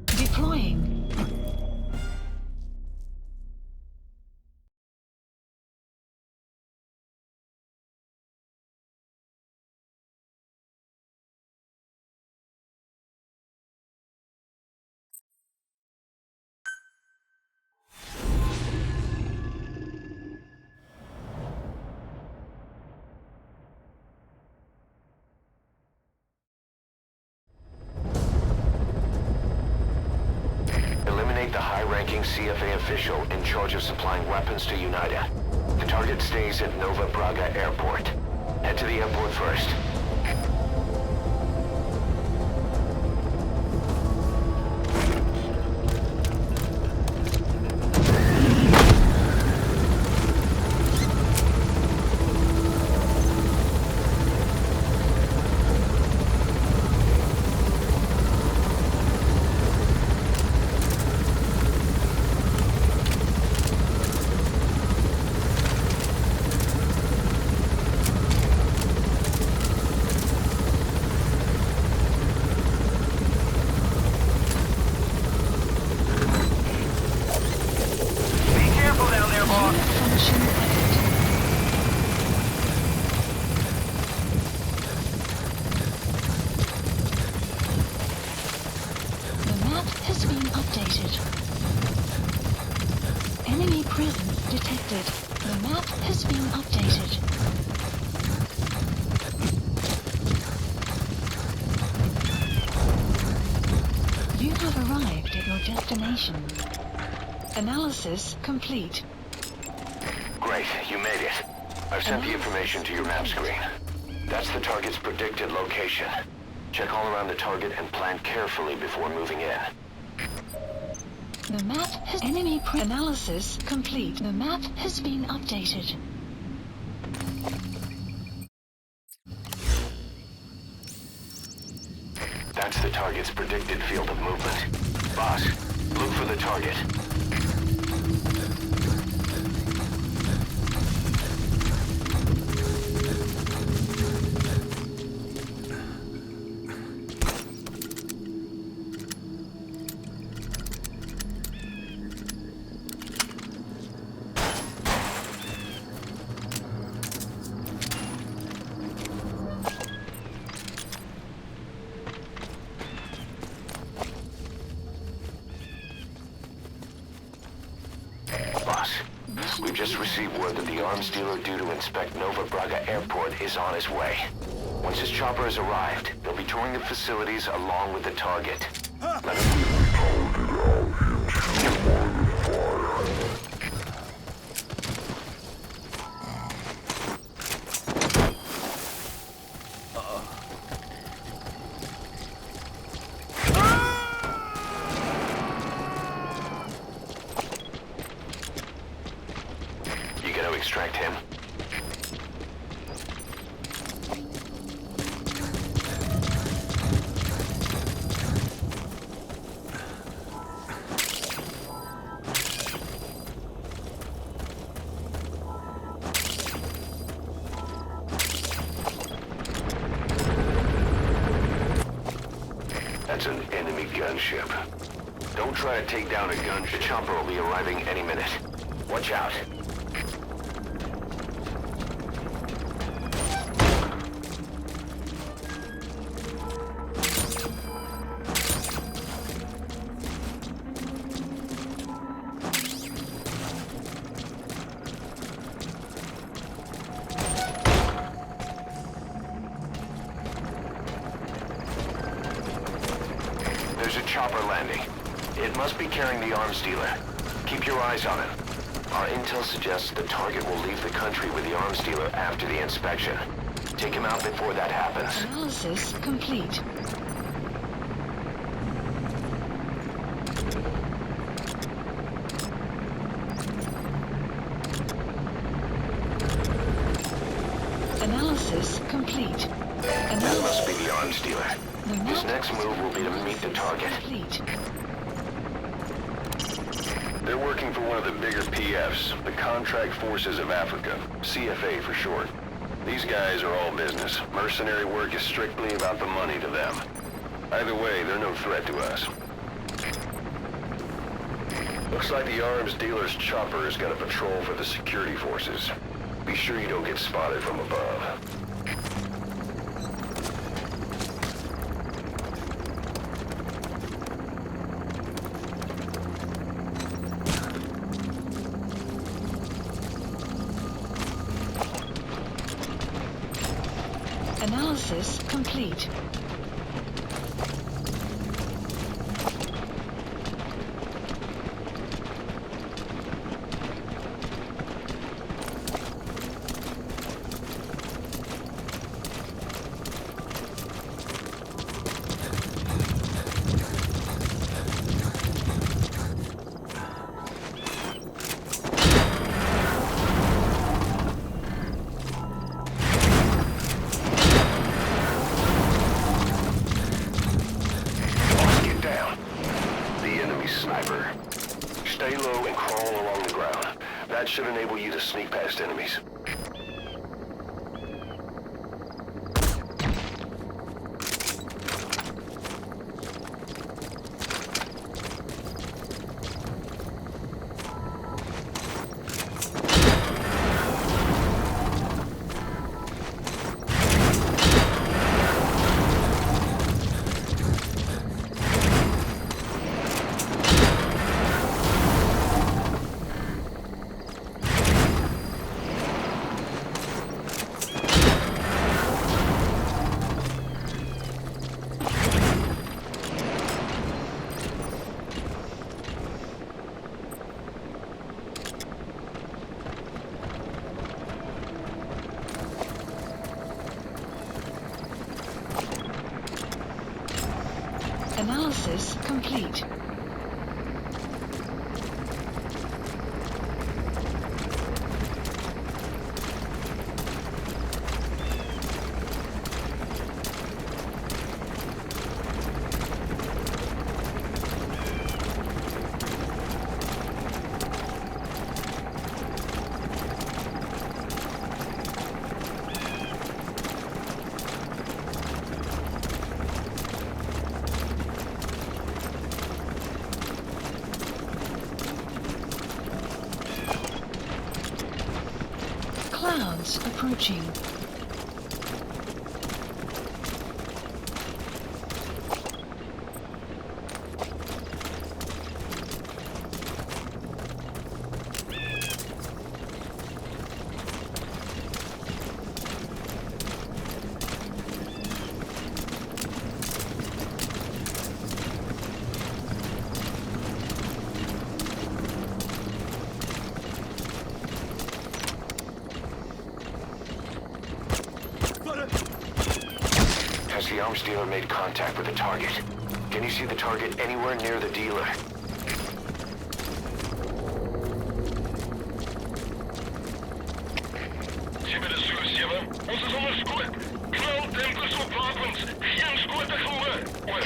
Deploying. Eliminate the high-ranking CFA official in charge of supplying weapons to UNITA. The target stays at Nova Braga Airport. Head to the airport first. Enemy presence detected. The map has been updated. You have arrived at your destination. Analysis complete. Great, you made it. I've sent the information to your map screen. That's the target's predicted location. Check all around the target and plan carefully before moving in. The map has enemy analysis complete. The map has been updated. That's the target's predicted field of movement. Boss, look for the target. We've just received word that the arms dealer due to inspect Nova Braga Airport is on his way. Once his chopper has arrived, they'll be touring the facilities along with the target. Let extract him. That's an enemy gunship. Don't try to take down a gunship. The chopper will be arriving any minute. Watch out. There's a chopper landing. It must be carrying the arms dealer. Keep your eyes on him. Our intel suggests the target will leave the country with the arms dealer after the inspection. Take him out before that happens. Analysis complete. Analysis complete. That must be the arms dealer. His next move will be to meet the target. They're working for one of the bigger PFs, the Contract Forces of Africa, CFA for short. These guys are all business. Mercenary work is strictly about the money to them. Either way, they're no threat to us. Looks like the arms dealer's chopper is gonna patrol for the security forces. Be sure you don't get spotted from above. Analysis complete. Stay low and crawl along the ground. That should enable you to sneak past enemies. Analysis complete. Clouds approaching. Has the arms dealer made contact with the target? Can you see the target anywhere near the dealer? Ons is onder skoot. Knaltempers op wapens. Geen skote gehoor. Oor.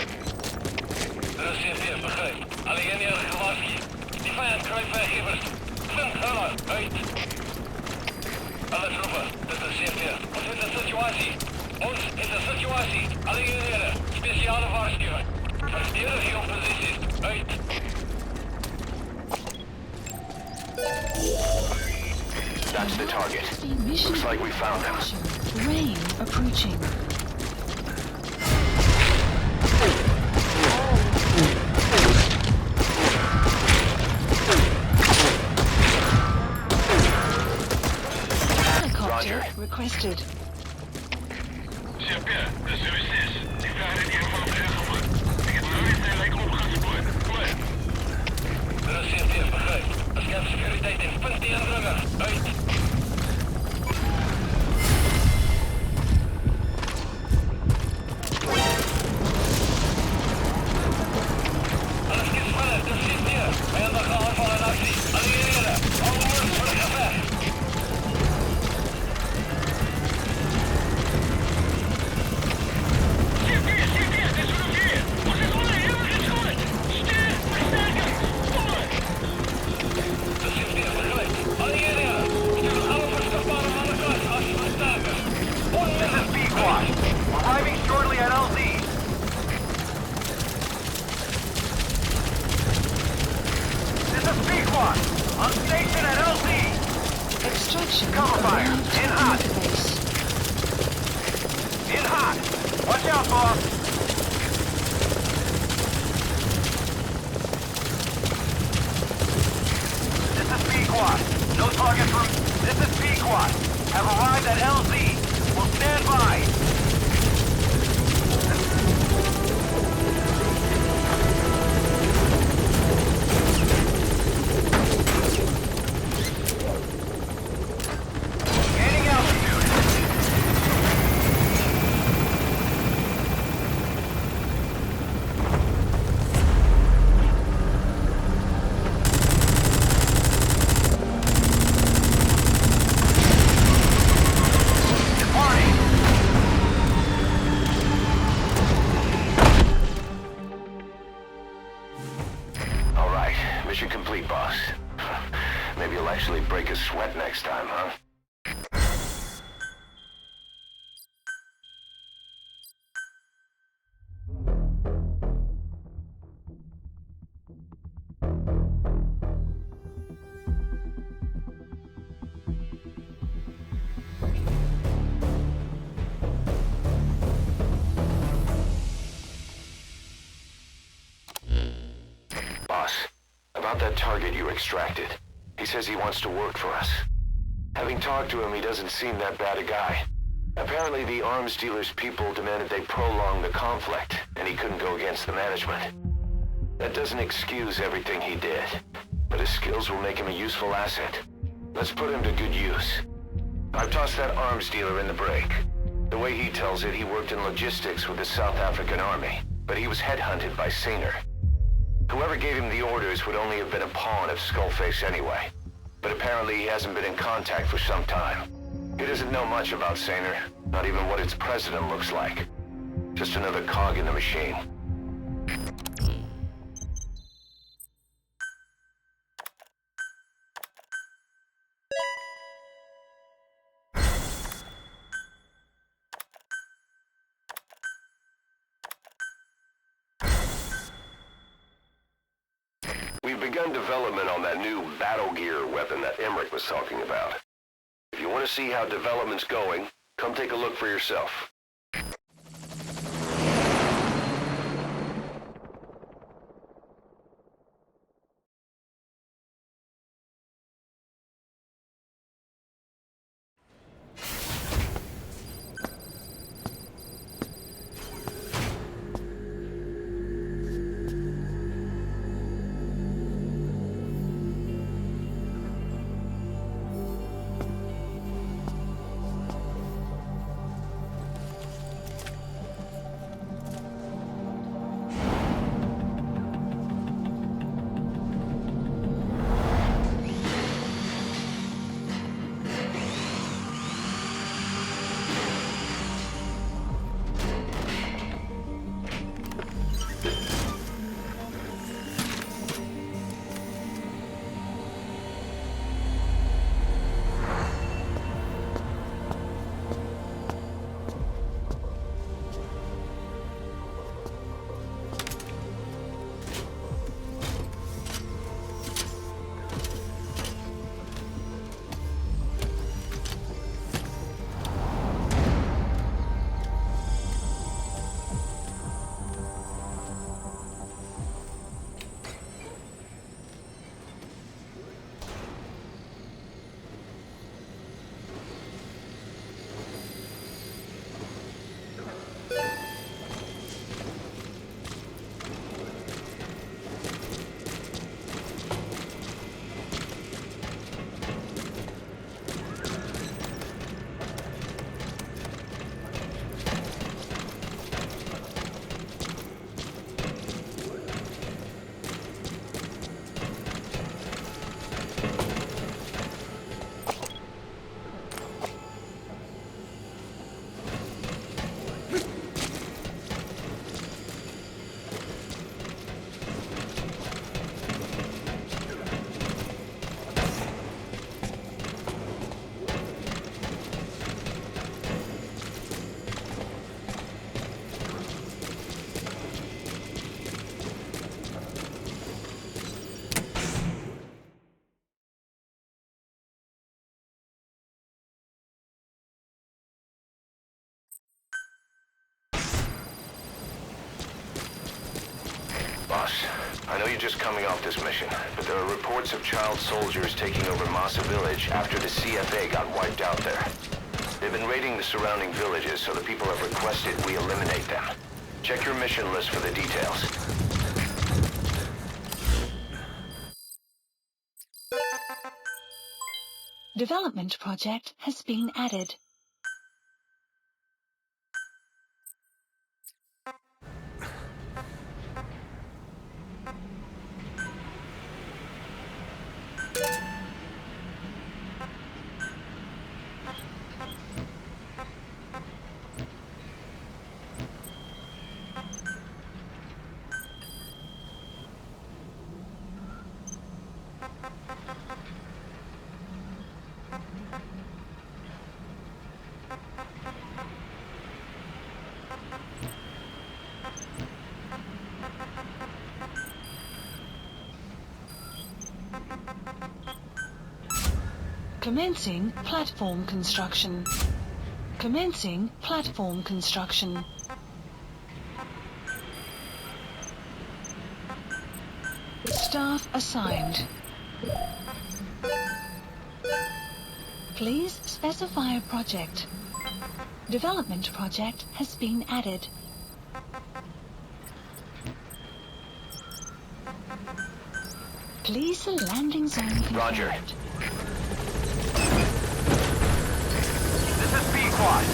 Er is CP, begryp. Alleen hier gewaarsku. Die vyand kruip weg iewers. Vind hulle uit. Alle troepe, dit is CP. Ons het 'n situasie. Alle eenhede, spesiale waarskuwing. Verdedig jou posities. Uit. That's the target. Looks like we found him. Rain approaching. Helicopter requested. CP, dis USS. Die vlieg het een van die gehoor. Ek het nooit sy lijk opgespoor. Oor. Er is CP, begryp. Beskerm sekuriteit en vind die indringer. Uit. Alles skiet spanne, dis CP. Vijandige aanval in actie. Alle eenhede, hou oor vir die geveg. Arriving shortly at LZ. This is Pequod. On station at LZ. Extraction. Cover fire. In hot. In hot. Watch out, boss. This is Pequod. No target from... This is Pequod. Have arrived at LZ. We'll stand by. Gaining altitude. Departing. All right, mission complete, boss. Maybe you'll actually break a sweat next time, huh? Boss, about that target you extracted. He says he wants to work for us. Having talked to him, he doesn't seem that bad a guy. Apparently the arms dealer's people demanded they prolong the conflict, and he couldn't go against the management. That doesn't excuse everything he did, but his skills will make him a useful asset. Let's put him to good use. I've tossed that arms dealer in the break. The way he tells it, he worked in logistics with the South African Army. but he was headhunted by Sainer. Whoever gave him the orders would only have been a pawn of Skullface anyway. But apparently he hasn't been in contact for some time. He doesn't know much about Sainer, not even what its president looks like. Just another cog in the machine. We've begun development on that new battle gear weapon that Emmerich was talking about. If you want to see how development's going, come take a look for yourself. Boss, I know you're just coming off this mission, but there are reports of child soldiers taking over Massa Village after the CFA got wiped out there. They've been raiding the surrounding villages, so the people have requested we eliminate them. Check your mission list for the details. Development project has been added. Commencing platform construction. Commencing platform construction. Staff assigned. Please specify a project. Development project has been added. Please the landing zone confirmed. Roger. This is B-Quad.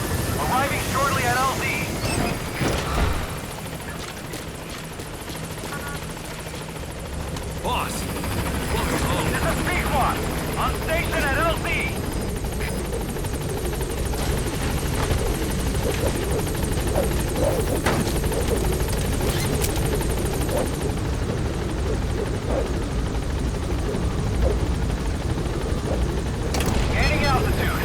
Arriving shortly at LZ. Boss! This is Pequot, on station at LZ. Gaining altitude.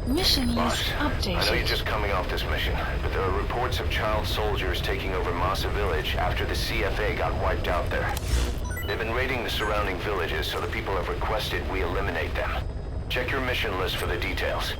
Mission list I know you're updated. just coming off this mission, but there are reports of child soldiers taking over Massa Village after the CFA got wiped out there. They've been raiding the surrounding villages, so the people have requested we eliminate them. Check your mission list for the details.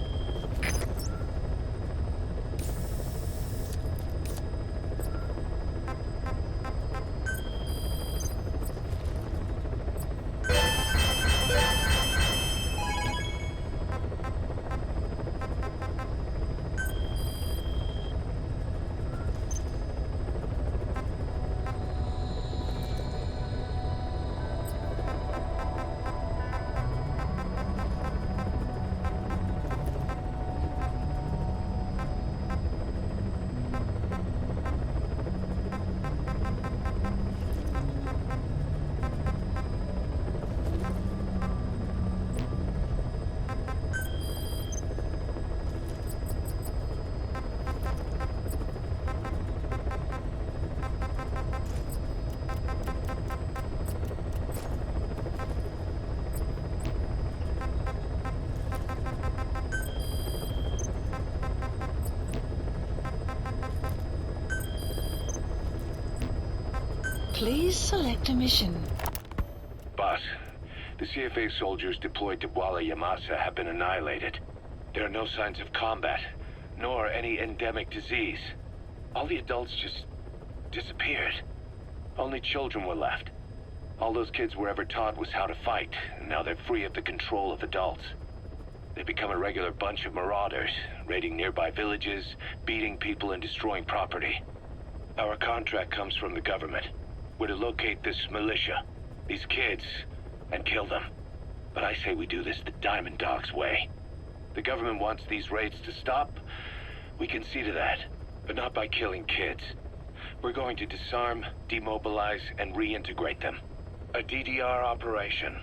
Please select a mission. Boss, the CFA soldiers deployed to Bwala Yamasa have been annihilated. There are no signs of combat, nor any endemic disease. All the adults just disappeared. Only children were left. All those kids were ever taught was how to fight, and now they're free of the control of adults. They've become a regular bunch of marauders, raiding nearby villages, beating people and destroying property. Our contract comes from the government. We're to locate this militia, these kids, and kill them. But I say we do this the Diamond Dogs way. The government wants these raids to stop. We can see to that, but not by killing kids. We're going to disarm, demobilize, and reintegrate them. A DDR operation.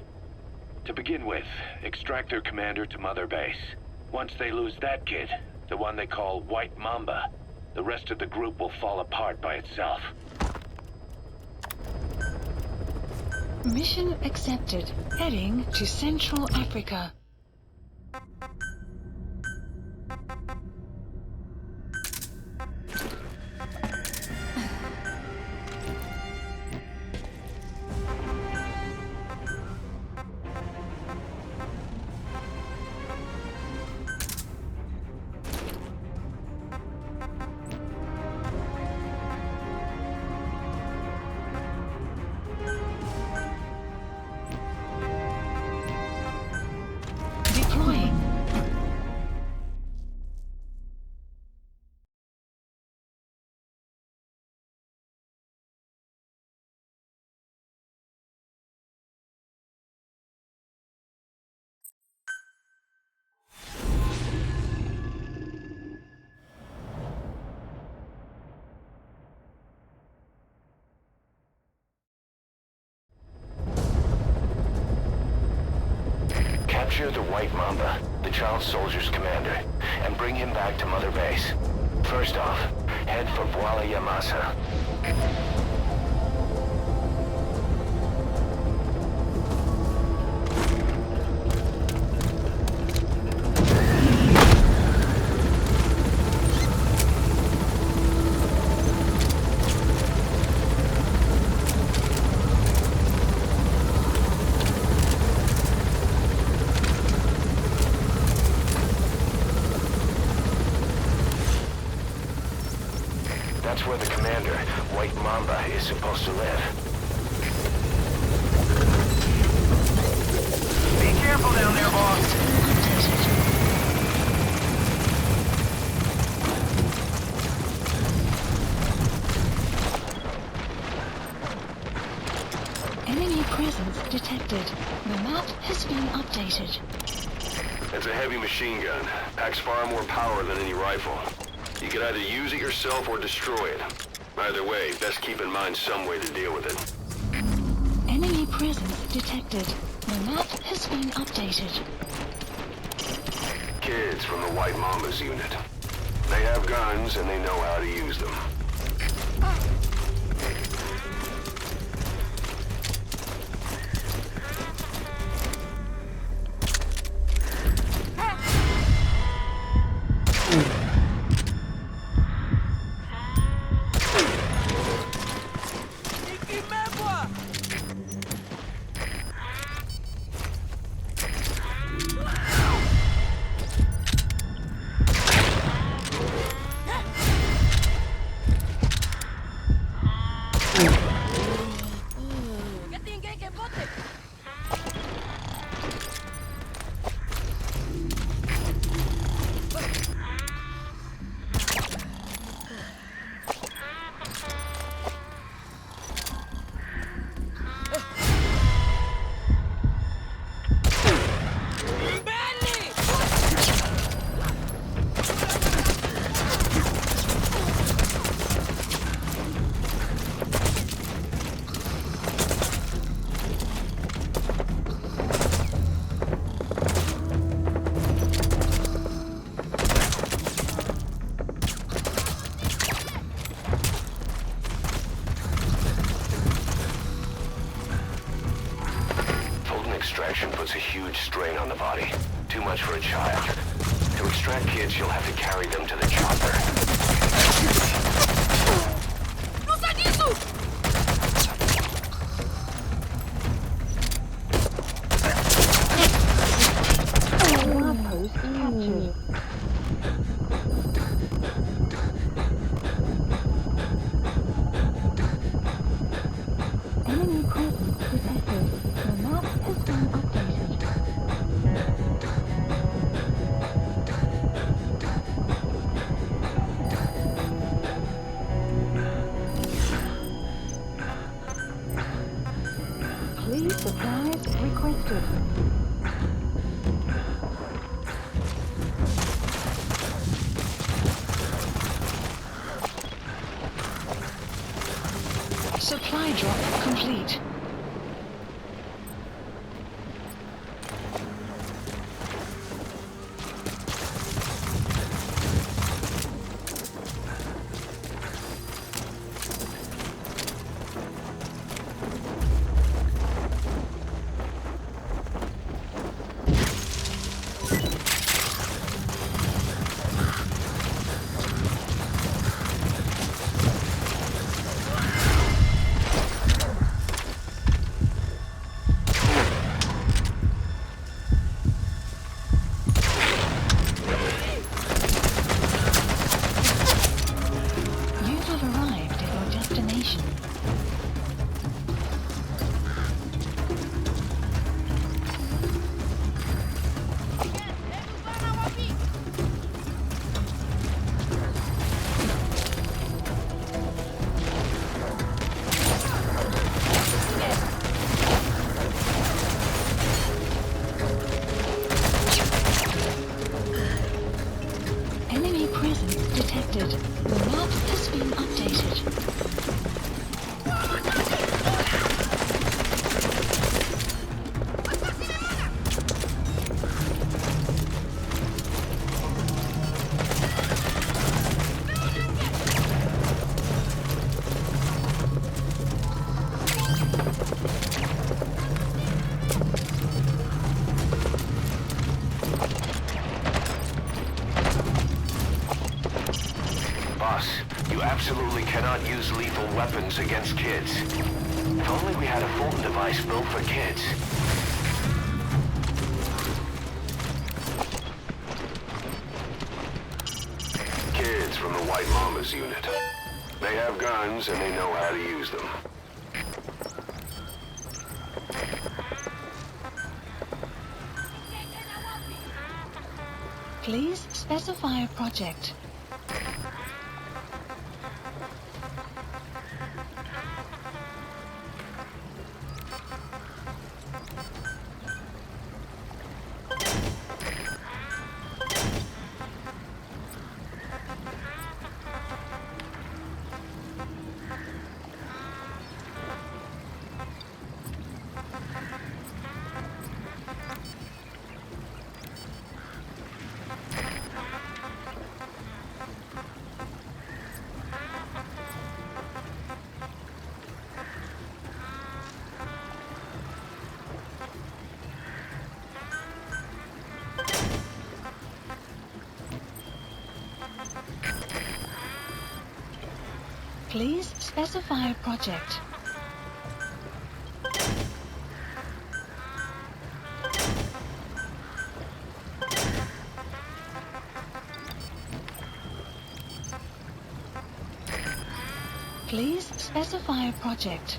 To begin with, extract their commander to Mother Base. Once they lose that kid, the one they call White Mamba, the rest of the group will fall apart by itself. Mission accepted. Heading to Central Africa. Deploying. Capture the White Mamba, the child soldier's commander, and bring him back to Mother Base. First off, head for Bwala Yamasa. That's where the commander, White Mamba, is supposed to live. Be careful down there, boss. Enemy presence detected. The map has been updated. It's a heavy machine gun. Packs far more power than any rifle. You can either use it yourself or destroy it. Either way, best keep in mind some way to deal with it. Enemy presence detected. The map has been updated. Kids from the White Mamba's unit. They have guns and they know how to use them. Extraction puts a huge strain on the body. Too much for a child. To extract kids, you'll have to carry them to the chopper. Outpost captured. Enemy presence detected. The map has been updated. Please supplies requested. Supply drop complete. detected. The map has been updated. Boss, you absolutely cannot use lethal weapons against kids. If only we had a Fulton device built for kids. Kids from the White Mama's unit. They have guns and they know how to use them. Please specify a project. Please specify a project. Please specify a project.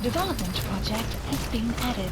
Development project has been added.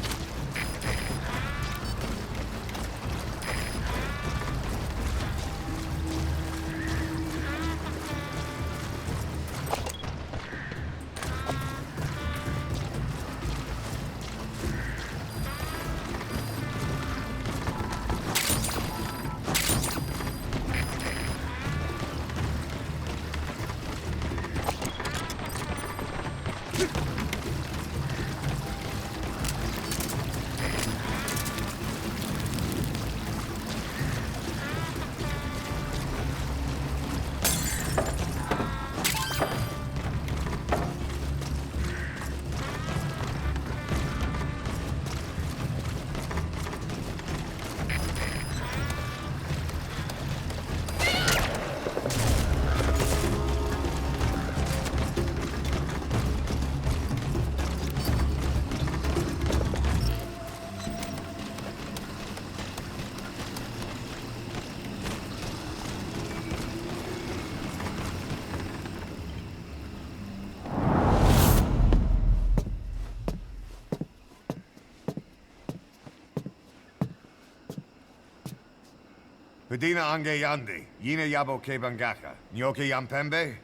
Pedina ange yandi, yina yabo ke bangaka, nyoke yampembe?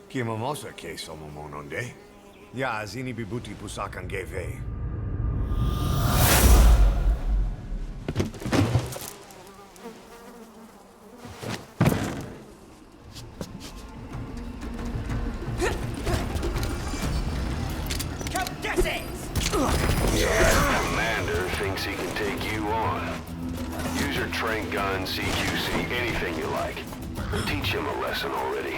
Kimamosa ke somomononde? Ya zini bibuti pusakan geve. Train gun, CQC, anything you like. Teach him a lesson already.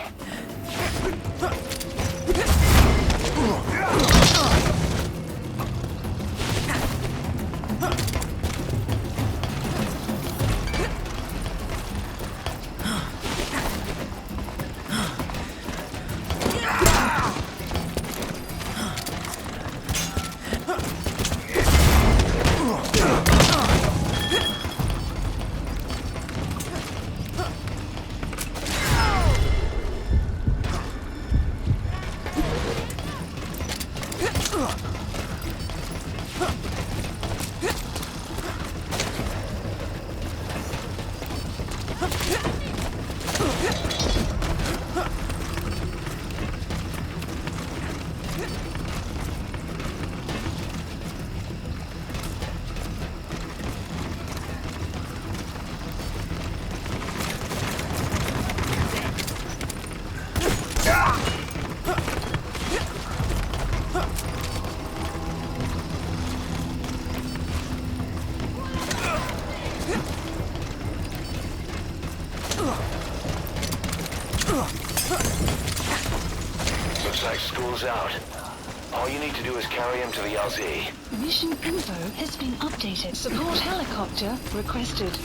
Looks like school's out. All you need to do is carry him to the LZ. Mission info has been updated. Support helicopter requested.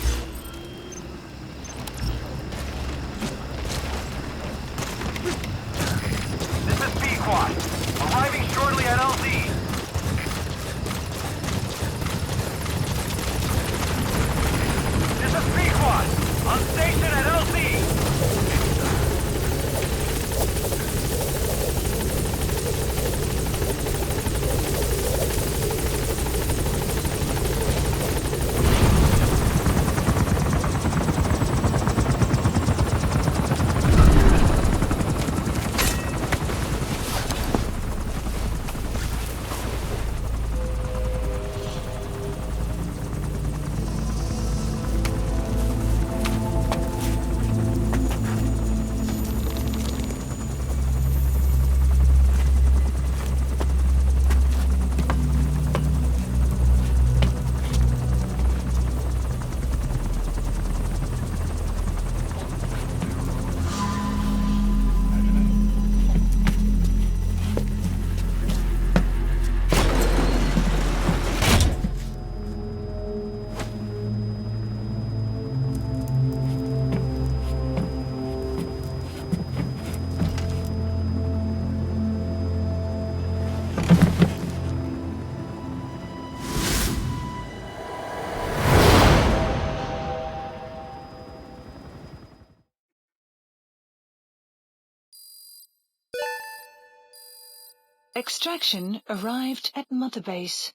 Extraction arrived at Mother Base.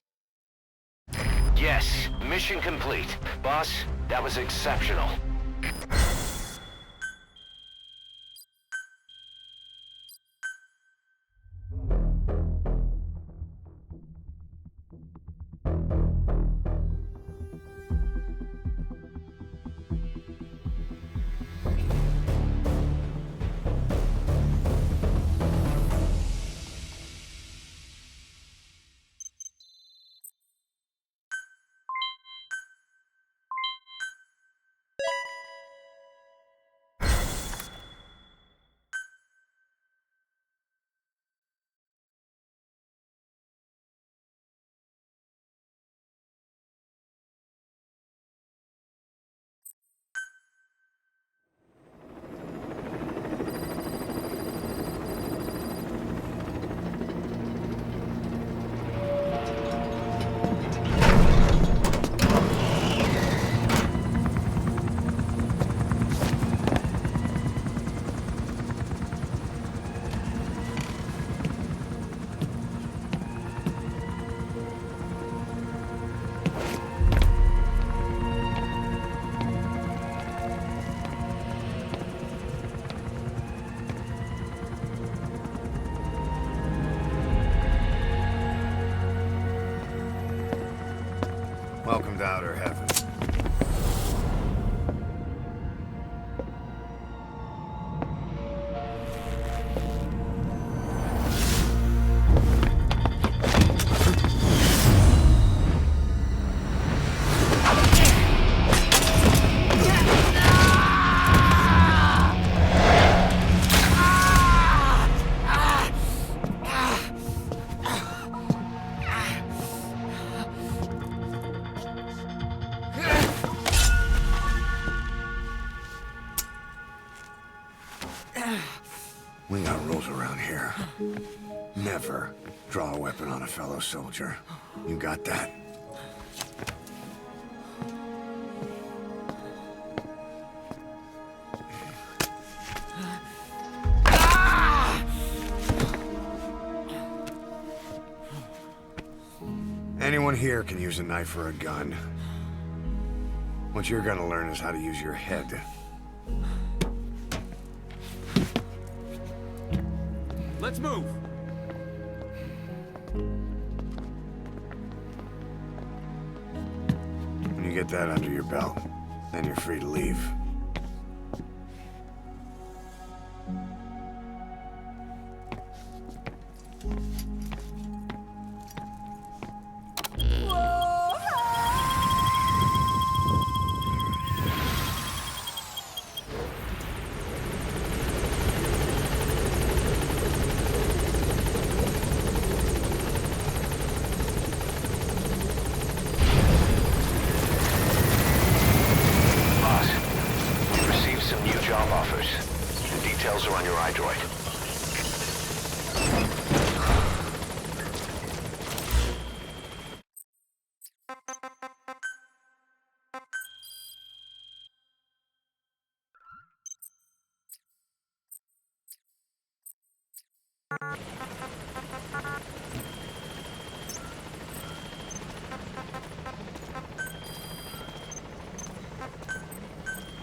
Yes, mission complete. Boss, that was exceptional. Welcome to Outer Heaven. We got rules around here. Never draw a weapon on a fellow soldier. You got that? Anyone here can use a knife or a gun. What you're gonna learn is how to use your head. Let's move! When you get that under your belt, then you're free to leave. Job offers. The details are on your iDroid.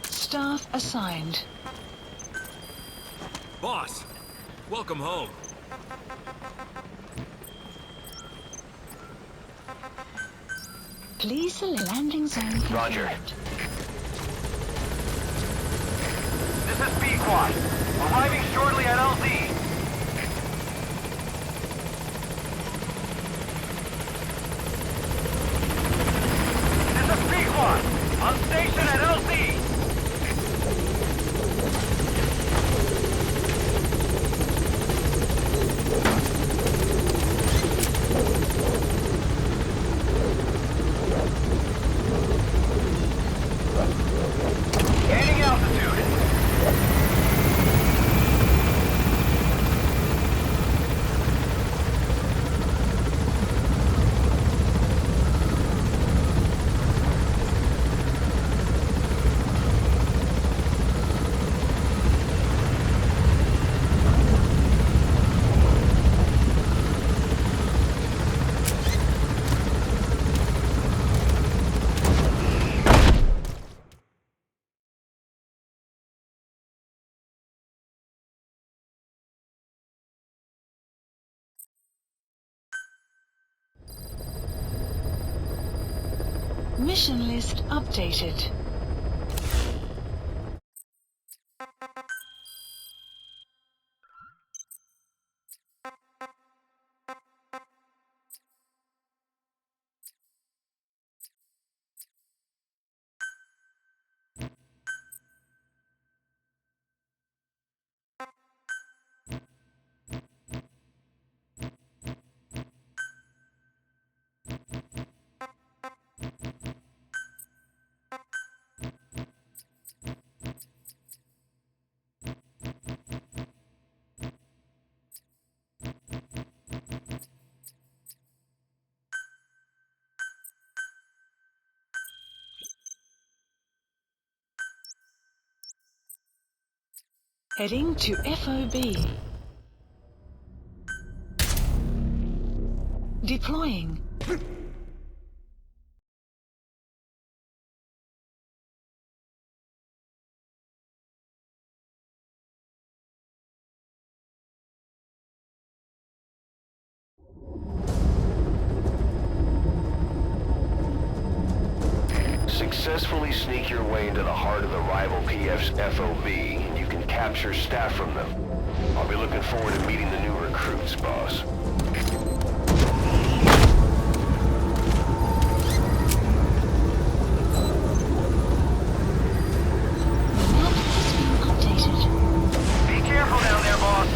Staff assigned. Boss, welcome home. Please select landing zone confirmed. Roger. This is B-Quad. Arriving shortly at LZ. This is B-Quad. On station at LZ. Gaining altitude. Mission list updated. Heading to FOB. Deploying. Successfully sneak your way into the heart of the rival PF's FOB, and you can capture staff from them. I'll be looking forward to meeting the new recruits, boss. Be careful down there, boss.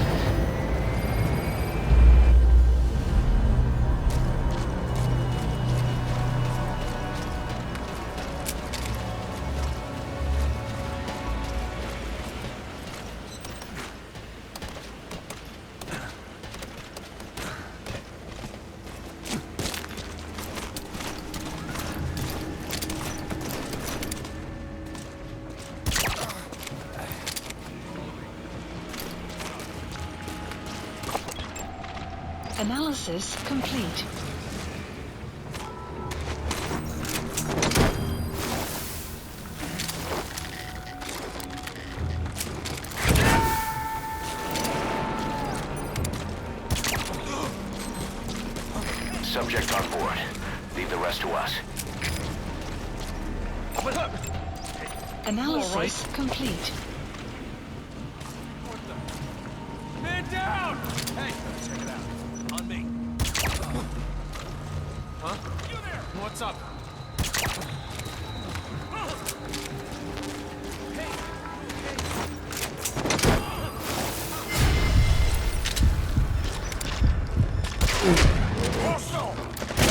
Analysis complete. Subject on board. Leave the rest to us. Analysis complete. Man down! Hey, check it out. On me. Huh? You there! What's up?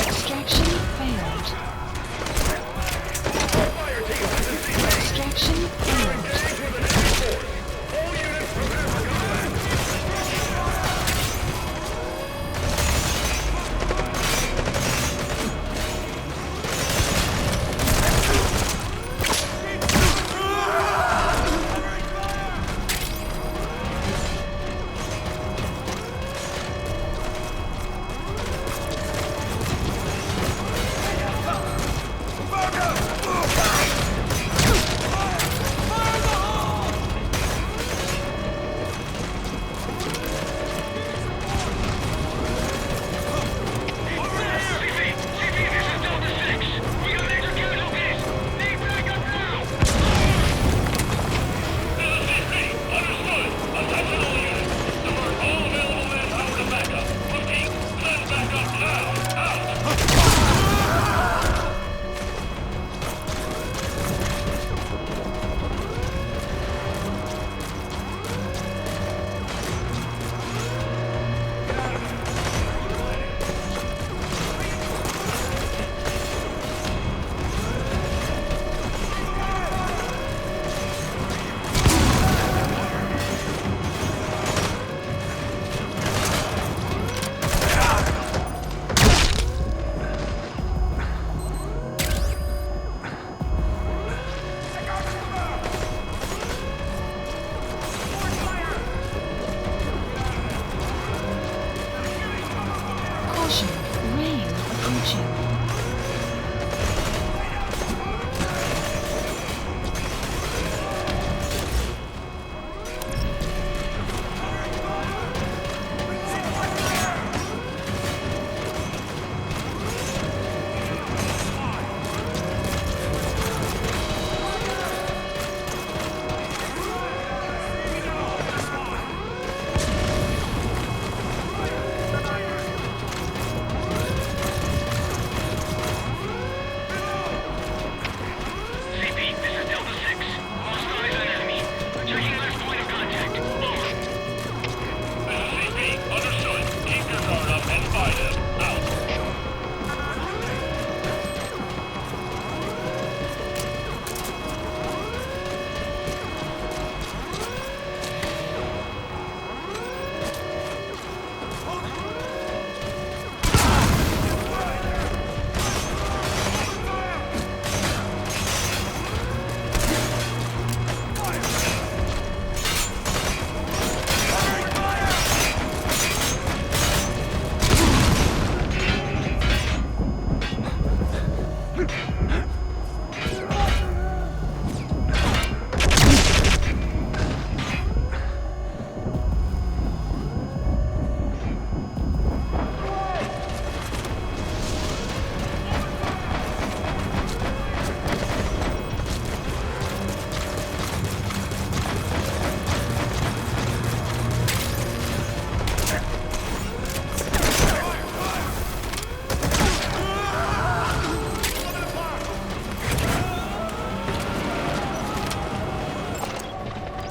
Extraction failed. Extraction failed.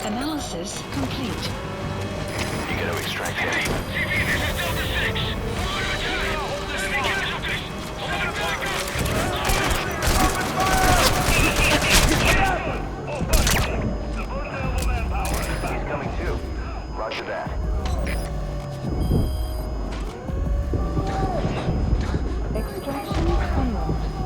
Analysis complete. You gotta extract him. TV, this is Delta 6. He's coming too. Roger that. Extraction failed.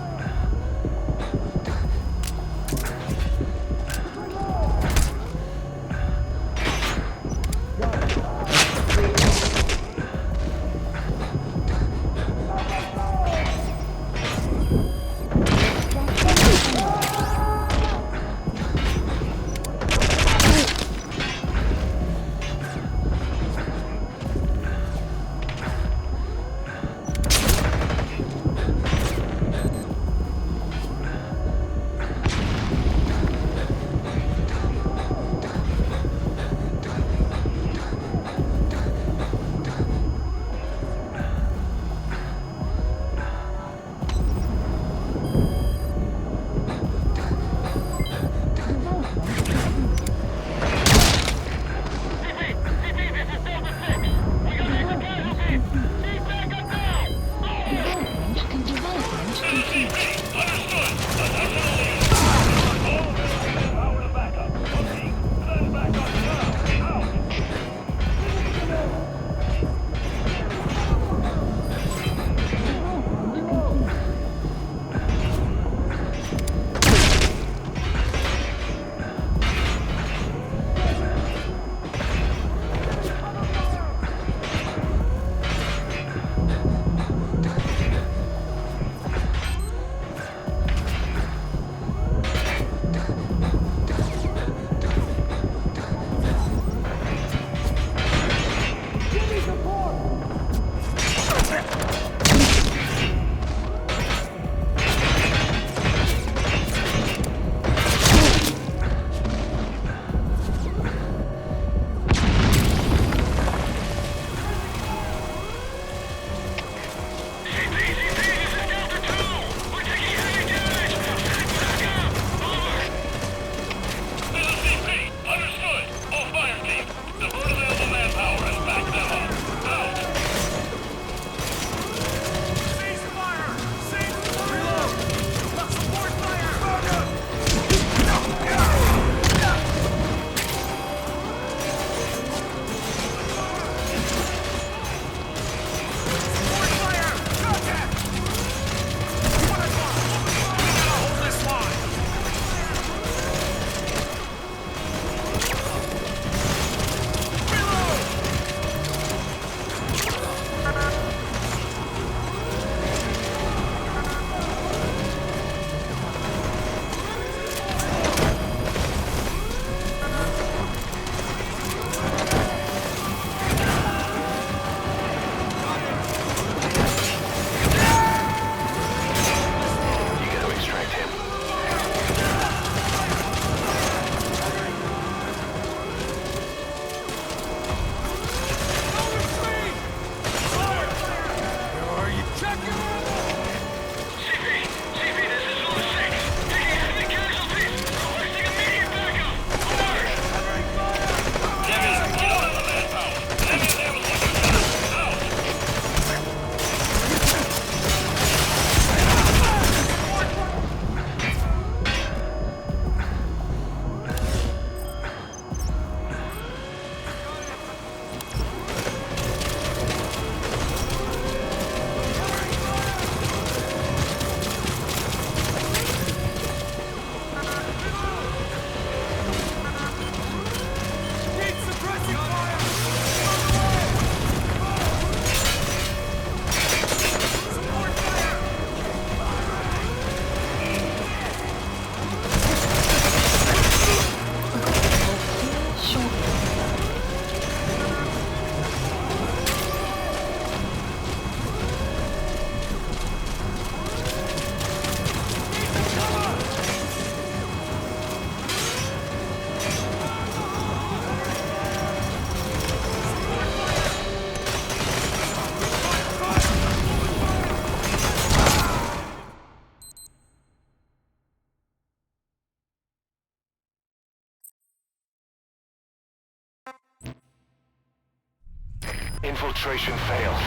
Infiltration failed.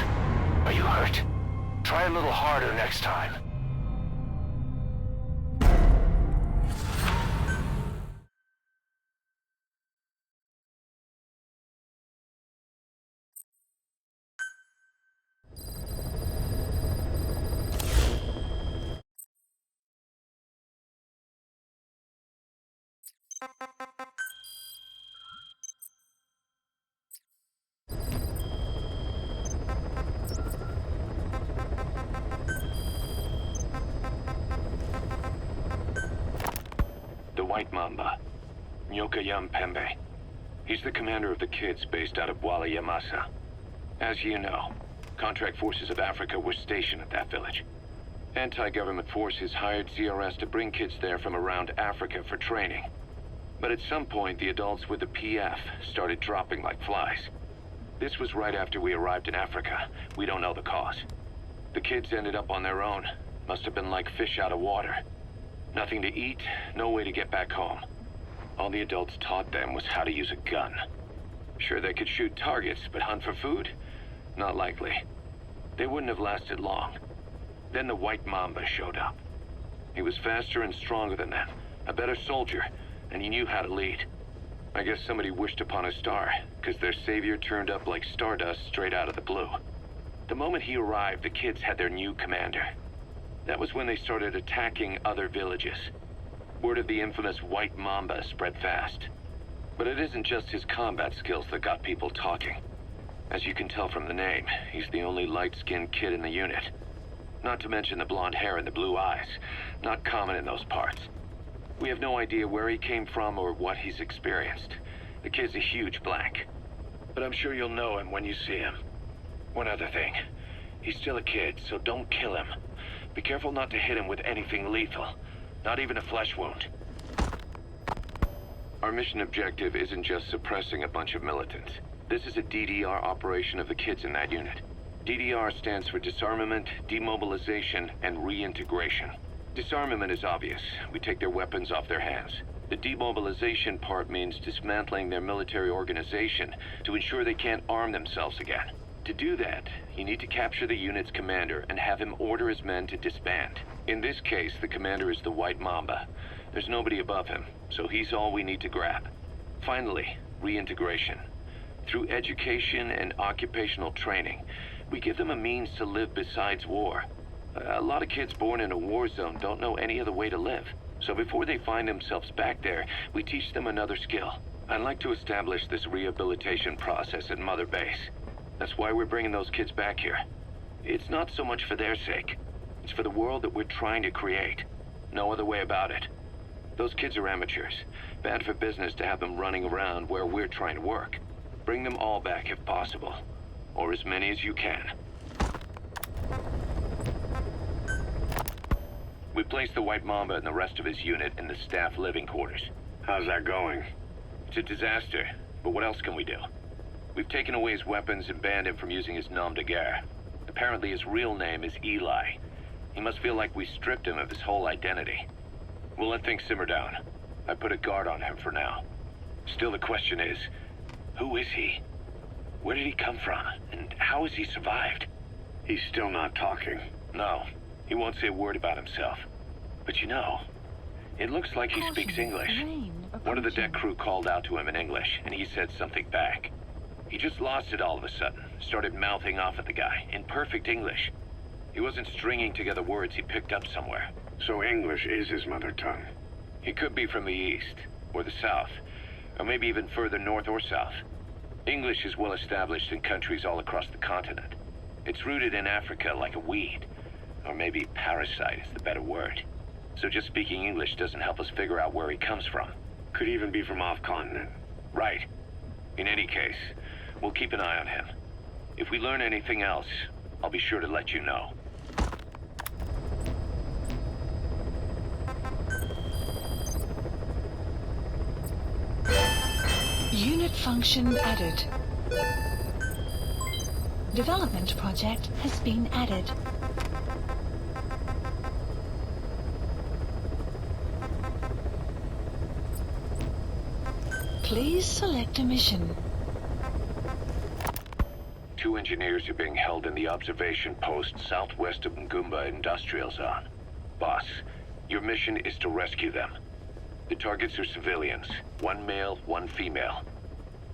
Are you hurt? Try a little harder next time. The White Mamba, Nyoka Pembe. He's the commander of the kids based out of Wala Yamasa. As you know, contract forces of Africa were stationed at that village. Anti-government forces hired CRS to bring kids there from around Africa for training. But at some point, the adults with the PF started dropping like flies. This was right after we arrived in Africa. We don't know the cause. The kids ended up on their own. Must have been like fish out of water. Nothing to eat, no way to get back home. All the adults taught them was how to use a gun. Sure, they could shoot targets, but hunt for food? Not likely. They wouldn't have lasted long. Then the White Mamba showed up. He was faster and stronger than them, a better soldier, and he knew how to lead. I guess somebody wished upon a star, because their savior turned up like stardust straight out of the blue. The moment he arrived, the kids had their new commander. That was when they started attacking other villages. Word of the infamous White Mamba spread fast. But it isn't just his combat skills that got people talking. As you can tell from the name, he's the only light-skinned kid in the unit. Not to mention the blonde hair and the blue eyes. Not common in those parts. We have no idea where he came from or what he's experienced. The kid's a huge blank. But I'm sure you'll know him when you see him. One other thing. He's still a kid, so don't kill him. Be careful not to hit him with anything lethal. Not even a flesh wound. Our mission objective isn't just suppressing a bunch of militants. This is a DDR operation of the kids in that unit. DDR stands for Disarmament, Demobilization, and Reintegration. Disarmament is obvious. We take their weapons off their hands. The demobilization part means dismantling their military organization to ensure they can't arm themselves again. To do that, you need to capture the unit's commander and have him order his men to disband. In this case, the commander is the White Mamba. There's nobody above him, so he's all we need to grab. Finally, reintegration. Through education and occupational training, we give them a means to live besides war. A lot of kids born in a war zone don't know any other way to live. So before they find themselves back there, we teach them another skill. I'd like to establish this rehabilitation process at Mother Base. That's why we're bringing those kids back here. It's not so much for their sake. It's for the world that we're trying to create. No other way about it. Those kids are amateurs. Bad for business to have them running around where we're trying to work. Bring them all back if possible. Or as many as you can. We placed the White Mamba and the rest of his unit in the staff living quarters. How's that going? It's a disaster, but what else can we do? We've taken away his weapons and banned him from using his nom de guerre. Apparently his real name is Eli. He must feel like we stripped him of his whole identity. We'll let things simmer down. I put a guard on him for now. Still the question is, who is he? Where did he come from? And how has he survived? He's still not talking. No, he won't say a word about himself. But you know, it looks like he speaks English. One of the deck crew called out to him in English, and he said something back. He just lost it all of a sudden, started mouthing off at the guy, in perfect English. He wasn't stringing together words he picked up somewhere. So English is his mother tongue? He could be from the east, or the south, or maybe even further north or south. English is well established in countries all across the continent. It's rooted in Africa like a weed, or maybe parasite is the better word. So just speaking English doesn't help us figure out where he comes from. Could even be from off-continent. Right. In any case, we'll keep an eye on him. If we learn anything else, I'll be sure to let you know. Unit function added. Development project has been added. Please select a mission. To engineers are being held in the observation post southwest of Ngumba Industrial Zone. Boss, your mission is to rescue them. The targets are civilians, 1 male, 1 female.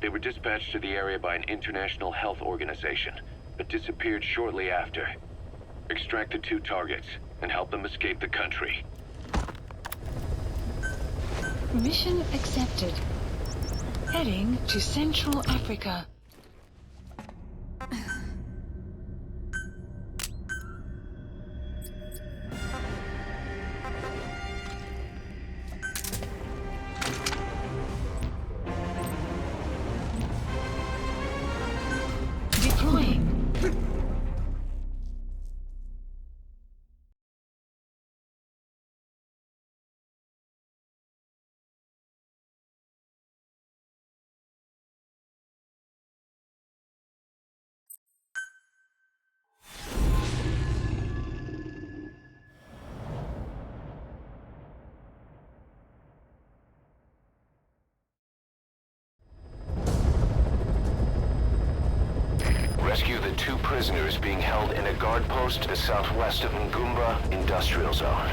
They were dispatched to the area by an international health organization, but disappeared shortly after. Extract the 2 targets and help them escape the country. Mission accepted. Heading to Central Africa. Deploying. Rescue the 2 prisoners being held in a guard post to the southwest of Ngumba Industrial Zone.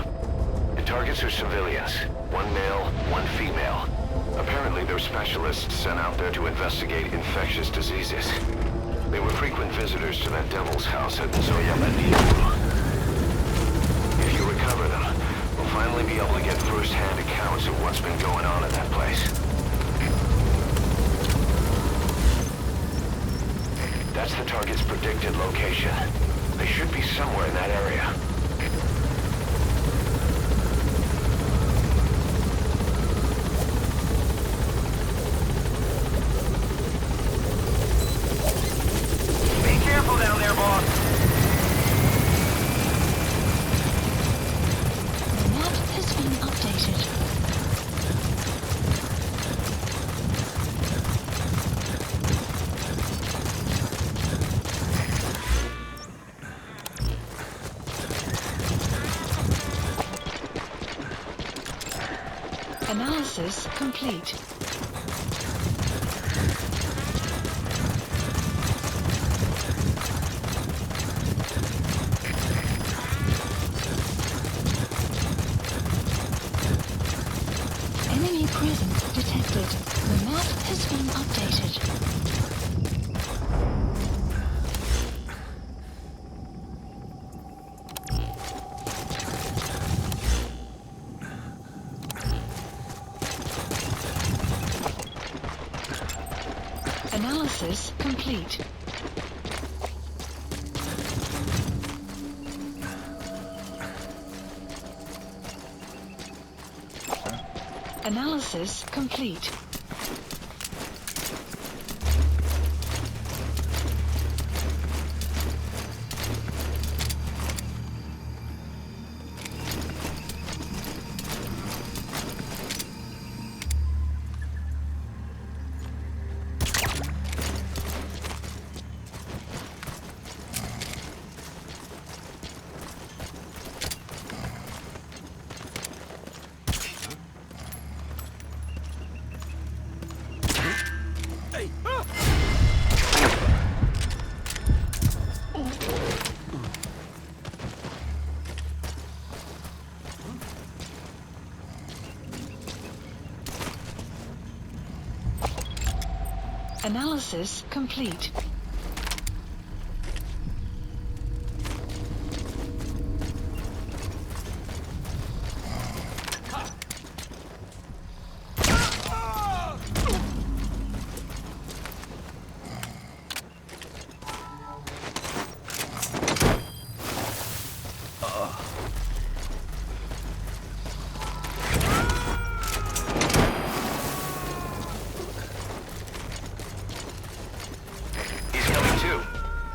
The targets are civilians, 1 male, 1 female. Apparently they're specialists sent out there to investigate infectious diseases. They were frequent visitors to that devil's house at Nzoya Manibu. If you recover them, we'll finally be able to get first-hand accounts of what's been going on at that place. That's the target's predicted location. They should be somewhere in that area. Be careful down there, boss. The map has been updated. Analysis complete. Enemy presence detected. The map has been updated. Analysis complete. Analysis complete. Analysis complete.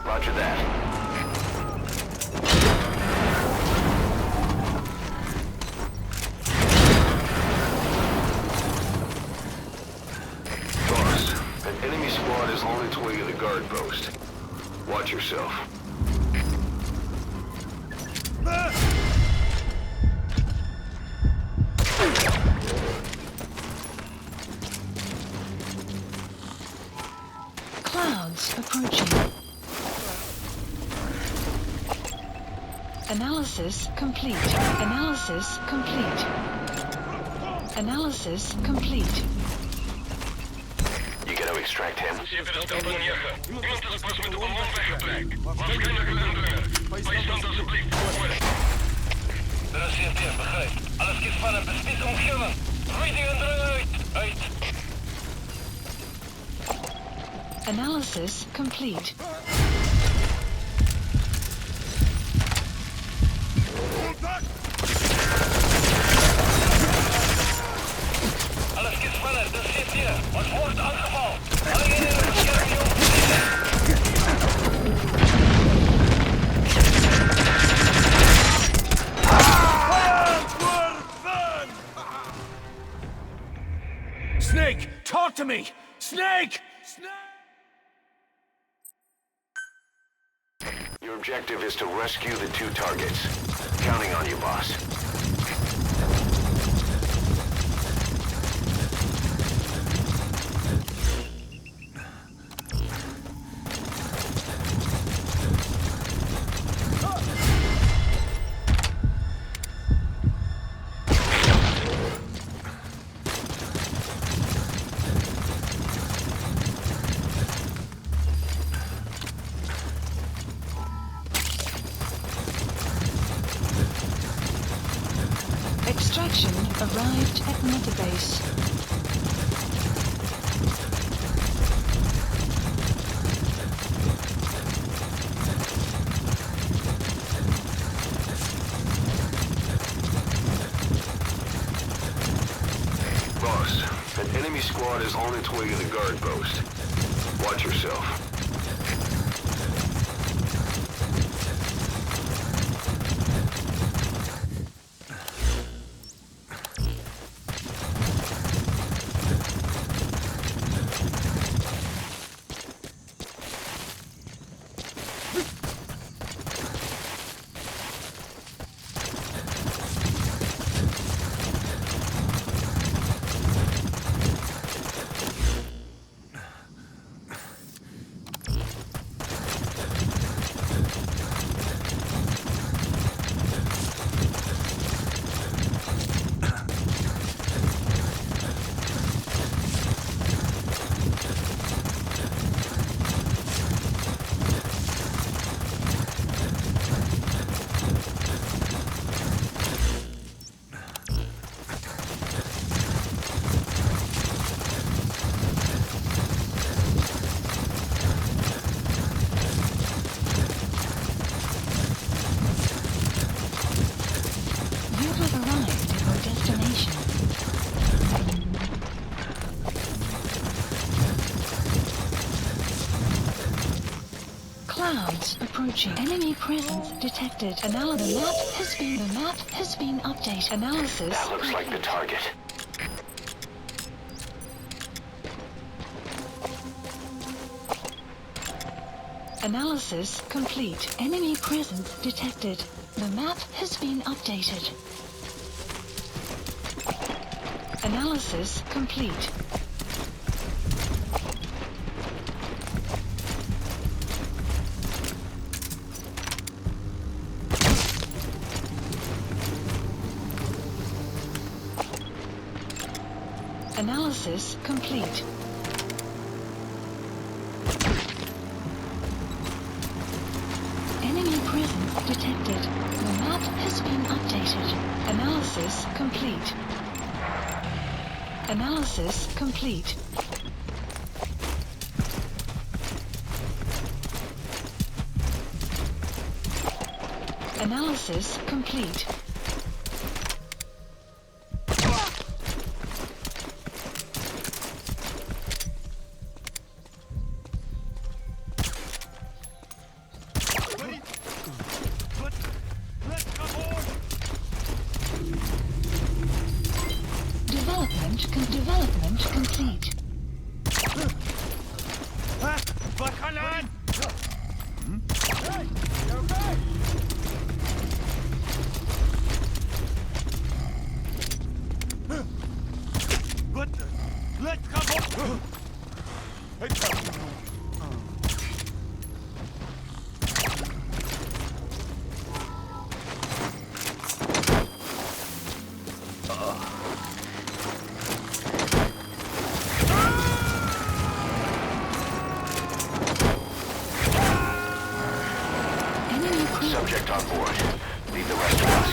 Roger that. Boss, an enemy squad is on its way to the guard post. Watch yourself. Clouds approaching. Analysis complete. Analysis complete. Analysis complete. You gonna extract him? Iemand is pas met de ballon weggetrekt. Waarschijnlijk een indringer. Bijstand alsjeblieft. De reserveer, begrijp. Alles kies van een bestiet omgeven. Roei die indringer uit. Uit. Analysis complete. Alles kies van het, de reserveer. Ons wordt aangevallen. Alle eenheden beschermen je Snake, talk to me! Snake! Your objective is to rescue the 2 targets. Counting on you, boss. Extraction arrived at Mother Base. Boss, an enemy squad is on its way to the guard post. Watch yourself. Clouds approaching. Enemy presence detected. The map has been updated. Analysis. That looks like the target. Analysis complete. Enemy presence detected. The map has been updated. Analysis complete. Analysis complete. Enemy presence detected. The map has been updated. Analysis complete. Analysis complete. Analysis complete. Development complete. Wat gaan aan? What the? Let's come on! Subject on board. Leave the rest to us.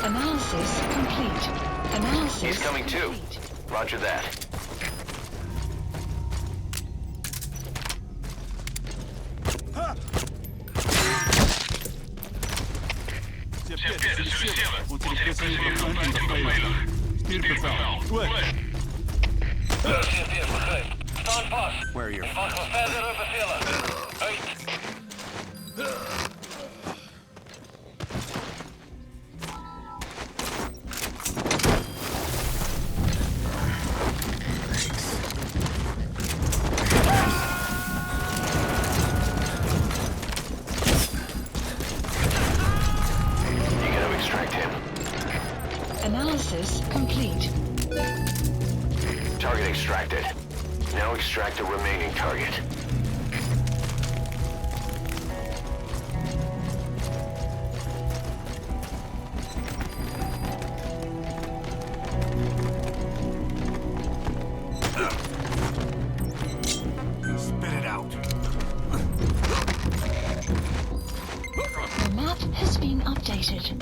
Analysis complete. Analysis. He's coming too. Roger that. Where are you? Analysis complete. Target extracted. Now extract the remaining target. Spit it out. The map has been updated.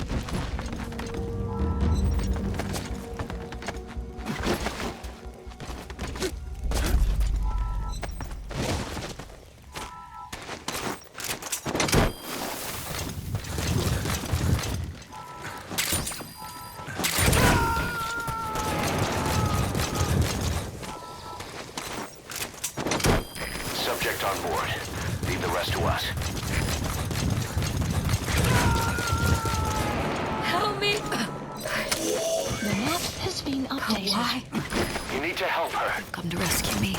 Subject on board. Leave the rest to us. Help me! The map has been updated. Why? You need to help her. Come to rescue me.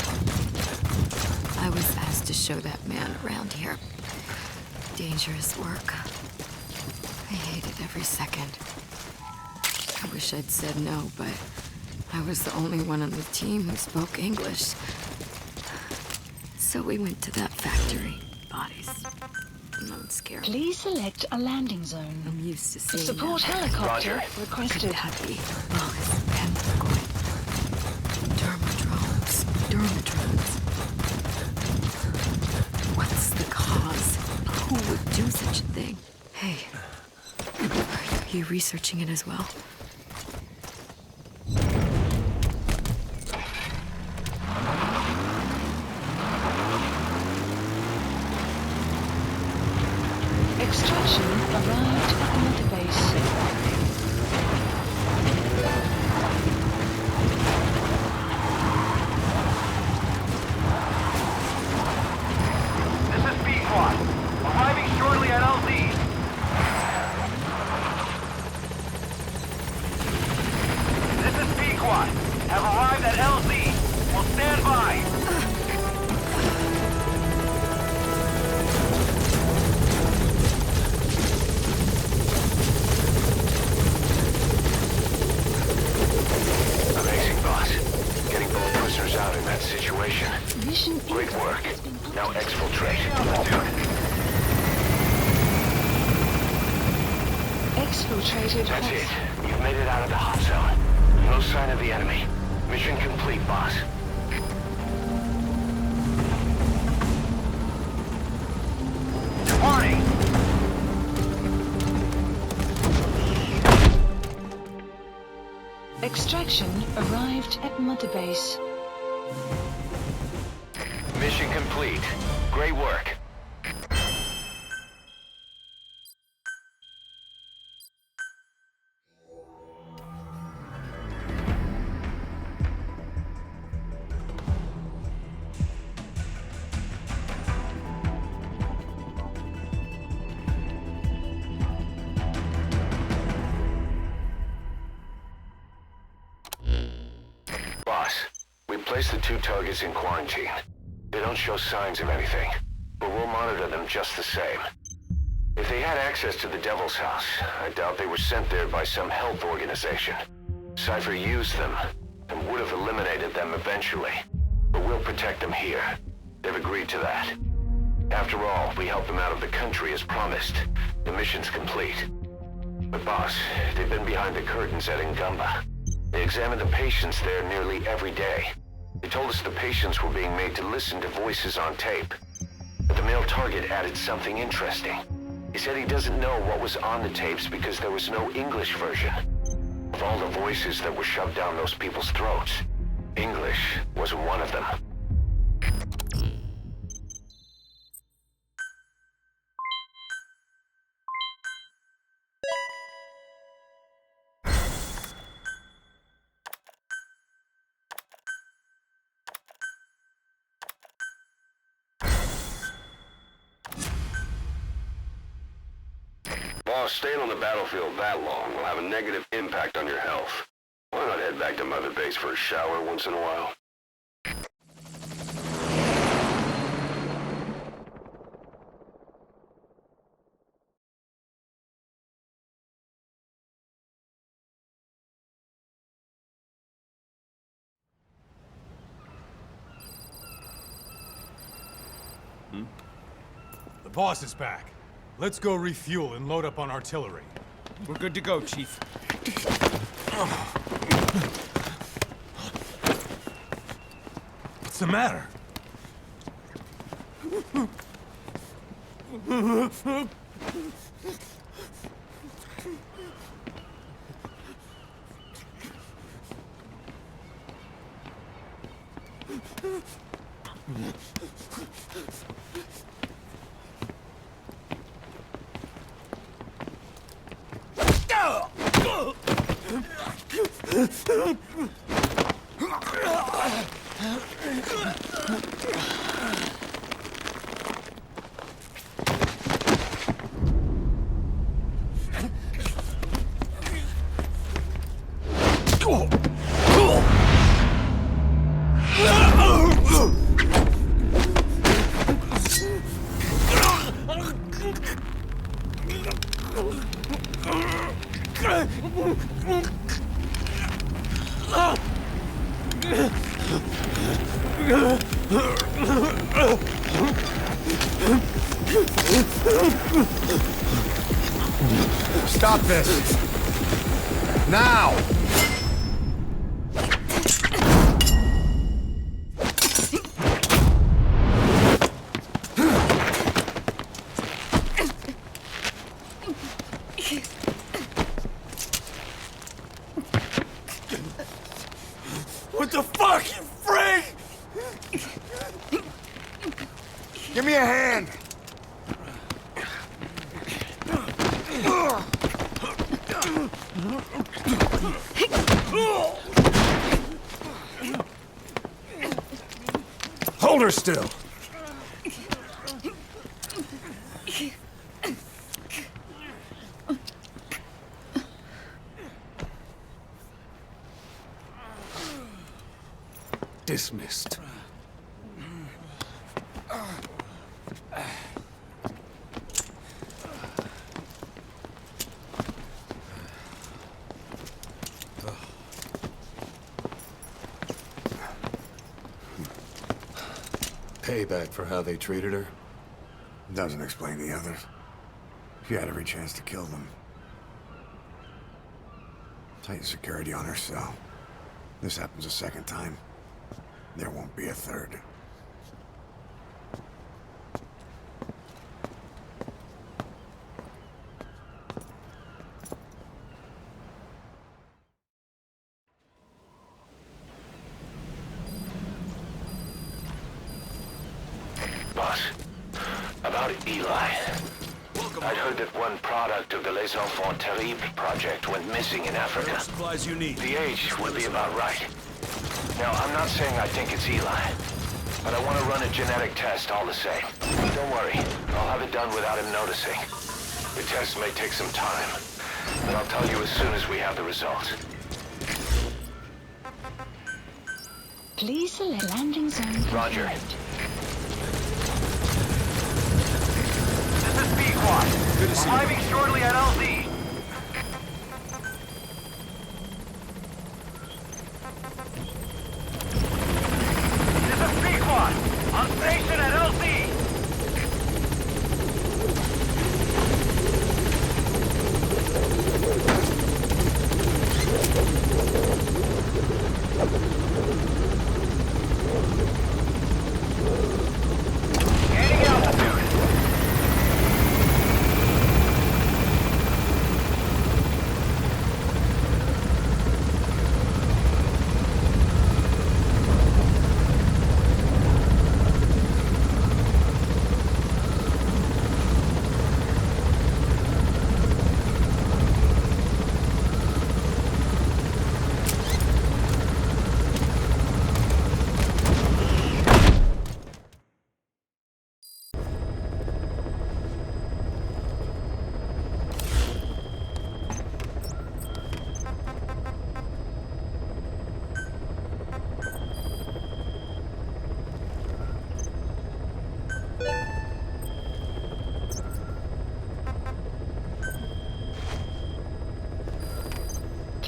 I was asked to show that man around here. Dangerous work. I hated every second. I wish I'd said no, but I was the only one on the team who spoke English. So we went to that factory. Bodies. Not scary. Please select a landing zone. I'm used to seeing Support that. helicopter requested. Happy. Lois and McCoy. Dermadrones. What's the cause? Who would do such a thing? Hey, are you researching it as well? Extraction arrived at Mother Base. This is B-Quad. Arriving shortly at LZ. This is B-Quad. Have arrived at LZ. Will stand by. Amazing, boss. Getting both prisoners out in that situation. Mission Great work. Now exfiltrate. Exfiltrated. That's it. You've made it out of the hot zone. No sign of the enemy. Mission complete, boss. Warning. Extraction arrived at Mother Base. Mission complete. Great work. Boss, we placed the 2 targets in quarantine. They don't show signs of anything, but we'll monitor them just the same. If they had access to the Devil's House, I doubt they were sent there by some health organization. Cypher used them, and would have eliminated them eventually. But we'll protect them here. They've agreed to that. After all, we helped them out of the country as promised. The mission's complete. But boss, they've been behind the curtains at Ngamba. They examine the patients there nearly every day. He told us the patients were being made to listen to voices on tape. But the male target added something interesting. He said he doesn't know what was on the tapes because there was no English version. Of all the voices that were shoved down those people's throats, English wasn't one of them. Boss, staying on the battlefield that long will have a negative impact on your health. Why not head back to Mother Base for a shower once in a while? The boss is back. Let's go refuel and load up on artillery. We're good to go, Chief. What's the matter? Stop this! Now! What the fuck, you freak? Give me a hand! Hold her still! Dismissed. Payback for how they treated her? Doesn't explain the others. She had every chance to kill them. Tighten security on her cell. This happens a second time. There won't be a third. Boss, about Eli. I'd heard that one product of the Les Enfants Terribles project went missing in Africa. What supplies you need? The age would be about right. Now, I'm not saying I think it's Eli, but I want to run a genetic test all the same. Don't worry, I'll have it done without him noticing. The test may take some time, but I'll tell you as soon as we have the results. Please select landing zone. Roger. This is Pequod. Good to see you. Arriving shortly at LZ. This is Pequod. On station at LZ.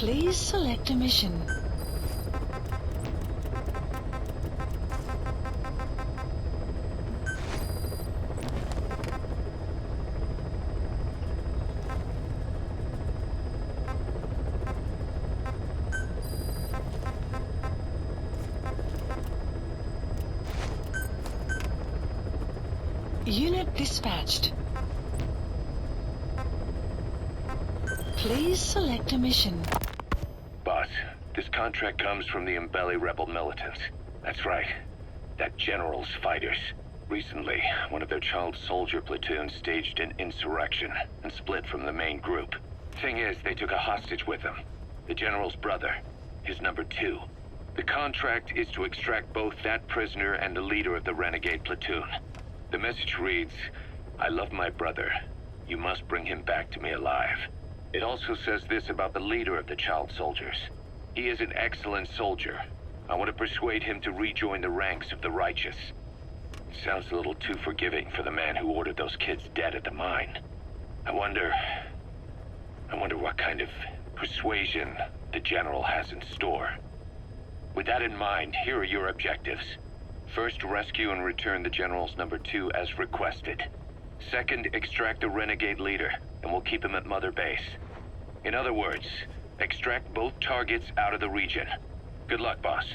Please select a mission. Unit dispatched. Please select a mission. Boss, this contract comes from the Mbeli rebel militants. That's right. That general's fighters. Recently, one of their child soldier platoons staged an insurrection and split from the main group. Thing is, they took a hostage with them. The general's brother. His number 2. The contract is to extract both that prisoner and the leader of the renegade platoon. The message reads, "I love my brother. You must bring him back to me alive." It also says this about the leader of the child soldiers. He is an excellent soldier. I want to persuade him to rejoin the ranks of the righteous. It sounds a little too forgiving for the man who ordered those kids dead at the mine. I wonder what kind of persuasion the general has in store. With that in mind, here are your objectives. First, rescue and return the general's number 2 as requested. Second, extract the renegade leader, and we'll keep him at Mother Base. In other words, extract both targets out of the region. Good luck, boss.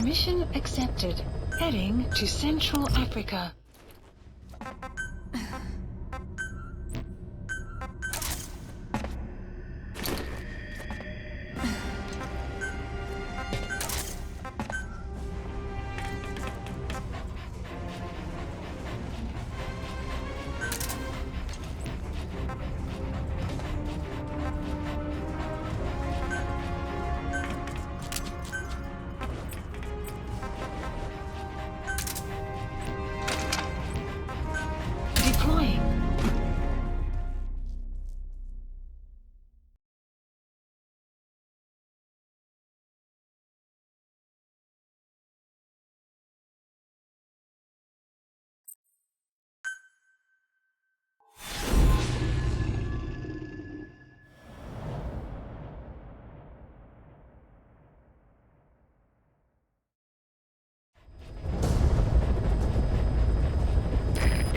Mission accepted. Heading to Central Africa.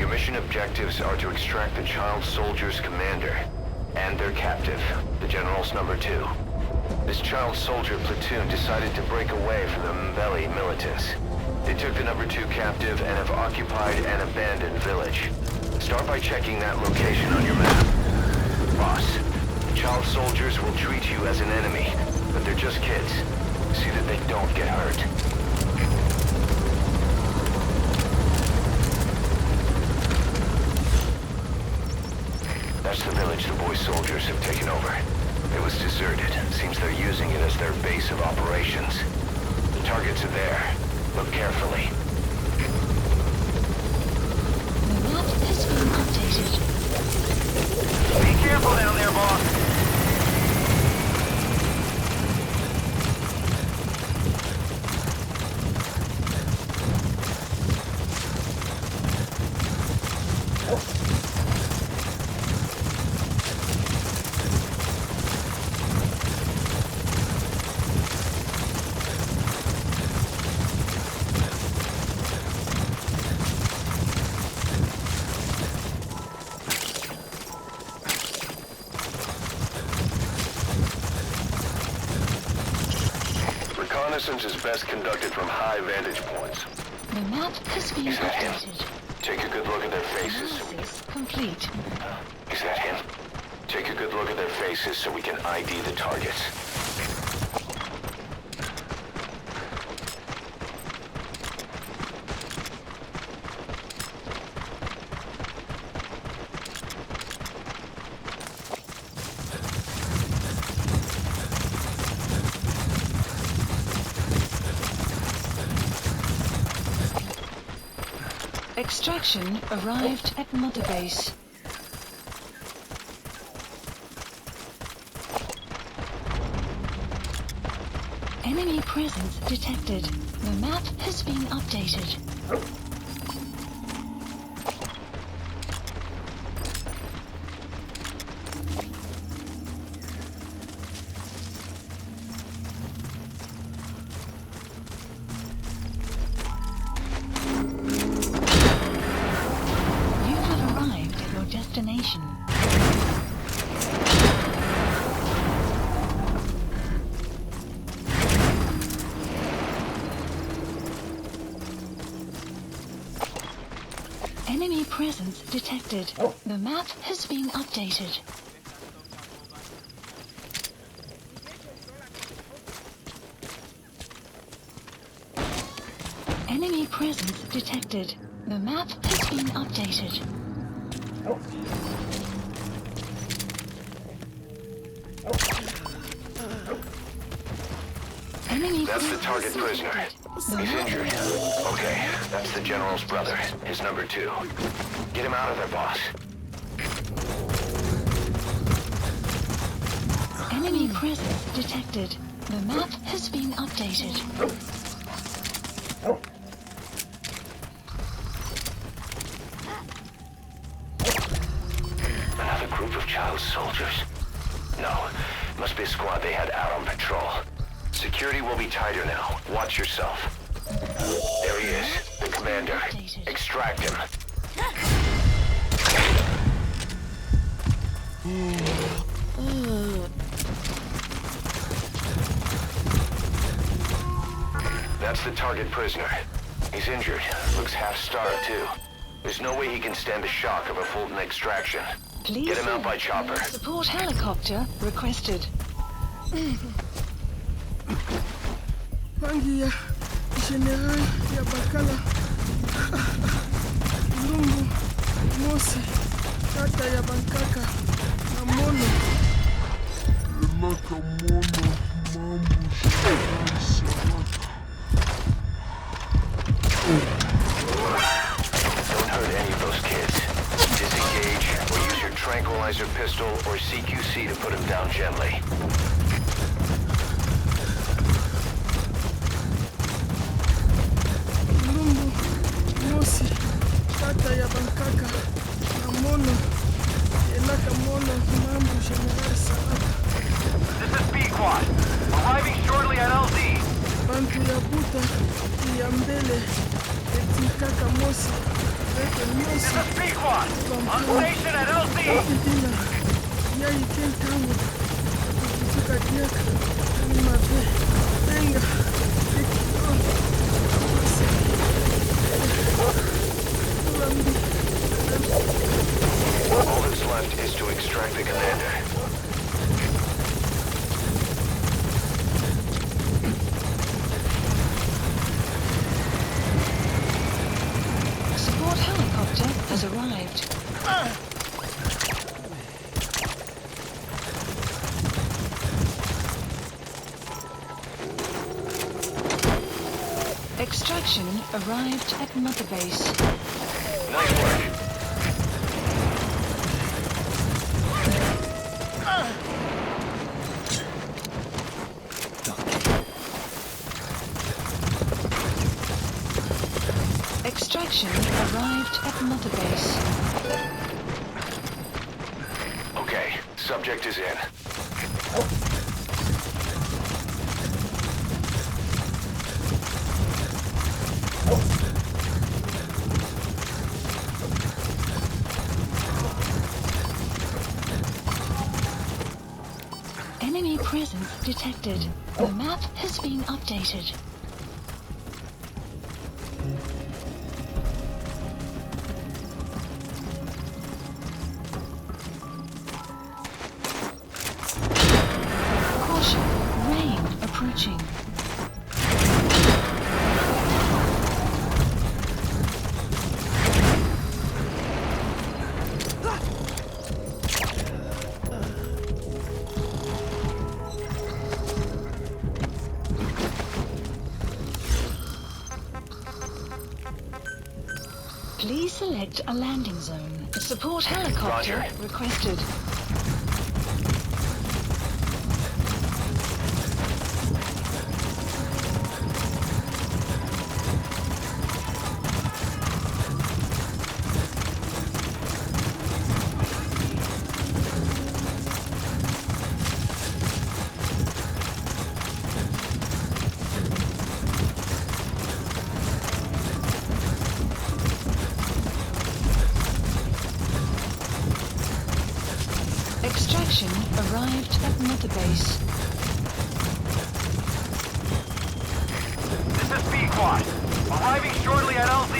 Mission objectives are to extract the child soldier's commander and their captive, the general's number 2. This child soldier platoon decided to break away from the Mbeli militants. They took the number 2 captive and have occupied an abandoned village. Start by checking that location on your map. Boss, child soldiers will treat you as an enemy, but they're just kids. See that they don't get hurt. That's the village the boy soldiers have taken over. It was deserted. Seems they're using it as their base of operations. The targets are there. Look carefully. The map has been updated. Be careful down there, boss. Reconnaissance is best conducted from high vantage points. The map has been Is that him? updated. Take a good look at their faces. Analysis complete. Is that him? Take a good look at their faces so we can ID the targets. Extraction arrived at Mother Base. Enemy presence detected. The map has been updated. destination. Enemy presence detected. The map has been updated. Enemy presence detected. The map has been updated. Enemy That's the target prisoner. He's injured. Okay, that's the General's brother, his number 2. Get him out of there, boss. Enemy presence detected. The map has been updated. Another group of child soldiers. No, must be a squad they had out on patrol. Security will be tighter now. Watch yourself. There he is, the commander. Extract him. That's the target prisoner. He's injured. Looks half-starved, too. There's no way he can stand the shock of a Fulton extraction. Please Get him out by chopper. Support helicopter requested. Bangi ya General ya Bakala. Lumbu, Mosi, Tata ya Bankaka, na Mono. Lemaka Mono, Mambu, General Saraka. Don't hurt any of those kids. Disengage, or use your tranquilizer pistol or CQC to put him down gently. Lumbu, Mosi, Tata ya Bankaka, na Mono. Lemaka Mono, Mambu, General Saraka. This is B-Quad. Arriving shortly at LZ. Bantu ya Buta, ya Mbele, Etikaka Mosi, Reke Mosi. This is B-Quad. On station at LZ. Dina, ya iken tamu, kutuka diaka, ni mabe, venga, All that's left is to extract the commander. Support helicopter has arrived. Extraction arrived at Mother Base. Nice work. Extraction arrived at Mother Base. Okay, subject is in. Enemy presence detected. The map has been updated. Caution, rain approaching. Please select a landing zone. Support helicopter Roger. requested. Extraction arrived at Mother Base. This is Pequod. Arriving shortly at LZ.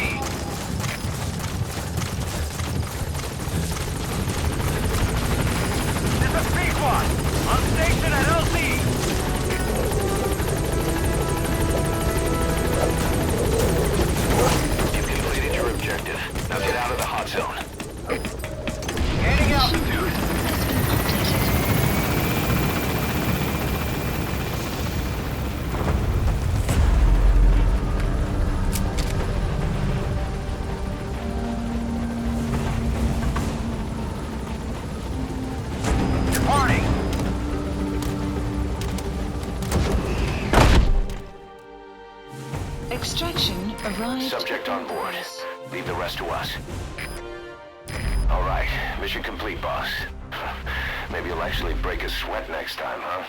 This is Pequod. On station at LZ. You've completed your objective. Now get out of the hot zone. Gaining altitude. Departing. Extraction arrived. Subject on board. Leave the rest to us. All right, mission complete, boss. Maybe you'll actually break a sweat next time, huh?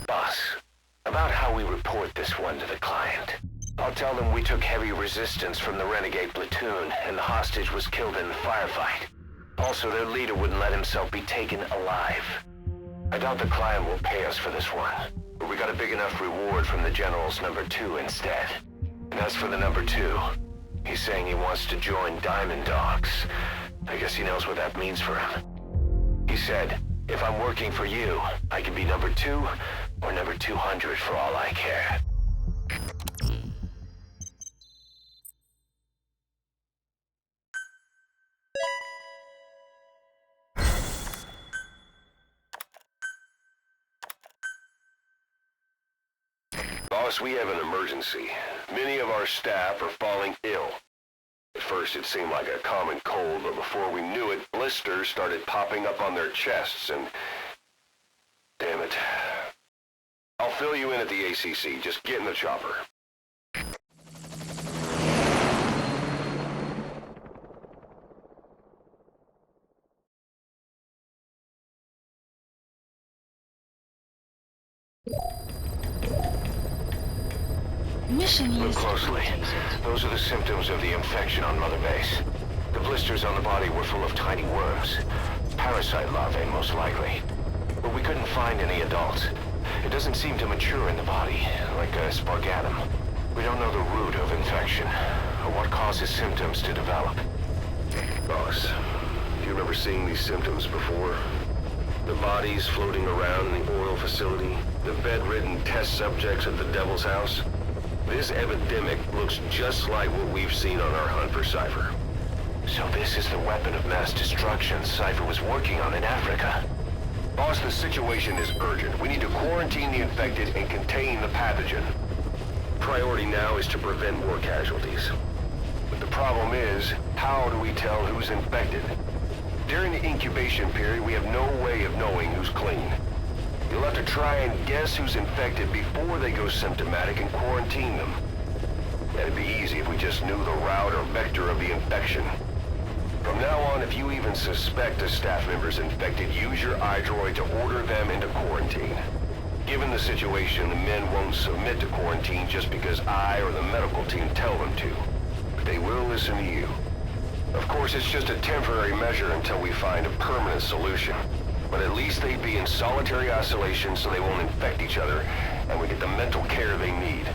Boss, about how we report this one to the client. I'll tell them we took heavy resistance from the renegade platoon and the hostage was killed in the firefight. Also, their leader wouldn't let himself be taken alive. I doubt the client will pay us for this one, but we got a big enough reward from the General's #2 instead. And as for the #2, he's saying he wants to join Diamond Dogs. I guess he knows what that means for him. He said, if I'm working for you, I can be #2 or #200 for all I care. Boss, we have an emergency. Many of our staff are falling ill. At first it seemed like a common cold, but before we knew it, blisters started popping up on their chests and... Damn it. I'll fill you in at the ACC. Just get in the chopper. Mission Look list closely. updated. Those are the symptoms of the infection on Mother Base. The blisters on the body were full of tiny worms. Parasite larvae, most likely. But we couldn't find any adults. It doesn't seem to mature in the body, like a spargatum. We don't know the root of infection, or what causes symptoms to develop. Boss, do you remember seeing these symptoms before? The bodies floating around in the oil facility, the bedridden test subjects at the Devil's House. This epidemic looks just like what we've seen on our hunt for Cypher. So this is the weapon of mass destruction Cypher was working on in Africa. Boss, the situation is urgent. We need to quarantine the infected and contain the pathogen. Priority now is to prevent more casualties. But the problem is, how do we tell who's infected? During the incubation period, we have no way of knowing who's clean. You'll have to try and guess who's infected before they go symptomatic and quarantine them. That'd be easy if we just knew the route or vector of the infection. From now on, if you even suspect a staff member's infected, use your iDroid to order them into quarantine. Given the situation, the men won't submit to quarantine just because I or the medical team tell them to. But they will listen to you. Of course, it's just a temporary measure until we find a permanent solution. But at least they'd be in solitary isolation so they won't infect each other, and we get the mental care they need.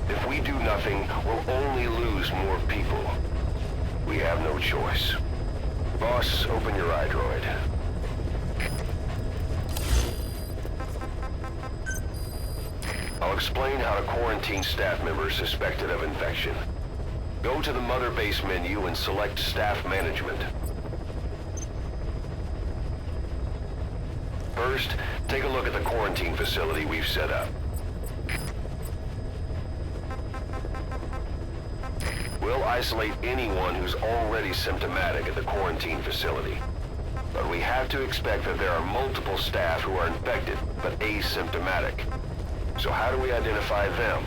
If we do nothing, we'll only lose more people. We have no choice. Boss, open your iDroid. I'll explain how to quarantine staff members suspected of infection. Go to the Mother Base menu and select Staff Management. First, take a look at the quarantine facility we've set up. We'll isolate anyone who's already symptomatic at the quarantine facility. But we have to expect that there are multiple staff who are infected, but asymptomatic. So how do we identify them?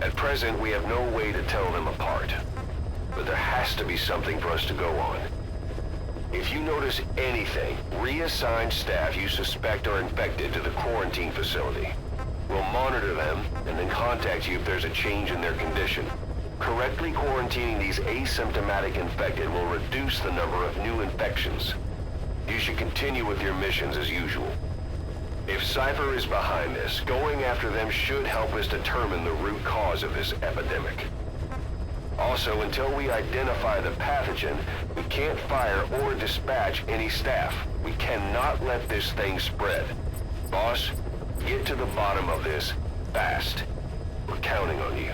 At present, we have no way to tell them apart. But there has to be something for us to go on. If you notice anything, reassign staff you suspect are infected to the quarantine facility. We'll monitor them, and then contact you if there's a change in their condition. Correctly quarantining these asymptomatic infected will reduce the number of new infections. You should continue with your missions as usual. If Cypher is behind this, going after them should help us determine the root cause of this epidemic. Also, until we identify the pathogen, we can't fire or dispatch any staff. We cannot let this thing spread. Boss, get to the bottom of this fast. We're counting on you.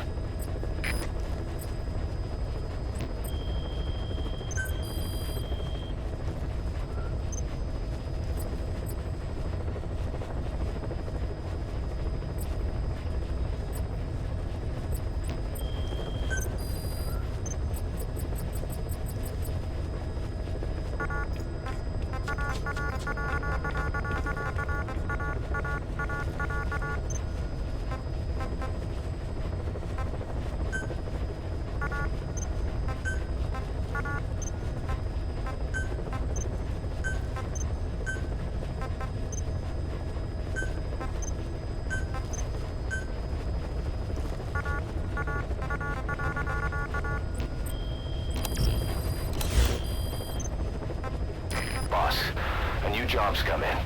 Job's come in.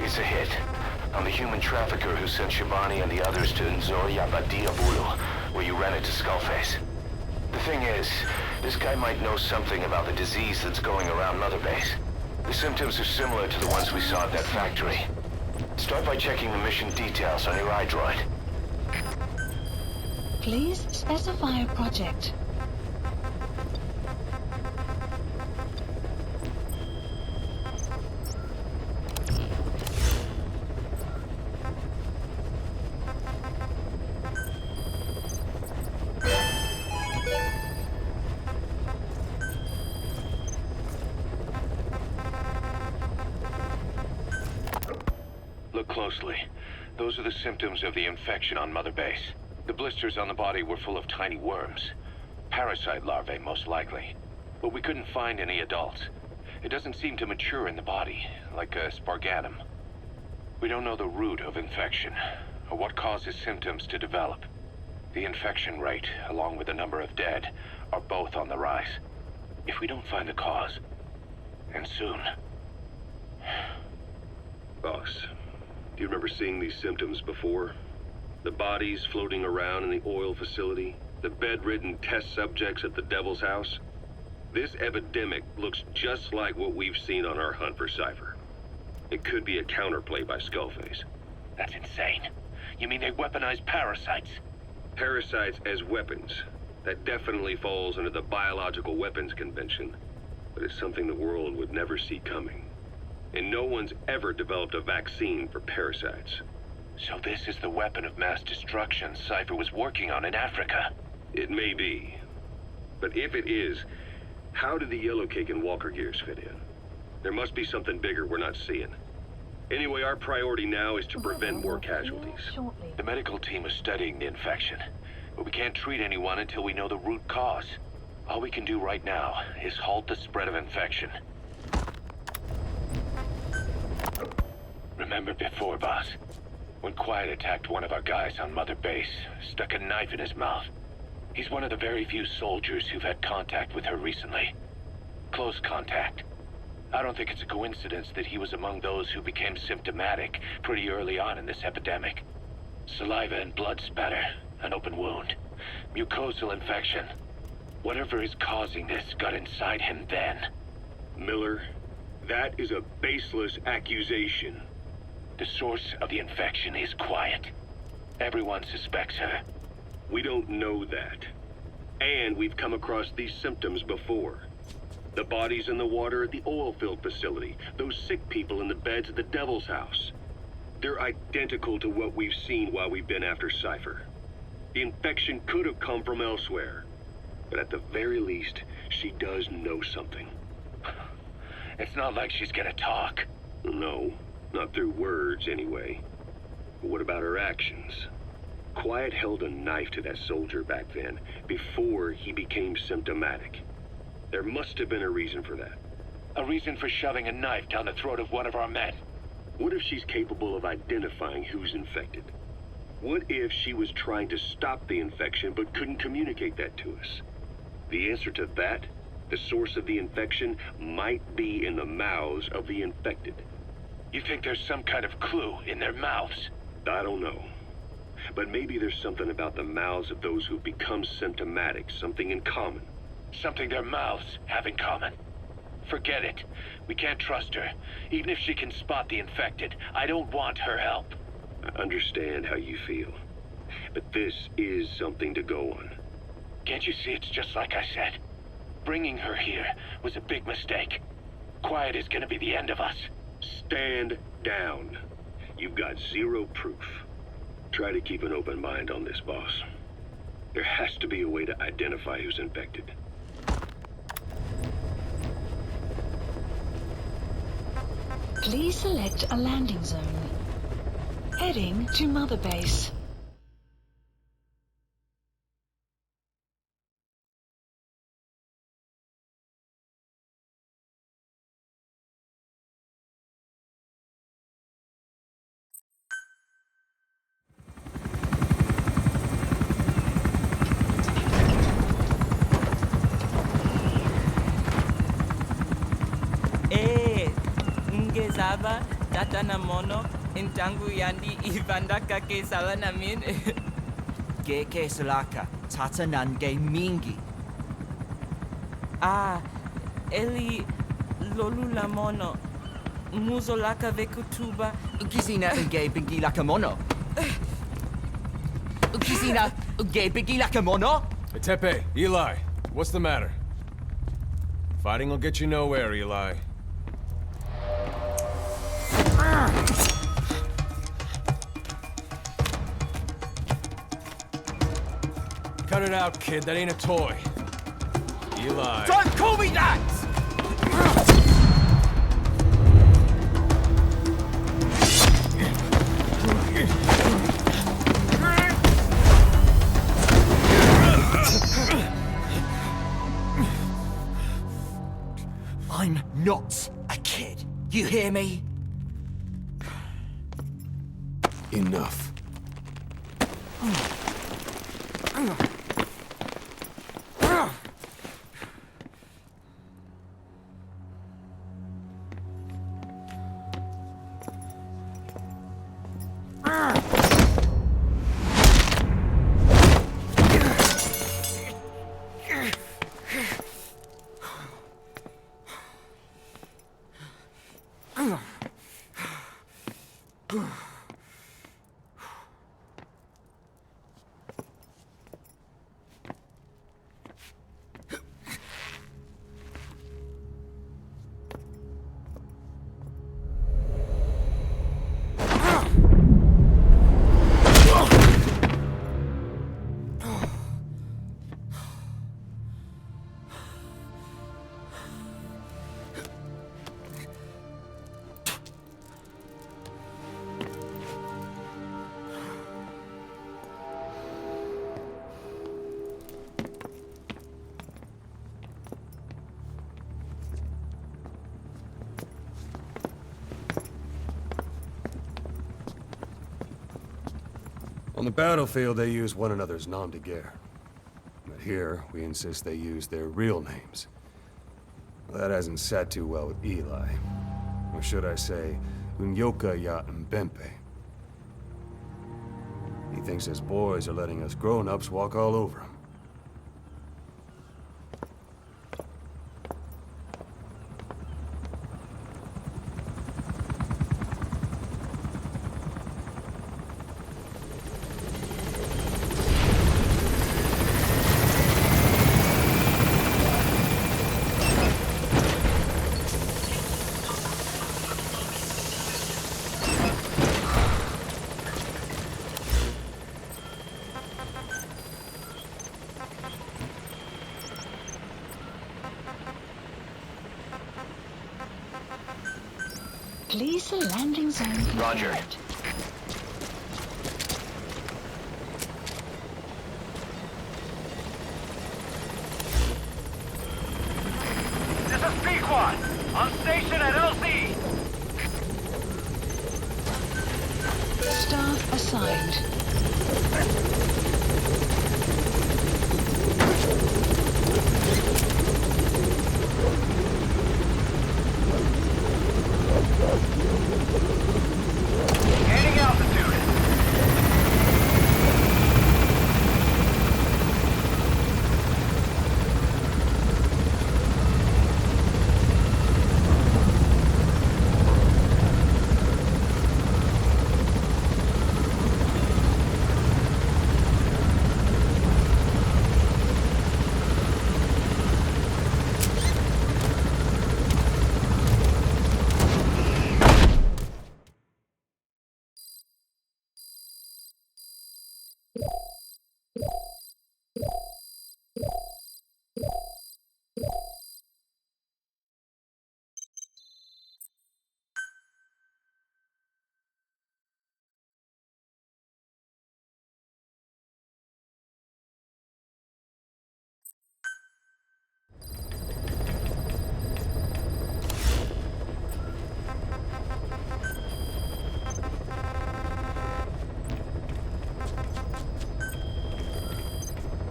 It's a hit. I'm the human trafficker who sent Shabani and the others to Nzoia Badia Bulu, where you ran into Skullface. The thing is, this guy might know something about the disease that's going around Mother Base. The symptoms are similar to the ones we saw at that factory. Start by checking the mission details on your iDroid. Please specify a project. Look closely. Those are the symptoms of the infection on Mother Base. The blisters on the body were full of tiny worms. Parasite larvae, most likely. But we couldn't find any adults. It doesn't seem to mature in the body, like a spargatum. We don't know the root of infection, or what causes symptoms to develop. The infection rate, along with the number of dead, are both on the rise. If we don't find the cause, and soon... Boss, do you remember seeing these symptoms before? The bodies floating around in the oil facility, the bedridden test subjects at the Devil's House? This epidemic looks just like what we've seen on our hunt for Cypher. It could be a counterplay by Skullface. That's insane. You mean they weaponize parasites? Parasites as weapons. That definitely falls under the Biological Weapons Convention, but it's something the world would never see coming. And no one's ever developed a vaccine for parasites. So this is the weapon of mass destruction Cypher was working on in Africa? It may be. But if it is, how did the Yellow Cake and Walker Gears fit in? There must be something bigger we're not seeing. Anyway, our priority now is to prevent more casualties. The medical team is studying the infection, but we can't treat anyone until we know the root cause. All we can do right now is halt the spread of infection. Remember before, boss? When Quiet attacked one of our guys on Mother Base, stuck a knife in his mouth. He's one of the very few soldiers who've had contact with her recently. Close contact. I don't think it's a coincidence that he was among those who became symptomatic pretty early on in this epidemic. Saliva and blood spatter, an open wound, mucosal infection. Whatever is causing this got inside him then. Miller, that is a baseless accusation. The source of the infection is Quiet. Everyone suspects her. We don't know that. And we've come across these symptoms before. The bodies in the water at the oil field facility. Those sick people in the beds at the Devil's House. They're identical to what we've seen while we've been after Cypher. The infection could have come from elsewhere. But at the very least, she does know something. It's not like she's gonna talk. No, not through words anyway. But what about her actions? Quiet held a knife to that soldier back then, before he became symptomatic. There must have been a reason for that. A reason for shoving a knife down the throat of one of our men. What if she's capable of identifying who's infected? What if she was trying to stop the infection but couldn't communicate that to us? The answer to that, the source of the infection, might be in the mouths of the infected. You think there's some kind of clue in their mouths? I don't know. But maybe there's something about the mouths of those who've become symptomatic, something in common. Something their mouths have in common. Forget it. We can't trust her. Even if she can spot the infected, I don't want her help. I understand how you feel. But this is something to go on. Can't you see it's just like I said? Bringing her here was a big mistake. Quiet is gonna be the end of us. Stand down. You've got zero proof. Try to keep an open mind on this, boss. There has to be a way to identify who's infected. Please select a landing zone. Heading to Mother Base. Ngezaba tata na mono intangu yandi ivandaka ke sala namin. Ke salaka tata nange mingi. Eli lolu la mono muzolaka vekutuba. Ukizina nge bingi laka mono. Ukizina nge bingi laka mono. Hey, Tepe, Eli, what's the matter? Fighting will get you nowhere, Eli. Cut it out, kid. That ain't a toy. Eli. Don't call me that! I'm not a kid. You hear me? Enough. On the battlefield, they use one another's nom de guerre. But here, we insist they use their real names. Well, that hasn't sat too well with Eli. Or should I say, Unyoka ya Mbempe. He thinks his boys are letting us grown-ups walk all over him. Please the landing zone. Roger. defined. Gaining altitude.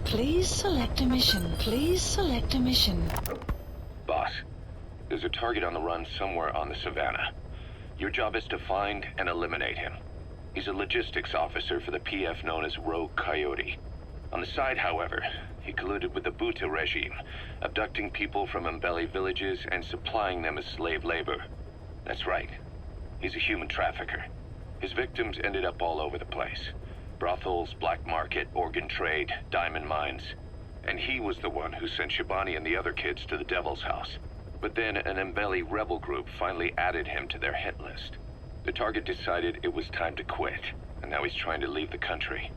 Please select a mission. Please select a mission. Boss, there's a target on the run somewhere on the Savannah. Your job is to find and eliminate him. He's a logistics officer for the PF known as Rogue Coyote. On the side, however, he colluded with the Buta regime, abducting people from Mbeli villages and supplying them as slave labor. That's right. He's a human trafficker. His victims ended up all over the place. Brothels, black market, organ trade, diamond mines. And he was the one who sent Shabani and the other kids to the Devil's House. But then an Mbeli rebel group finally added him to their hit list. The target decided it was time to quit, and now he's trying to leave the country.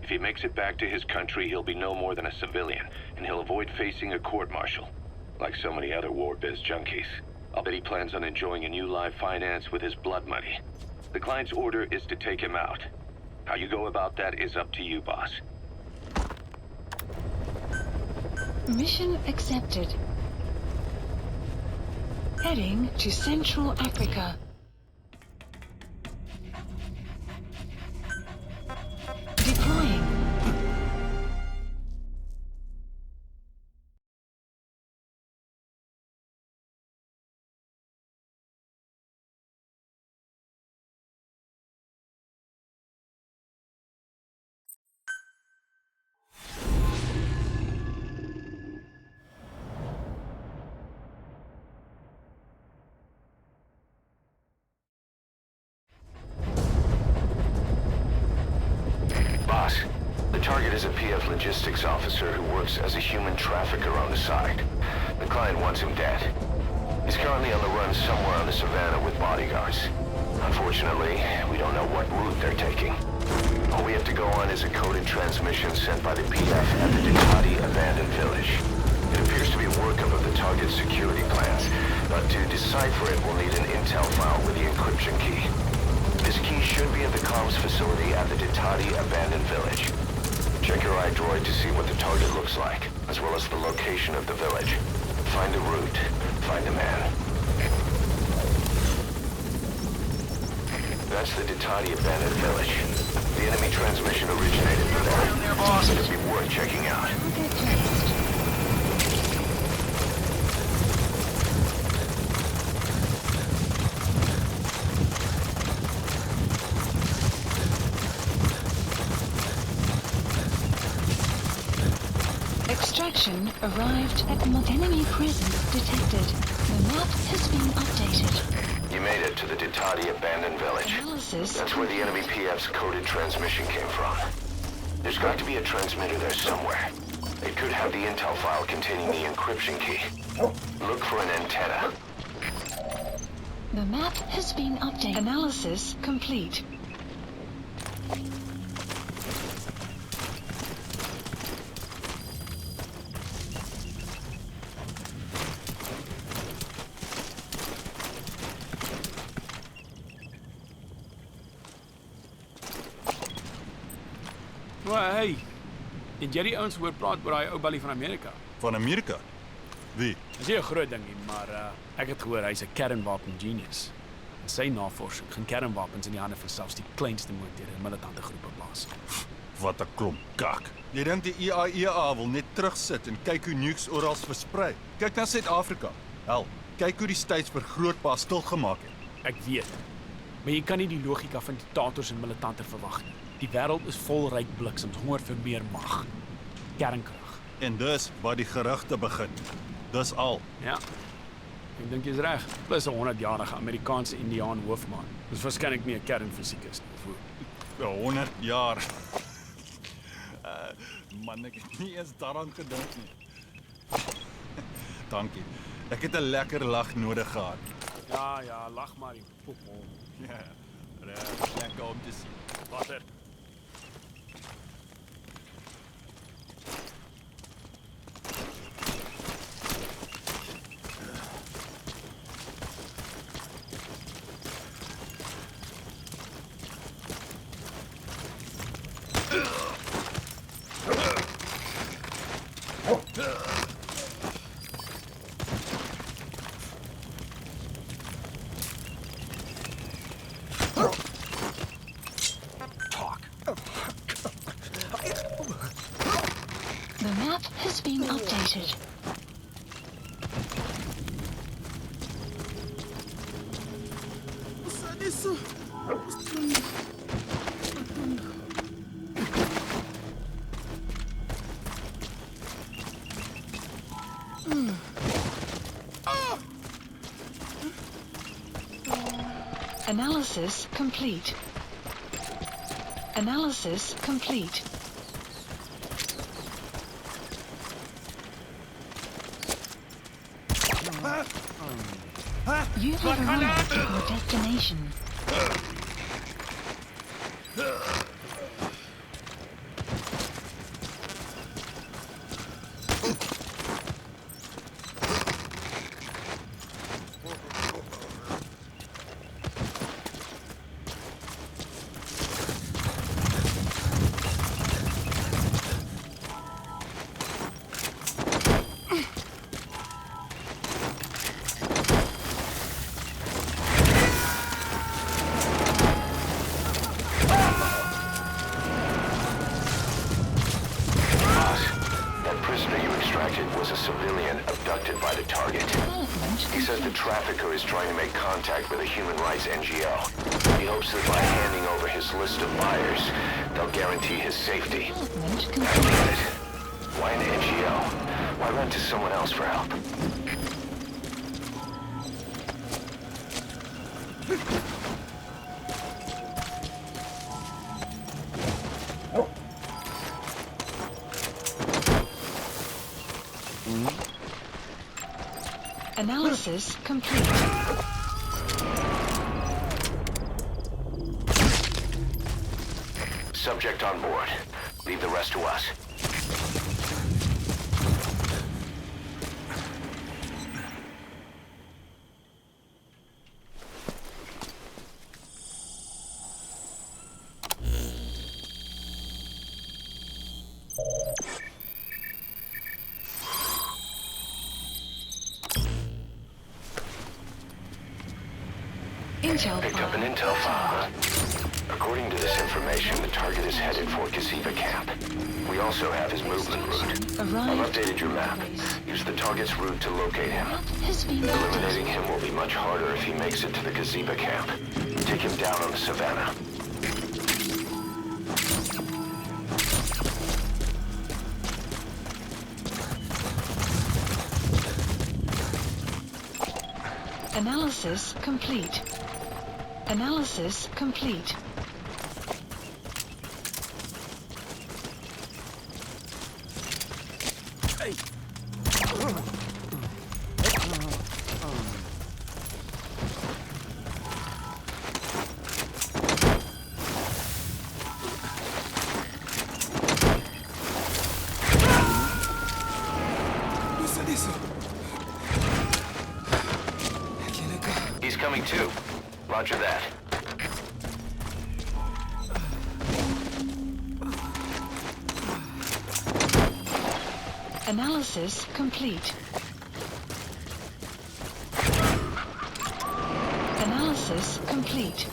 If he makes it back to his country, he'll be no more than a civilian, and he'll avoid facing a court-martial. Like so many other war biz junkies. I'll bet he plans on enjoying a new live finance with his blood money. The client's order is to take him out. How you go about that is up to you, boss. Mission accepted. Heading to Central Africa. Deploying. Boss, the target is a PF logistics officer who works as a human trafficker on the side. The client wants him dead. He's currently on the run somewhere on the Savannah with bodyguards. Unfortunately, we don't know what route they're taking. All we have to go on is a coded transmission sent by the PF at the Ditati abandoned village. It appears to be a workup of the target's security plans, but to decipher it, we'll need an intel file with the encryption key. This key should be at the comms facility at the Ditati abandoned village. Check your iDroid to see what the target looks like, as well as the location of the village. Find the route, find the man. That's the Ditati abandoned village. The enemy transmission originated from there. It's going to be worth checking out. Extraction arrived at enemy presence detected. The map has been updated. You made it to the Ditati abandoned village. That's where the enemy PF's coded transmission came from. There's got to be a transmitter there somewhere. It could have the intel file containing the encryption key. Look for an antenna. The map has been updated. Analysis complete. Maar hey, het jy die ouens hoor praat oor daai ou Billy van Amerika? Van Amerika? Wie? Dis nie 'n groot ding nie, maar ek het gehoor hy's 'n kernwapen genius. Sy navorsing gaan kernwapens in die hande van selfs die kleinste moordhede en militante groepe plaas. Wat 'n klomp kak. Jy dink die IAEA wil net terugsit en kyk hoe nukes oral versprei. Kyk na Suid-Afrika. Hel, kyk hoe die States vergrootbaar stilgemaak het. Ek weet. Maar jy kan nie die logika van diktators en militante verwag nie. Die wêreld is vol ryk bliksems, honger vir meer mag. Kernkrag. En dis waar die gerugte begin. Dis al. Ja. Ek dink jy's reg. Plus 'n 100-jarige Amerikaanse Indiaan hoofman. Dis waarskynlik nie 'n kernfisikus nie. 100 jaar. Man, ek het nie eens daaraan gedink nie. Dankie. Ek het 'n lekker lag nodig gehad. Ja, lag maar, jy poepel. Ja, lekker om te sien. Water. The map has been updated. Isso. Analysis complete. Analysis complete. You have arrived at your destination. Was a civilian abducted by the target. He says the trafficker is trying to make contact with a human rights NGO. He hopes that by handing over his list of buyers, they'll guarantee his safety. I get it. Why an NGO? Why run to someone else for help? Analysis complete. Subject on board. Leave the rest to us. Picked up an intel file. According to this information, the target is headed for Gaziba camp. We also have his movement route. I've updated your map. Use the target's route to locate him. Eliminating him will be much harder if he makes it to the Gaziba camp. Take him down on the savannah. Analysis complete. Analysis complete. Hey. He's coming too. Roger that. Analysis complete. Analysis Analysis complete.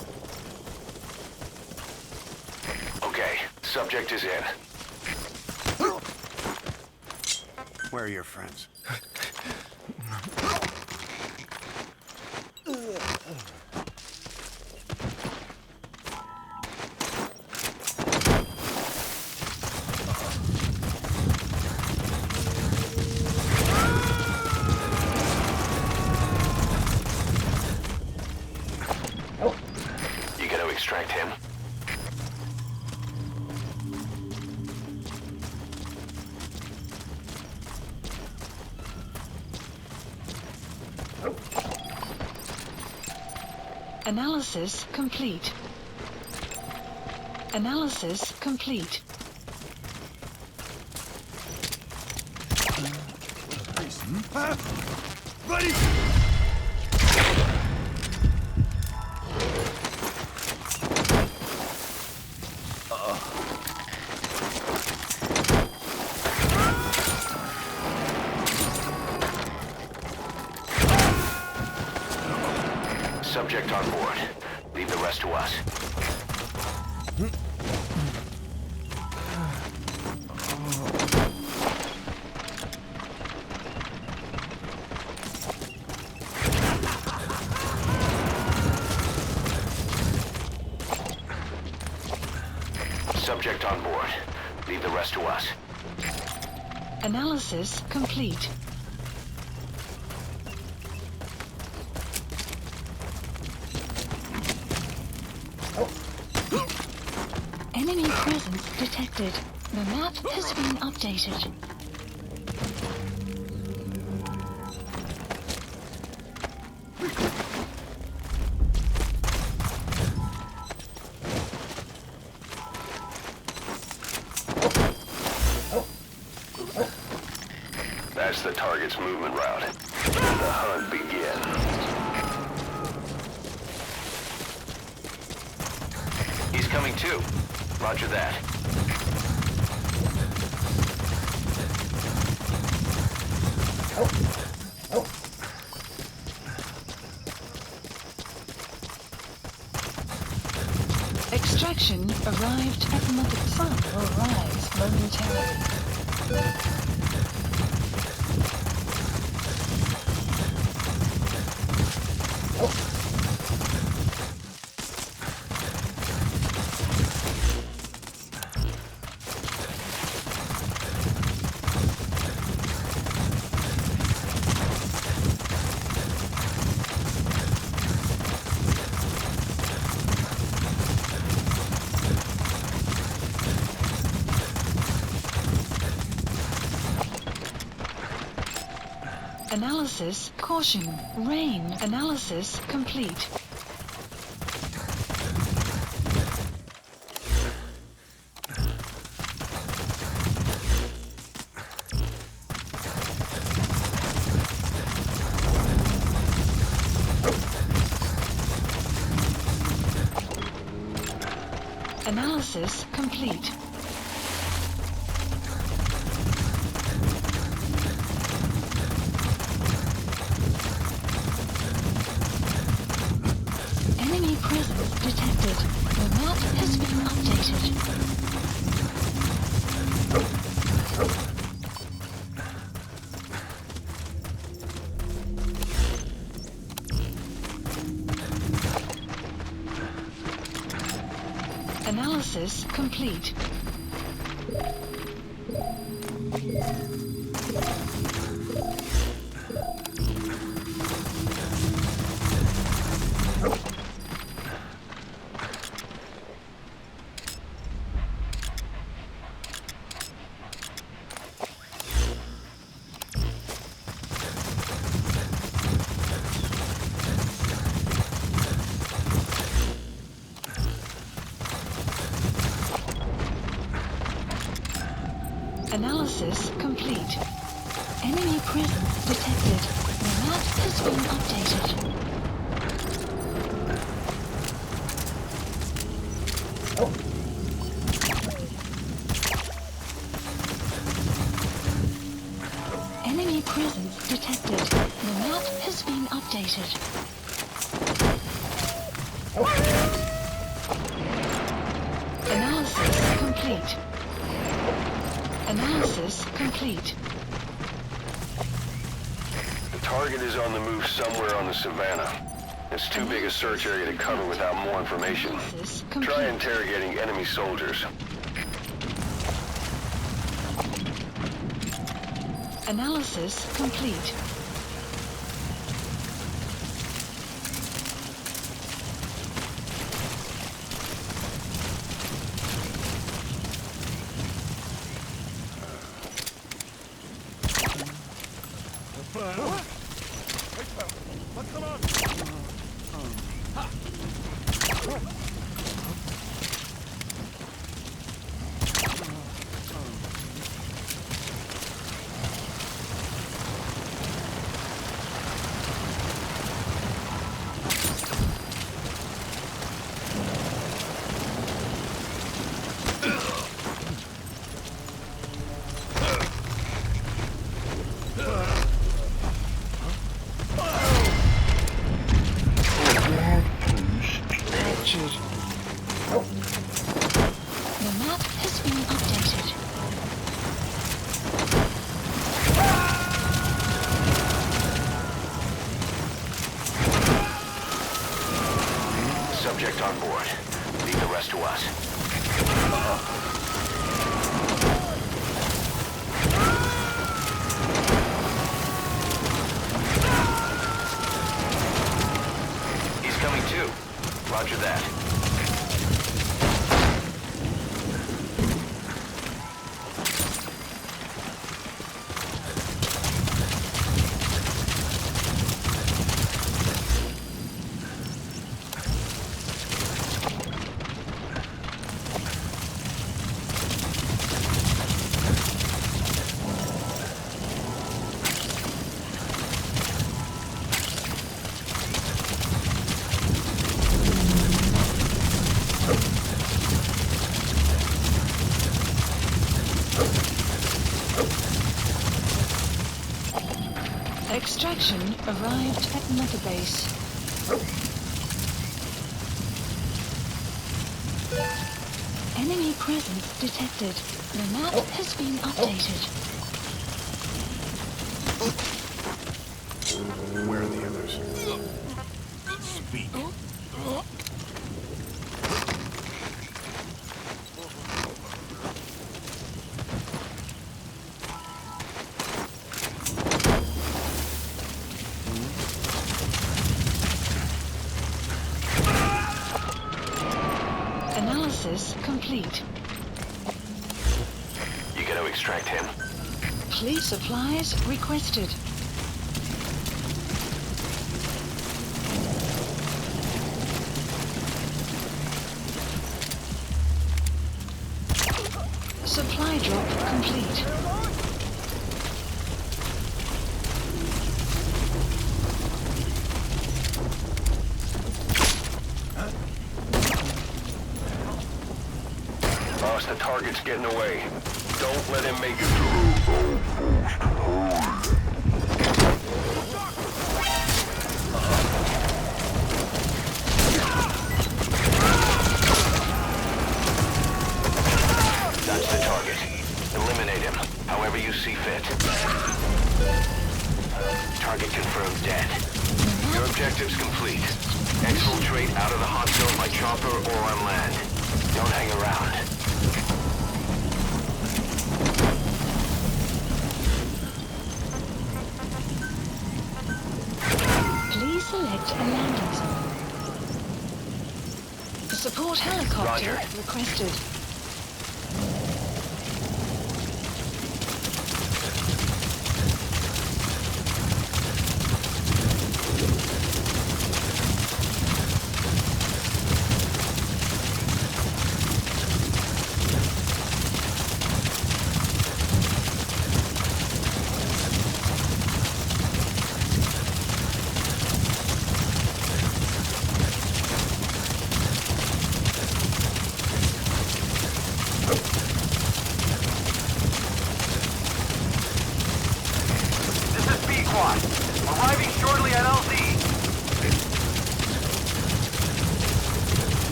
Okay, subject is in. Where are your friends? You gonna extract him? Analysis complete. Analysis complete. Buddy! Subject on board. Leave the rest to us. Subject on board. Leave the rest to us. Analysis complete. Enemy presence detected. The map has been updated. That's the target's movement route. Let the hunt begin. He's coming too. Roger that. Extraction arrived at Mother. Sun will rise momentarily. Analysis, caution, rain, analysis complete. Analysis complete. Enemy presence detected. The map has been updated. Analysis complete. Analysis complete. Enemy presence detected. The map has been updated. Enemy presence detected. The map has been updated. Analysis complete. The target is on the move somewhere on the savannah. It's too big a search area to cover without more information. Try interrogating enemy soldiers. Analysis complete. The map has been updated. Subject on board. Leave the rest to us. He's coming too. Roger that. Extraction arrived at Mother Base. Enemy presence detected. The map has been updated. Where are the others? Speak. Analysis complete. You gotta extract him. Police supplies requested. Supply drop complete. Boss, the target's getting away. Don't let him make it through. That's the target. Eliminate him, however you see fit. Target confirmed dead. Your objective's complete. Exfiltrate out of the hot zone by chopper or on land. Don't hang around. Please select a landing zone. Support helicopter requested.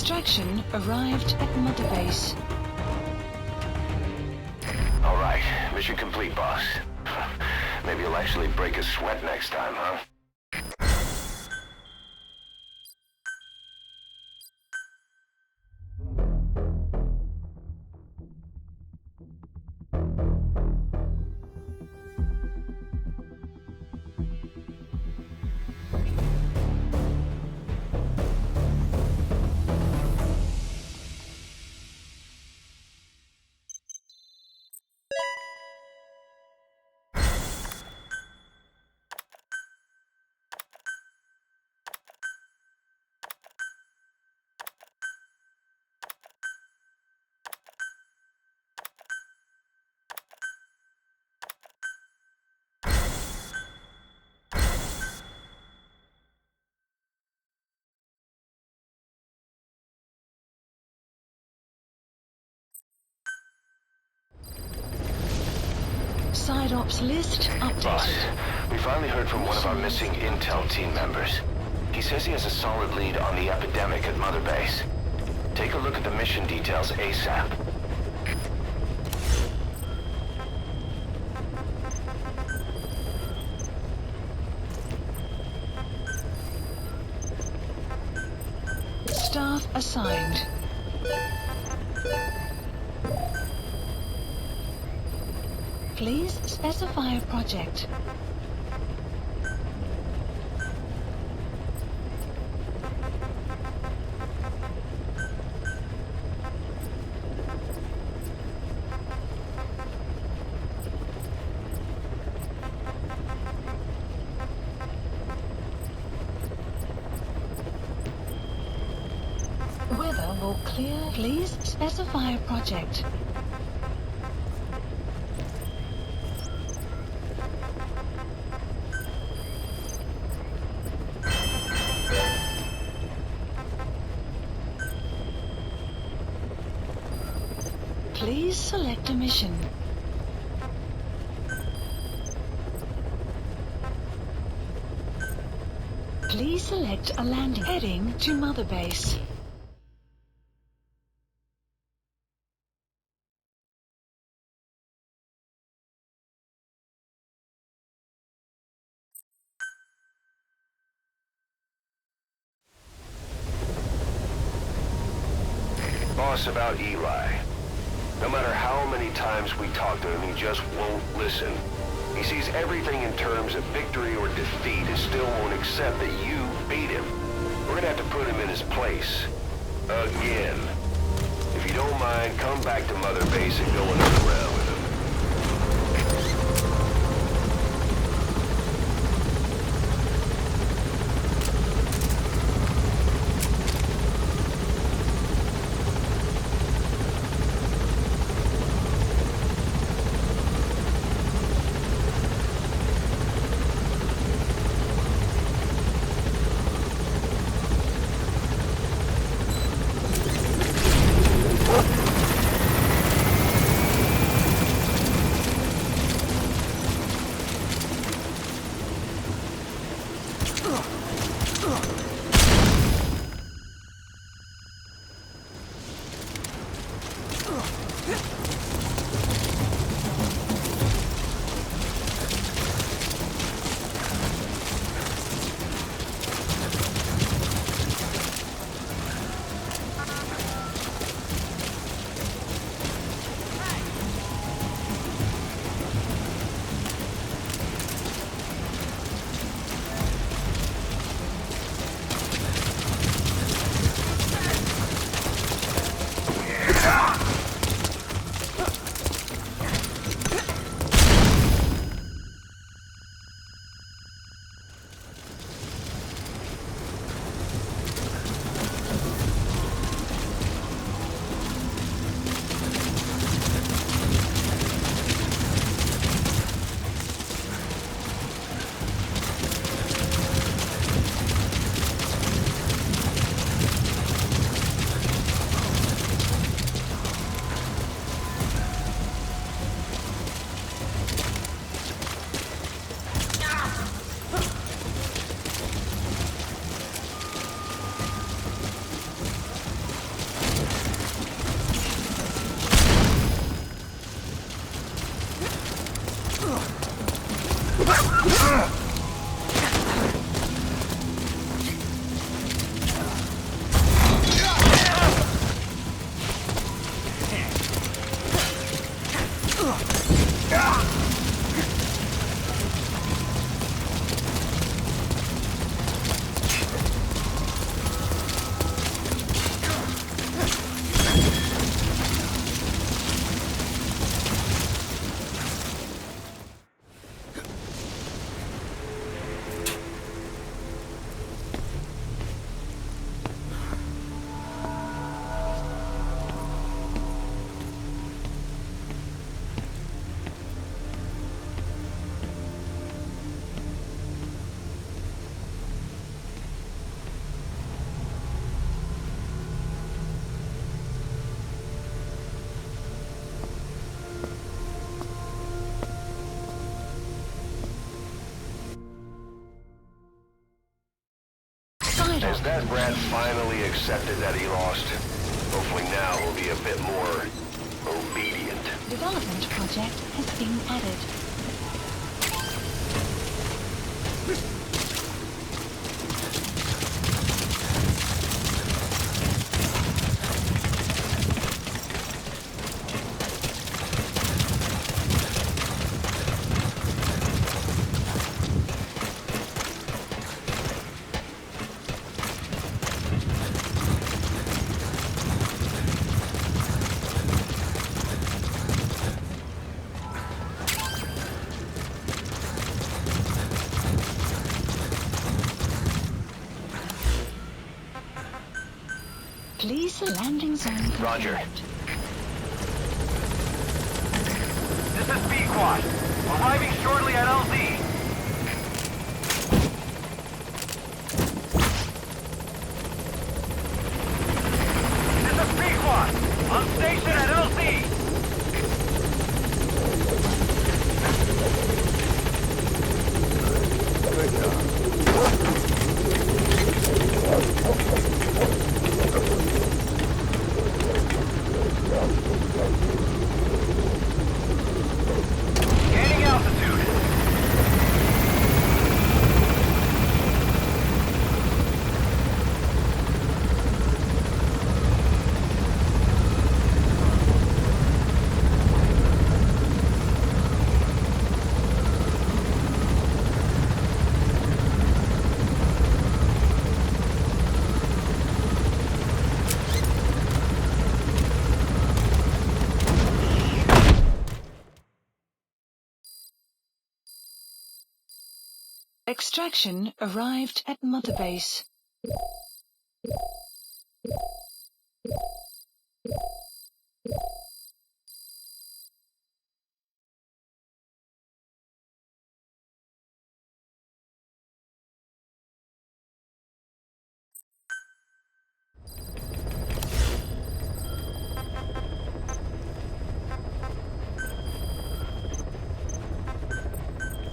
Extraction arrived at Mother Base. All right, mission complete, boss. Maybe you'll actually break a sweat next time, huh? Side ops list updated. Boss, we finally heard from one of our missing intel team members. He says he has a solid lead on the epidemic at Mother Base. Take a look at the mission details ASAP. Staff assigned. Please specify a project. Weather will clear. Please specify a project. Please select a mission. Please select a landing heading to Mother Base. Boss, about Eli. No matter how many times we talk to him, he just won't listen. He sees everything in terms of victory or defeat and still won't accept that you beat him. We're gonna have to put him in his place. Again. If you don't mind, come back to Mother Base and go another round with him. That brat finally accepted that he lost. Hopefully now he'll be a bit more obedient. Development project has been added. Please, the landing zone confirmed. Roger. This is B-Quad. Arriving shortly at LZ. This is B-Quad. On station at LZ. Gaining altitude. Extraction arrived at Mother Base.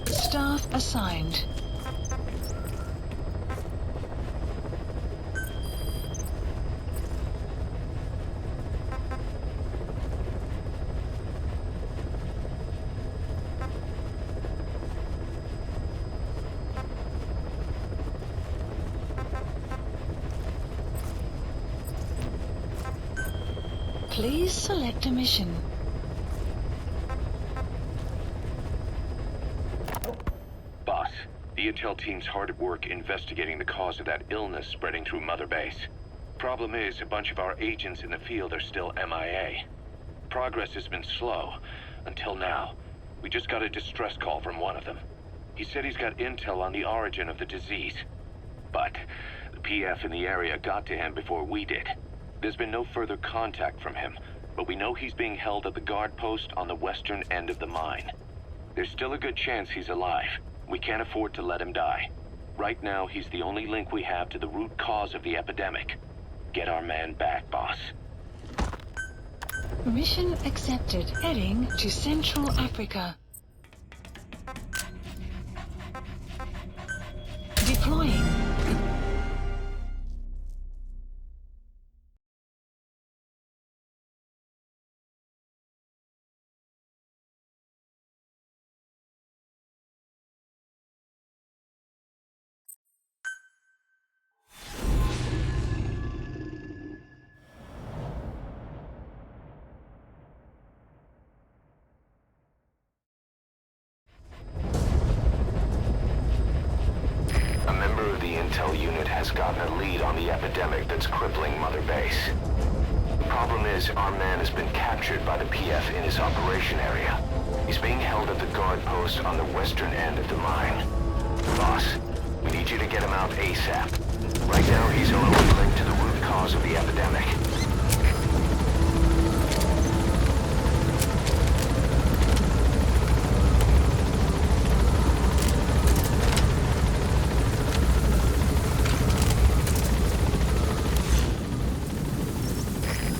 Staff assigned. Please select a mission. Boss, the intel team's hard at work investigating the cause of that illness spreading through Mother Base. Problem is, a bunch of our agents in the field are still MIA. Progress has been slow, until now. We just got a distress call from one of them. He said he's got intel on the origin of the disease. But the PF in the area got to him before we did. There's been no further contact from him, but we know he's being held at the guard post on the western end of the mine. There's still a good chance he's alive. We can't afford to let him die. Right now, he's the only link we have to the root cause of the epidemic. Get our man back, boss. Mission accepted. Heading to Central Africa. Deploying. Intel unit has gotten a lead on the epidemic that's crippling Mother Base. The problem is, our man has been captured by the PF in his operation area. He's being held at the guard post on the western end of the mine. Boss, we need you to get him out ASAP. Right now, he's our only link to the root cause of the epidemic.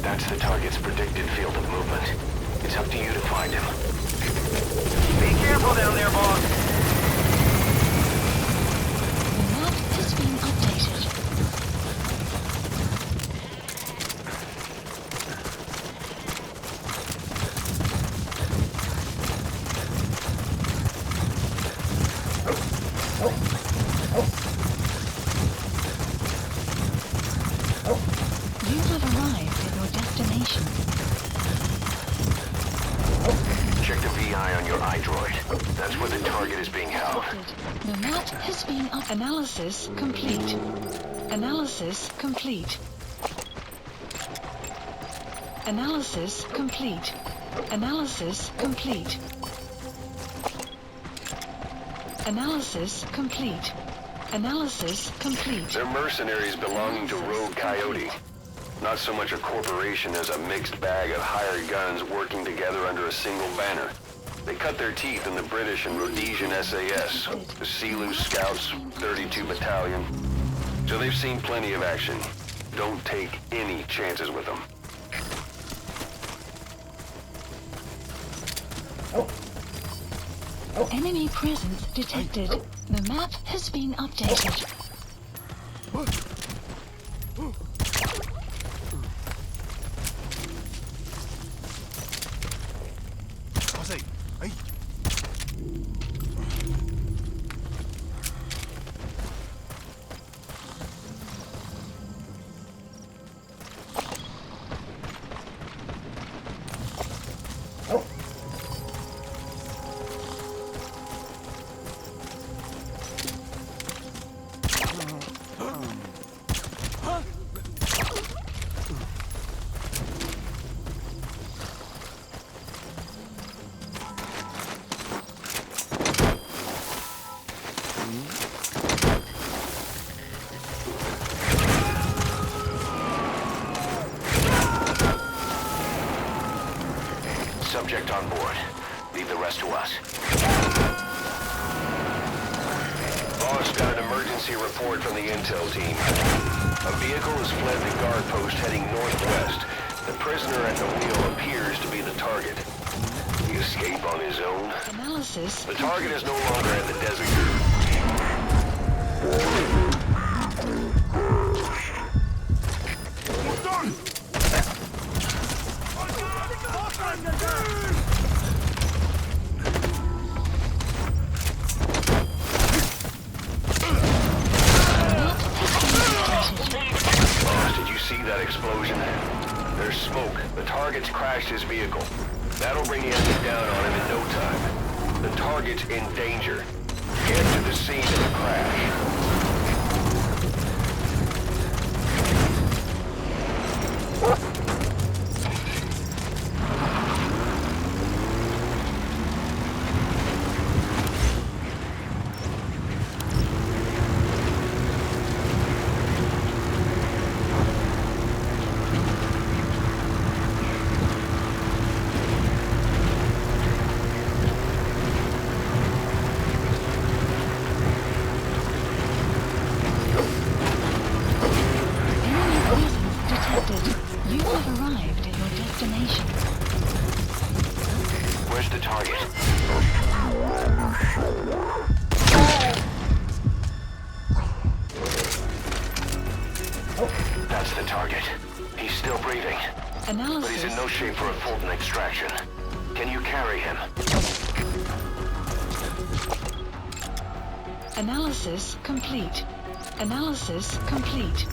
That's the target's predicted field of movement. It's up to you to find him. Be careful down there, boss. The map has been updated. Check the VI on your iDroid. That's where the target is being held. The map has been up. Analysis complete. Analysis complete. Analysis complete. Analysis complete. Analysis complete. Analysis complete. They're mercenaries belonging to Rogue Coyote. Not so much a corporation as a mixed bag of hired guns working together under a single banner. They cut their teeth in the British and Rhodesian SAS, the Sea-Loo Scouts, 32 Battalion. So they've seen plenty of action. Don't take any chances with them. Enemy presence detected. The map has been updated. Subject on board. Leave the rest to us. Boss got an emergency report from the intel team. A vehicle has fled the guard post heading northwest. The prisoner at the wheel appears to be the target. He escaped on his own. Analysis. The target is no longer at the desert. Explosion. There's smoke. The target's crashed his vehicle. That'll bring the enemy down on him in no time. The target's in danger. Get to the scene of the crash. Where's the target? That's the target. He's still breathing. Analysis. But he's in no shape for a Fulton extraction. Can you carry him? Analysis complete. Analysis complete.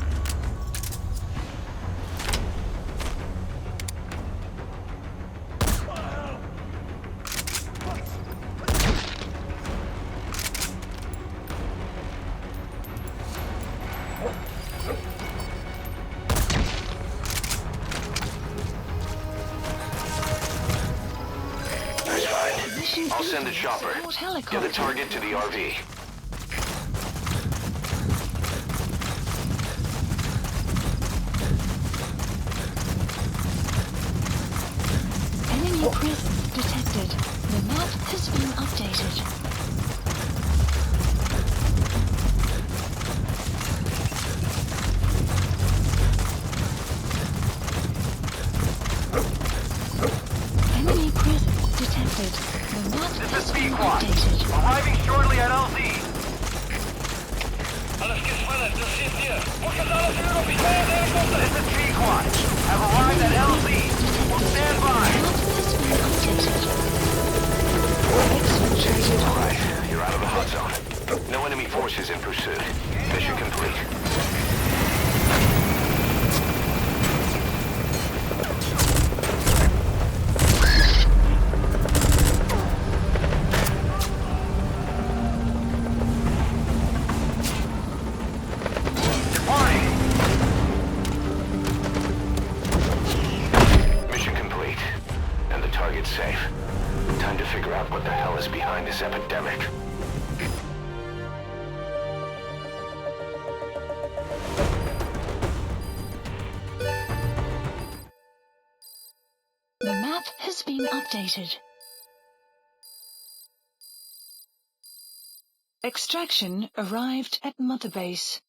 I'll send a chopper. Get the target to the RV. Enemy presence detected. The map has been updated. Enemy presence detected. The map has been updated. Arriving shortly at LZ. Alles gespannt, das steht hier. This is P-Quad. Have arrived at LZ. We'll stand by. Alright, you're out of the hot zone. No enemy forces in pursuit. Mission complete. safe. Time to figure out what the hell is behind this epidemic. The map has been updated. Extraction arrived at Mother Base.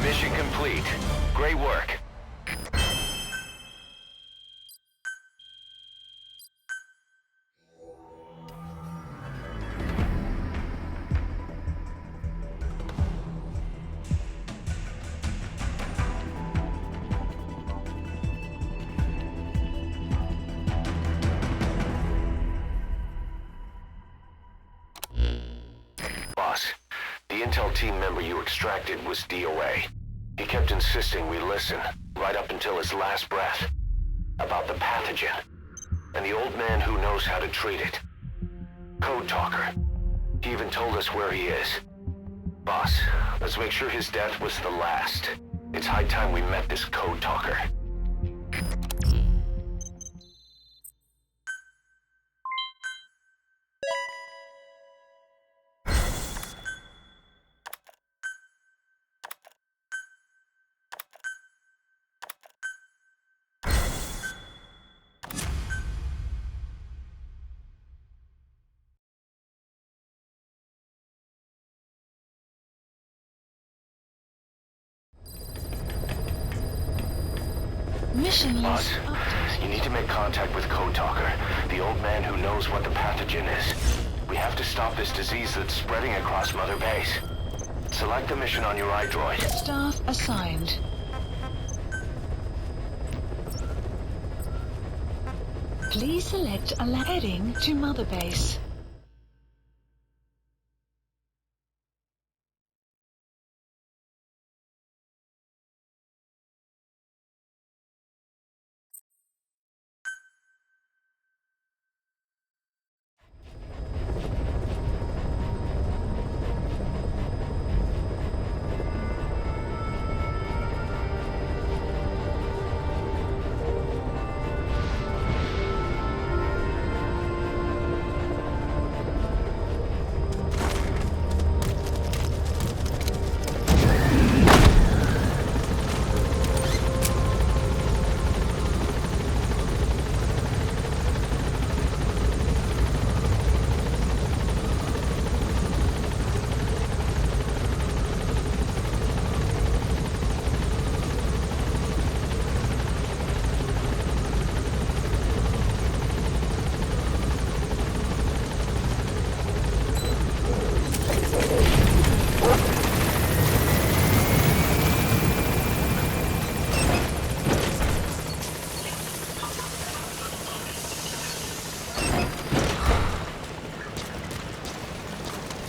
Mission complete. Great work. Boss, the intel team member you extracted was DOA. He kept insisting we listen, right up until his last breath, about the pathogen, and the old man who knows how to treat it. Code Talker. He even told us where he is. Boss, let's make sure his death was the last. It's high time we met this Code Talker. Mission Boss, list updated. you need to make contact with Code Talker, the old man who knows what the pathogen is. We have to stop this disease that's spreading across Mother Base. Select the mission on your iDroid. Staff assigned. Please select a heading to Mother Base.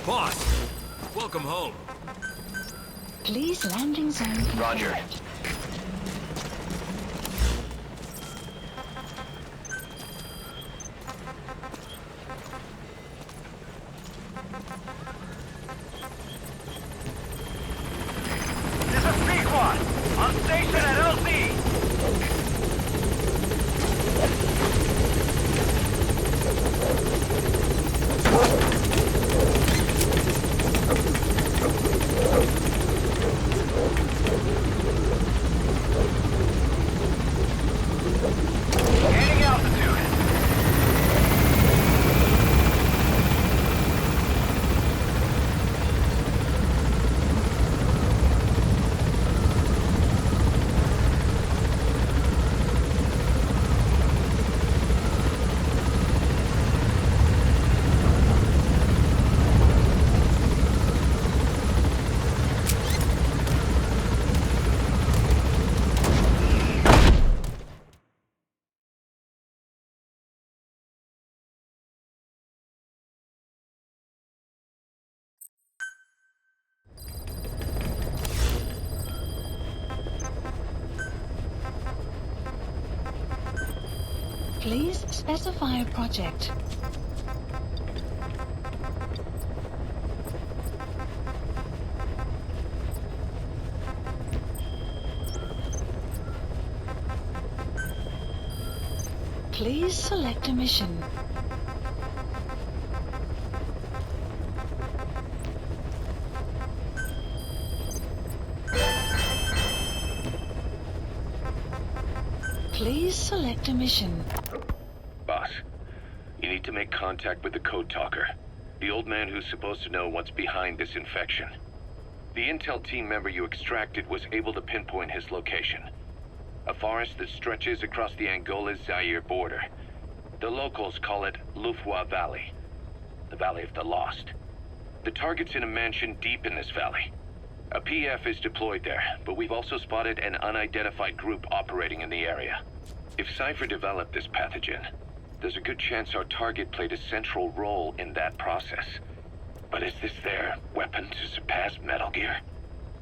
Boss, welcome home. Please landing zone confirmed. Roger. This is Pequod, on station at LZ. Gaining altitude. Please specify a project. Please select a mission. Please select a mission. Boss, you need to make contact with the Code Talker, the old man who's supposed to know what's behind this infection. The intel team member you extracted was able to pinpoint his location. A forest that stretches across the Angola-Zaire border. The locals call it Lufwa Valley, the Valley of the Lost. The target's in a mansion deep in this valley. A PF is deployed there, but we've also spotted an unidentified group operating in the area. If Cypher developed this pathogen, there's a good chance our target played a central role in that process. But is this their weapon to surpass Metal Gear?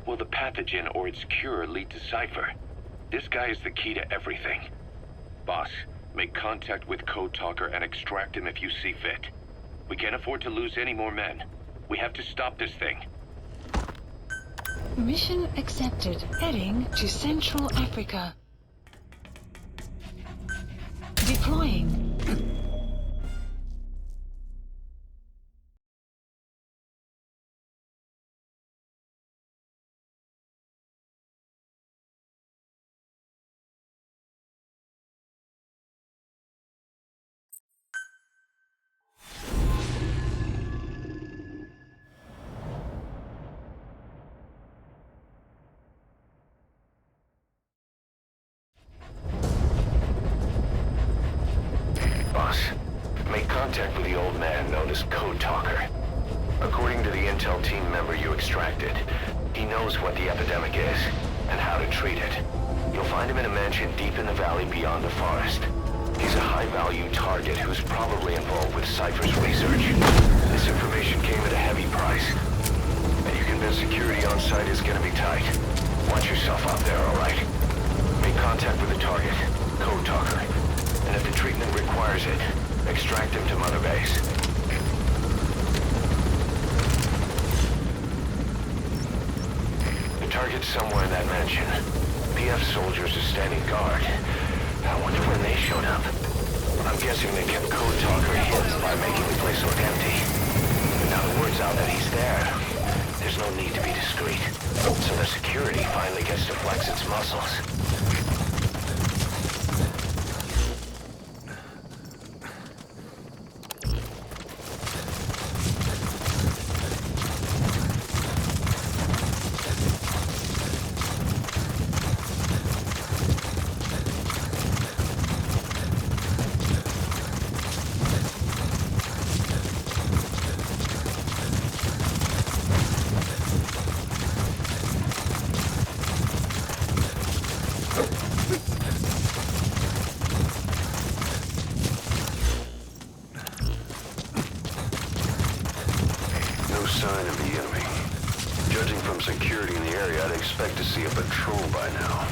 Will the pathogen or its cure lead to Cypher? This guy is the key to everything. Boss, make contact with Code Talker and extract him if you see fit. We can't afford to lose any more men. We have to stop this thing. Mission accepted. Heading to Central Africa. Deploying. Make contact with the old man known as Code Talker. According to the intel team member you extracted, he knows what the epidemic is and how to treat it. You'll find him in a mansion deep in the valley beyond the forest. He's a high-value target who's probably involved with Cypher's research. This information came at a heavy price, and you convinced security on site is gonna be tight. Watch yourself out there, all right? Make contact with the target, Code Talker, and if the treatment requires it, extract him to Mother Base. The target's somewhere in that mansion. PF soldiers are standing guard. I wonder when they showed up. I'm guessing they kept Code Talker hidden by making the place look empty. But now the word's out that he's there. There's no need to be discreet. So the security finally gets to flex its muscles. Sign of the enemy. Judging from security in the area, I'd expect to see a patrol by now.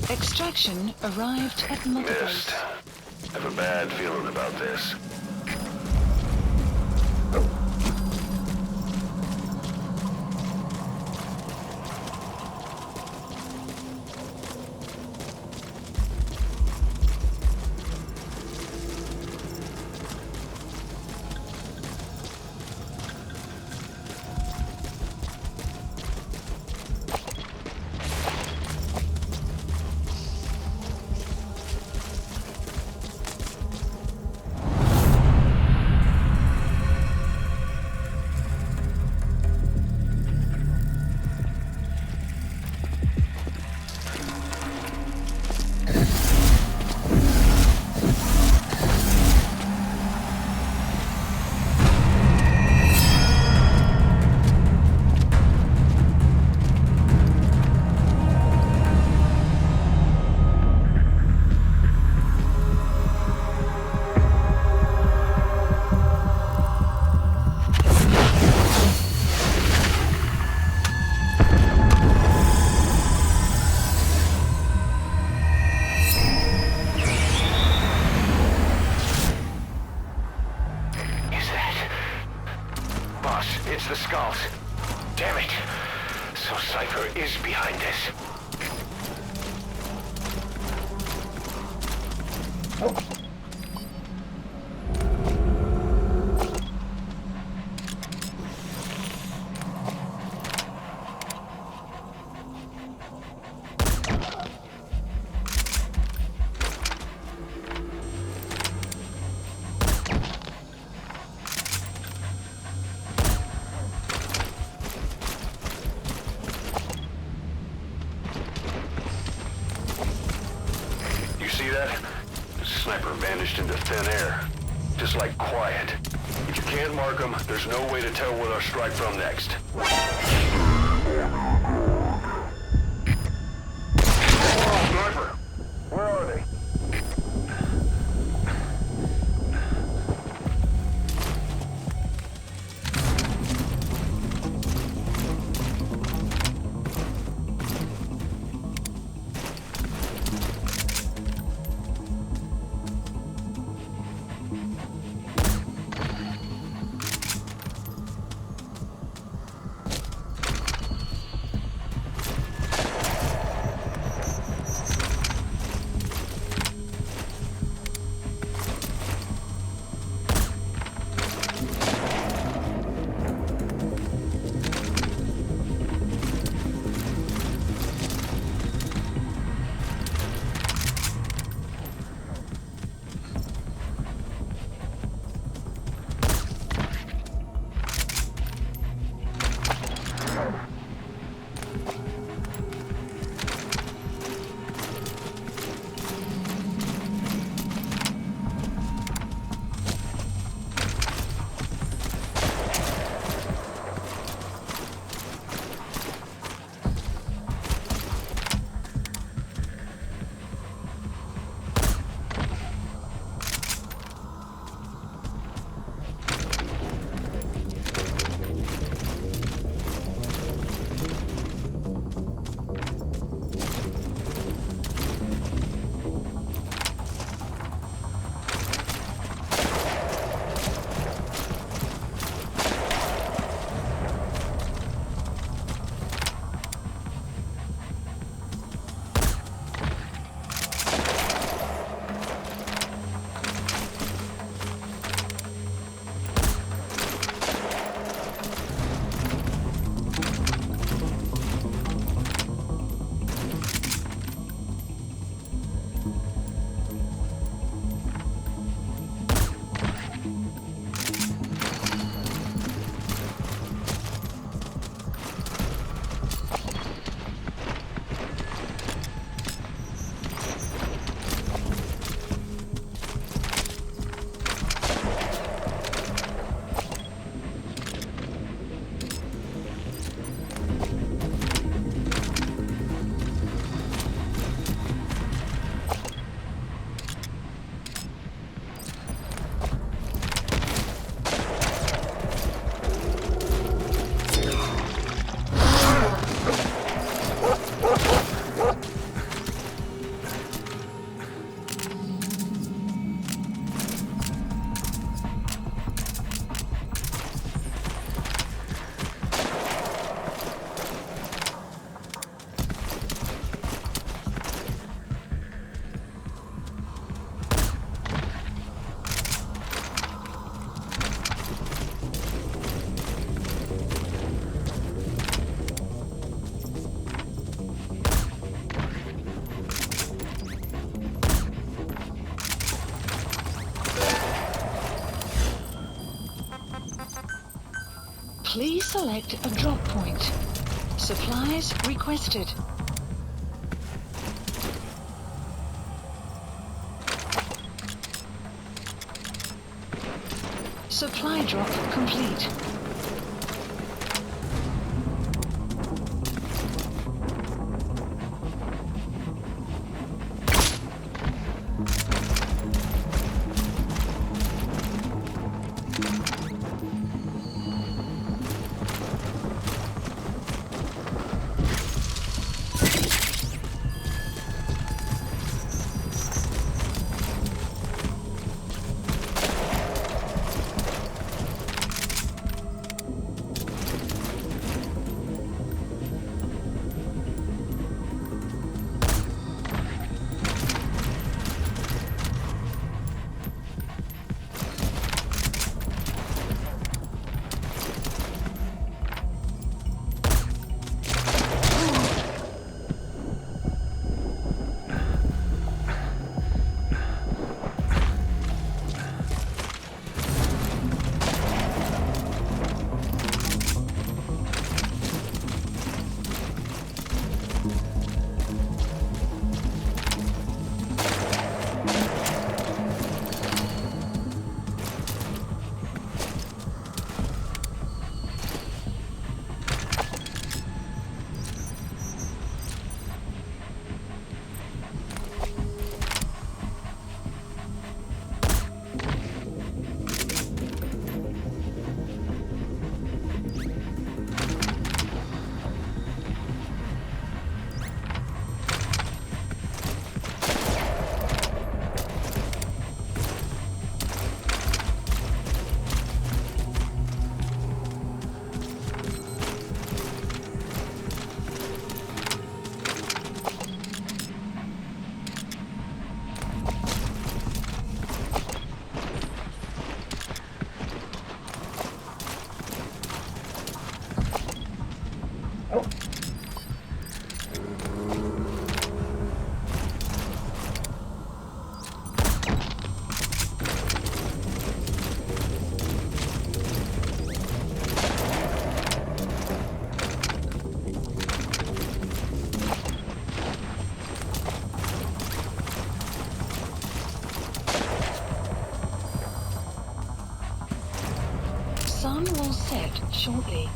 Extraction arrived at Mother Base. Missed. Have a bad feeling about this. Cypher is behind this. See that? The sniper vanished into thin air. Just like quiet. If you can't mark them, there's no way to tell where they'll strike from next. Sniper! Where are they? Please select a drop point. Supplies requested. Supply drop complete. reset shortly.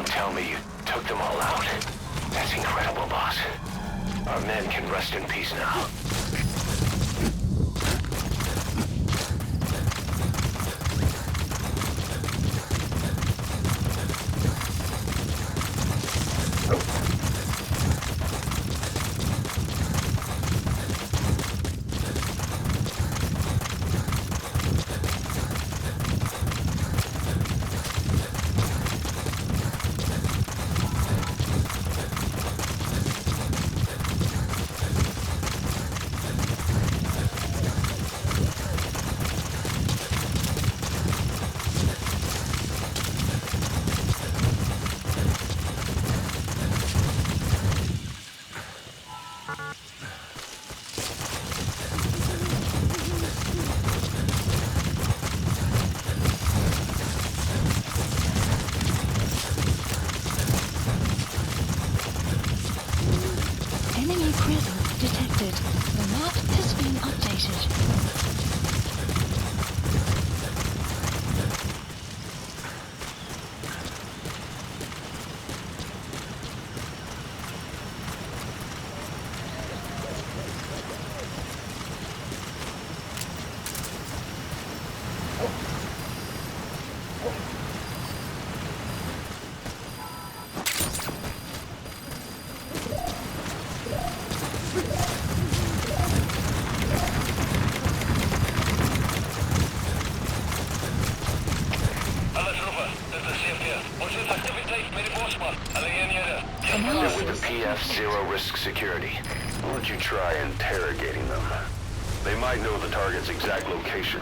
Tell me you took them all out. That's incredible, boss. Our men can rest in peace now. Enemy presence detected. The map has been updated. They're with the PF Zero Risk Security. Why don't you try interrogating them? They might know the target's exact location.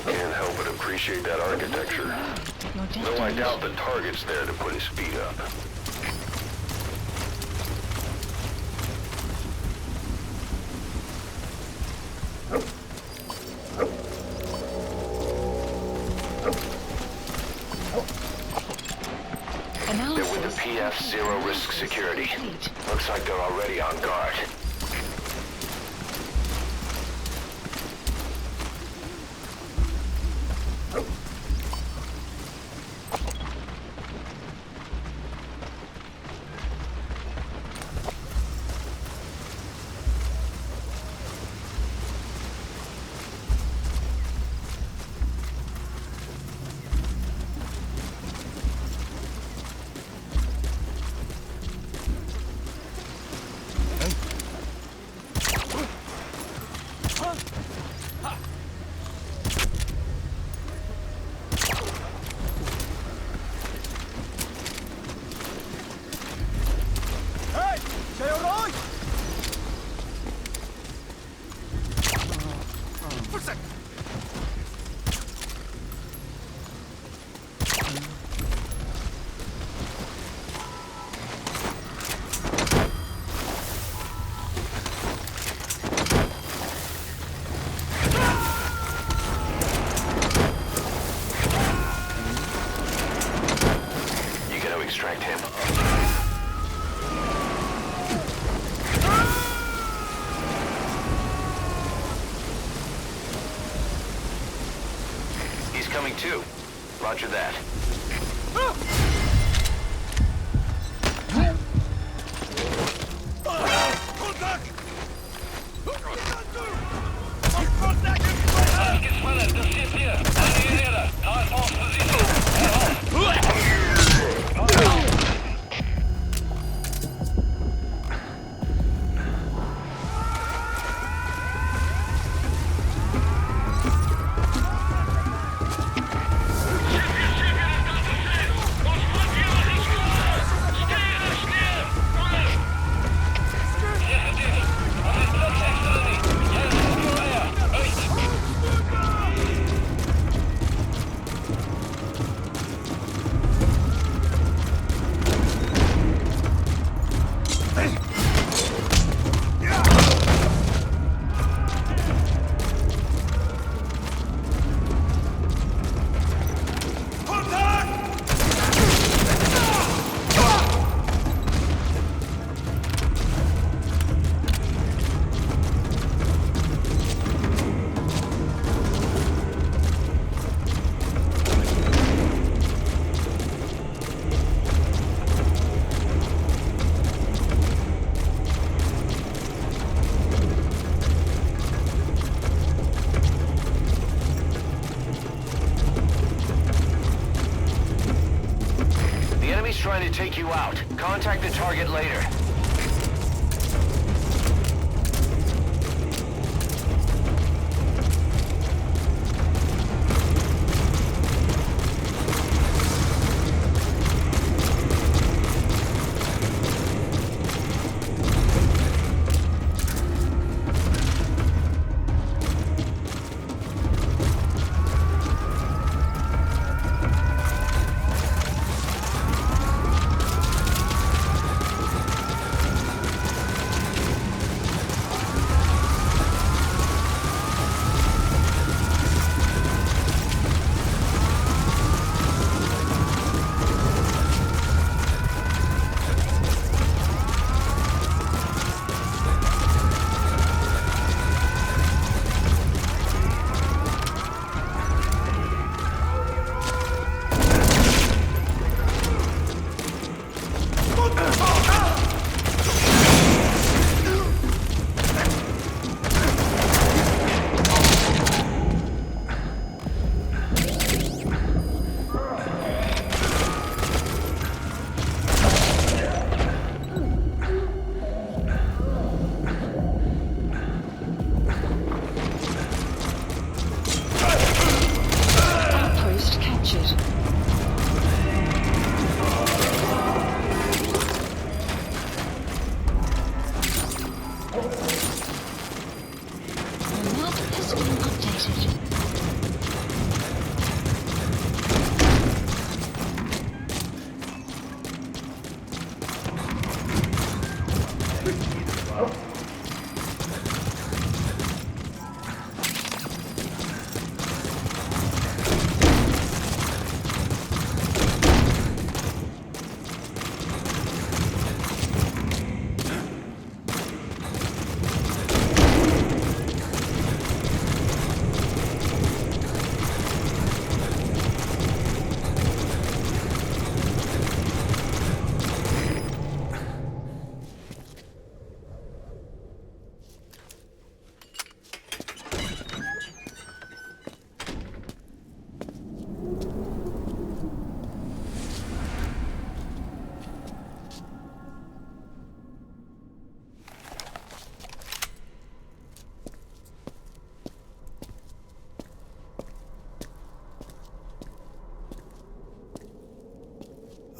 Can't help but appreciate that architecture. Though I doubt the target's there to put his feet up. They're with the PF Zero Risk Security. Looks like they're already on guard. Take 2. Roger that. Trying to take you out. Contact the target later.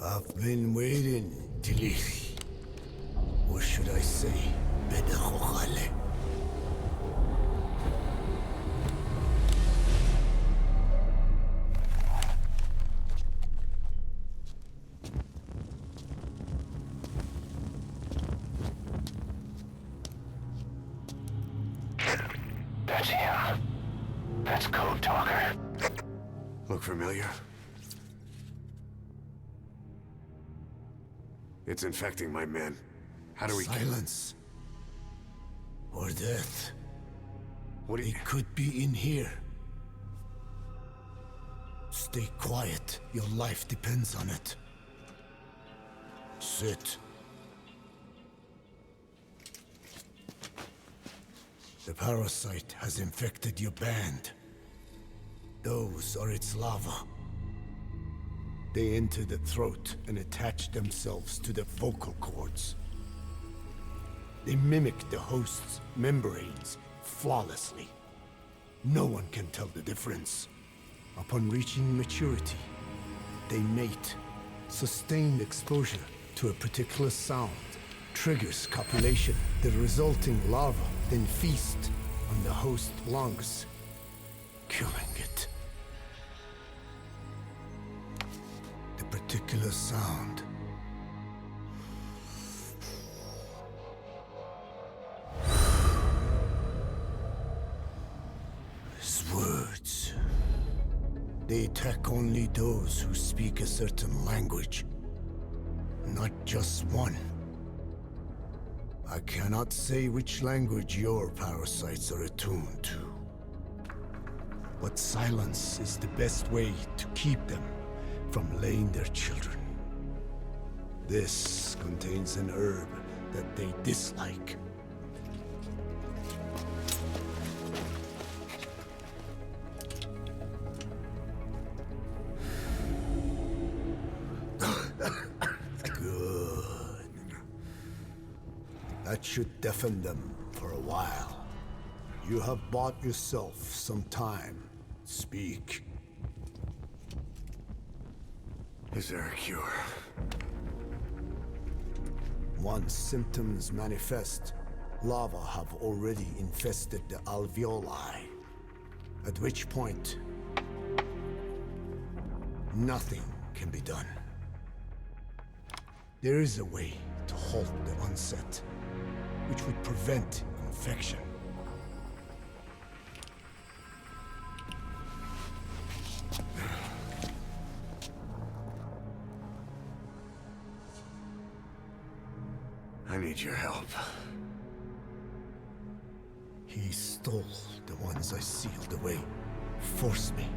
I've been waiting, Tilly. Or should I say, Bedakhale. That's him. That's Code Talker. Look familiar? It's infecting my men. How do we Silence. Or death. What do you... It could be in here. Stay quiet. Your life depends on it. Sit. The parasite has infected your band. Those are its larvae. They enter the throat and attach themselves to the vocal cords. They mimic the host's membranes flawlessly. No one can tell the difference. Upon reaching maturity, they mate. Sustained exposure to a particular sound triggers copulation. The resulting larva then feast on the host lungs, killing it. The particular sound is words. They attack only those who speak a certain language, not just one. I cannot say which language your parasites are attuned to. But silence is the best way to keep them from laying their children. This contains an herb that they dislike. That should deafen them for a while. You have bought yourself some time. Speak. Is there a cure? Once symptoms manifest, larvae have already infested the alveoli. At which point, nothing can be done. There is a way to halt the onset, which would prevent infection. I need your help. He stole the ones I sealed away, forced me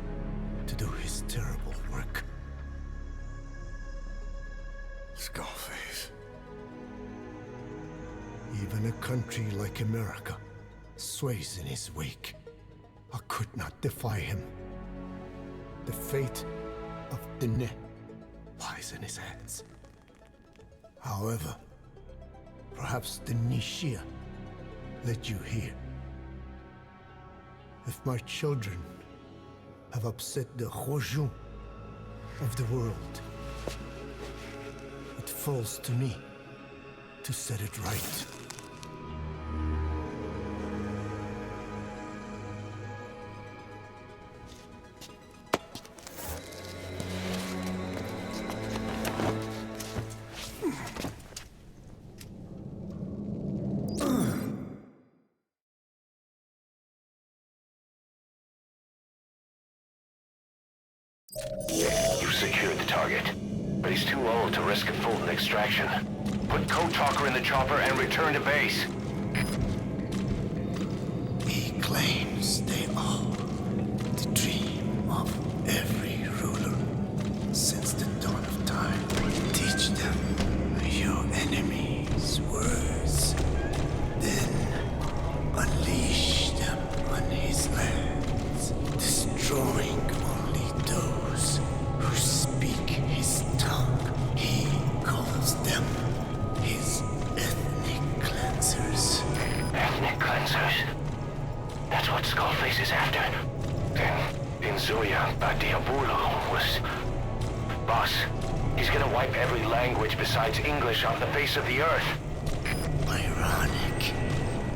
to do his terrible work. Skullface. Even a country like America sways in his wake. I could not defy him. The fate of Diné lies in his hands. However, perhaps the Nishia led you here. If my children have upset the Rojun of the world, it falls to me to set it right. You've secured the target, but he's too old to risk a Fulton extraction. Put Code Talker in the chopper and return to base. He claims they are the dream of every ruler since the dawn of time. Teach them your enemy's words, then unleash them on his lands, destroying only those who speak his tongue. He calls them his ethnic cleansers. Ethnic cleansers? That's what Skullface is after. Then, Inzuya Badiabulu was... Boss, he's gonna wipe every language besides English off the face of the earth. Ironic,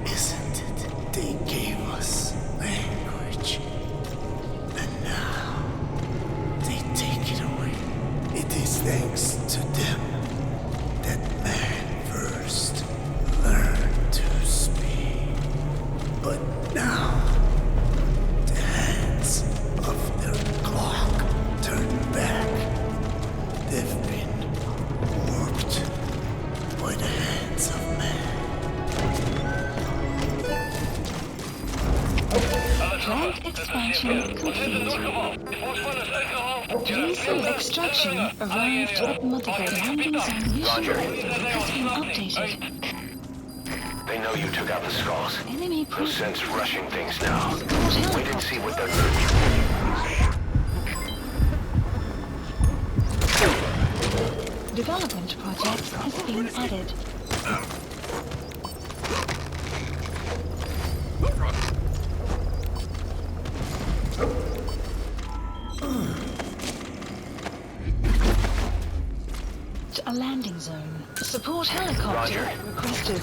isn't it? They gave us language, and now they take it away. It is thanks to them that man first learned to speak. But now, the hands of their clock turn back. They've been warped by the hands of man. Plant expansion complete. Vessel extraction arrived at Mother Base. Landing zone mission has been updated. They know you took out the skulls. Enemy No sense rushing things now. Wait and see what they're doing. Development project has been added. A landing zone. Support helicopter requested.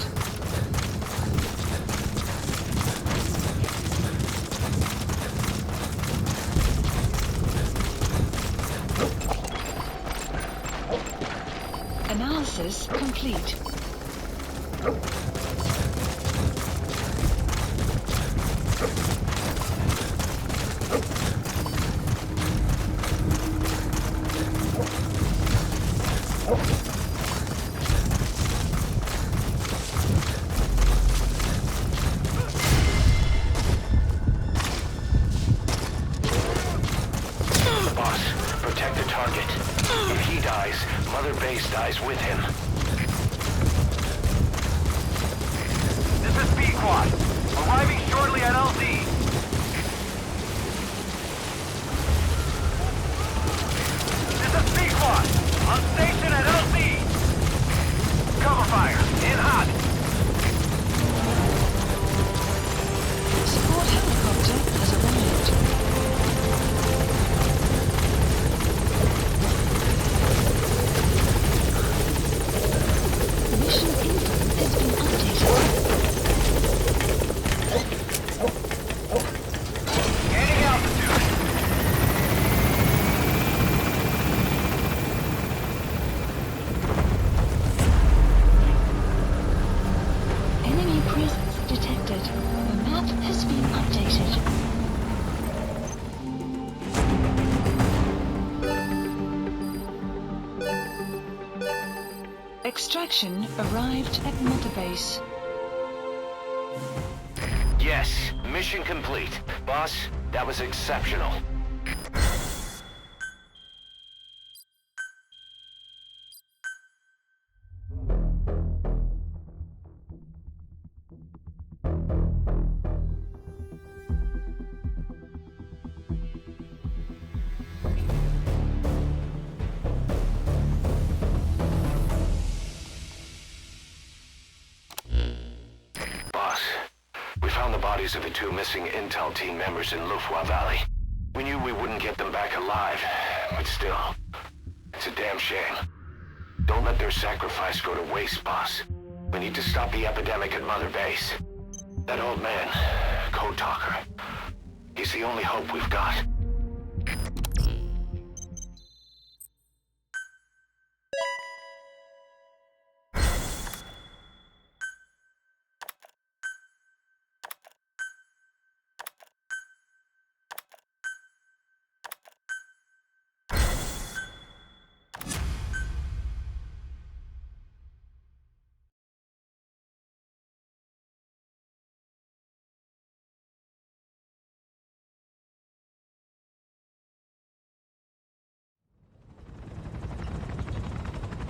Analysis complete. Boss, protect the target. If he dies, Mother Base dies with him. This is B-Quad. Arriving shortly at LZ. This is B-Quad. On station at LZ. Cover fire. In hot. Support helicopter has arrived. Mission info has been updated. Gaining altitude. Enemy presence detected. The map has been updated. Extraction arrived at Mother Base. Yes, mission complete. Boss, that was exceptional. Boss, we found the bodies of the two missing Intel team members in Lufwa Valley. We knew we wouldn't get them back alive, but still, it's a damn shame. Don't let their sacrifice go to waste, boss. We need to stop the epidemic at Mother Base. That old man, Code Talker, he's the only hope we've got.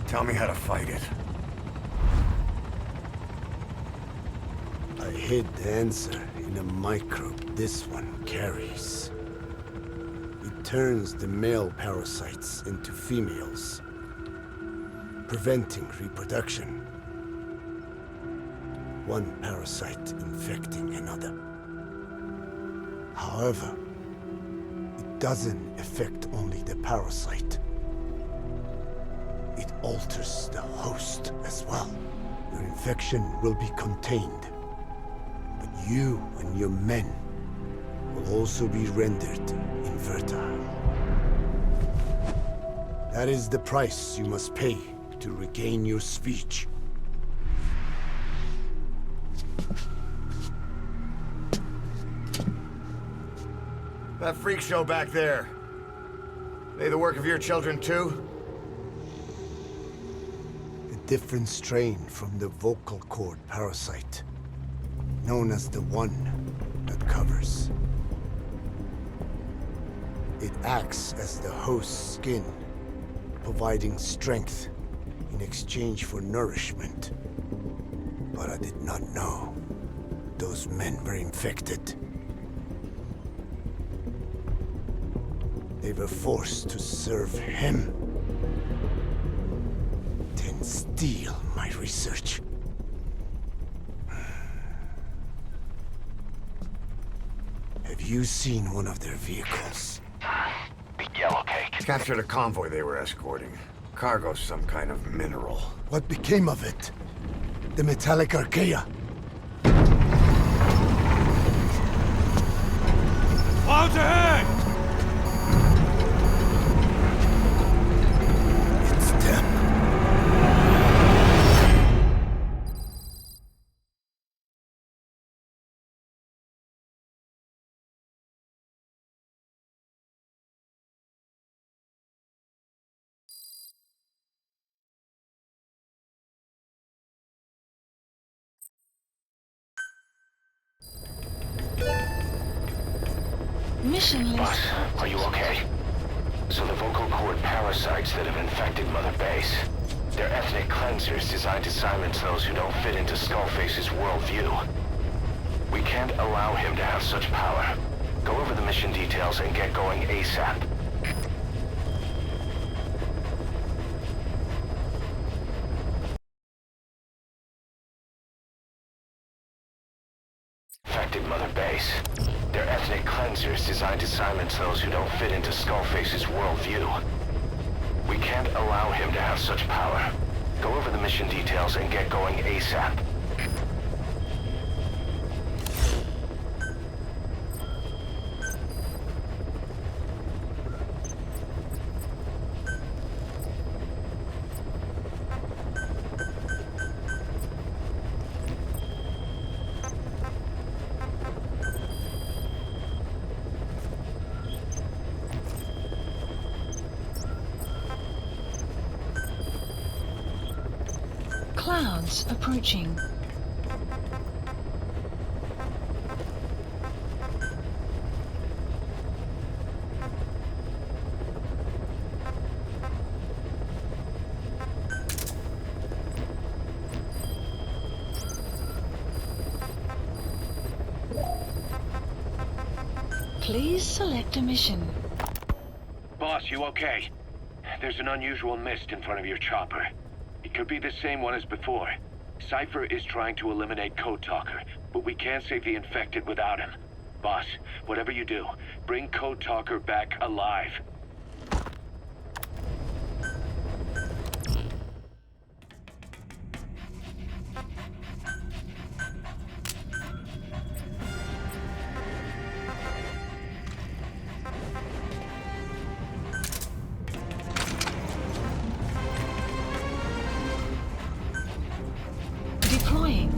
Tell me how to fight it. I hid the answer in a microbe this one carries. It turns the male parasites into females, preventing reproduction. One parasite infecting another. However, it doesn't affect only the parasite. It alters the host as well. Your infection will be contained, but you and your men will also be rendered infertile. That is the price you must pay to regain your speech. That freak show back there, they the work of your children too? Different strain from the vocal cord parasite, known as the one that covers. It acts as the host's skin, providing strength in exchange for nourishment. But I did not know those men were infected. They were forced to serve him, then steal my research. Have you seen one of their vehicles? Big yellow cake. Captured a convoy they were escorting. Cargo's some kind of mineral. What became of it? The metallic archaea. Clouds ahead! It's them. Mission list. Boss, are you okay? So the vocal cord parasites that have infected Mother Base, they're ethnic cleansers designed to silence those who don't fit into Skullface's worldview. We can't allow him to have such power. Go over the mission details and get going ASAP. Infected Mother Base. They're ethnic cleansers designed to silence those who don't fit into Skullface's worldview. We can't allow him to have such power. Go over the mission details and get going ASAP. Clouds approaching. Please select a mission. Boss, you okay? There's an unusual mist in front of your chopper. It could be the same one as before. Cypher is trying to eliminate Code Talker, but we can't save the infected without him. Boss, whatever you do, bring Code Talker back alive. Deploying.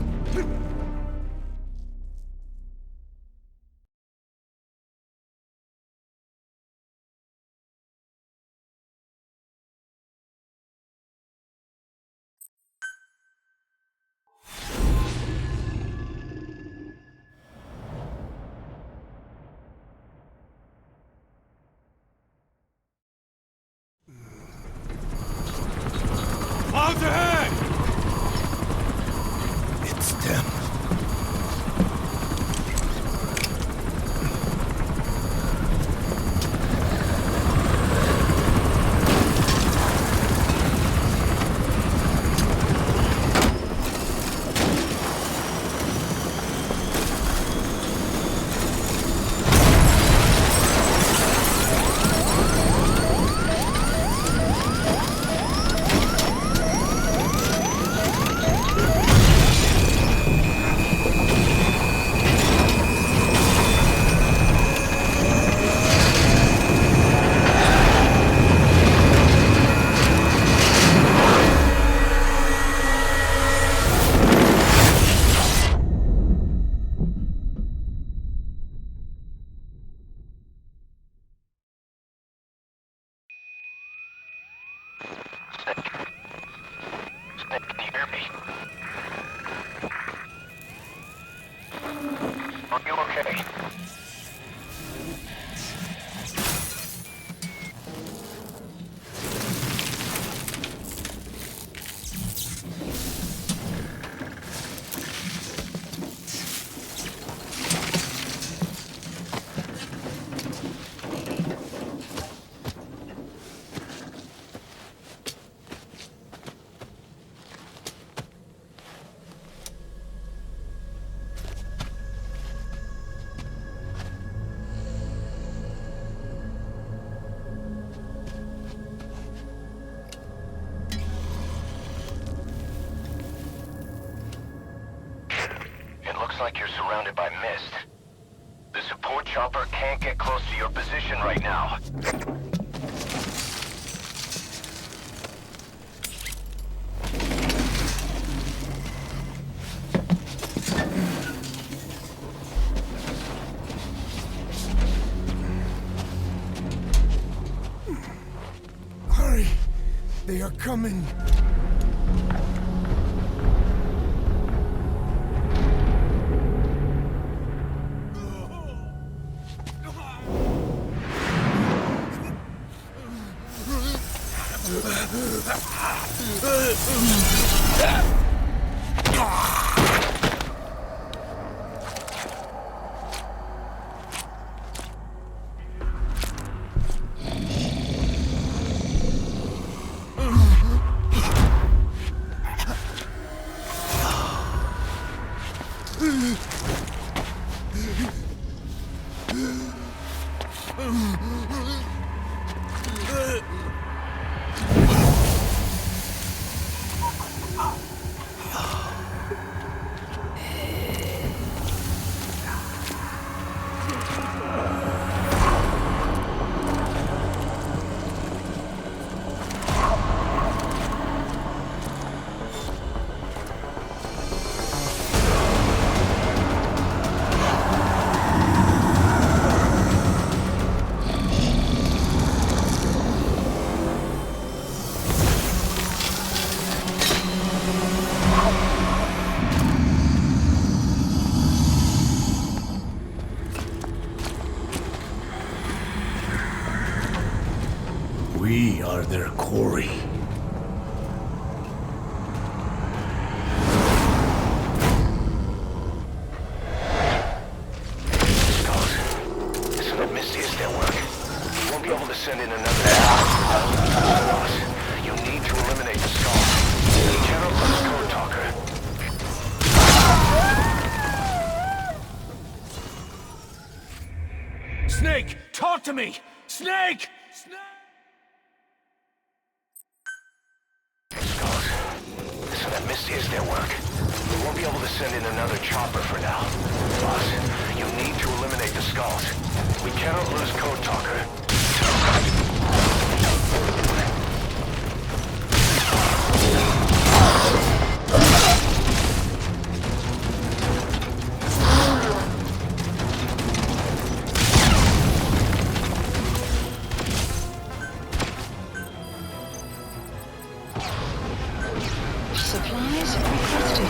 Clouds ahead! It's them. Snake, can you hear me? Are you okay? like you're surrounded by mist. The support chopper can't get close to your position right now. Hurry! They are coming! We are their quarry. This little Misty is their work. You won't be able to send in another boss. You need to eliminate the skull. You cannot lose Code Talker. Snake! Talk to me! Snake! Misty is their work. We won't be able to send in another chopper for now. Boss, you need to eliminate the skulls. We cannot lose Code Talker. Supplies requested.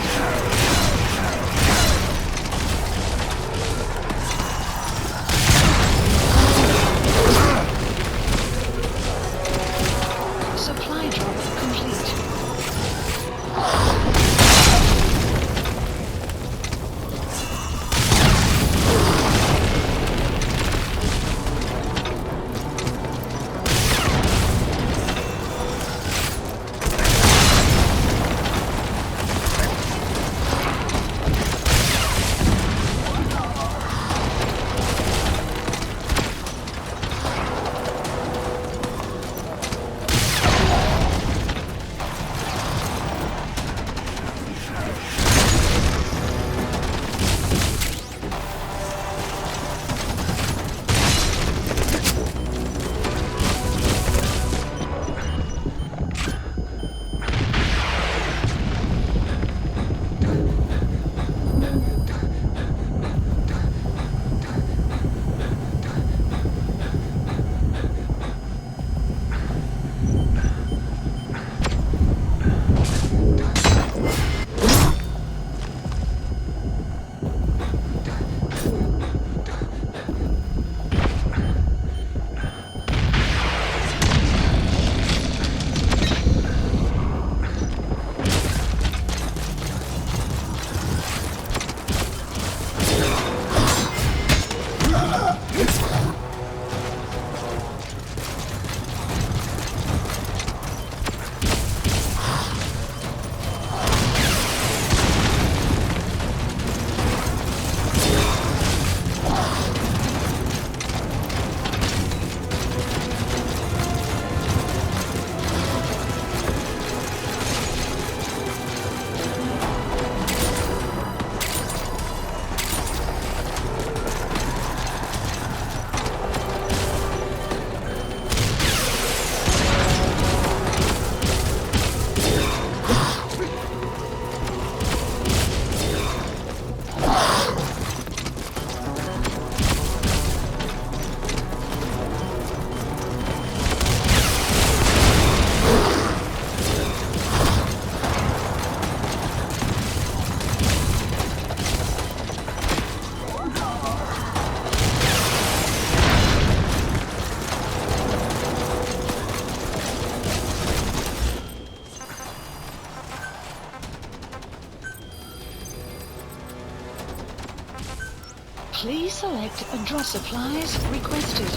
Please select a drop supplies requested.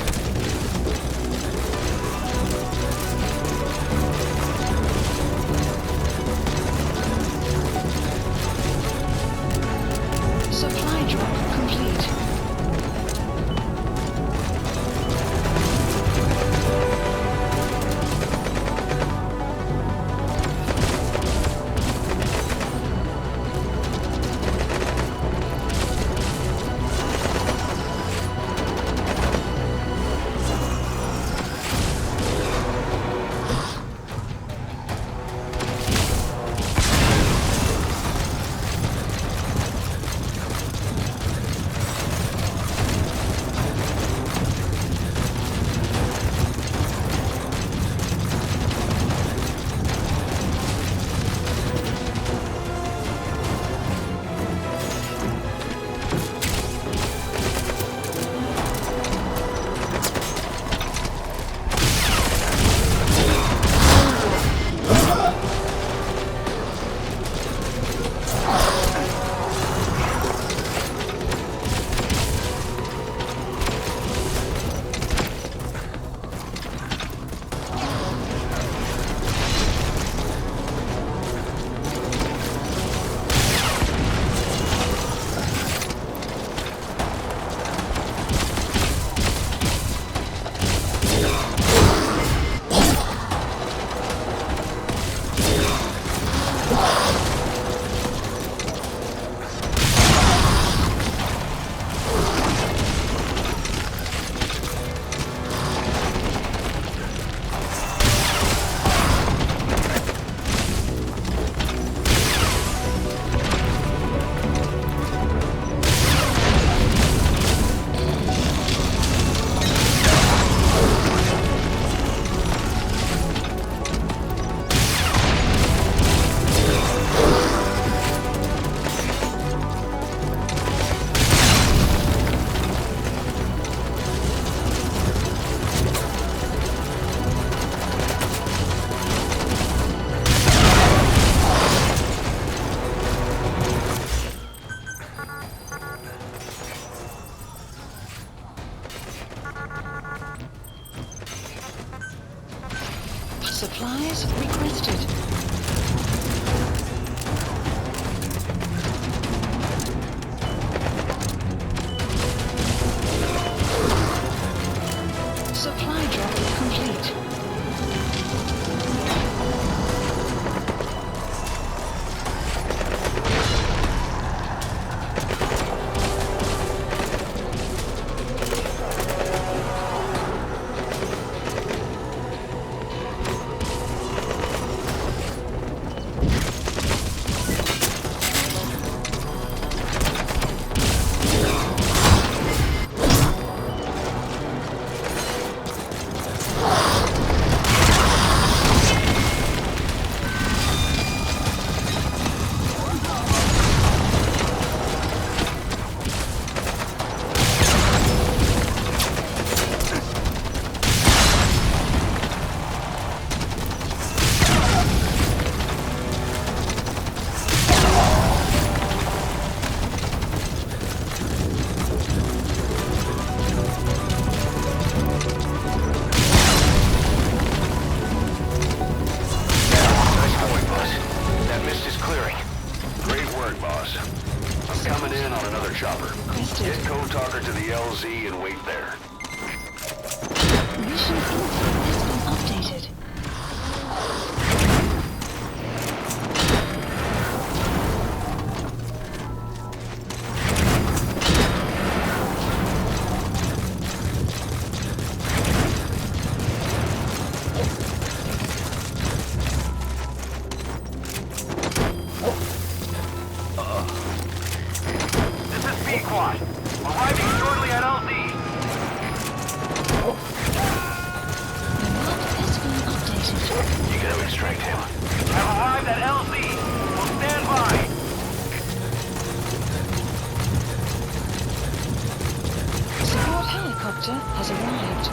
Supply drop complete. Supplies requested. Supply drop complete. Has arrived.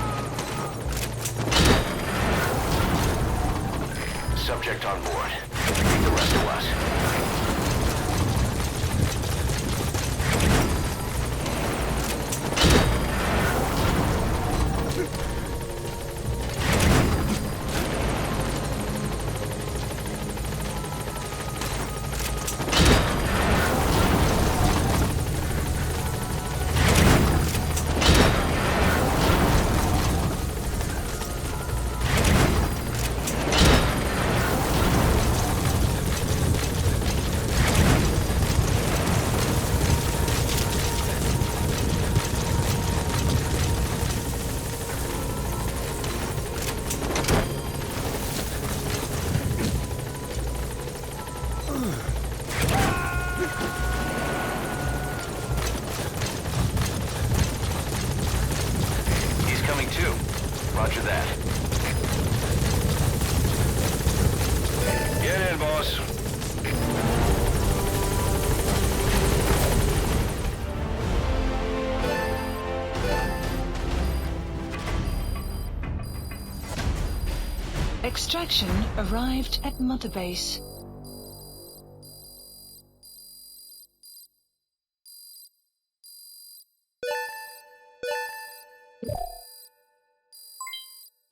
Subject on board. Leave the rest to us. Extraction arrived at Mother Base.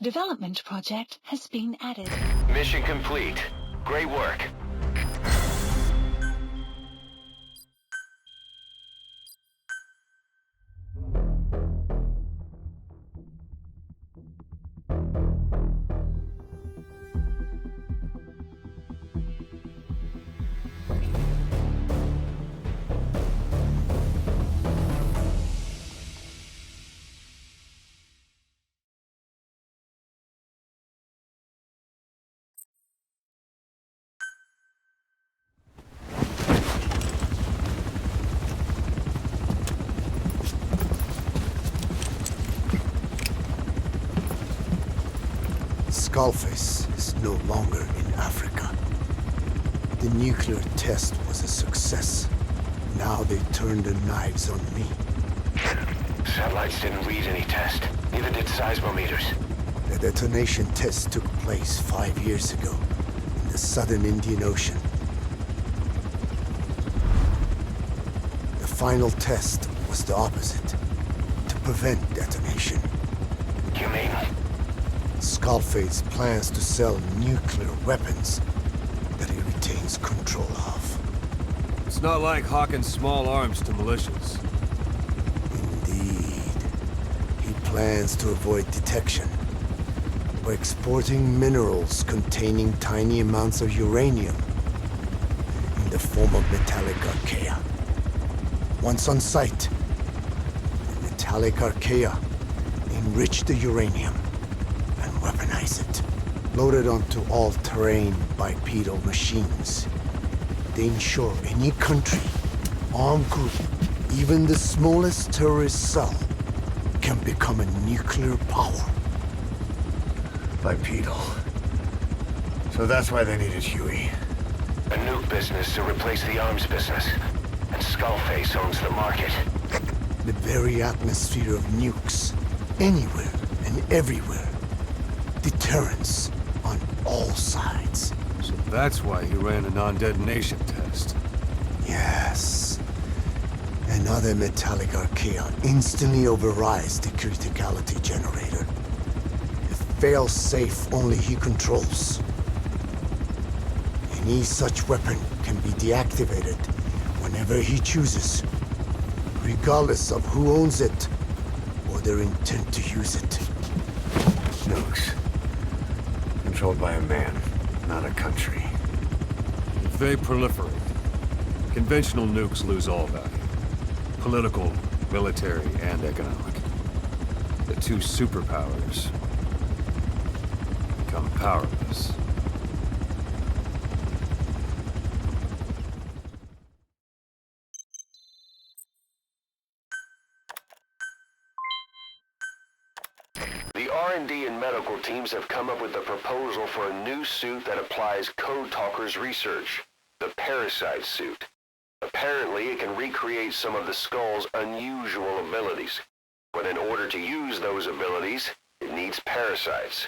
Development project has been added. Mission complete. Great work. Skullface is no longer in Africa. The nuclear test was a success. Now they turned their knives on me. Satellites didn't read any test. Neither did seismometers. The detonation test took place 5 years ago in the southern Indian Ocean. The final test was the opposite, to prevent detonation. You mean? Skullface plans to sell nuclear weapons that he retains control of. It's not like hawking small arms to militias. Indeed. He plans to avoid detection by exporting minerals containing tiny amounts of uranium in the form of metallic archaea. Once on site, the metallic archaea enrich the uranium and weaponize it. Loaded onto all-terrain bipedal machines. They ensure any country, armed group, even the smallest terrorist cell, can become a nuclear power. Bipedal. So that's why they needed Huey. A nuke business to replace the arms business. And Skullface owns the market. The very atmosphere of nukes, anywhere and everywhere. Deterrence on all sides. So that's why he ran a non-detonation test. Yes. Another metallic archaea instantly overrides the criticality generator. It fails safe only he controls. Any such weapon can be deactivated whenever he chooses, regardless of who owns it or their intent to use it. Nukes. Controlled by a man, not a country. If they proliferate, conventional nukes lose all value. Political, military, and economic. The two superpowers become powerless. The R&D and medical teams have come up with a proposal for a new suit that applies Code Talker's research, the Parasite suit. Apparently, it can recreate some of the Skull's unusual abilities. But in order to use those abilities, it needs parasites.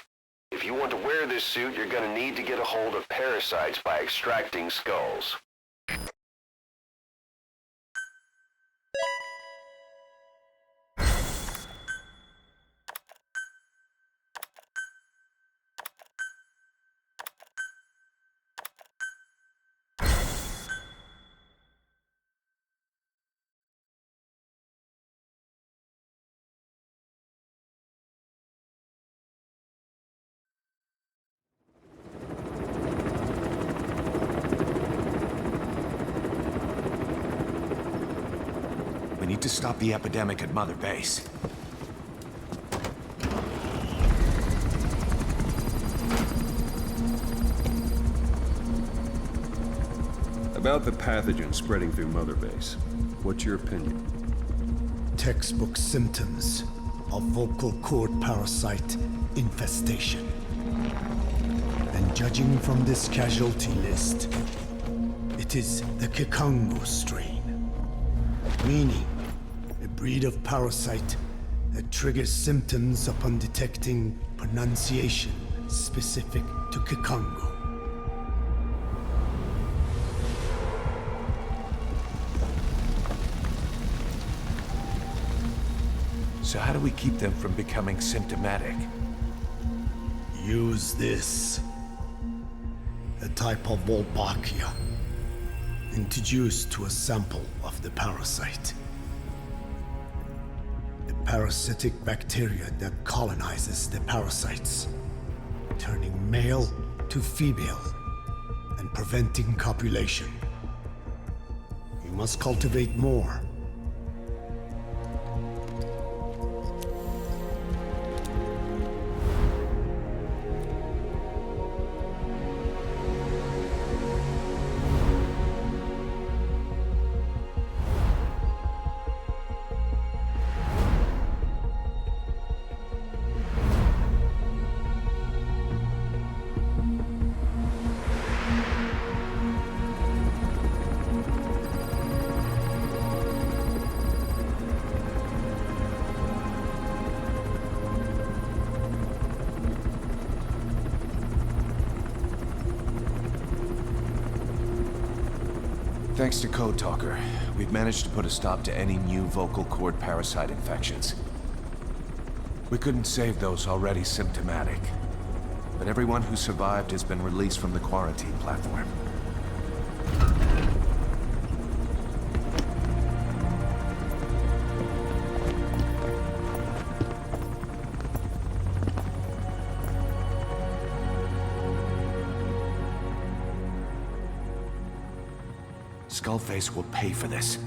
If you want to wear this suit, you're going to need to get a hold of parasites by extracting skulls. We need to stop the epidemic at Mother Base. About the pathogen spreading through Mother Base, what's your opinion? Textbook symptoms of vocal cord parasite infestation. And judging from this casualty list, it is the Kikongo strain. Meaning, a breed of parasite that triggers symptoms upon detecting pronunciation specific to Kikongo. So how do we keep them from becoming symptomatic? Use this. A type of Wolbachia, introduced to a sample of the parasite. A parasitic bacteria that colonizes the parasites, turning male to female and preventing copulation. You must cultivate more. Thanks to Code Talker, we've managed to put a stop to any new vocal cord parasite infections. We couldn't save those already symptomatic, but everyone who survived has been released from the quarantine platform. Skullface will pay for this.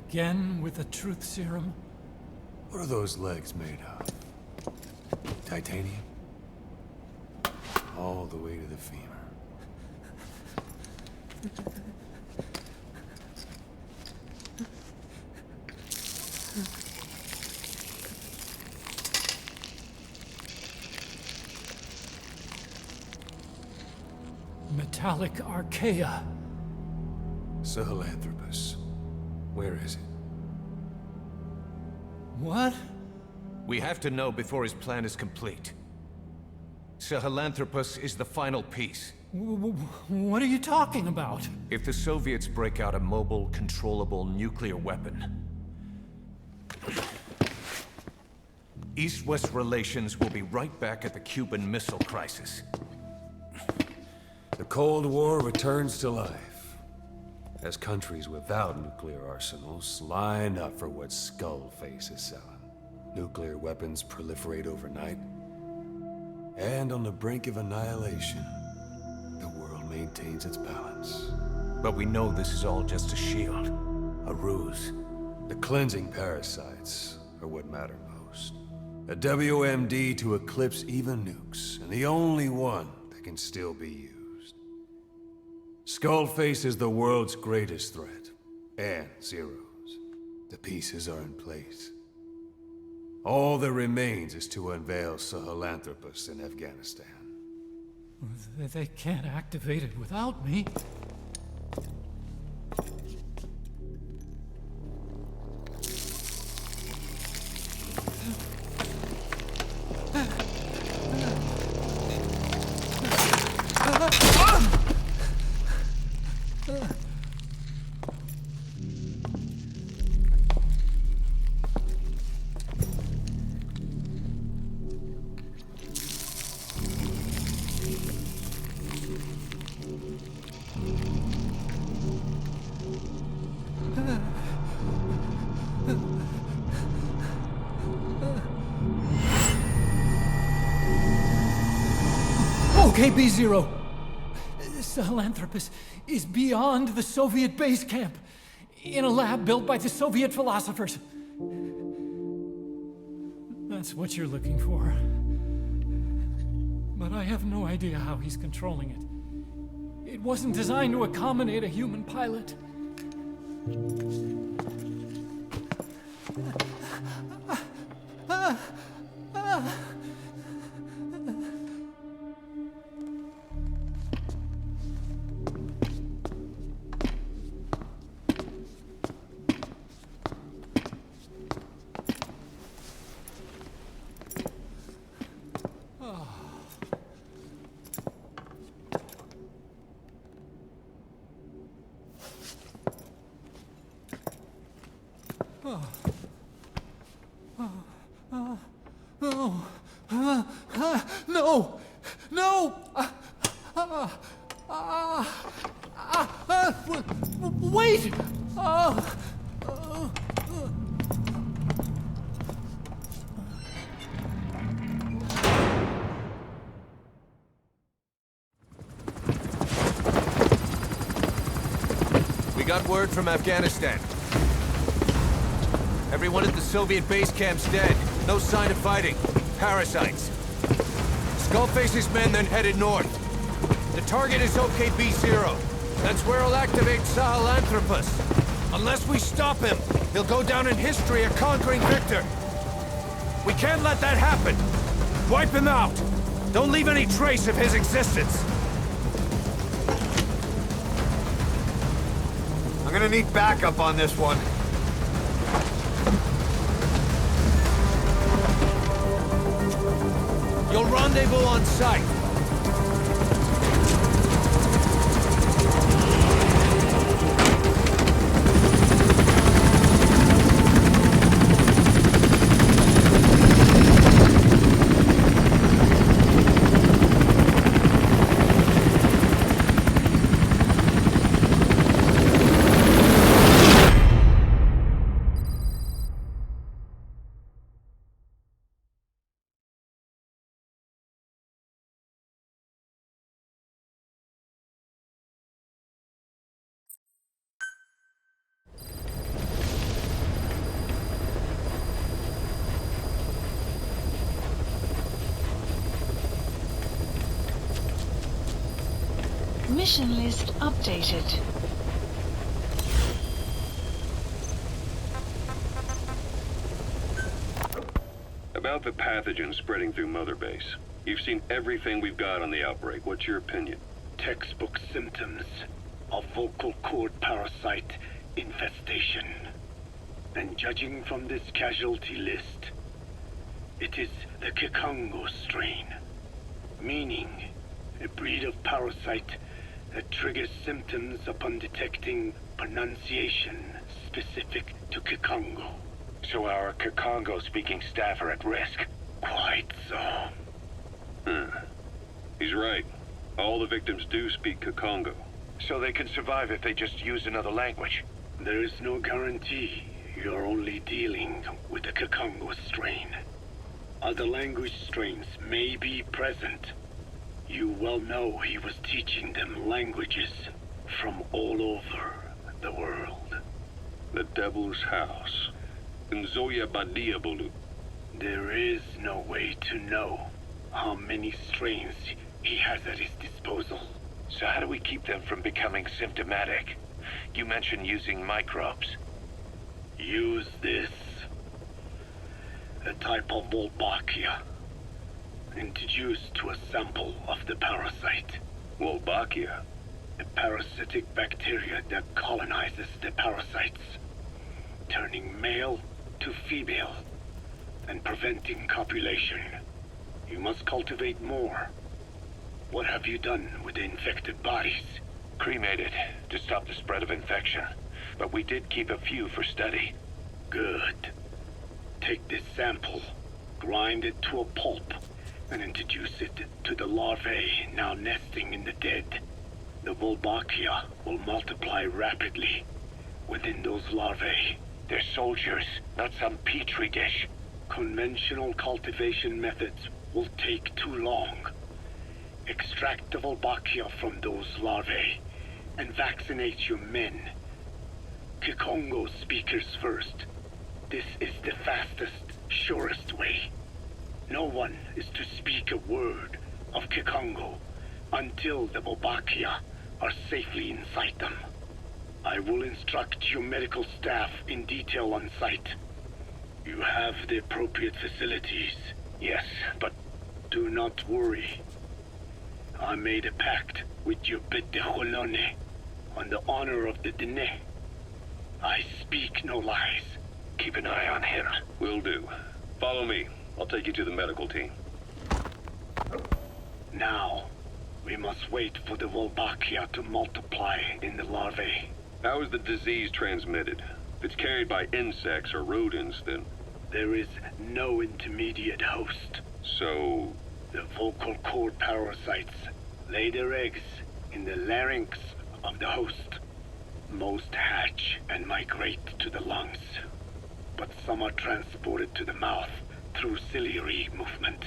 Again with the truth serum? What are those legs made of? Titanium? All the way to the femur. Metallic archaea. Sahelanthropus. Where is it? What? We have to know before his plan is complete. Sahelanthropus is the final piece. What are you talking about? If the Soviets break out a mobile, controllable nuclear weapon, East-West relations will be right back at the Cuban Missile Crisis. The Cold War returns to life, as countries without nuclear arsenals line up for what Skullface is selling. Nuclear weapons proliferate overnight, and on the brink of annihilation, the world maintains its balance. But we know this is all just a shield, a ruse. The cleansing parasites are what matter most. A WMD to eclipse even nukes, and the only one that can still be used. Skullface is the world's greatest threat, and Zero's. The pieces are in place. All that remains is to unveil Sahelanthropus in Afghanistan. They can't activate it without me. Okay, B-Zero. Sahelanthropus is beyond the Soviet base camp, in a lab built by the Soviet philosophers. That's what you're looking for. but I have no idea how he's controlling it. It wasn't designed to accommodate a human pilot. No! No! Wait! We got word from Afghanistan. Everyone at the Soviet base camp's dead. No sign of fighting. Parasites. Skullface's men then headed north. The target is OKB-0. That's where he'll activate Sahelanthropus. Unless we stop him, he'll go down in history a conquering victor. We can't let that happen. Wipe him out. Don't leave any trace of his existence. I'm gonna need backup on this one. You'll rendezvous on site. Mission list updated. About the pathogen spreading through Mother Base. You've seen everything we've got on the outbreak. What's your opinion? Textbook symptoms of vocal cord parasite infestation. And judging from this casualty list, it is the Kikongo strain, meaning a breed of parasite that triggers symptoms upon detecting pronunciation specific to Kikongo. So our Kikongo-speaking staff are at risk? Quite so. He's right. All the victims do speak Kikongo. So they can survive if they just use another language? There is no guarantee. You're only dealing with the Kikongo strain. Other language strains may be present. You well know he was teaching them languages from all over the world. The Devil's House. Nzoya Badia Bulu. There is no way to know how many strains he has at his disposal. So how do we keep them from becoming symptomatic? You mentioned using microbes. Use this. A type of Wolbachia. Introduced to a sample of the parasite. Wolbachia? A parasitic bacteria that colonizes the parasites, turning male to female and preventing copulation. You must cultivate more. What have you done with the infected bodies? Cremated to stop the spread of infection, but we did keep a few for study. Good. Take this sample, grind it to a pulp, and introduce it to the larvae now nesting in the dead. The Wolbachia will multiply rapidly within those larvae. They're soldiers, not some petri dish. Conventional cultivation methods will take too long. Extract the Wolbachia from those larvae and vaccinate your men. Kikongo speakers first. This is the fastest, surest way. No one is to speak a word of Kikongo until the Wolbachia are safely inside them. I will instruct your medical staff in detail on site. You have the appropriate facilities. Yes, but do not worry. I made a pact with your Bete Holone on the honor of the Dene. I speak no lies. Keep an eye on him. Will do. Follow me. I'll take you to the medical team. Now, we must wait for the Wolbachia to multiply in the larvae. How is the disease transmitted? If it's carried by insects or rodents, then... There is no intermediate host. So... The vocal cord parasites lay their eggs in the larynx of the host. Most hatch and migrate to the lungs, but some are transported to the mouth through ciliary movement,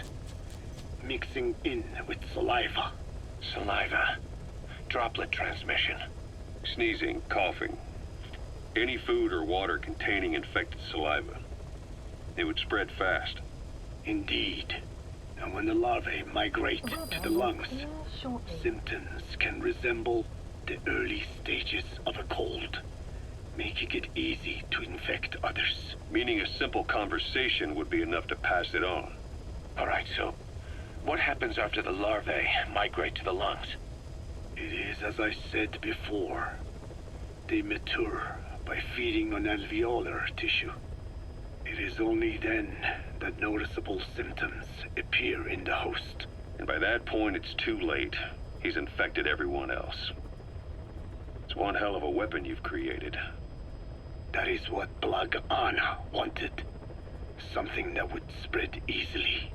mixing in with saliva. Saliva. Droplet transmission. Sneezing, coughing. Any food or water containing infected saliva. It would spread fast. Indeed. And when the larvae migrate to the lungs, symptoms can resemble the early stages of a cold, making it easy to infect others. Meaning a simple conversation would be enough to pass it on. All right, so what happens after the larvae migrate to the lungs? It is as I said before. They mature by feeding on alveolar tissue. It is only then that noticeable symptoms appear in the host. And by that point, it's too late. He's infected everyone else. It's one hell of a weapon you've created. That is what Blag Ana wanted. Something that would spread easily.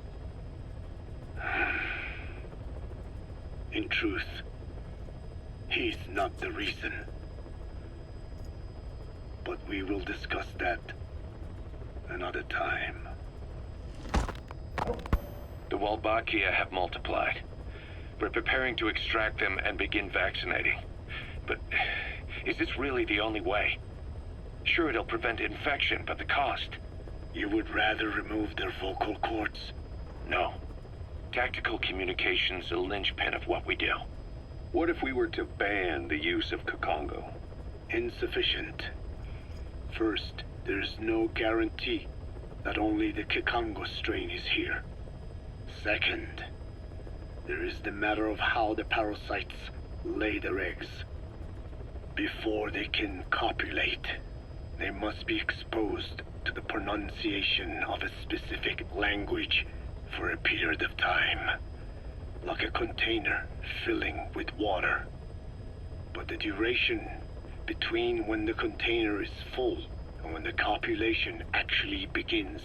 In truth, he's not the reason. But we will discuss that another time. The Wolbachia have multiplied. We're preparing to extract them and begin vaccinating. But is this really the only way? Sure, it'll prevent infection, but the cost. You would rather remove their vocal cords? No. Tactical communication's the linchpin of what we do. What if we were to ban the use of Kikongo? Insufficient. First, there's no guarantee that only the Kikongo strain is here. Second, there is the matter of how the parasites lay their eggs. Before they can copulate, they must be exposed to the pronunciation of a specific language for a period of time, like a container filling with water. But the duration between when the container is full and when the copulation actually begins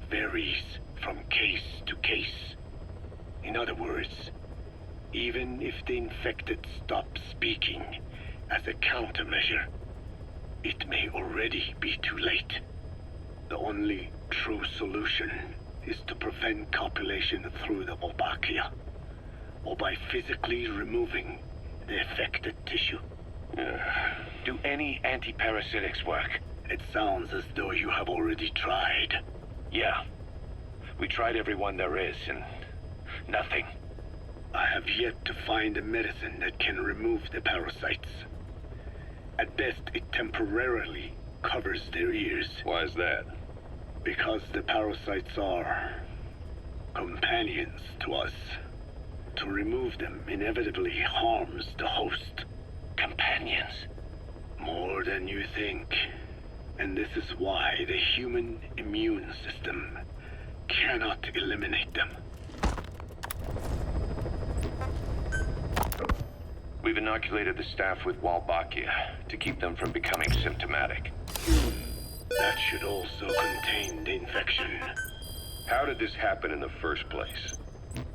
varies from case to case. In other words, even if the infected stop speaking as a countermeasure, it may already be too late. The only true solution is to prevent copulation through the Wolbachia, or by physically removing the affected tissue. Do any antiparasitics work? It sounds as though you have already tried. Yeah. We tried every one there is, and nothing. I have yet to find a medicine that can remove the parasites. At best, it temporarily covers their ears. Why is that? Because the parasites are companions to us. To remove them inevitably harms the host. Companions? More than you think. And this is why the human immune system cannot eliminate them. We've inoculated the staff with Wolbachia to keep them from becoming symptomatic. That should also contain the infection. How did this happen in the first place?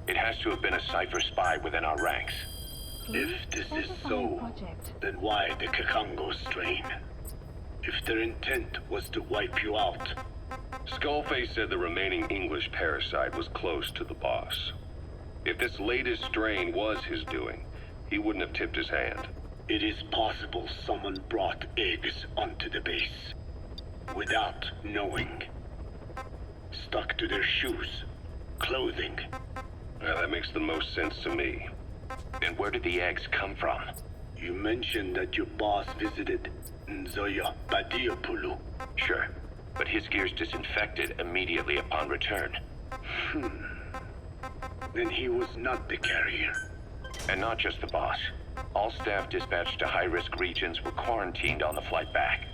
It has to have been a Cypher spy within our ranks. If this is so, then why the Kikongo strain? If their intent was to wipe you out. Skullface said the remaining English parasite was close to the boss. If this latest strain was his doing, he wouldn't have tipped his hand. It is possible someone brought eggs onto the base without knowing. Stuck to their shoes, clothing. That makes the most sense to me. And where did the eggs come from? You mentioned that your boss visited Nzoya Badiapulu. Sure, but his gear's disinfected immediately upon return. Then he was not the carrier. And not just the boss. All staff dispatched to high-risk regions were quarantined on the flight back.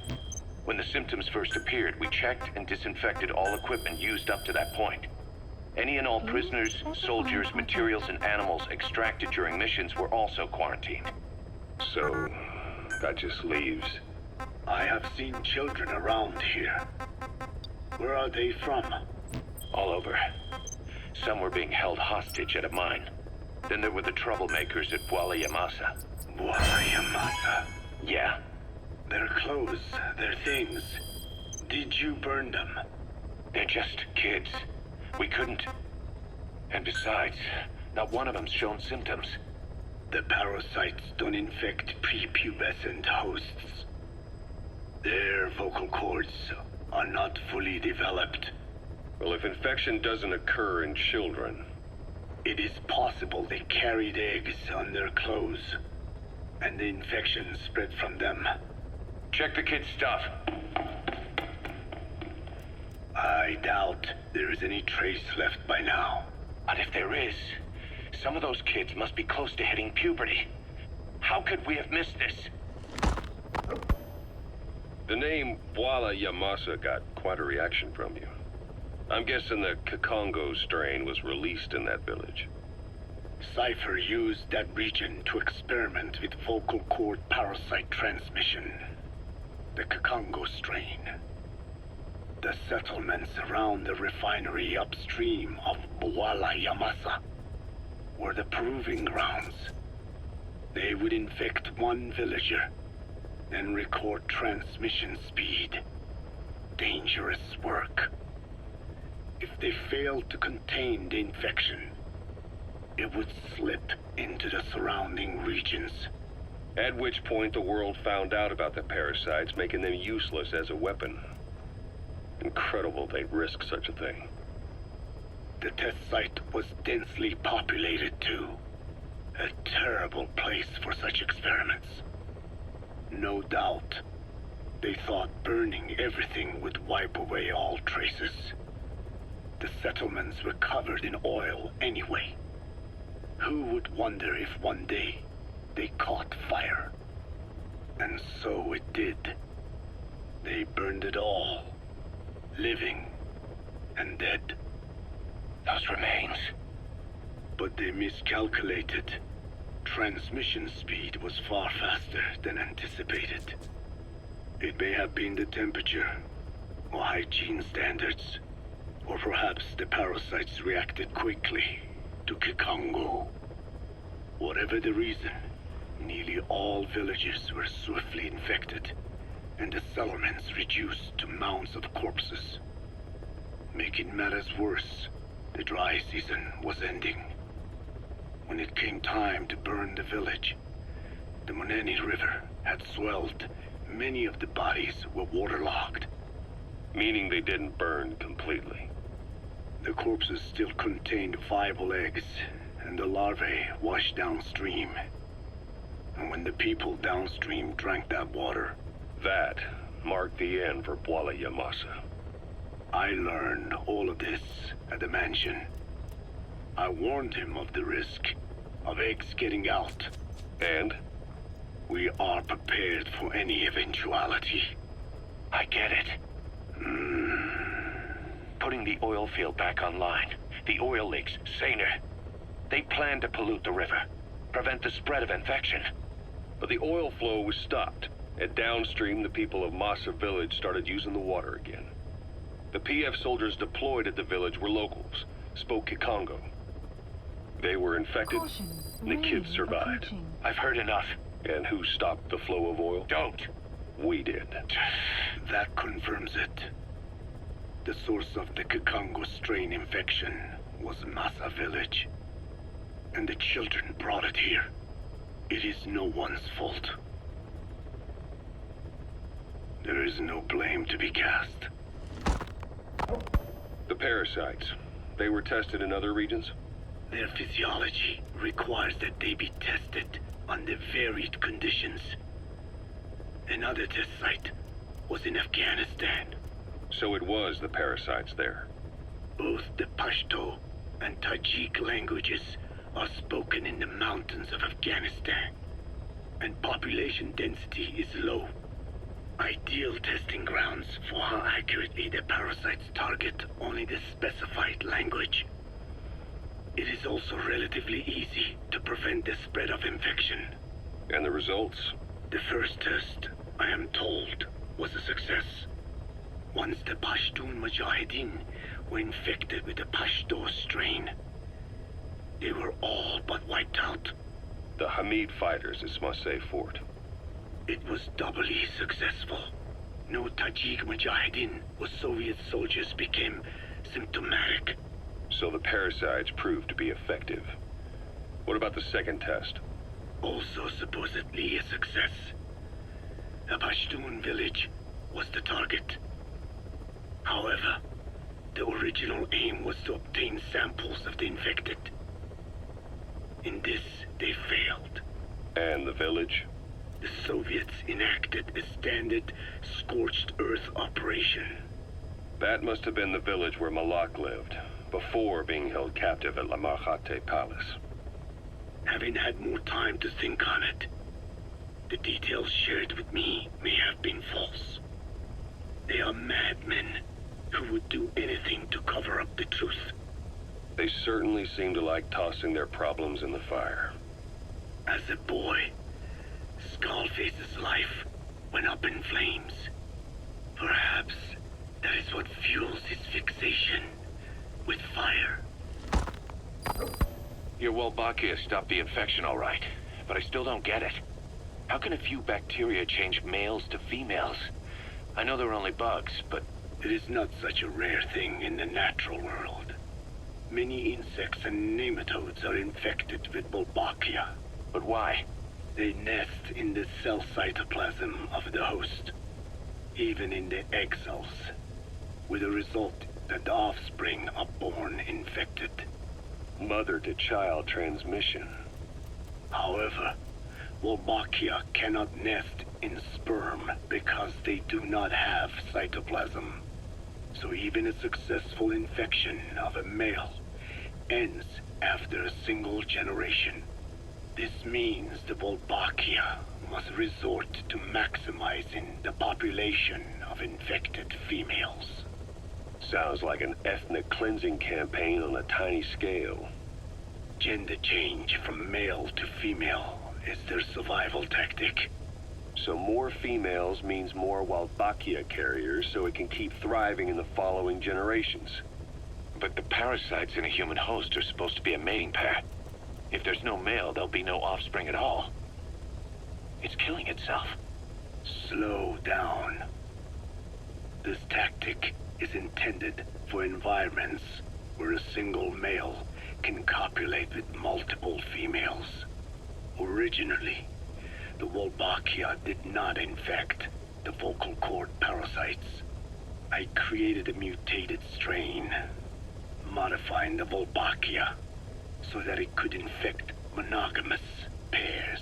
When the symptoms first appeared, we checked and disinfected all equipment used up to that point. Any and all prisoners, soldiers, materials, and animals extracted during missions were also quarantined. So, that just leaves... I have seen children around here. Where are they from? All over. Some were being held hostage at a mine. Then there were the troublemakers at Bwala Yamasa. Bwala Yamasa? Yeah. Their clothes, their things. Did you burn them? They're just kids. We couldn't. And besides, not one of them's shown symptoms. The parasites don't infect prepubescent hosts. Their vocal cords are not fully developed. Well, if infection doesn't occur in children... It is possible they carried eggs on their clothes, and the infection spread from them. Check the kid's stuff. I doubt there is any trace left by now. But if there is, some of those kids must be close to hitting puberty. How could we have missed this? The name Bwala Yamasa got quite a reaction from you. I'm guessing the Kikongo strain was released in that village. Cypher used that region to experiment with vocal cord parasite transmission. The Kikongo strain. The settlements around the refinery upstream of Bwala Yamasa were the proving grounds. They would infect one villager, then record transmission speed. Dangerous work. If they failed to contain the infection, it would slip into the surrounding regions. At which point the world found out about the parasites, making them useless as a weapon. Incredible they'd risk such a thing. The test site was densely populated too. A terrible place for such experiments. No doubt, they thought burning everything would wipe away all traces. The settlements were covered in oil anyway. Who would wonder if one day they caught fire? And so it did. They burned it all. Living and dead. Those remains. But they miscalculated. Transmission speed was far faster than anticipated. It may have been the temperature, or hygiene standards, or perhaps the parasites reacted quickly to Kikongo. Whatever the reason, nearly all villages were swiftly infected, and the settlements reduced to mounds of corpses. Making matters worse, the dry season was ending. When it came time to burn the village, the Moneni River had swelled. Many of the bodies were waterlogged. Meaning they didn't burn completely. The corpses still contained viable eggs, and the larvae washed downstream. And when the people downstream drank that water... That marked the end for Bwala Yamasa. I learned all of this at the mansion. I warned him of the risk of eggs getting out. And? We are prepared for any eventuality. I get it. Putting the oil field back online. The oil leaks, saner. They plan to pollute the river, prevent the spread of infection. But the oil flow was stopped, and downstream the people of Masa village started using the water again. The PF soldiers deployed at the village were locals, spoke Kikongo. They were infected, and the kids survived. I've heard enough. And who stopped the flow of oil? Don't! We did. That confirms it. The source of the Kikongo strain infection was Masa village. And the children brought it here. It is no one's fault. There is no blame to be cast. The parasites, they were tested in other regions? Their physiology requires that they be tested under varied conditions. Another test site was in Afghanistan. So it was the parasites there. Both the Pashto and Tajik languages are spoken in the mountains of Afghanistan, and population density is low. Ideal testing grounds for how accurately the parasites target only the specified language. It is also relatively easy to prevent the spread of infection. And the results? The first test, I am told, was a success. Once the Pashtun Mujahideen were infected with the Pashto strain, they were all but wiped out. The Hamid fighters at Smasei Fort. It was doubly successful. No Tajik Mujahideen or Soviet soldiers became symptomatic. So the parasites proved to be effective. What about the second test? Also supposedly a success. A Pashtun village was the target. However, the original aim was to obtain samples of the infected. In this, they failed. And the village? The Soviets enacted a standard scorched earth operation. That must have been the village where Malak lived, before being held captive at La Marjate Palace. Having had more time to think on it, the details shared with me may have been false. They are madmen who would do anything to cover up the truth. They certainly seem to like tossing their problems in the fire. As a boy, Skullface's life went up in flames. Perhaps that is what fuels his fixation with fire. Your Wolbachia stopped the infection all right, but I still don't get it. How can a few bacteria change males to females? I know they're only bugs, but... It is not such a rare thing in the natural world. Many insects and nematodes are infected with Wolbachia. But why? They nest in the cell cytoplasm of the host, even in the egg cells, with the result that the offspring are born infected. Mother-to-child transmission. However, Wolbachia cannot nest in sperm because they do not have cytoplasm. So even a successful infection of a male ends after a single generation. This means the Wolbachia must resort to maximizing the population of infected females. Sounds like an ethnic cleansing campaign on a tiny scale. Gender change from male to female is their survival tactic. So more females means more Wolbachia carriers, so it can keep thriving in the following generations. But the parasites in a human host are supposed to be a mating pair. If there's no male, there'll be no offspring at all. It's killing itself. Slow down. This tactic is intended for environments where a single male can copulate with multiple females. Originally, the Wolbachia did not infect the vocal cord parasites. I created a mutated strain, modifying the Wolbachia so that it could infect monogamous pairs.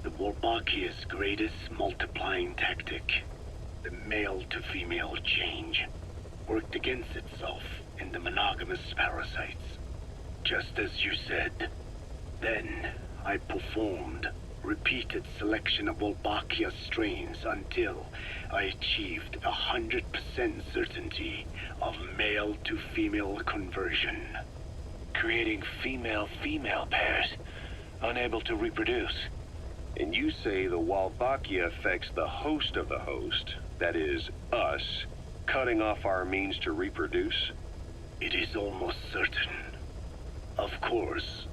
The Wolbachia's greatest multiplying tactic, the male-to-female change, worked against itself in the monogamous parasites. Just as you said. Then, I performed repeated selection of Wolbachia strains until I achieved 100% certainty of male-to-female conversion. Creating female-female pairs, unable to reproduce. And you say the Wolbachia affects the host of the host, that is, us, cutting off our means to reproduce? It is almost certain. Of course,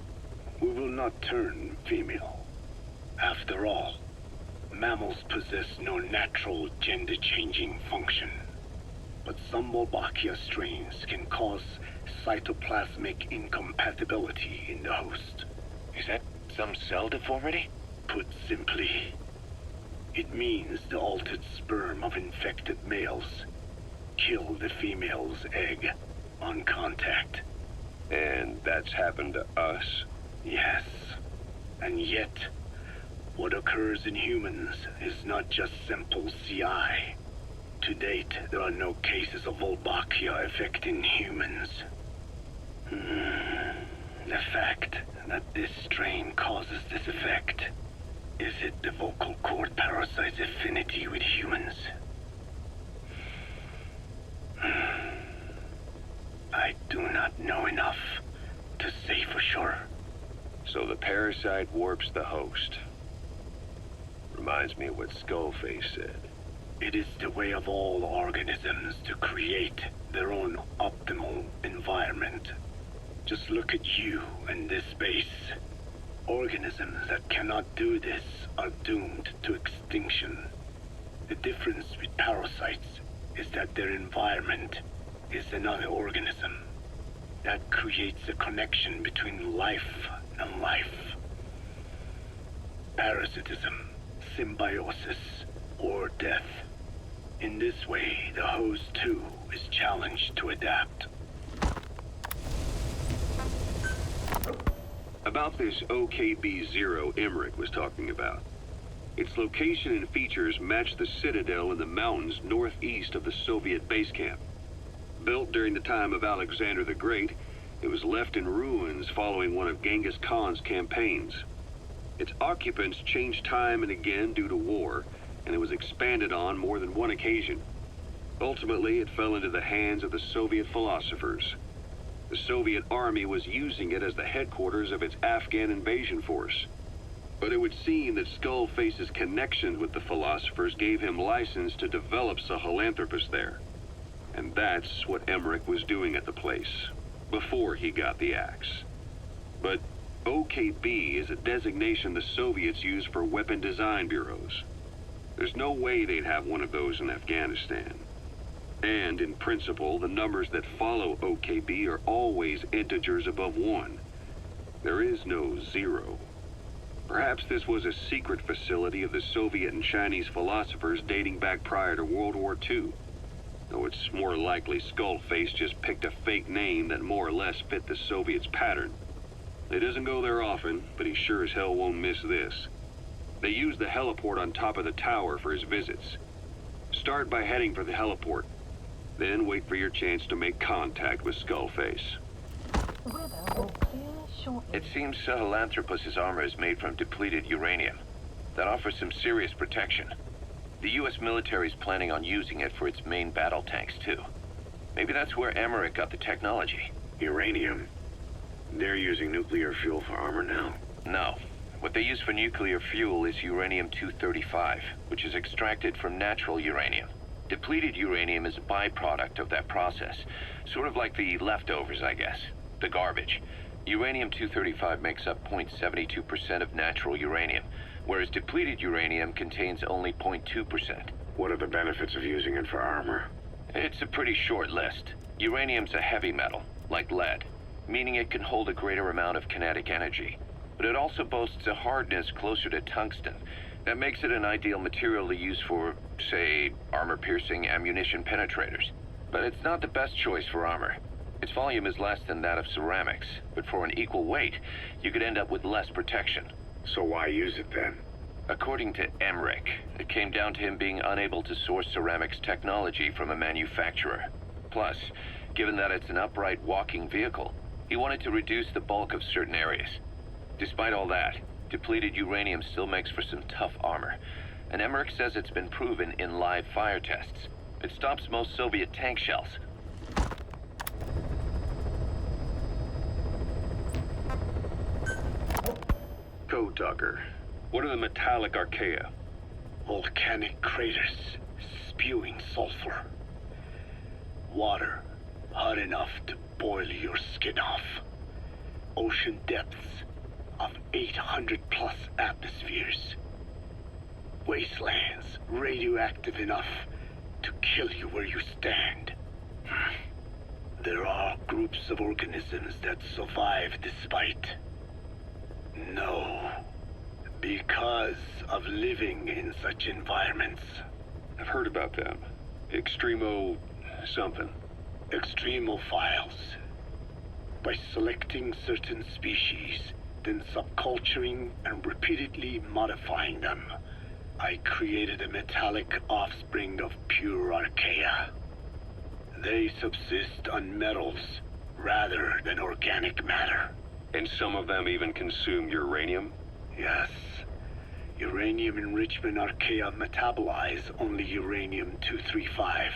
we will not turn female. After all, mammals possess no natural gender-changing function. But some Wolbachia strains can cause cytoplasmic incompatibility in the host. Is that some cell deformity? Put simply, it means the altered sperm of infected males kill the female's egg on contact. And that's happened to us? Yes. And yet, what occurs in humans is not just simple CI. To date, there are no cases of Wolbachia affecting humans. The fact that this strain causes this effect, is it the vocal cord parasite's affinity with humans? I do not know enough to say for sure. So the parasite warps the host. Reminds me of what Skullface said. It is the way of all organisms to create their own optimal environment. Just look at you and this base. Organisms that cannot do this are doomed to extinction. The difference with parasites is that their environment is another organism. That creates a connection between life and life. Parasitism, symbiosis, or death. In this way, the host too is challenged to adapt. About this OKB-0 Emmerich was talking about. Its location and features match the citadel in the mountains northeast of the Soviet base camp. Built during the time of Alexander the Great, it was left in ruins following one of Genghis Khan's campaigns. Its occupants changed time and again due to war, and it was expanded on more than one occasion. Ultimately, it fell into the hands of the Soviet philosophers. The Soviet army was using it as the headquarters of its Afghan invasion force. But it would seem that Skullface's connections with the philosophers gave him license to develop Sahelanthropus there. And that's what Emmerich was doing at the place, before he got the axe. But OKB is a designation the Soviets use for weapon design bureaus. There's no way they'd have one of those in Afghanistan. And in principle, the numbers that follow OKB are always integers above 1. There is no 0. Perhaps this was a secret facility of the Soviet and Chinese philosophers dating back prior to World War II. Though it's more likely Skullface just picked a fake name that more or less fit the Soviets' pattern. He doesn't go there often, but he sure as hell won't miss this. They use the heliport on top of the tower for his visits. Start by heading for the heliport. Then wait for your chance to make contact with Skullface. It seems Sahelanthropus' armor is made from depleted uranium. That offers some serious protection. The U.S. military is planning on using it for its main battle tanks, too. Maybe that's where Emmerich got the technology. Uranium? They're using nuclear fuel for armor now? No. What they use for nuclear fuel is uranium-235, which is extracted from natural uranium. Depleted uranium is a byproduct of that process. Sort of like the leftovers, I guess. The garbage. Uranium-235 makes up 0.72% of natural uranium, whereas depleted uranium contains only 0.2%. What are the benefits of using it for armor? It's a pretty short list. Uranium's a heavy metal, like lead, meaning it can hold a greater amount of kinetic energy. But it also boasts a hardness closer to tungsten. That makes it an ideal material to use for, say, armor-piercing ammunition penetrators. But it's not the best choice for armor. Its volume is less than that of ceramics, but for an equal weight, you could end up with less protection. So why use it then? According to Emmerich, it came down to him being unable to source ceramics technology from a manufacturer. Plus, given that it's an upright walking vehicle, he wanted to reduce the bulk of certain areas. Despite all that, depleted uranium still makes for some tough armor, and Emmerich says it's been proven in live fire tests. It stops most Soviet tank shells. Code Talker, what are the metallic archaea? Volcanic craters spewing sulfur. Water hot enough to boil your skin off. Ocean depths of 800 plus atmospheres. Wastelands radioactive enough to kill you where you stand. There are groups of organisms that survive despite. No. Because of living in such environments. I've heard about them. Extremo something. Extremophiles. by selecting certain species, then subculturing and repeatedly modifying them. I created a metallic offspring of pure Archaea. They subsist on metals rather than organic matter. And some of them even consume uranium? Yes. Uranium enrichment Archaea metabolize only uranium-235.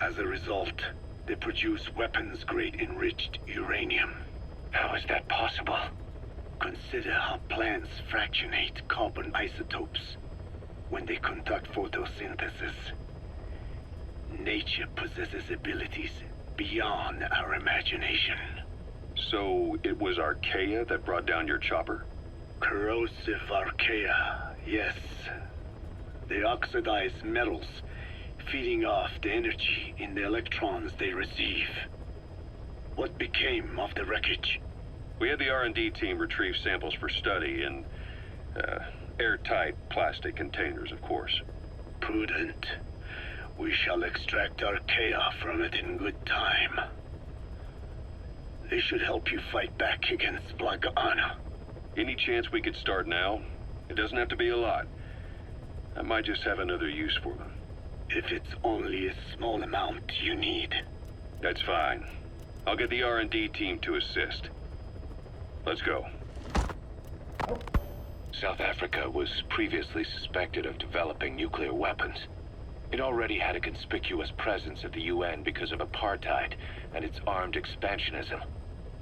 As a result, they produce weapons-grade enriched uranium. How is that possible? Consider how plants fractionate carbon isotopes when they conduct photosynthesis. Nature possesses abilities beyond our imagination. So it was Archaea that brought down your chopper? Corrosive Archaea, yes. They oxidize metals, feeding off the energy in the electrons they receive. What became of the wreckage? We had the R&D team retrieve samples for study in airtight plastic containers, of course. Prudent. We shall extract Archaea from it in good time. They should help you fight back against Black Anna. Any chance we could start now? It doesn't have to be a lot. I might just have another use for them. If it's only a small amount you need. That's fine. I'll get the R&D team to assist. Let's go. South Africa was previously suspected of developing nuclear weapons. It already had a conspicuous presence at the UN because of apartheid and its armed expansionism.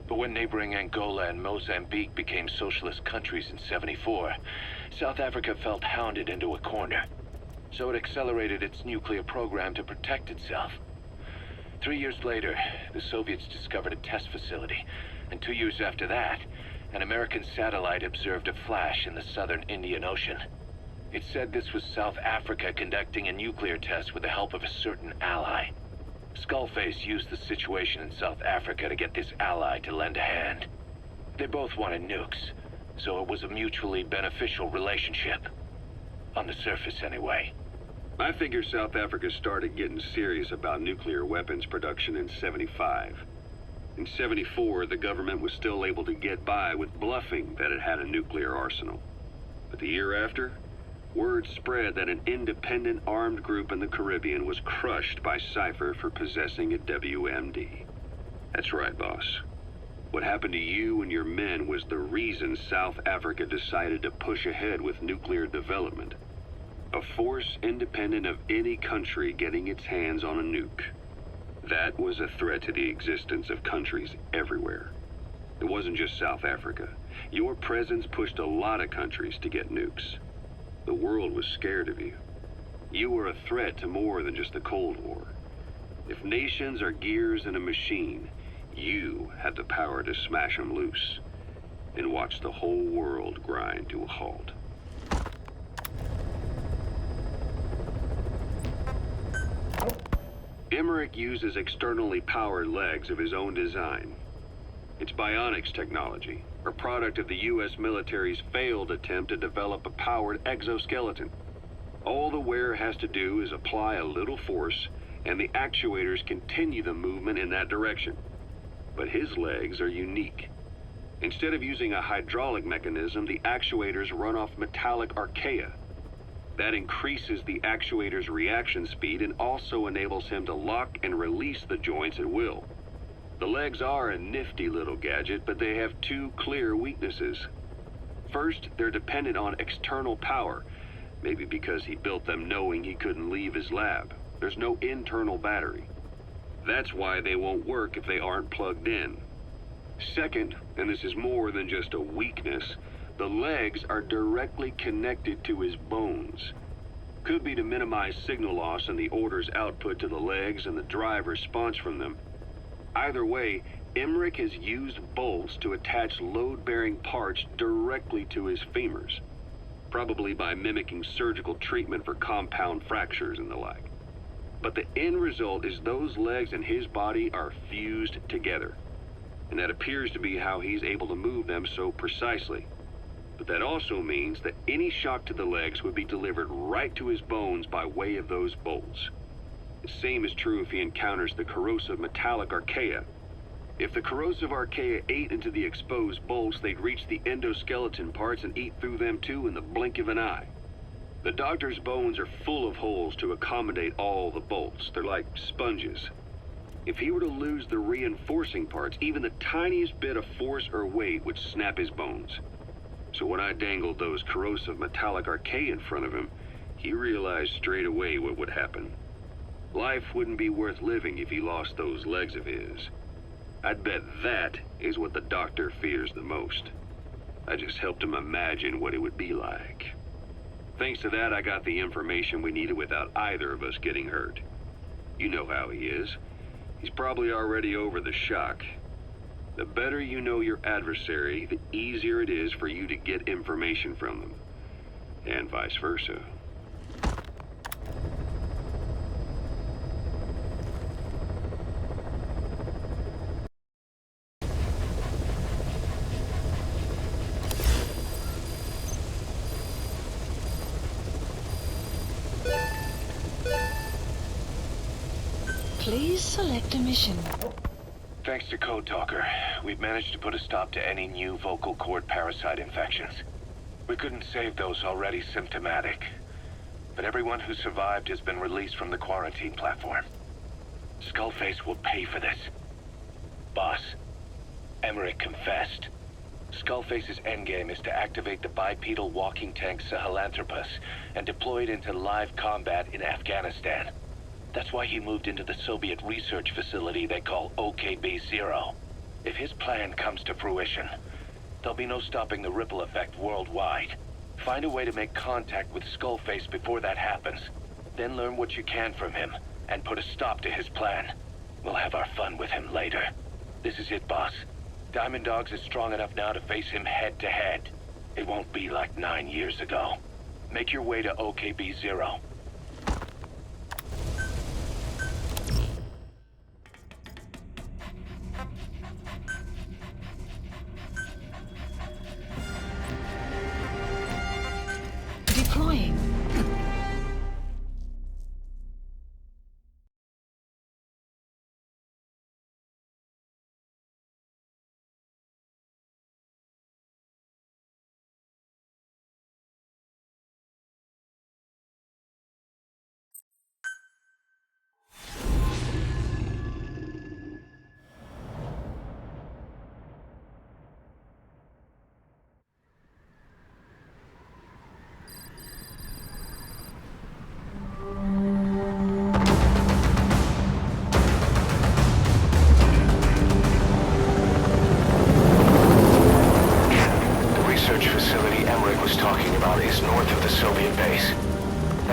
But when neighboring Angola and Mozambique became socialist countries in '74, South Africa felt hounded into a corner. So it accelerated its nuclear program to protect itself. 3 years later, the Soviets discovered a test facility, and 2 years after that, an American satellite observed a flash in the southern Indian Ocean. It said this was South Africa conducting a nuclear test with the help of a certain ally. Skullface used the situation in South Africa to get this ally to lend a hand. They both wanted nukes, so it was a mutually beneficial relationship. On the surface, anyway. I figure South Africa started getting serious about nuclear weapons production in '75. In '74, the government was still able to get by with bluffing that it had a nuclear arsenal. But the year after, word spread that an independent armed group in the Caribbean was crushed by Cypher for possessing a WMD. That's right, boss. What happened to you and your men was the reason South Africa decided to push ahead with nuclear development. A force independent of any country getting its hands on a nuke. That was a threat to the existence of countries everywhere. It wasn't just South Africa. Your presence pushed a lot of countries to get nukes. The world was scared of you. You were a threat to more than just the Cold War. If nations are gears in a machine, you had the power to smash them loose and watch the whole world grind to a halt. Emmerich uses externally powered legs of his own design. It's bionics technology, a product of the U.S. military's failed attempt to develop a powered exoskeleton. All the wearer has to do is apply a little force, and the actuators continue the movement in that direction. But his legs are unique. Instead of using a hydraulic mechanism, the actuators run off metallic Archaea. That increases the actuator's reaction speed and also enables him to lock and release the joints at will. The legs are a nifty little gadget, but they have two clear weaknesses. First, they're dependent on external power, maybe because he built them knowing he couldn't leave his lab. There's no internal battery. That's why they won't work if they aren't plugged in. Second, and this is more than just a weakness, the legs are directly connected to his bones. Could be to minimize signal loss in the order's output to the legs and the drive response from them. Either way, Emmerich has used bolts to attach load-bearing parts directly to his femurs, probably by mimicking surgical treatment for compound fractures and the like. But the end result is those legs and his body are fused together, and that appears to be how he's able to move them so precisely. But that also means that any shock to the legs would be delivered right to his bones by way of those bolts. The same is true if he encounters the corrosive metallic Archaea. If the corrosive archaea ate into the exposed bolts, they'd reach the endoskeleton parts and eat through them too in the blink of an eye. The doctor's bones are full of holes to accommodate all the bolts. They're like sponges. If he were to lose the reinforcing parts, even the tiniest bit of force or weight would snap his bones. So when I dangled those corrosive metallic archaea in front of him, he realized straight away what would happen. Life wouldn't be worth living if he lost those legs of his. I'd bet that is what the doctor fears the most. I just helped him imagine what it would be like. Thanks to that, I got the information we needed without either of us getting hurt. You know how he is. He's probably already over the shock. The better you know your adversary, the easier it is for you to get information from them. And vice versa. Please select a mission. Thanks to Code Talker, we've managed to put a stop to any new vocal cord parasite infections. We couldn't save those already symptomatic, but everyone who survived has been released from the quarantine platform. Skullface will pay for this. Boss, Emmerich confessed. Skullface's endgame is to activate the bipedal walking tank Sahelanthropus and deploy it into live combat in Afghanistan. That's why he moved into the Soviet research facility they call OKB-0. If his plan comes to fruition, there'll be no stopping the ripple effect worldwide. Find a way to make contact with Skullface before that happens. Then learn what you can from him, and put a stop to his plan. We'll have our fun with him later. This is it, boss. Diamond Dogs is strong enough now to face him head-to-head. It won't be like 9 years ago. Make your way to OKB-0. Deploying.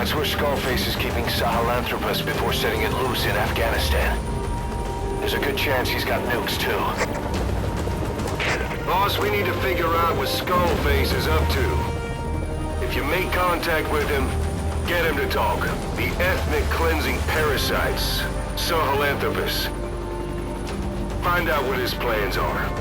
That's where Skullface is keeping Sahelanthropus before setting it loose in Afghanistan. There's a good chance he's got nukes, too. Boss, we need to figure out what Skullface is up to. If you make contact with him, get him to talk. The ethnic cleansing parasites, Sahelanthropus. Find out what his plans are.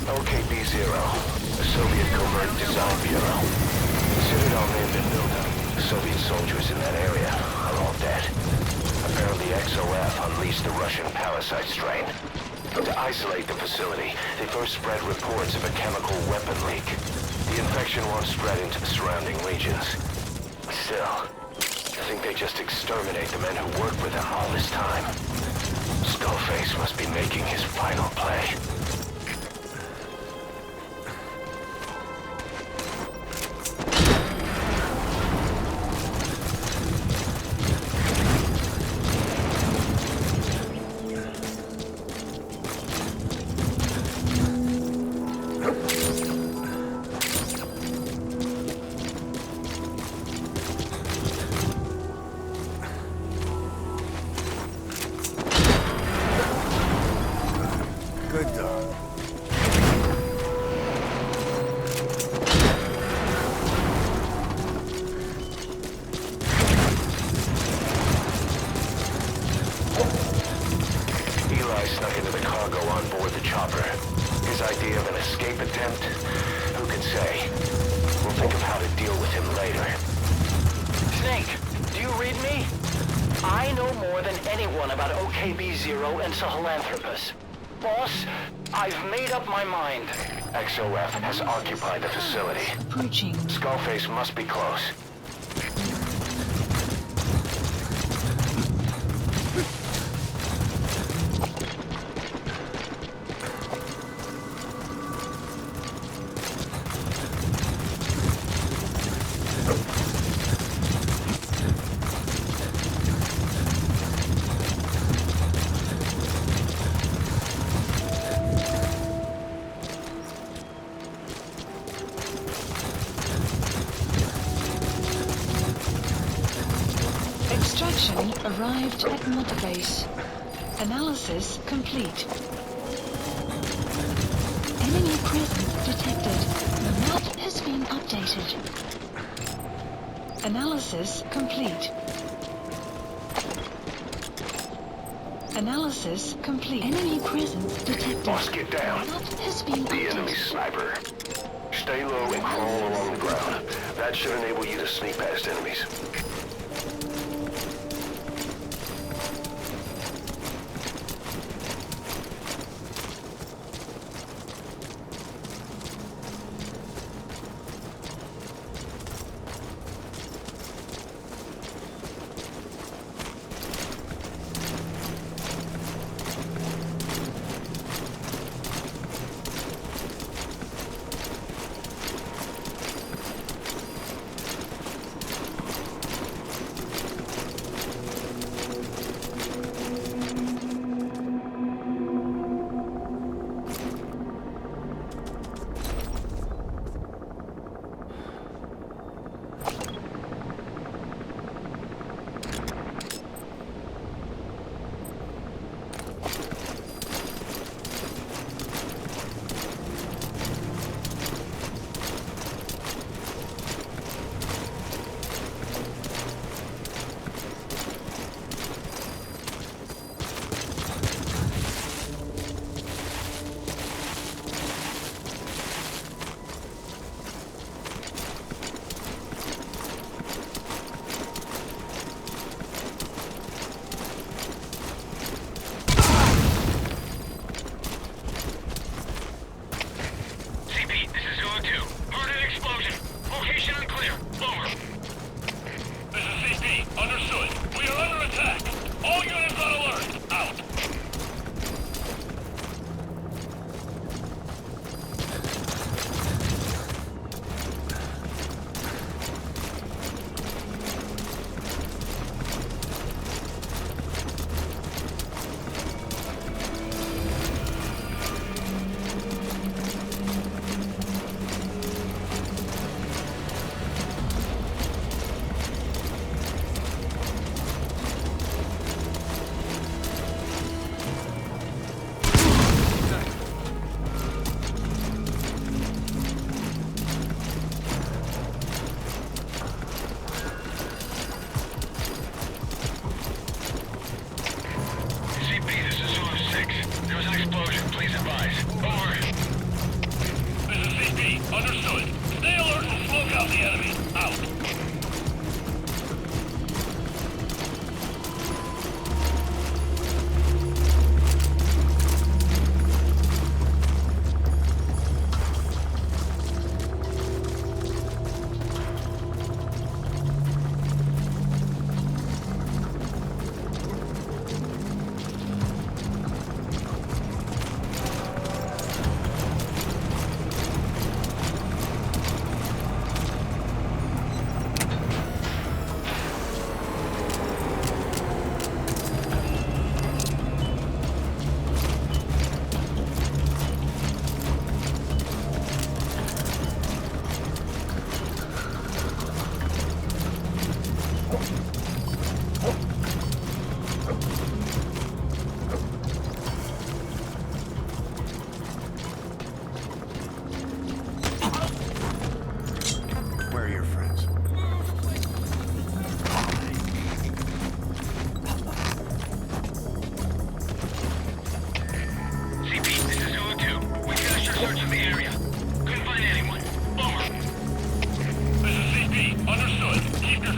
OKB-0, the Soviet Covert Design Bureau. Citadel named in Milda. The Soviet soldiers in that area are all dead. Apparently XOF unleashed the Russian parasite strain. To isolate the facility, they first spread reports of a chemical weapon leak. The infection won't spread into the surrounding regions. Still, I think they just exterminate the men who worked with them all this time. Skullface must be making his final play. aboard the chopper. His idea of an escape attempt? Who can say? We'll think of how to deal with him later. Snake, do you read me? I know more than anyone about OKB-0 and Sahelanthropus. Boss, I've made up my mind. XOF has occupied the facility. Approaching. Skullface must be close. Extraction arrived at Mother Base. Analysis complete. Enemy presence detected. The map has been updated. Analysis complete. Analysis complete. Enemy presence detected. Boss, get down. The map has been The updated. enemy sniper. Stay low and crawl along the ground. That should enable you to sneak past enemies.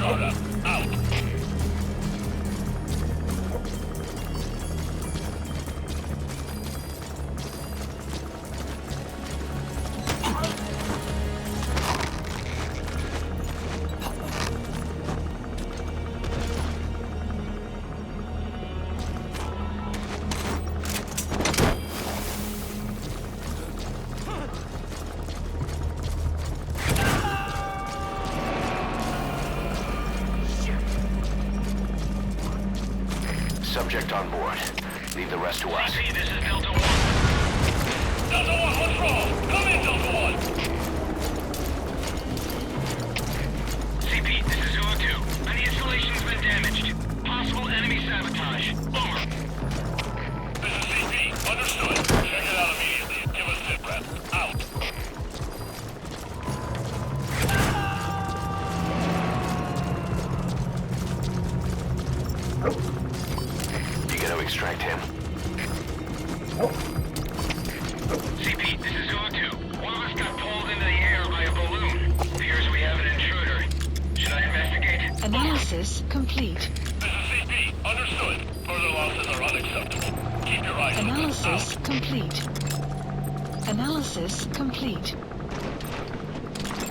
Powered up. Out. Subject on board. Leave the rest to us. CP, this is Delta 1. Delta 1, what's wrong? Come in, Delta 1. CP, this is Zulu 2. An installation's been damaged. Possible enemy sabotage. Over. This is CP. Understood. Check it out immediately and give us sit rep. Out. Extract him. CP, this is Zulu 2. One of us got pulled into the air by a balloon. Appears we have an intruder. Should I investigate? Analysis complete. This is CP. Understood. Further losses are unacceptable. Keep your eyes open. Analysis complete. Analysis complete.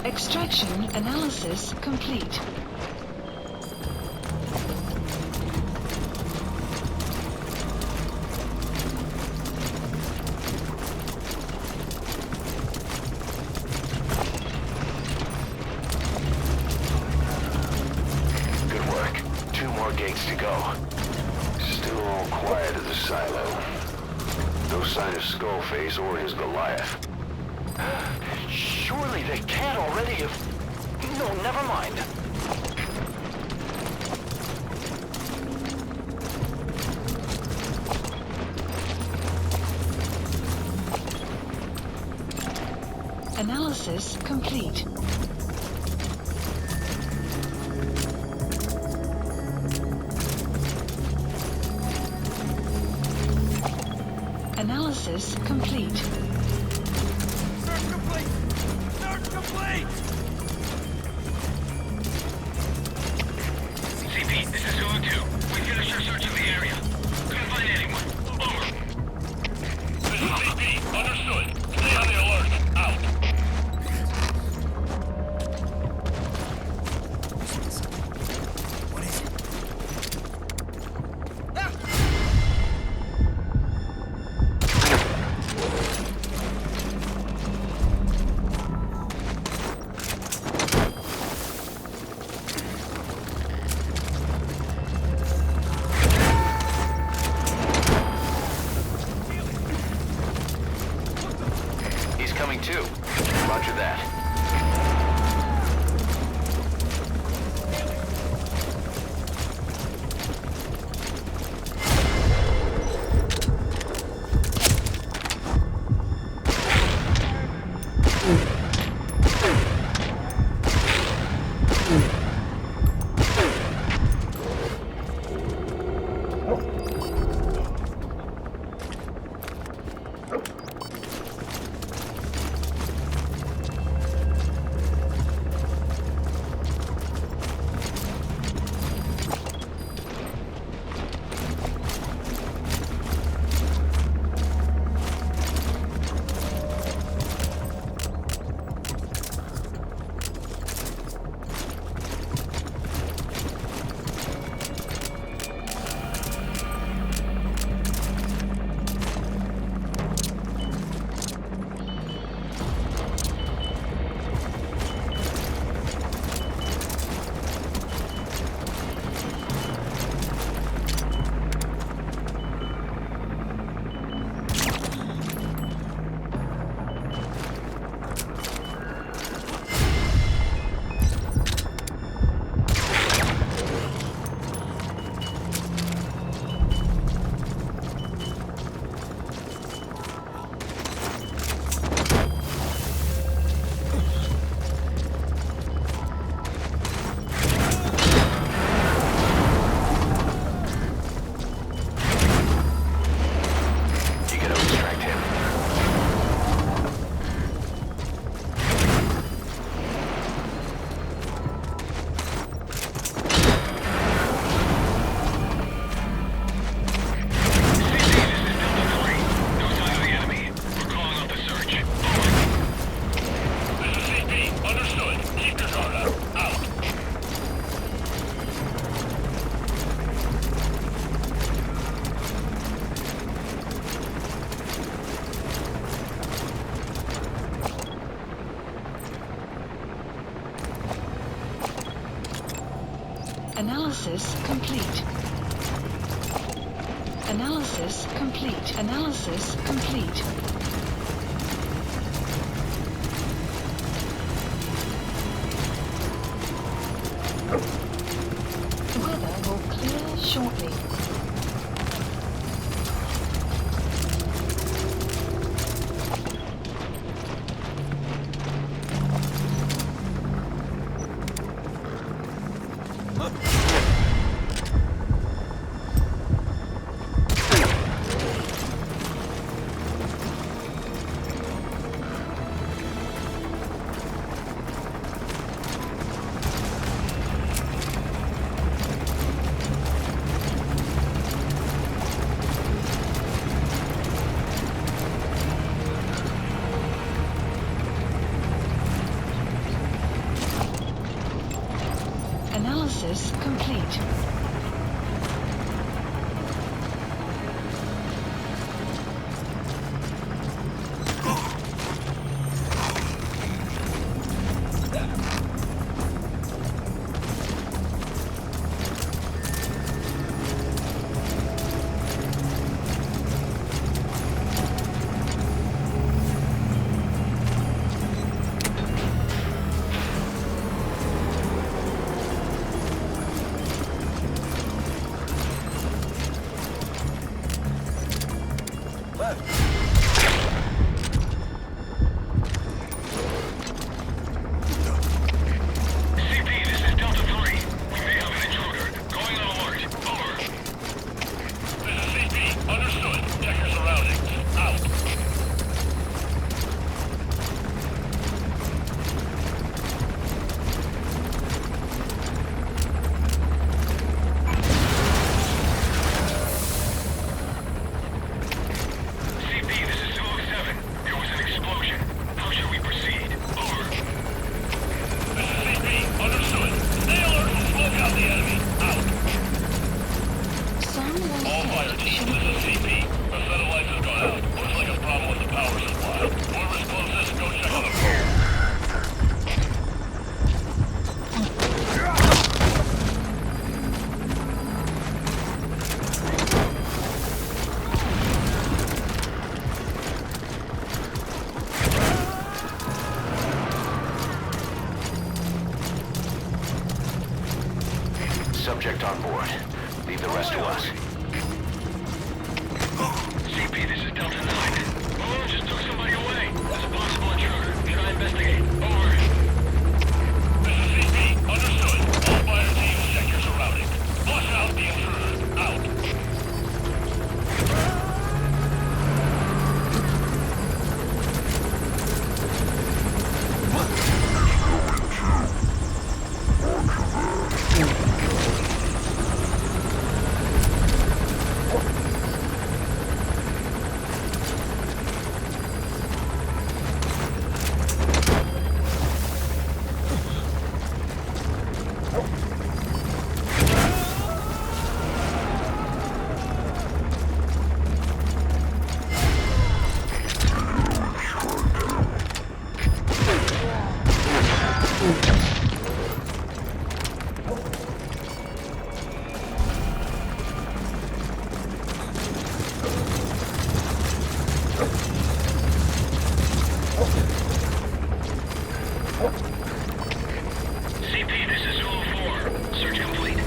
Extraction analysis complete. Gates to go. Still all quiet at the silo. No sign of Skullface or his Goliath. Surely they can't already have... No, never mind. Analysis complete. Analysis complete. Search complete! Search complete! CP, this is Zulu 2. We finished our search of the area. Couldn't find anyone. Over. This is CP. Understood. Stay on the alert. Out. What is it? Analysis complete. Analysis complete. Analysis complete. The weather will clear shortly. Analysis complete. Subject on board. Leave the rest to us. CP, this is Delta 9. Malone just took somebody away. There's a possible intruder. Should I investigate? Over. This is CP. Understood. All fire teams, check your surroundings. Flush out the intruder. Out.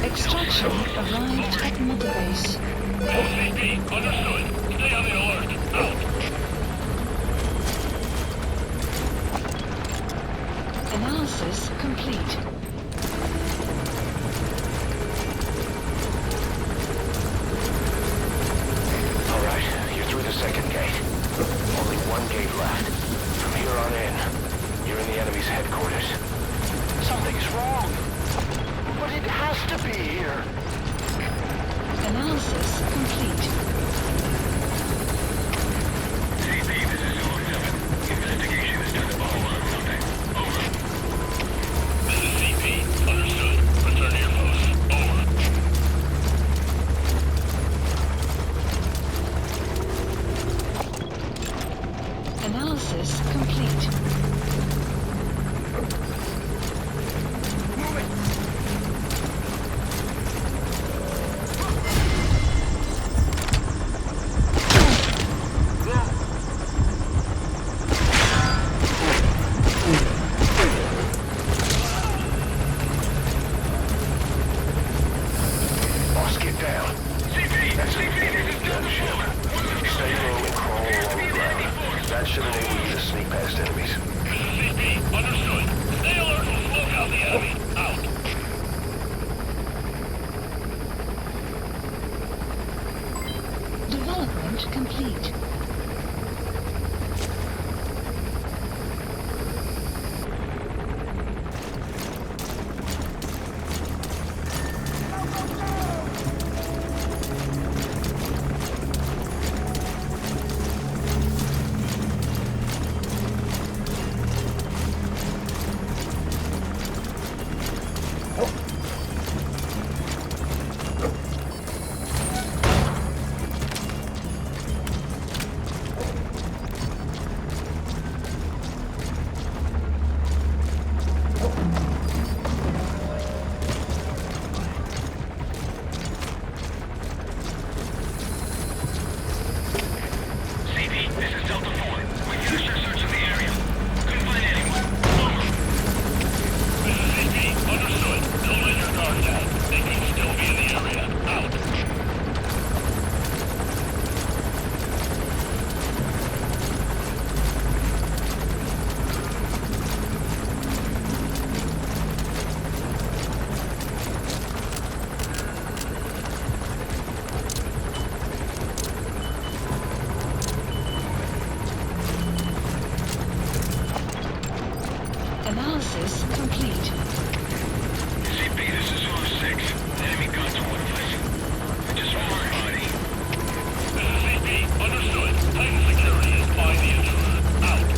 Extraction arrived at Mother Base. SCP, understood. Stay on the alert. Out. Analysis complete. All right, you're through the second gate. Only one gate left. From here on in, you're in the enemy's headquarters. Something's wrong. But it has to be here. Analysis complete. CP, this is 007. Investigation is done to follow on something. Over. This is CP. Understood. Return to your post. Over. Analysis complete. down. That's a enemy gunship. Stay low and crawl along the ground. That should enable you to sneak past enemies. CP, understood. Stay alert and smoke out the enemy. Out. Development complete. Analysis complete. CP, this is Zulu 6. Enemy gun toward us. Just one more body. This is CP. Understood. Titan security is by the intruder. Out.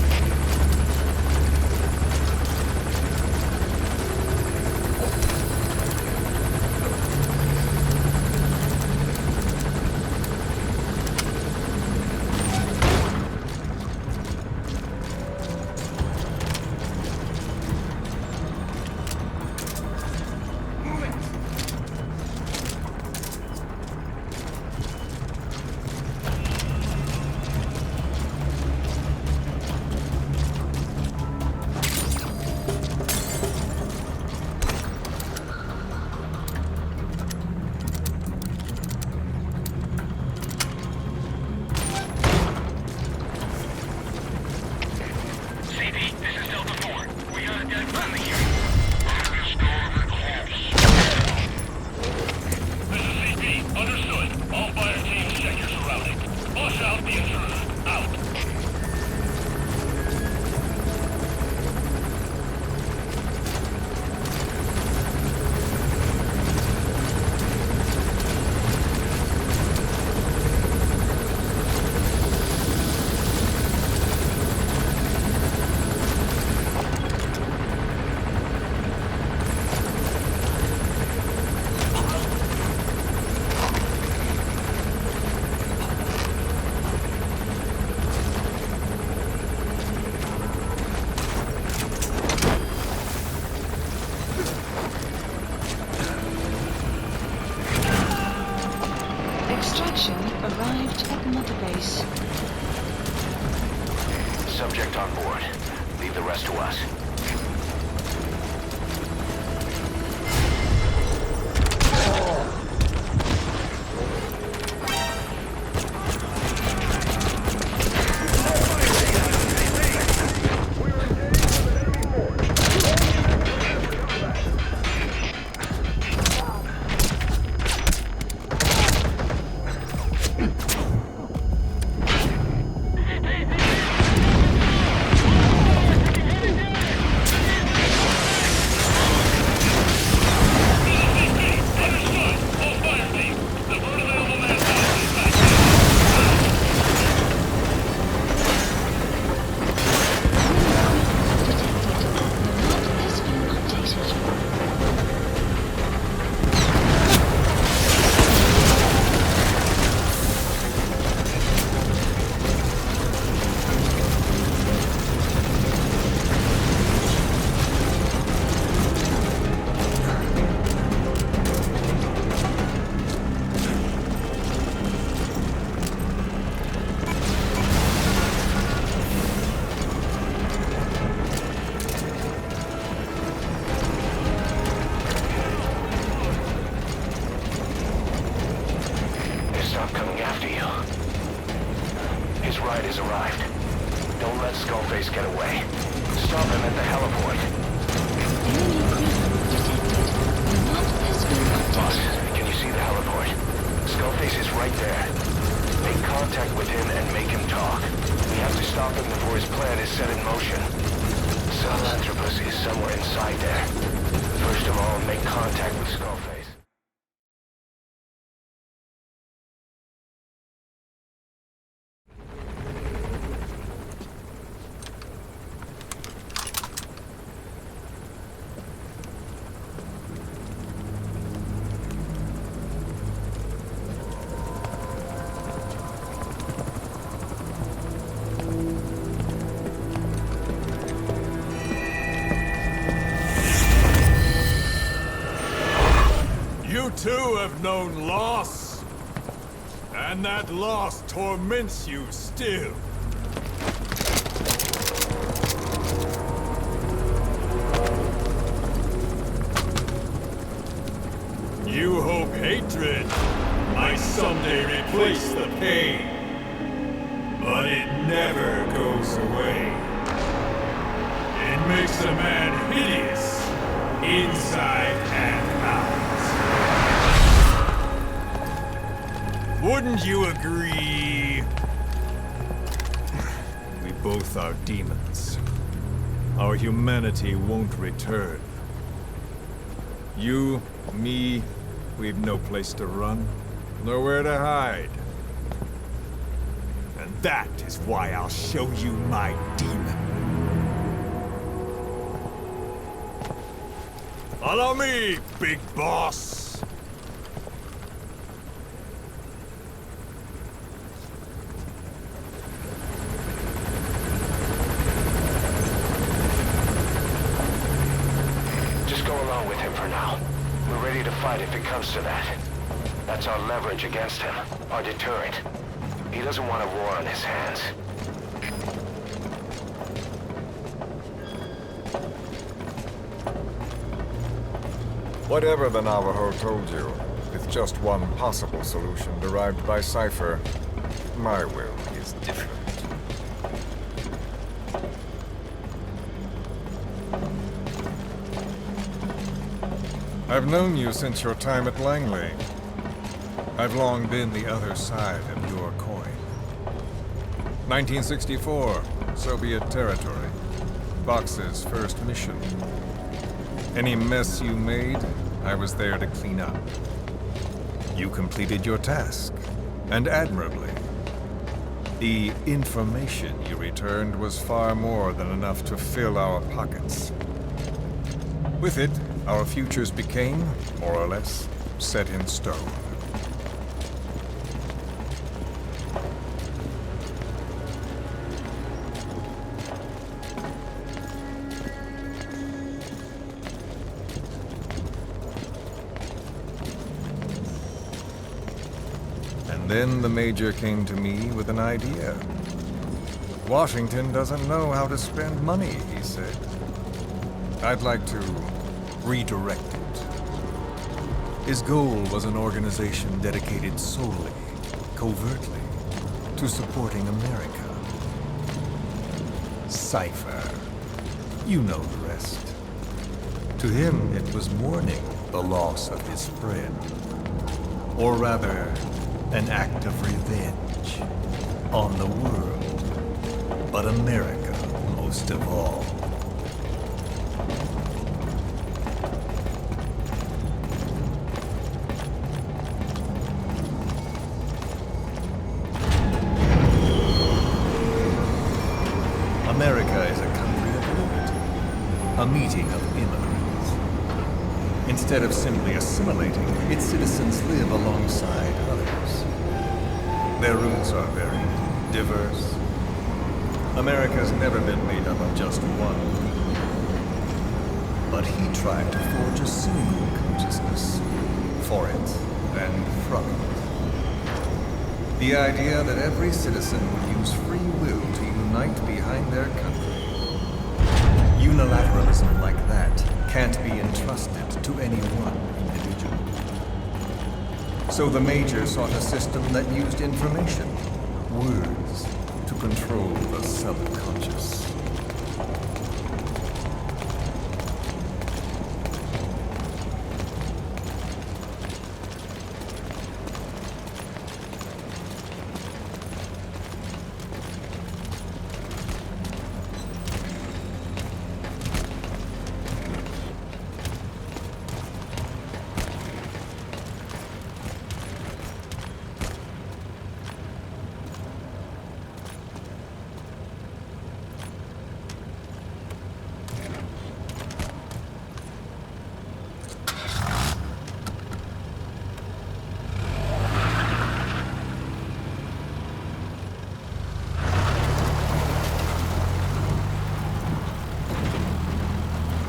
Extraction arrived at Mother Base. Subject on board. Leave the rest to us. coming after you. His ride has arrived. Don't let Skullface get away. Stop him at the heliport. Enemy presence detected. The map has been updated. Boss, can you see the heliport? Skullface is right there. Make contact with him and make him talk. We have to stop him before his plan is set in motion. Sahelanthropus is somewhere inside there. First of all, make contact with Skullface. You too have known loss. And that loss torments you still. You hope hatred might someday replace the pain. But it never goes away. It makes a man hideous, inside and out. Wouldn't you agree? We both are demons. Our humanity won't return. You, me, we've no place to run, nowhere to hide. And that is why I'll show you my demon. Follow me, big boss! If it comes to that. That's our leverage against him, our deterrent. He doesn't want a war on his hands. Whatever the Navajo told you, with just one possible solution derived by Cypher, my will is different. I've known you since your time at Langley. I've long been the other side of your coin. 1964, Soviet territory. Vox's first mission. Any mess you made, I was there to clean up. You completed your task, and admirably. The information you returned was far more than enough to fill our pockets. With it, our futures became, more or less, set in stone. And then the Major came to me with an idea. Washington doesn't know how to spend money, he said. I'd like to redirect it. His goal was an organization dedicated solely, covertly, to supporting America. Cypher. You know the rest. To him, it was mourning the loss of his friend. Or rather, an act of revenge on the world, but America most of all. America is a country of liberty, a meeting of immigrants. Instead of simply assimilating, its citizens live alongside others. Their roots are very diverse. America's never been made up of just one people. But he tried to forge a single consciousness for it and from it. The idea that every citizen would use free will to unite behind their country. Unilateralism like that can't be entrusted to any one individual. So the Major sought a system that used information, words, to control the subconscious.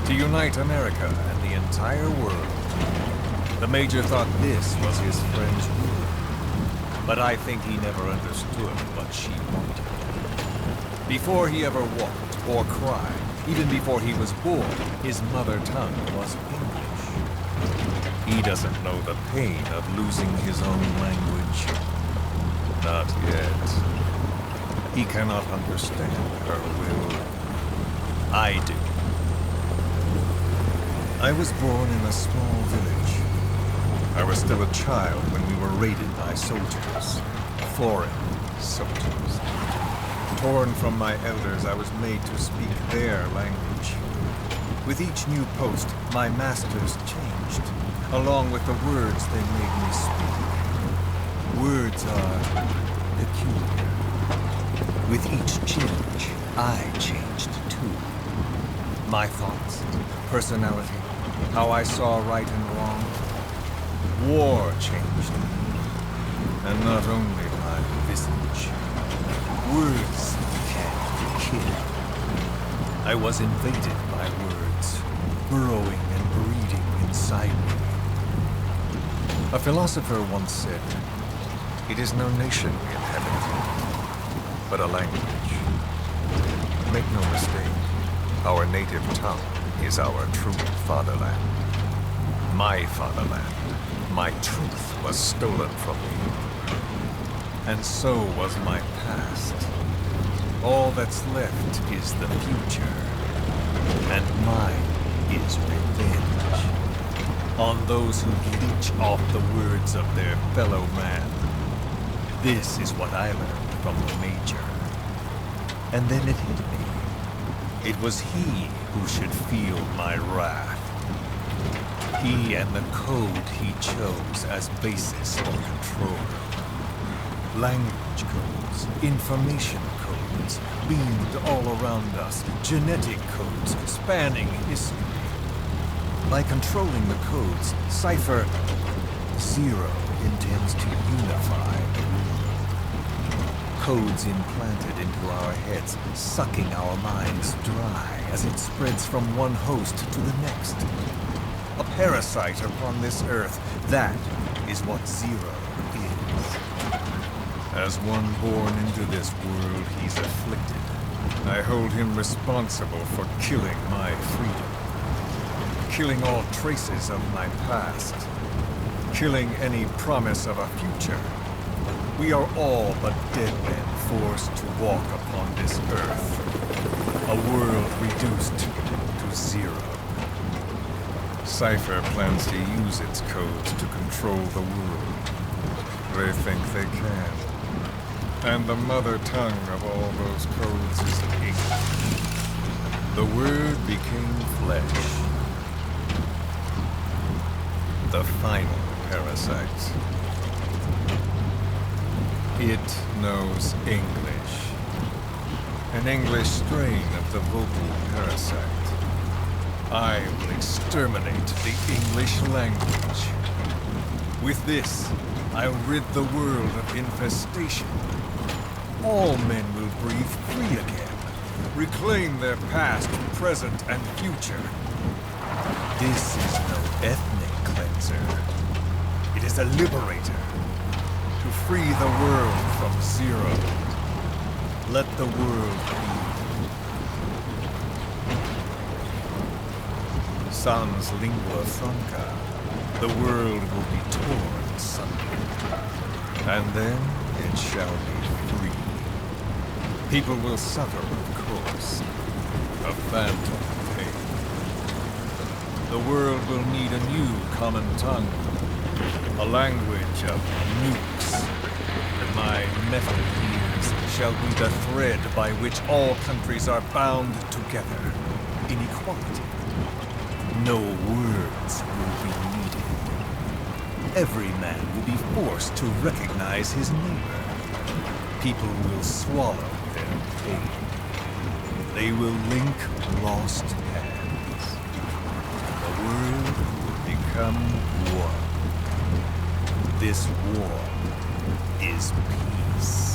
To unite America and the entire world. The Major thought this was his friend's rule. But I think he never understood what she wanted. Before he ever walked or cried, even before he was born, his mother tongue was English. He doesn't know the pain of losing his own language. Not yet. He cannot understand her will. I do. I was born in a small village. I was still a child when we were raided by soldiers. Foreign soldiers. Torn from my elders, I was made to speak their language. With each new post, my masters changed, along with the words they made me speak. Words are peculiar. With each change, I changed too. My thoughts, personality, how I saw right and wrong. War changed me. And not only my visage. Words can kill. I was invaded by words, burrowing and breeding inside me. A philosopher once said, "It is no nation we inhabit, but a language." Make no mistake, our native tongue is our true fatherland. My fatherland, my truth was stolen from me. And so was my past. All that's left is the future. And mine is revenge. On those who leech off the words of their fellow man. This is what I learned from the Major. And then it hit me. It was he who should feel my wrath. He and the code he chose as basis for control. Language codes, information codes, beamed all around us, genetic codes spanning history. By controlling the codes, Cypher Zero intends to unify the world. Codes implanted into our heads, sucking our minds dry as it spreads from one host to the next. A parasite upon this earth, that is what Zero is. As one born into this world, he's afflicted. I hold him responsible for killing my freedom. Killing all traces of my past. Killing any promise of a future. We are all but dead men forced to walk upon this earth. A world reduced to zero. Cypher plans to use its codes to control the world. They think they can. And the mother tongue of all those codes is English. The word became flesh. The final parasite. It knows English. An English strain of the vocal parasite. I will exterminate the English language. With this, I'll rid the world of infestation. All men will breathe free again, reclaim their past, present, and future. This is no ethnic cleanser. It is a liberator. To free the world from Zero. Let the world be. Sans lingua franca, the world will be torn asunder. And then it shall be free. People will suffer, of course. A phantom pain. The world will need a new common tongue. A language of nukes. And my metal gears shall be the thread by which all countries are bound together in equality. No words will be needed. Every man will be forced to recognize his neighbor. People will swallow their pain. They will link lost hands. The world will become one. This war is peace.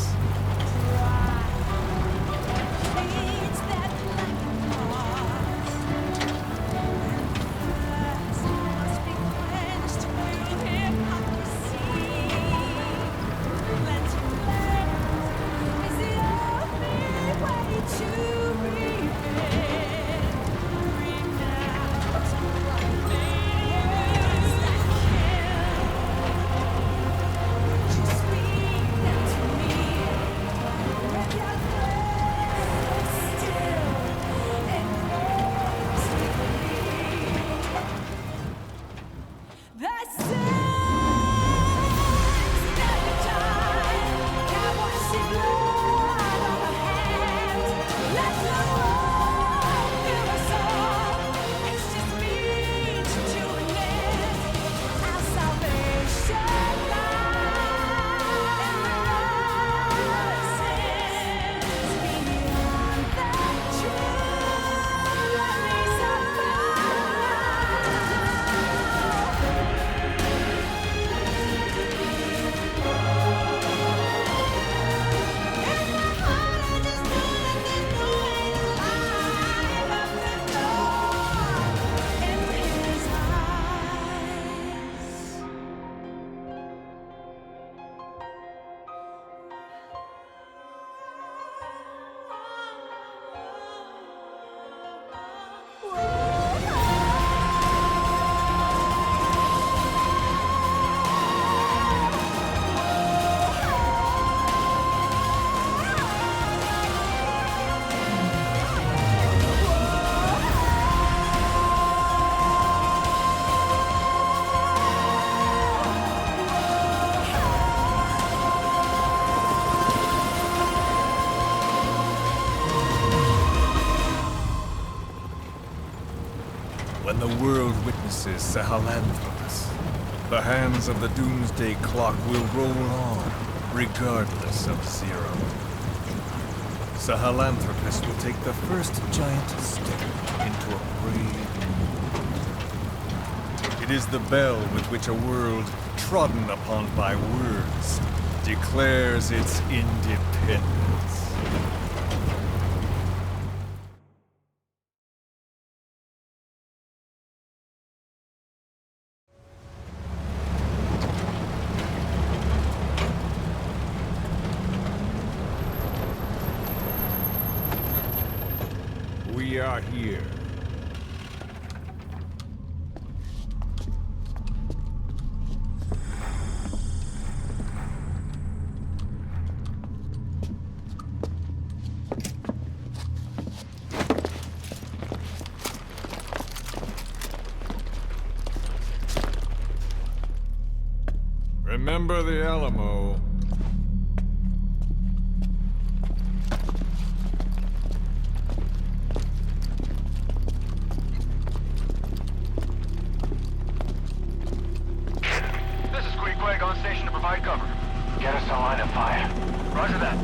When the world witnesses Sahelanthropus, the hands of the Doomsday Clock will roll on, regardless of Zero. Sahelanthropus will take the first giant step into a brave new. It is the bell with which a world trodden upon by words declares its independence. We are here. Remember the Alamo. On station to provide cover. Get us a line of fire. Roger that.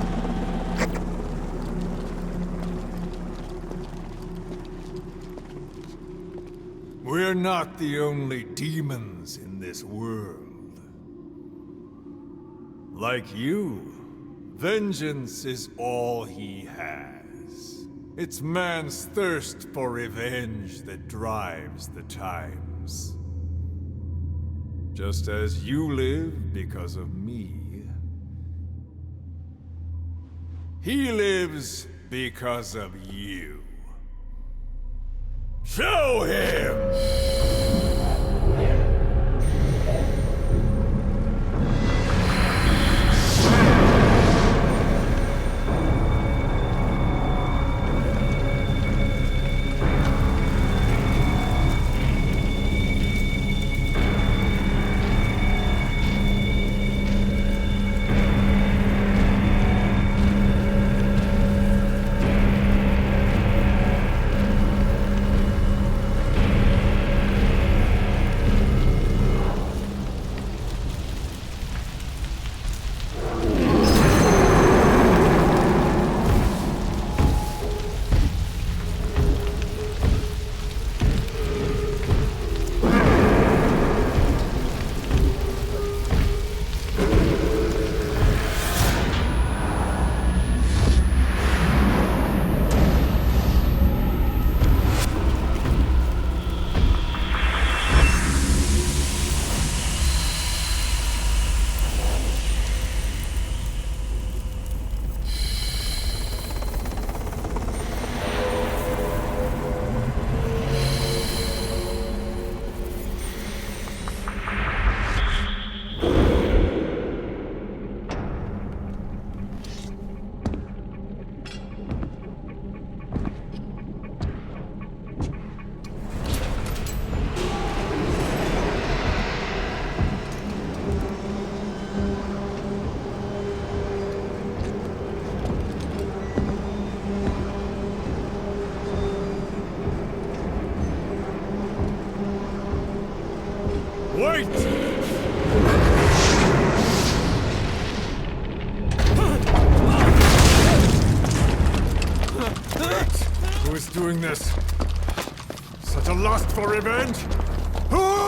We're not the only demons in this world. Like you, vengeance is all he has. It's man's thirst for revenge that drives the times. Just as you live because of me, he lives because of you. Show him! this? Such a lust for revenge? Ooh!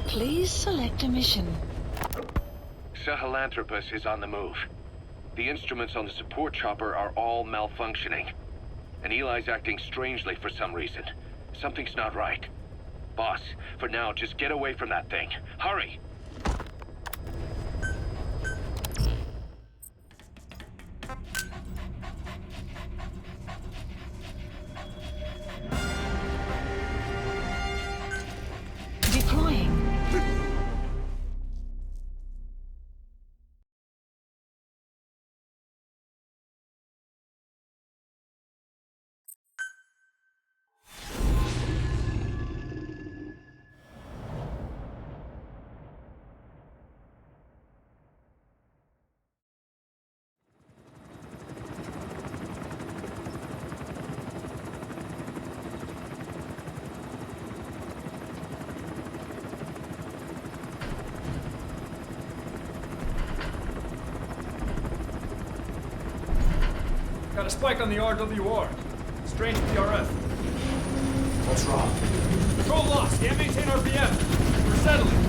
Please select a mission. Sahelanthropus is on the move. The instruments on the support chopper are all malfunctioning. And Eli's acting strangely for some reason. Something's not right. Boss, for now, just get away from that thing. Hurry! Deploying. Got a spike on the RWR. Strange PRF. What's wrong? Control lost. Can't maintain RPM. We're settling.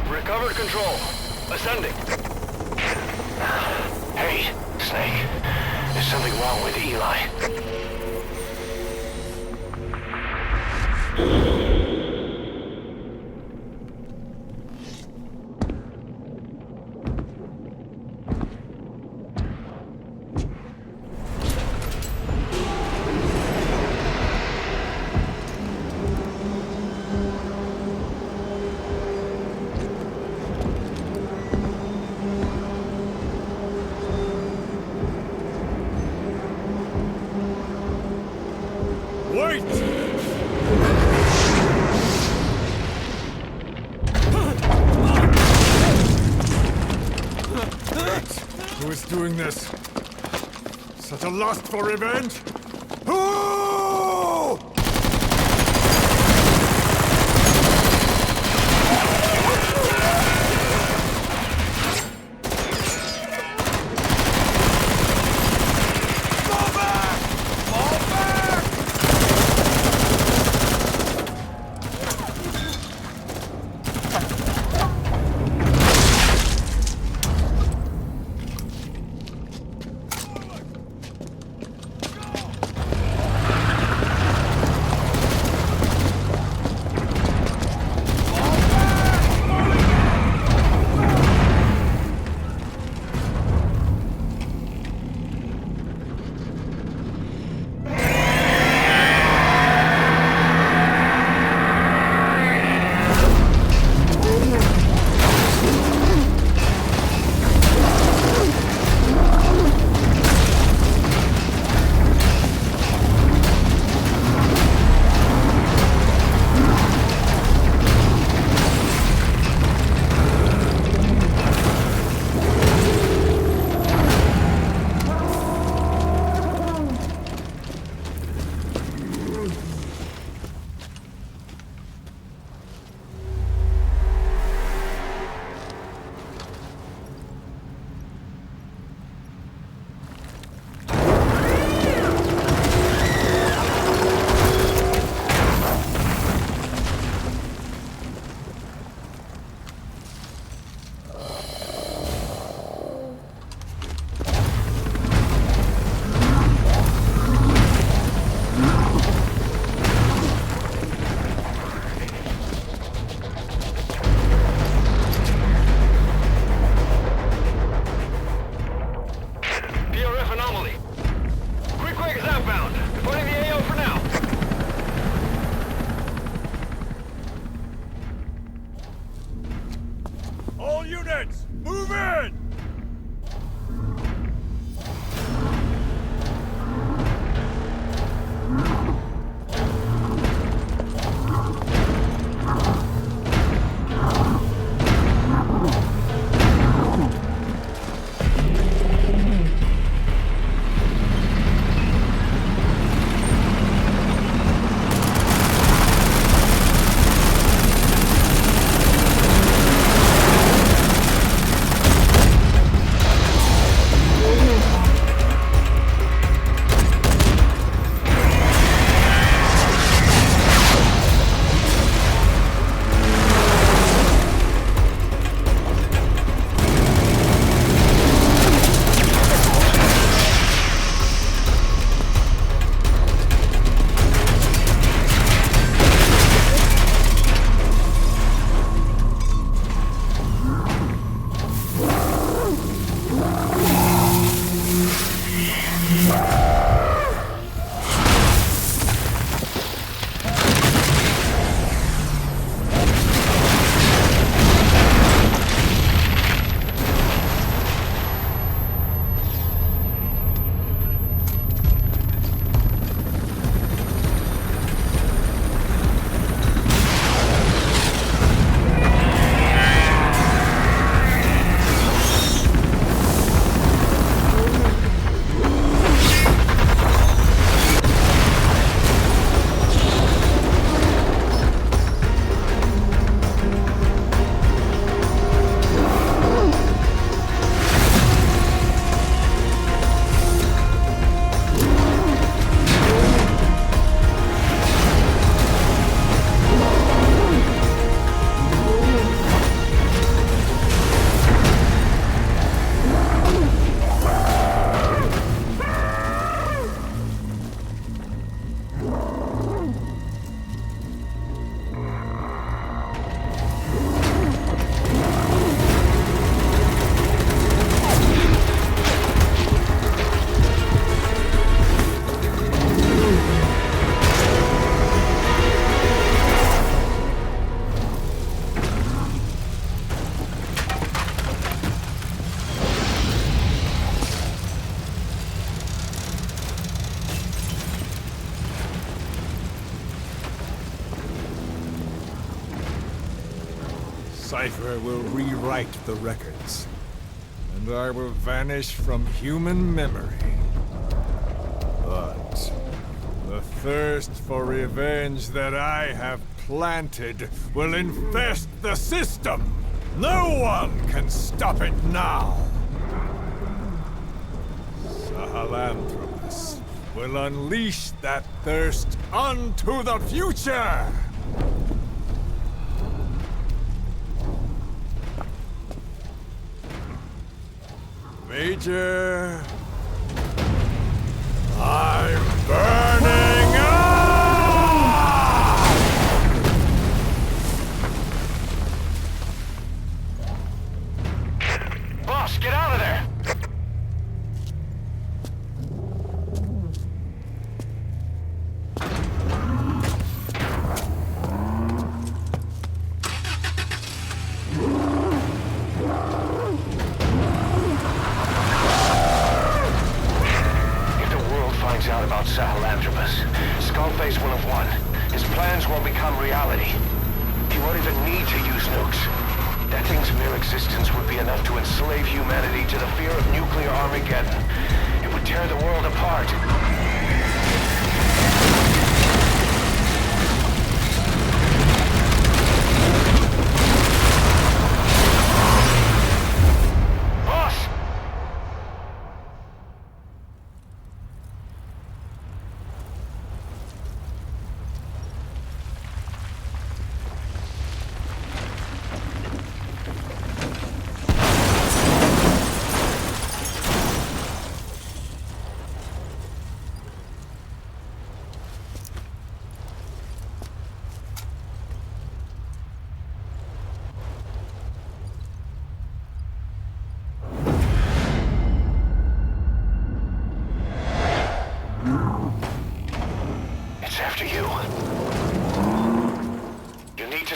Recovered control. Ascending. Hey, Snake. There's something wrong with Eli. doing this? Such a lust for revenge? Ooh! Cypher will rewrite the records. and I will vanish from human memory. But the thirst for revenge that I have planted will infest the system. No one can stop it now. Sahelanthropus will unleash that thirst onto the future! Major... I'm burning up! Boss, get out of there! Out about Sahelanthropus, Skullface will have won. His plans won't become reality. He won't even need to use nukes. That thing's mere existence would be enough to enslave humanity to the fear of nuclear Armageddon. It would tear the world apart.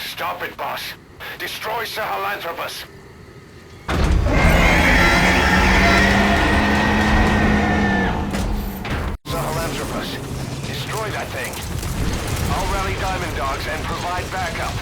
Stop it, boss. Destroy Sahelanthropus. Sahelanthropus. Destroy that thing. I'll rally Diamond Dogs and provide backup.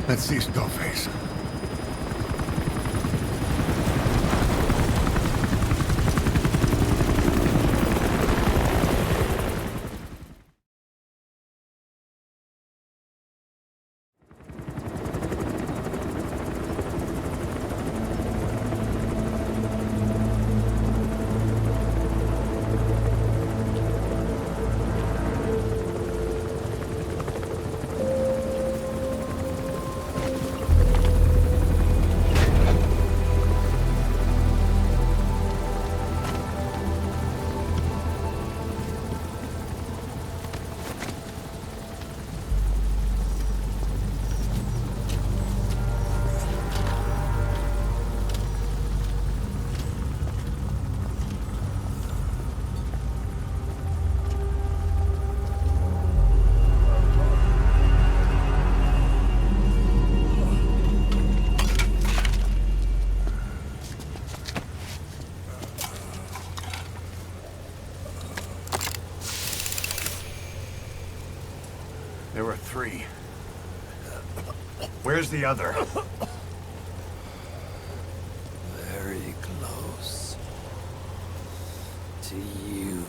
Let's see Skullface. There were 3. Where's the other? Very close to you.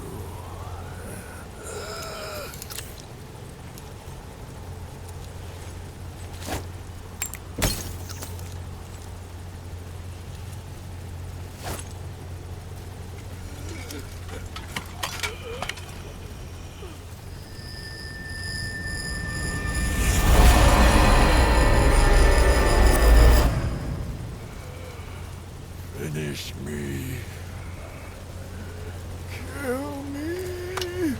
Finish me. Kill me.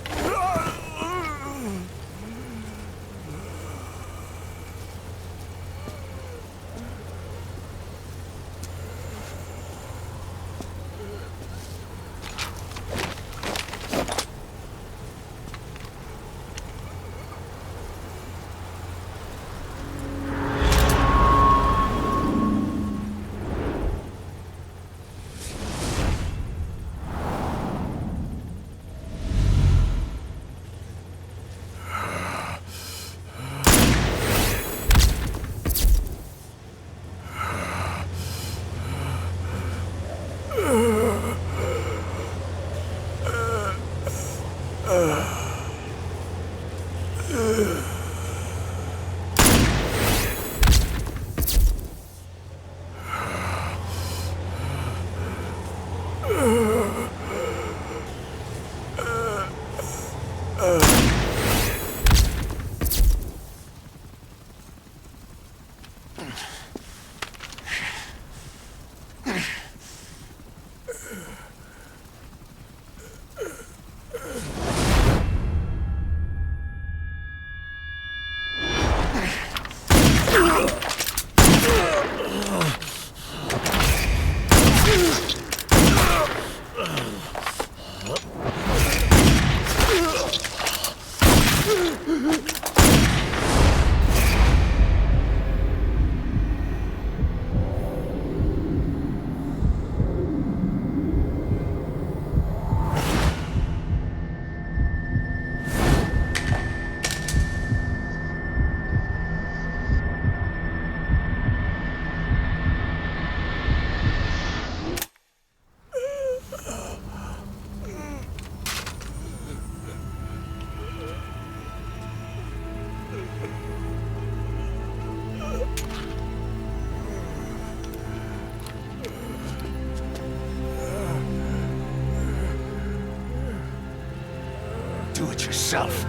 Do it yourself.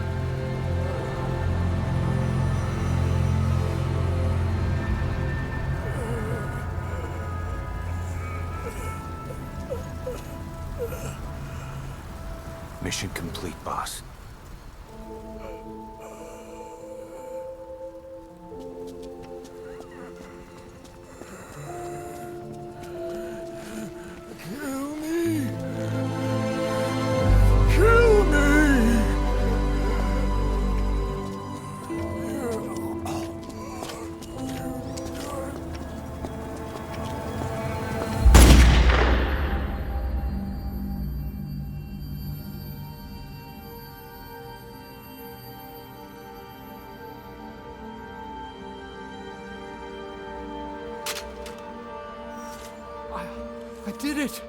Mission complete, boss. Kill me. Kill me. did it!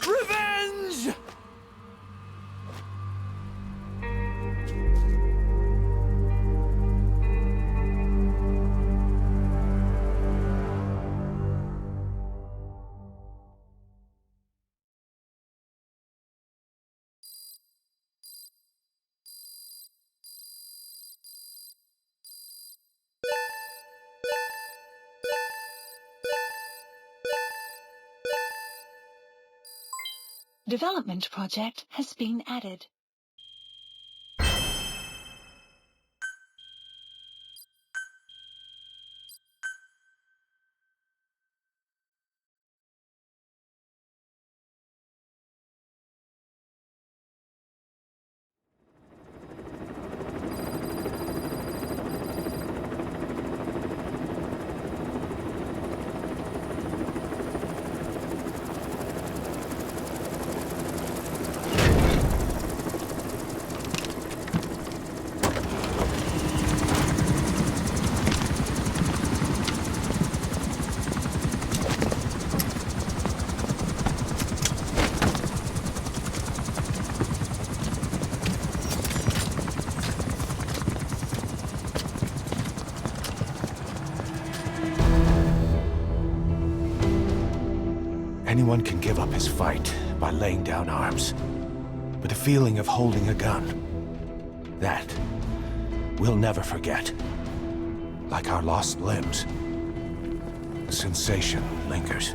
Revenge! Development project has been added. Anyone can give up his fight by laying down arms. But the feeling of holding a gun, that we'll never forget. Like our lost limbs, the sensation lingers.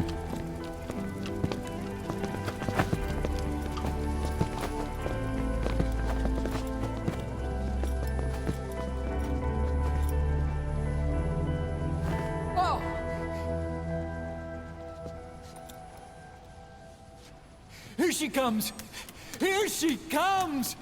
Here she comes! Here she comes!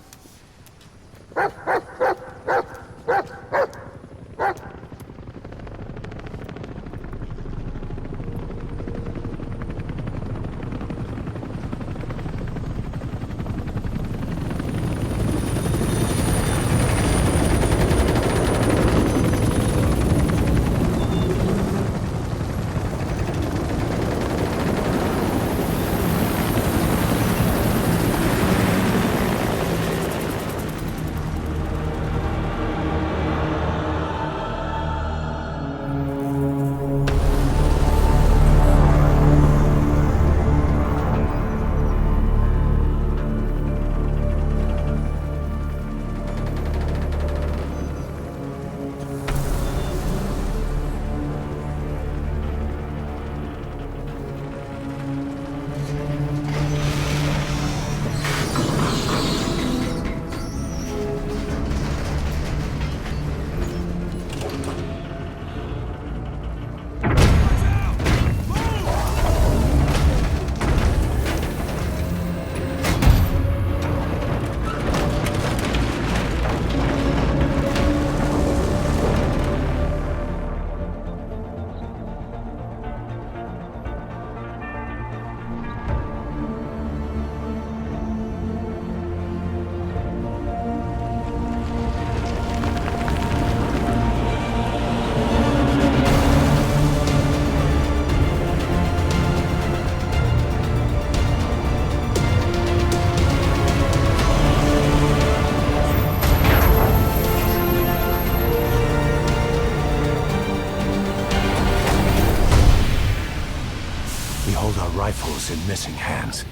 Rifles in missing hands.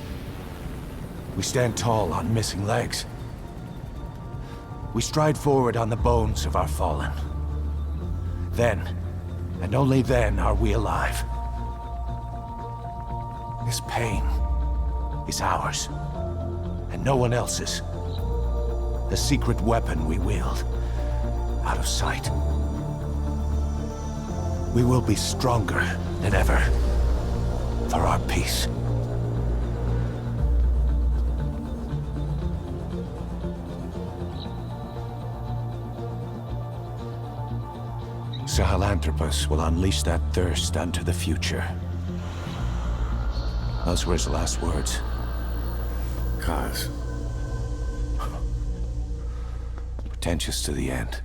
We stand tall on missing legs. We stride forward on the bones of our fallen. Then, and only then, are we alive. This pain is ours, and no one else's. The secret weapon we wield, out of sight. We will be stronger than ever. For our peace. Sahelanthropus will unleash that thirst unto the future. Those were his last words. Kaz. Pretentious to the end.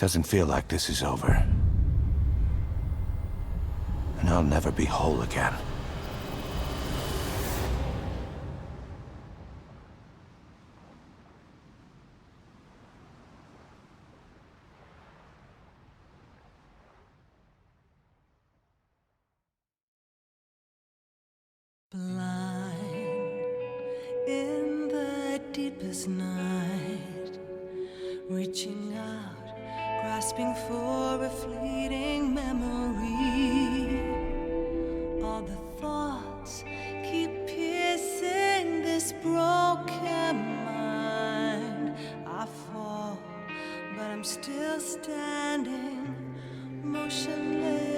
Doesn't feel like this is over. And I'll never be whole again. Blind in the deepest night, reaching out, grasping for a fleeting memory. All the thoughts keep piercing this broken mind. I fall, but I'm still standing, motionless.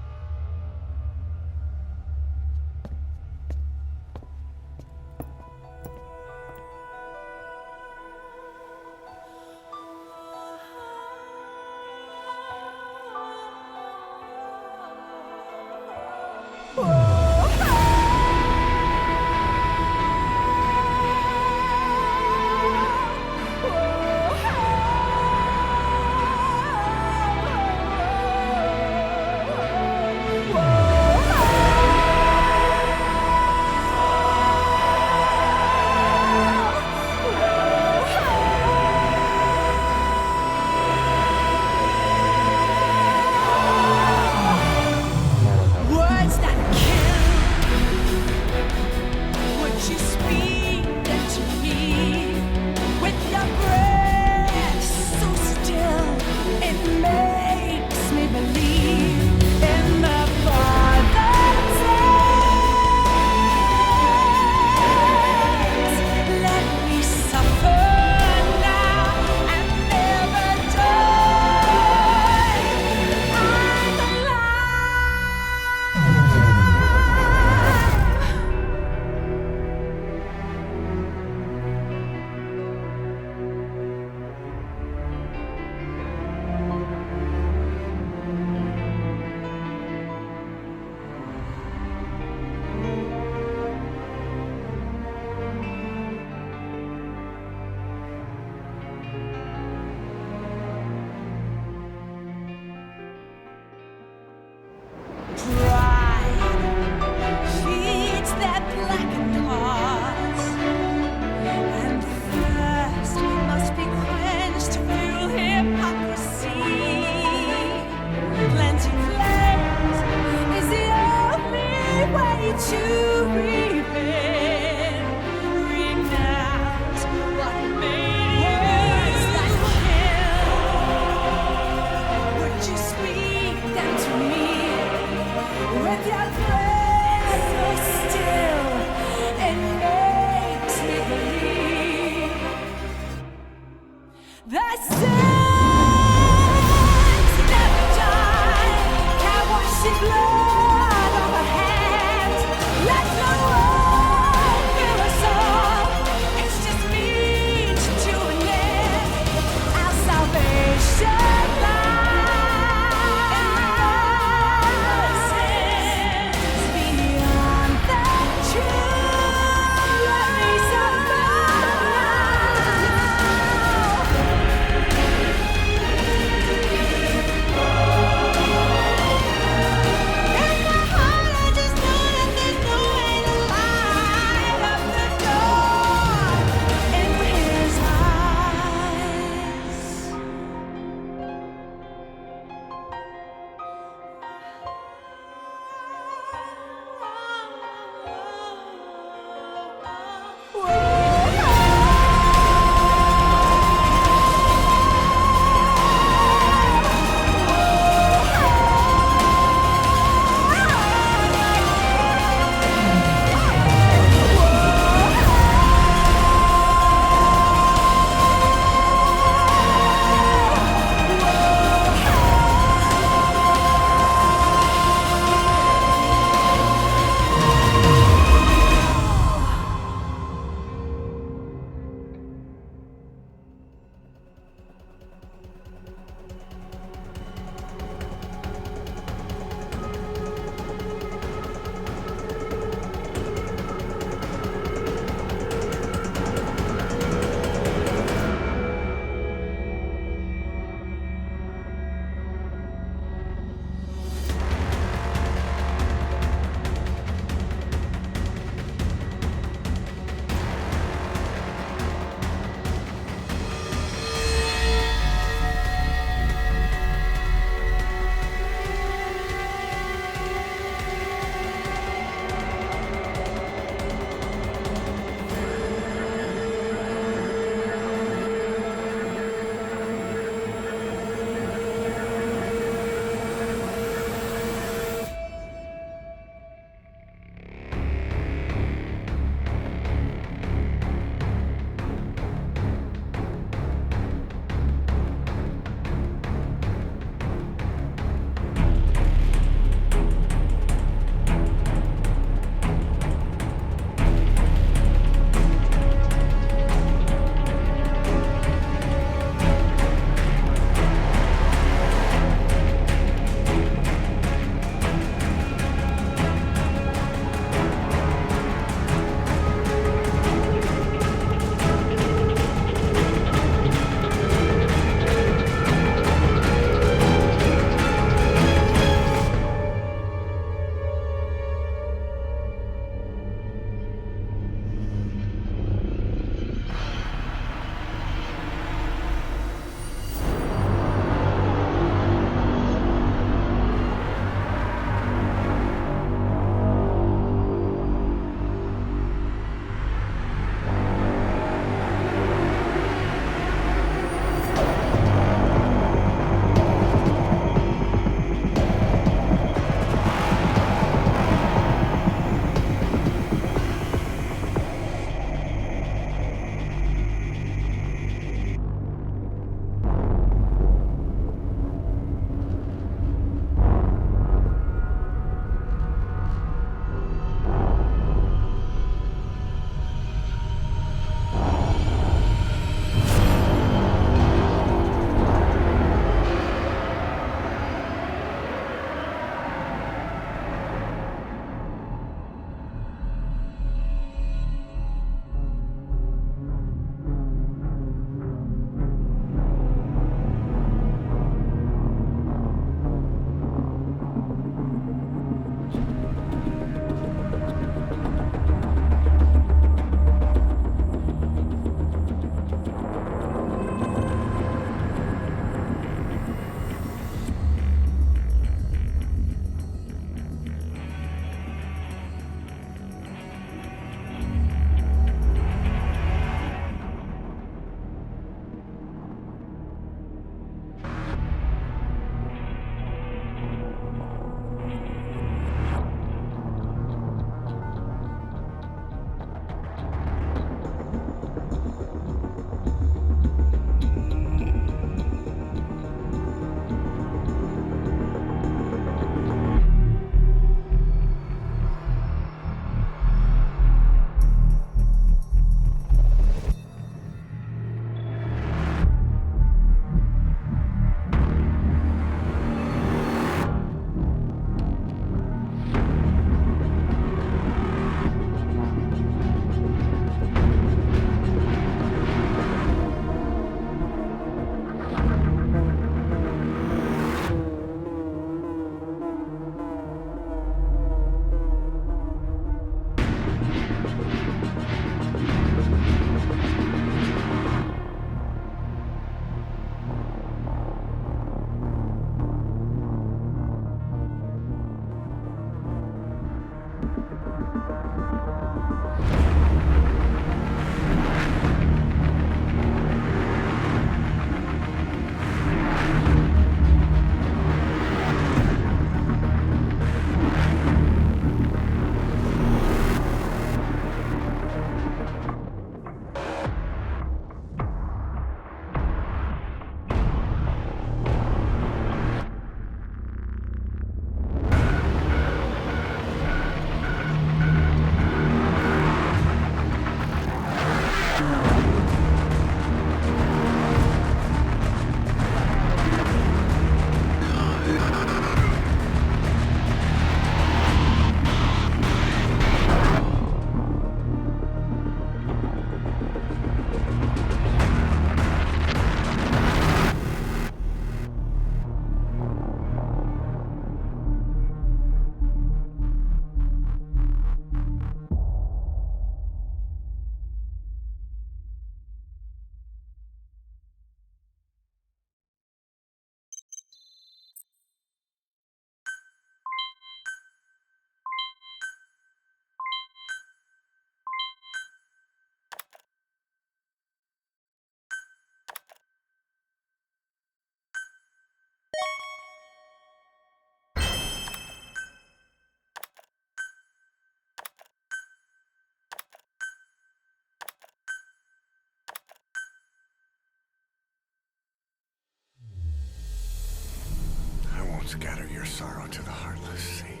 sorrow to the heartless, see?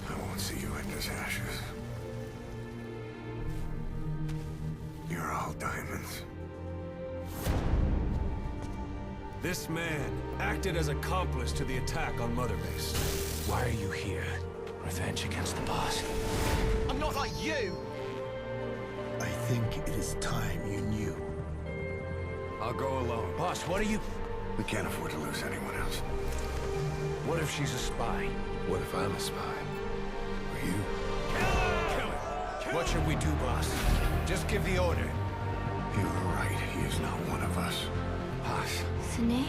I won't see you end as ashes. You're all diamonds. This man acted as accomplice to the attack on Mother Base. Why are you here? Revenge against the boss. I'm not like you! I think it is time you knew. I'll go alone. Boss, what are you... We can't afford to lose anyone else. What if she's a spy? What if I'm a spy? Or you? Kill him! What should we do, boss? Just give the order. You were right. He is not one of us. Boss. Snake?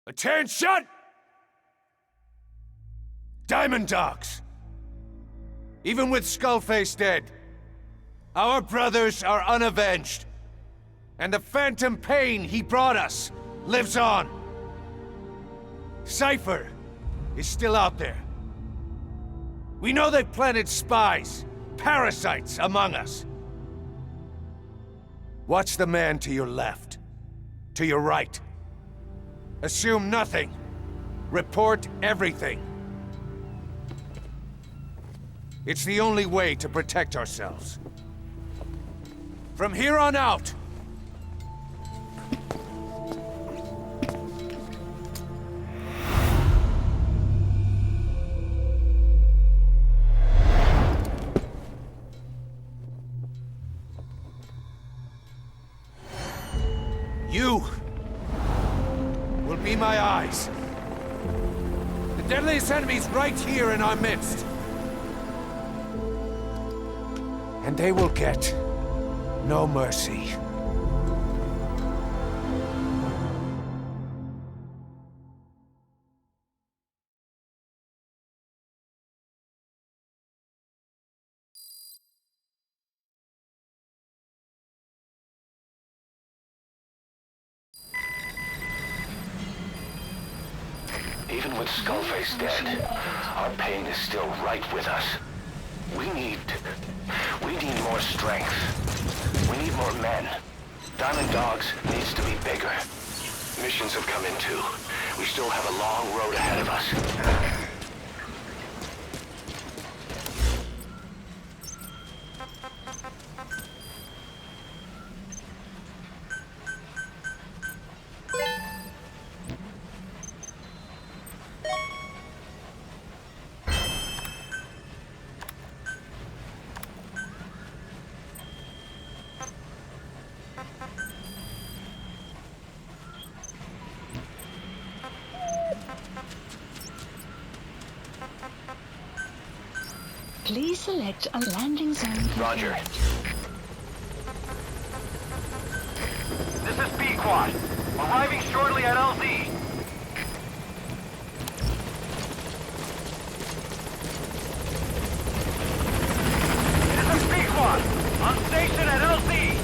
Attention! Diamond Dogs! Even with Skullface dead, our brothers are unavenged. And the phantom pain he brought us lives on. Cypher is still out there. We know they've planted spies, parasites among us. Watch the man to your left, to your right. Assume nothing. Report everything. It's the only way to protect ourselves. From here on out, you will be my eyes. The deadliest enemy's right here in our midst. And they will get no mercy. Even with Skullface dead, our pain is still right with us. We need more strength. We need more men. Diamond Dogs needs to be bigger. Missions have come in too. We still have a long road ahead of us. Please select a landing zone. Roger. This is B-Quad. Arriving shortly at LZ. This is B-Quad. On station at LZ.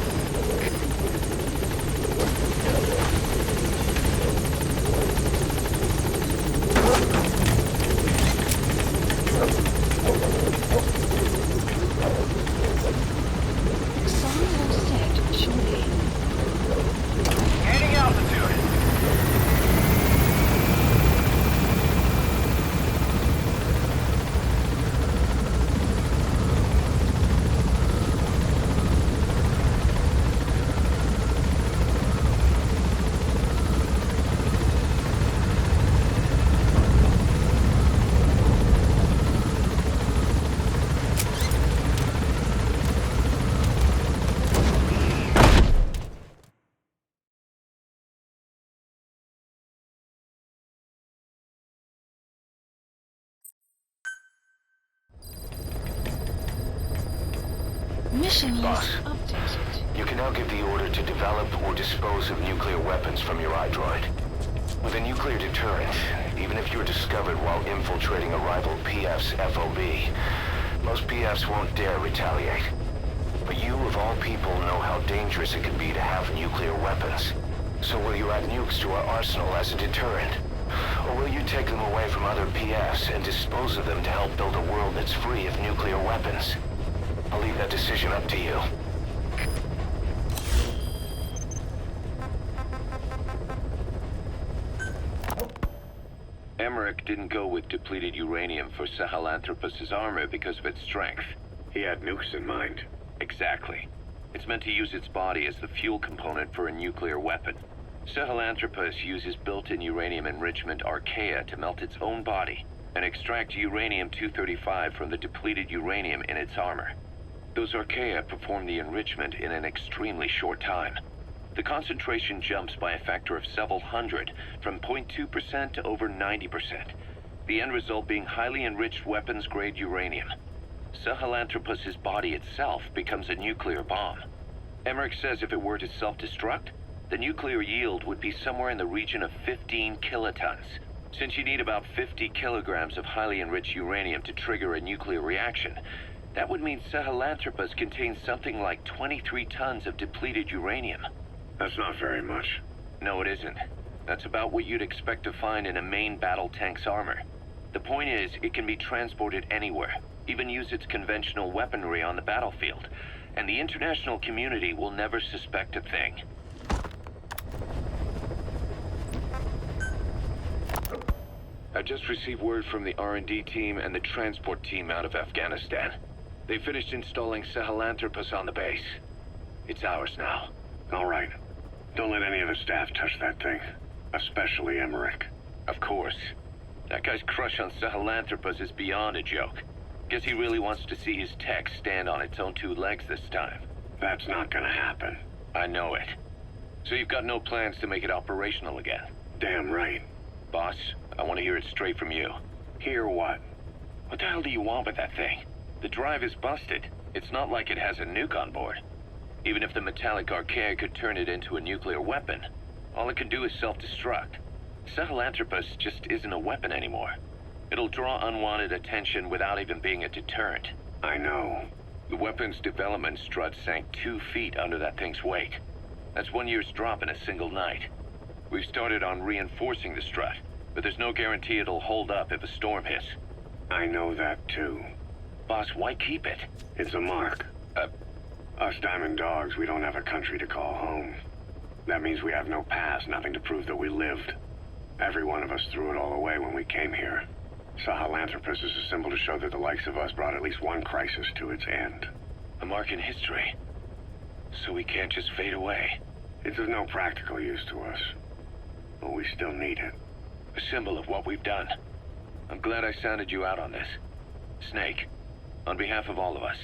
Mission Boss, list updated. you can now give the order to develop or dispose of nuclear weapons from your iDroid. With a nuclear deterrent, even if you're discovered while infiltrating a rival PF's FOB, Most PFs won't dare retaliate. But you, of all people, know how dangerous it can be to have nuclear weapons. So will you add nukes to our arsenal as a deterrent? Or will you take them away from other PFs and dispose of them to help build a world that's free of nuclear weapons? I'll leave that decision up to you. Emmerich didn't go with depleted uranium for Sahelanthropus' armor because of its strength. He had nukes in mind. Exactly. It's meant to use its body as the fuel component for a nuclear weapon. Sahelanthropus uses built-in uranium enrichment archaea to melt its own body and extract uranium-235 from the depleted uranium in its armor. Those archaea perform the enrichment in an extremely short time. The concentration jumps by a factor of several hundred, from 0.2% to over 90%. The end result being highly enriched weapons-grade uranium. Sahelanthropus' body itself becomes a nuclear bomb. Emmerich says if it were to self-destruct, the nuclear yield would be somewhere in the region of 15 kilotons. Since you need about 50 kilograms of highly enriched uranium to trigger a nuclear reaction, that would mean Sahelanthropus contains something like 23 tons of depleted uranium. That's not very much. No, it isn't. That's about what you'd expect to find in a main battle tank's armor. The point is, it can be transported anywhere, even use its conventional weaponry on the battlefield, and the international community will never suspect a thing. I just received word from the R&D team and the transport team out of Afghanistan. They finished installing Sahelanthropus on the base. It's ours now. All right. Don't let any of the staff touch that thing. Especially Emmerich. Of course. That guy's crush on Sahelanthropus is beyond a joke. Guess he really wants to see his tech stand on its own two legs this time. That's not gonna happen. I know it. So you've got no plans to make it operational again? Damn right. Boss, I want to hear it straight from you. Hear what? What the hell do you want with that thing? The drive is busted. It's not like it has a nuke on board. Even if the metallic archaea could turn it into a nuclear weapon, all it can do is self-destruct. Sahelanthropus just isn't a weapon anymore. It'll draw unwanted attention without even being a deterrent. I know. The weapon's development strut sank 2 feet under that thing's weight. That's 1 year's drop in a single night. We've started on reinforcing the strut, but there's no guarantee it'll hold up if a storm hits. I know that too. Boss, why keep it? It's a mark. Us Diamond Dogs, we don't have a country to call home. That means we have no past, nothing to prove that we lived. Every one of us threw it all away when we came here. Sahelanthropus is a symbol to show that the likes of us brought at least one crisis to its end. A mark in history. So we can't just fade away. It's of no practical use to us. But we still need it. A symbol of what we've done. I'm glad I sounded you out on this. Snake, on behalf of all of us,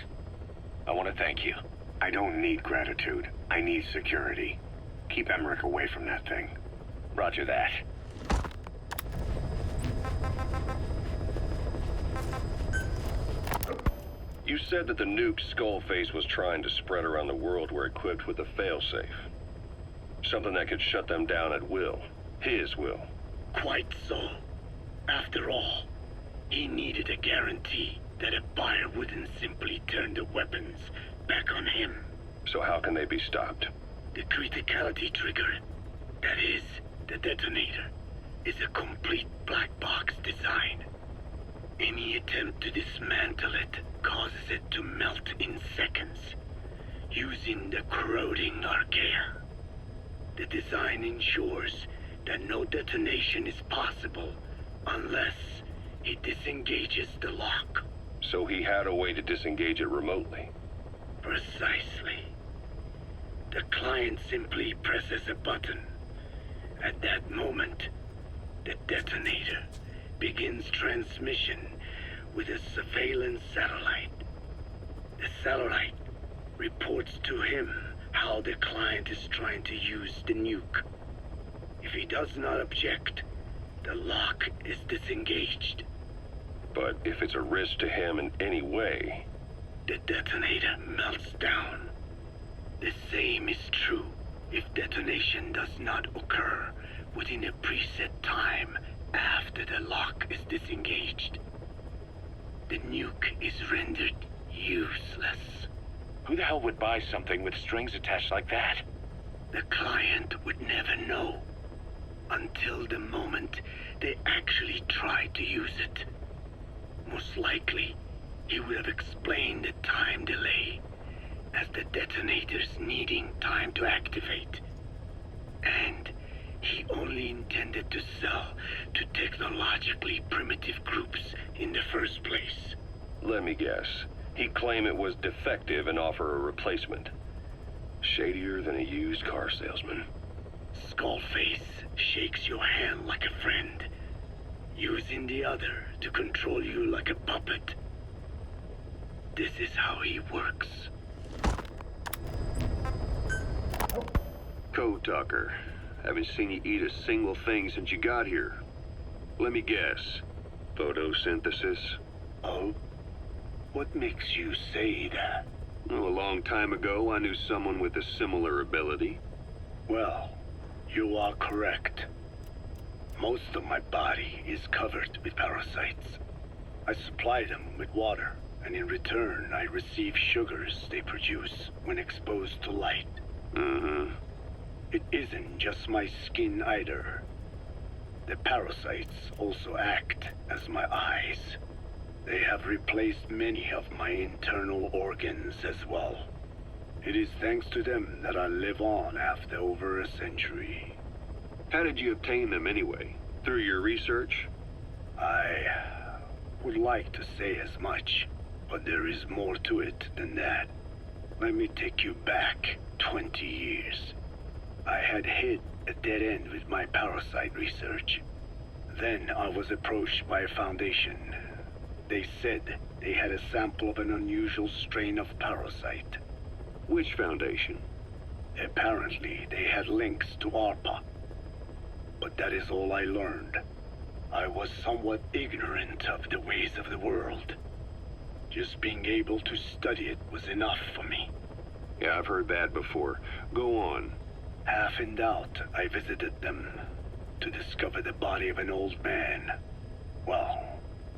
I want to thank you. I don't need gratitude. I need security. Keep Emmerich away from that thing. Roger that. You said that the nuke Skullface was trying to spread around the world were equipped with a failsafe. Something that could shut them down at will. His will. Quite so. After all, he needed a guarantee that a buyer wouldn't simply turn the weapons back on him. So how can they be stopped? The criticality trigger, that is, the detonator, is a complete black box design. Any attempt to dismantle it causes it to melt in seconds, using the corroding archaea. The design ensures that no detonation is possible unless it disengages the lock. So he had a way to disengage it remotely? Precisely. The client simply presses a button. At that moment, the detonator begins transmission with a surveillance satellite. The satellite reports to him how the client is trying to use the nuke. If he does not object, the lock is disengaged. But if it's a risk to him in any way... The detonator melts down. The same is true if detonation does not occur within a preset time after the lock is disengaged. the nuke is rendered useless. Who the hell would buy something with strings attached like that? The client would never know until the moment they actually tried to use it. Most likely, he would have explained the time delay as the detonators needing time to activate. And he only intended to sell to technologically primitive groups in the first place. Let me guess. He'd claim it was defective and offer a replacement. Shadier than a used car salesman. Skullface shakes your hand like a friend, using the other to control you like a puppet. This is how he works. Code Talker. Haven't seen you eat a single thing since you got here. Let me guess. Photosynthesis? Oh? What makes you say that? Well, a long time ago, I knew someone with a similar ability. Well, you are correct. Most of my body is covered with parasites. I supply them with water, and in return, I receive sugars they produce when exposed to light. It isn't just my skin either. The parasites also act as my eyes. They have replaced many of my internal organs as well. It is thanks to them that I live on after over a century. How did you obtain them anyway? Through your research? I would like to say as much, but there is more to it than that. Let me take you back 20 years. I had hit a dead end with my parasite research. Then I was approached by a foundation. They said they had a sample of an unusual strain of parasite. Which foundation? Apparently, they had links to ARPA. But that is all I learned. I was somewhat ignorant of the ways of the world. Just being able to study it was enough for me. Yeah, I've heard that before. Go on. Half in doubt, I visited them to discover the body of an old man. Well,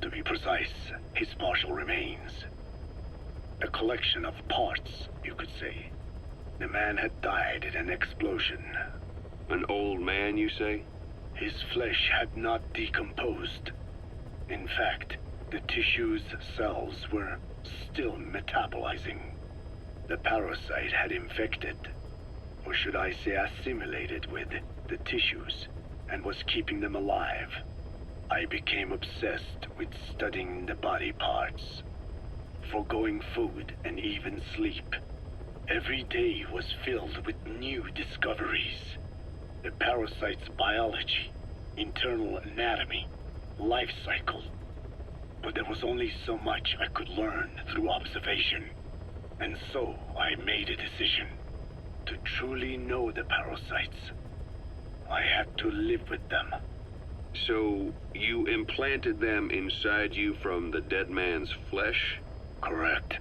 to be precise, his partial remains. A collection of parts, you could say. The man had died in an explosion. An old man, you say? His flesh had not decomposed. In fact, the tissue's cells were still metabolizing. The parasite had infected, or should I say assimilated with, the tissues, and was keeping them alive. I became obsessed with studying the body parts, foregoing food and even sleep. Every day was filled with new discoveries. The parasite's biology, internal anatomy, life cycle. But there was only so much I could learn through observation. And so I made a decision. To truly know the parasites, I had to live with them. So, you implanted them inside you from the dead man's flesh? Correct.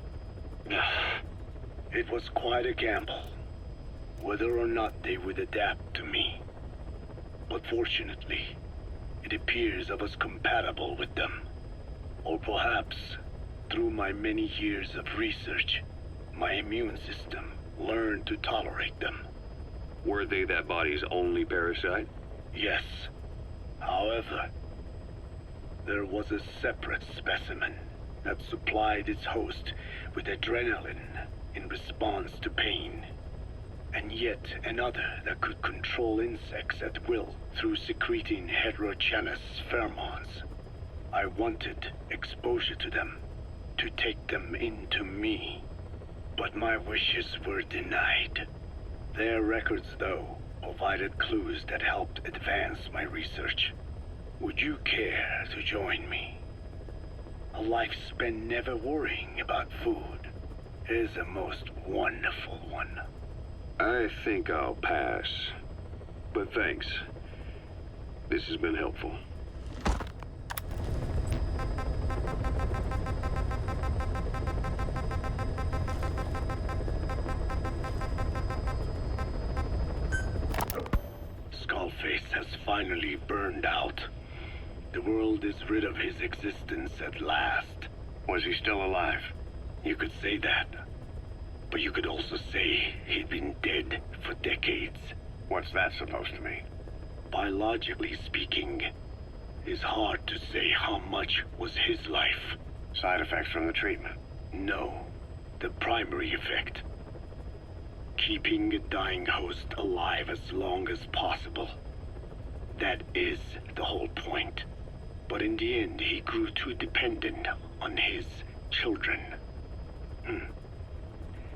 It was quite a gamble, whether or not they would adapt to me. But fortunately, it appears I was compatible with them. Or perhaps, through my many years of research, my immune system learned to tolerate them. Were they that body's only parasite? Yes. However, there was a separate specimen that supplied its host with adrenaline in response to pain, and yet another that could control insects at will through secreting heterogeneous pheromones. I wanted exposure to them, to take them into me, but my wishes were denied. Their records, though, provided clues that helped advance my research. Would you care to join me? A life spent never worrying about food is a most wonderful one. I think I'll pass. But thanks. This has been helpful. Skullface has finally burned out. The world is rid of his existence at last. Was he still alive? You could say that. But you could also say he'd been dead for decades. What's that supposed to mean? Biologically speaking, it's hard to say how much was his life. Side effects from the treatment? No. The primary effect. Keeping a dying host alive as long as possible. That is the whole point. But in the end, he grew too dependent on his children.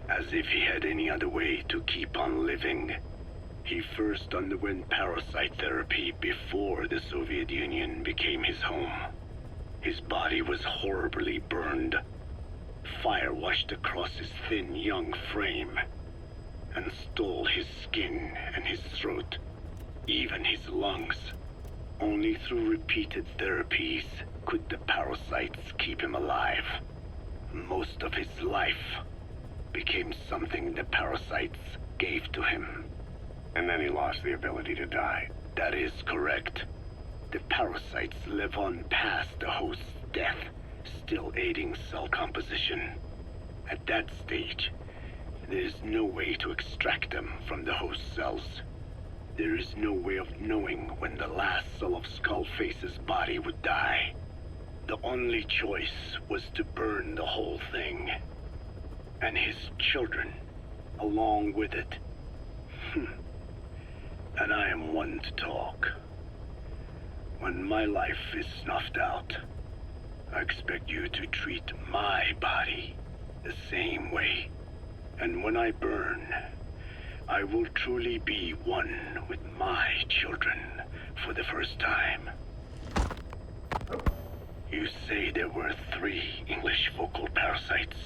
As if he had any other way to keep on living. He first underwent parasite therapy before the Soviet Union became his home. His body was horribly burned. Fire washed across his thin young frame and stole his skin and his throat, even his lungs. Only through repeated therapies could the parasites keep him alive. Most of his life became something the parasites gave to him. And then he lost the ability to die. That is correct. The parasites live on past the host's death, still aiding cell composition. At that stage, there is no way to extract them from the host cells. There is no way of knowing when the last cell of Skullface's body would die. The only choice was to burn the whole thing. And his children, along with it. And I am one to talk. When my life is snuffed out, I expect you to treat my body the same way. And when I burn, I will truly be one with my children for the first time. You say there were 3 English vocal parasites.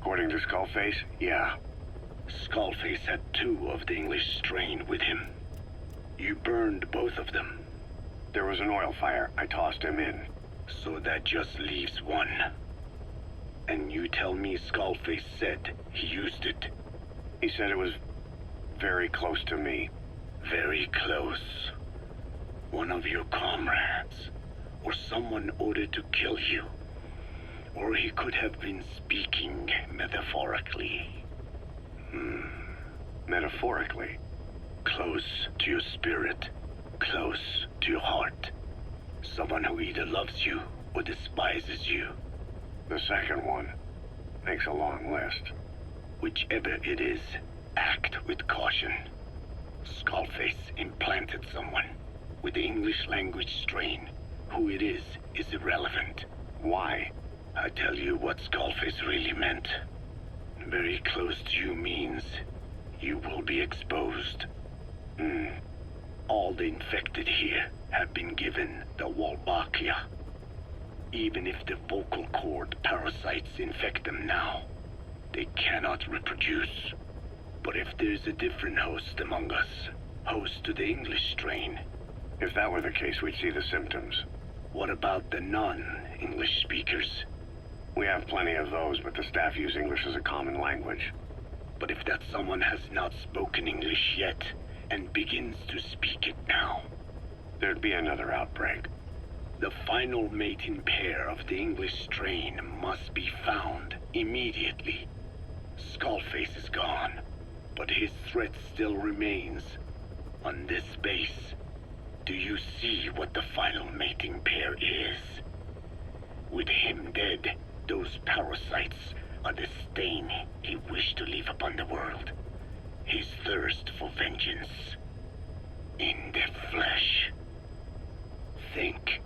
According to Skullface, yeah. Skullface had 2 of the English strain with him. You burned both of them. There was an oil fire. I tossed him in. So that just leaves 1. And you tell me Skullface said he used it. He said it was very close to me. Very close. One of your comrades. Or someone ordered to kill you. Or he could have been speaking metaphorically. Metaphorically? Close to your spirit. Close to your heart. Someone who either loves you or despises you. The second one makes a long list. Whichever it is, act with caution. Skullface implanted someone with the English language strain. Who it is irrelevant. Why? I tell you what Skullface really meant. Very close to you means you will be exposed. All the infected here have been given the Wolbachia. Even if the vocal cord parasites infect them now, they cannot reproduce. But if there's a different host among us, host to the English strain. If that were the case, we'd see the symptoms. What about the non-English speakers? We have plenty of those, but the staff use English as a common language. But if that someone has not spoken English yet, and begins to speak it now, there'd be another outbreak. The final mating pair of the English strain must be found immediately. Skullface is gone, but his threat still remains. On this base, do you see what the final mating pair is? With him dead, those parasites are the stain he wished to leave upon the world. His thirst for vengeance. In the flesh. Think.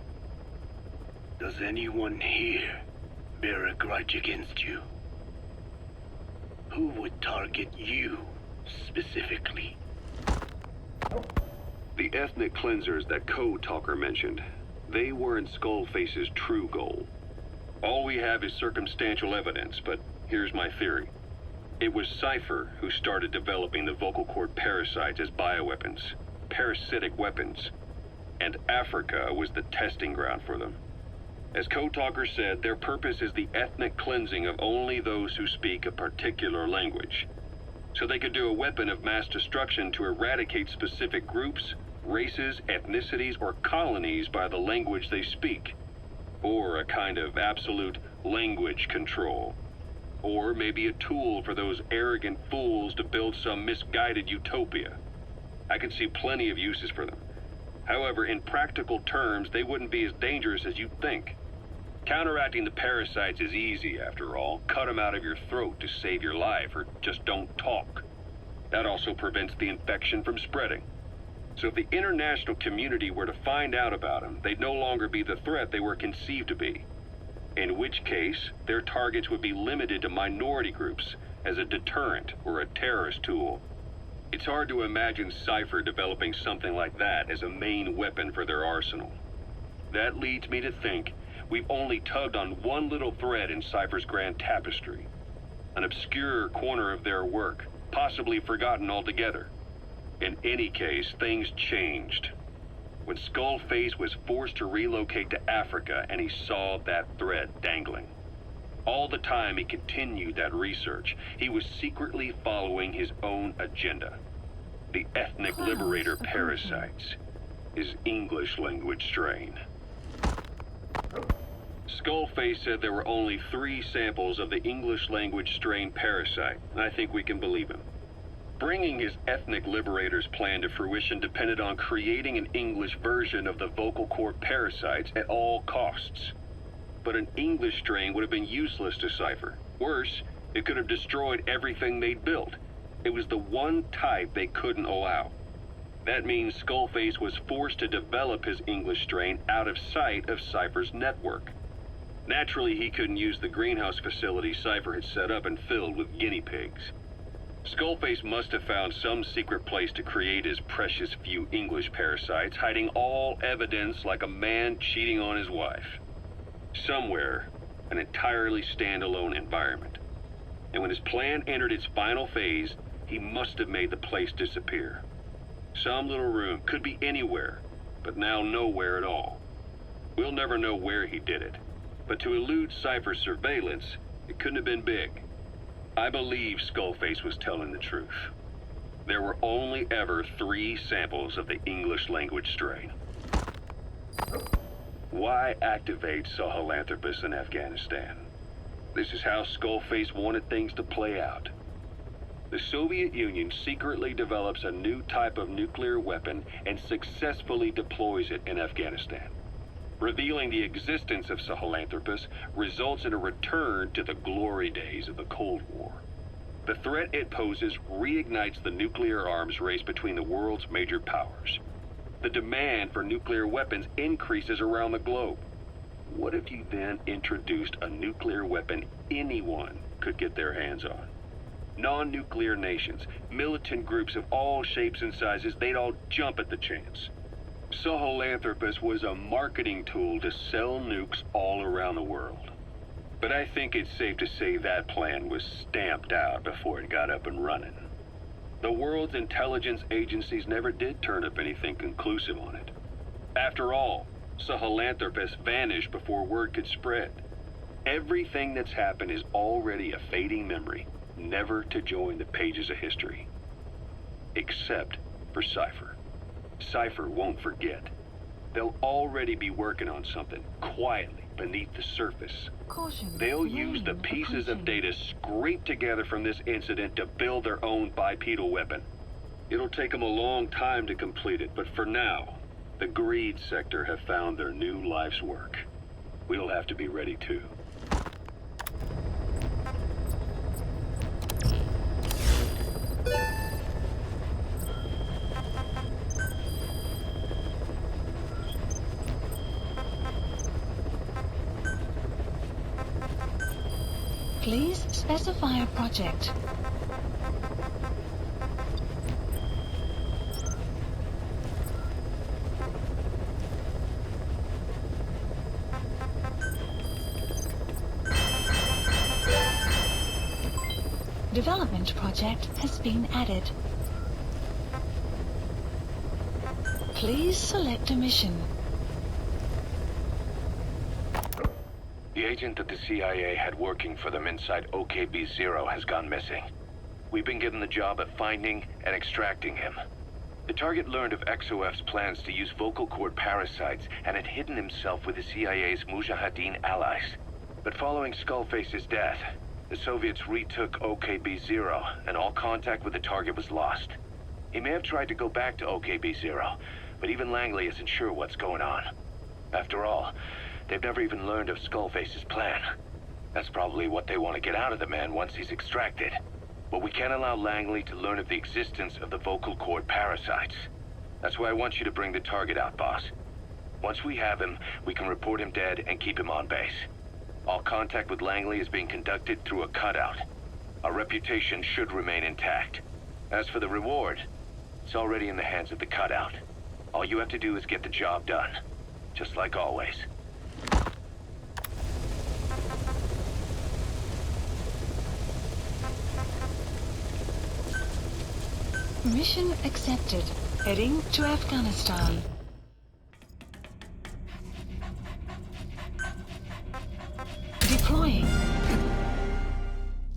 Does anyone here bear a grudge against you? Who would target you, specifically? The ethnic cleansers that Code Talker mentioned, they weren't Skullface's true goal. All we have is circumstantial evidence, but here's my theory. It was Cypher who started developing the vocal cord parasites as bioweapons, parasitic weapons, and Africa was the testing ground for them. As Code Talker said, their purpose is the ethnic cleansing of only those who speak a particular language. So they could do a weapon of mass destruction to eradicate specific groups, races, ethnicities, or colonies by the language they speak. Or a kind of absolute language control. Or maybe a tool for those arrogant fools to build some misguided utopia. I can see plenty of uses for them. However, in practical terms, they wouldn't be as dangerous as you'd think. Counteracting the parasites is easy, after all. Cut them out of your throat to save your life, or just don't talk. That also prevents the infection from spreading. So if the international community were to find out about them, they'd no longer be the threat they were conceived to be. In which case, their targets would be limited to minority groups as a deterrent or a terrorist tool. It's hard to imagine Cypher developing something like that as a main weapon for their arsenal. That leads me to think we've only tugged on one little thread in Cypher's grand tapestry. An obscure corner of their work, possibly forgotten altogether. In any case, things changed. When Skullface was forced to relocate to Africa and he saw that thread dangling. All the time he continued that research, he was secretly following his own agenda. The ethnic liberator parasites, his English language strain. Skullface said there were only 3 samples of the English language strain parasite, and I think we can believe him. Bringing his ethnic liberator's plan to fruition depended on creating an English version of the vocal cord parasites at all costs. But an English strain would have been useless to Cypher. Worse, it could have destroyed everything they'd built. It was the one type they couldn't allow. That means Skullface was forced to develop his English strain out of sight of Cypher's network. Naturally, he couldn't use the greenhouse facility Cypher had set up and filled with guinea pigs. Skullface must have found some secret place to create his precious few English parasites, hiding all evidence like a man cheating on his wife. Somewhere, an entirely standalone environment. And when his plan entered its final phase, he must have made the place disappear. Some little room, could be anywhere, but now nowhere at all. We'll never know where he did it, but to elude Cypher's surveillance, it couldn't have been big. I believe Skullface was telling the truth. There were only ever 3 samples of the English language strain. Why activate Sahelanthropus in Afghanistan? This is how Skullface wanted things to play out. The Soviet Union secretly develops a new type of nuclear weapon and successfully deploys it in Afghanistan. Revealing the existence of Sahelanthropus results in a return to the glory days of the Cold War. The threat it poses reignites the nuclear arms race between the world's major powers. The demand for nuclear weapons increases around the globe. What if you then introduced a nuclear weapon anyone could get their hands on? Non-nuclear nations, militant groups of all shapes and sizes, they'd all jump at the chance. Sahelanthropus was a marketing tool to sell nukes all around the world. But I think it's safe to say that plan was stamped out before it got up and running. The world's intelligence agencies never did turn up anything conclusive on it. After all, Sahelanthropus vanished before word could spread. Everything that's happened is already a fading memory, never to join the pages of history. Except for Cypher. Cypher won't forget. They'll already be working on something, quietly, beneath the surface. They'll use the pieces of data scraped together from this incident to build their own bipedal weapon. It'll take them a long time to complete it, but for now, the greed sector have found their new life's work. We'll have to be ready too. Please specify a project. Development project has been added. Please select a mission. The agent that the CIA had working for them inside OKB-0 has gone missing. We've been given the job of finding and extracting him. The target learned of XOF's plans to use vocal cord parasites and had hidden himself with the CIA's Mujahideen allies. But following Skullface's death, the Soviets retook OKB-0, and all contact with the target was lost. He may have tried to go back to OKB-0, but even Langley isn't sure what's going on. After all, they've never even learned of Skullface's plan. That's probably what they want to get out of the man once he's extracted. But we can't allow Langley to learn of the existence of the vocal cord parasites. That's why I want you to bring the target out, boss. Once we have him, we can report him dead and keep him on base. All contact with Langley is being conducted through a cutout. Our reputation should remain intact. As for the reward, it's already in the hands of the cutout. All you have to do is get the job done. Just like always. Mission accepted. Heading to Afghanistan.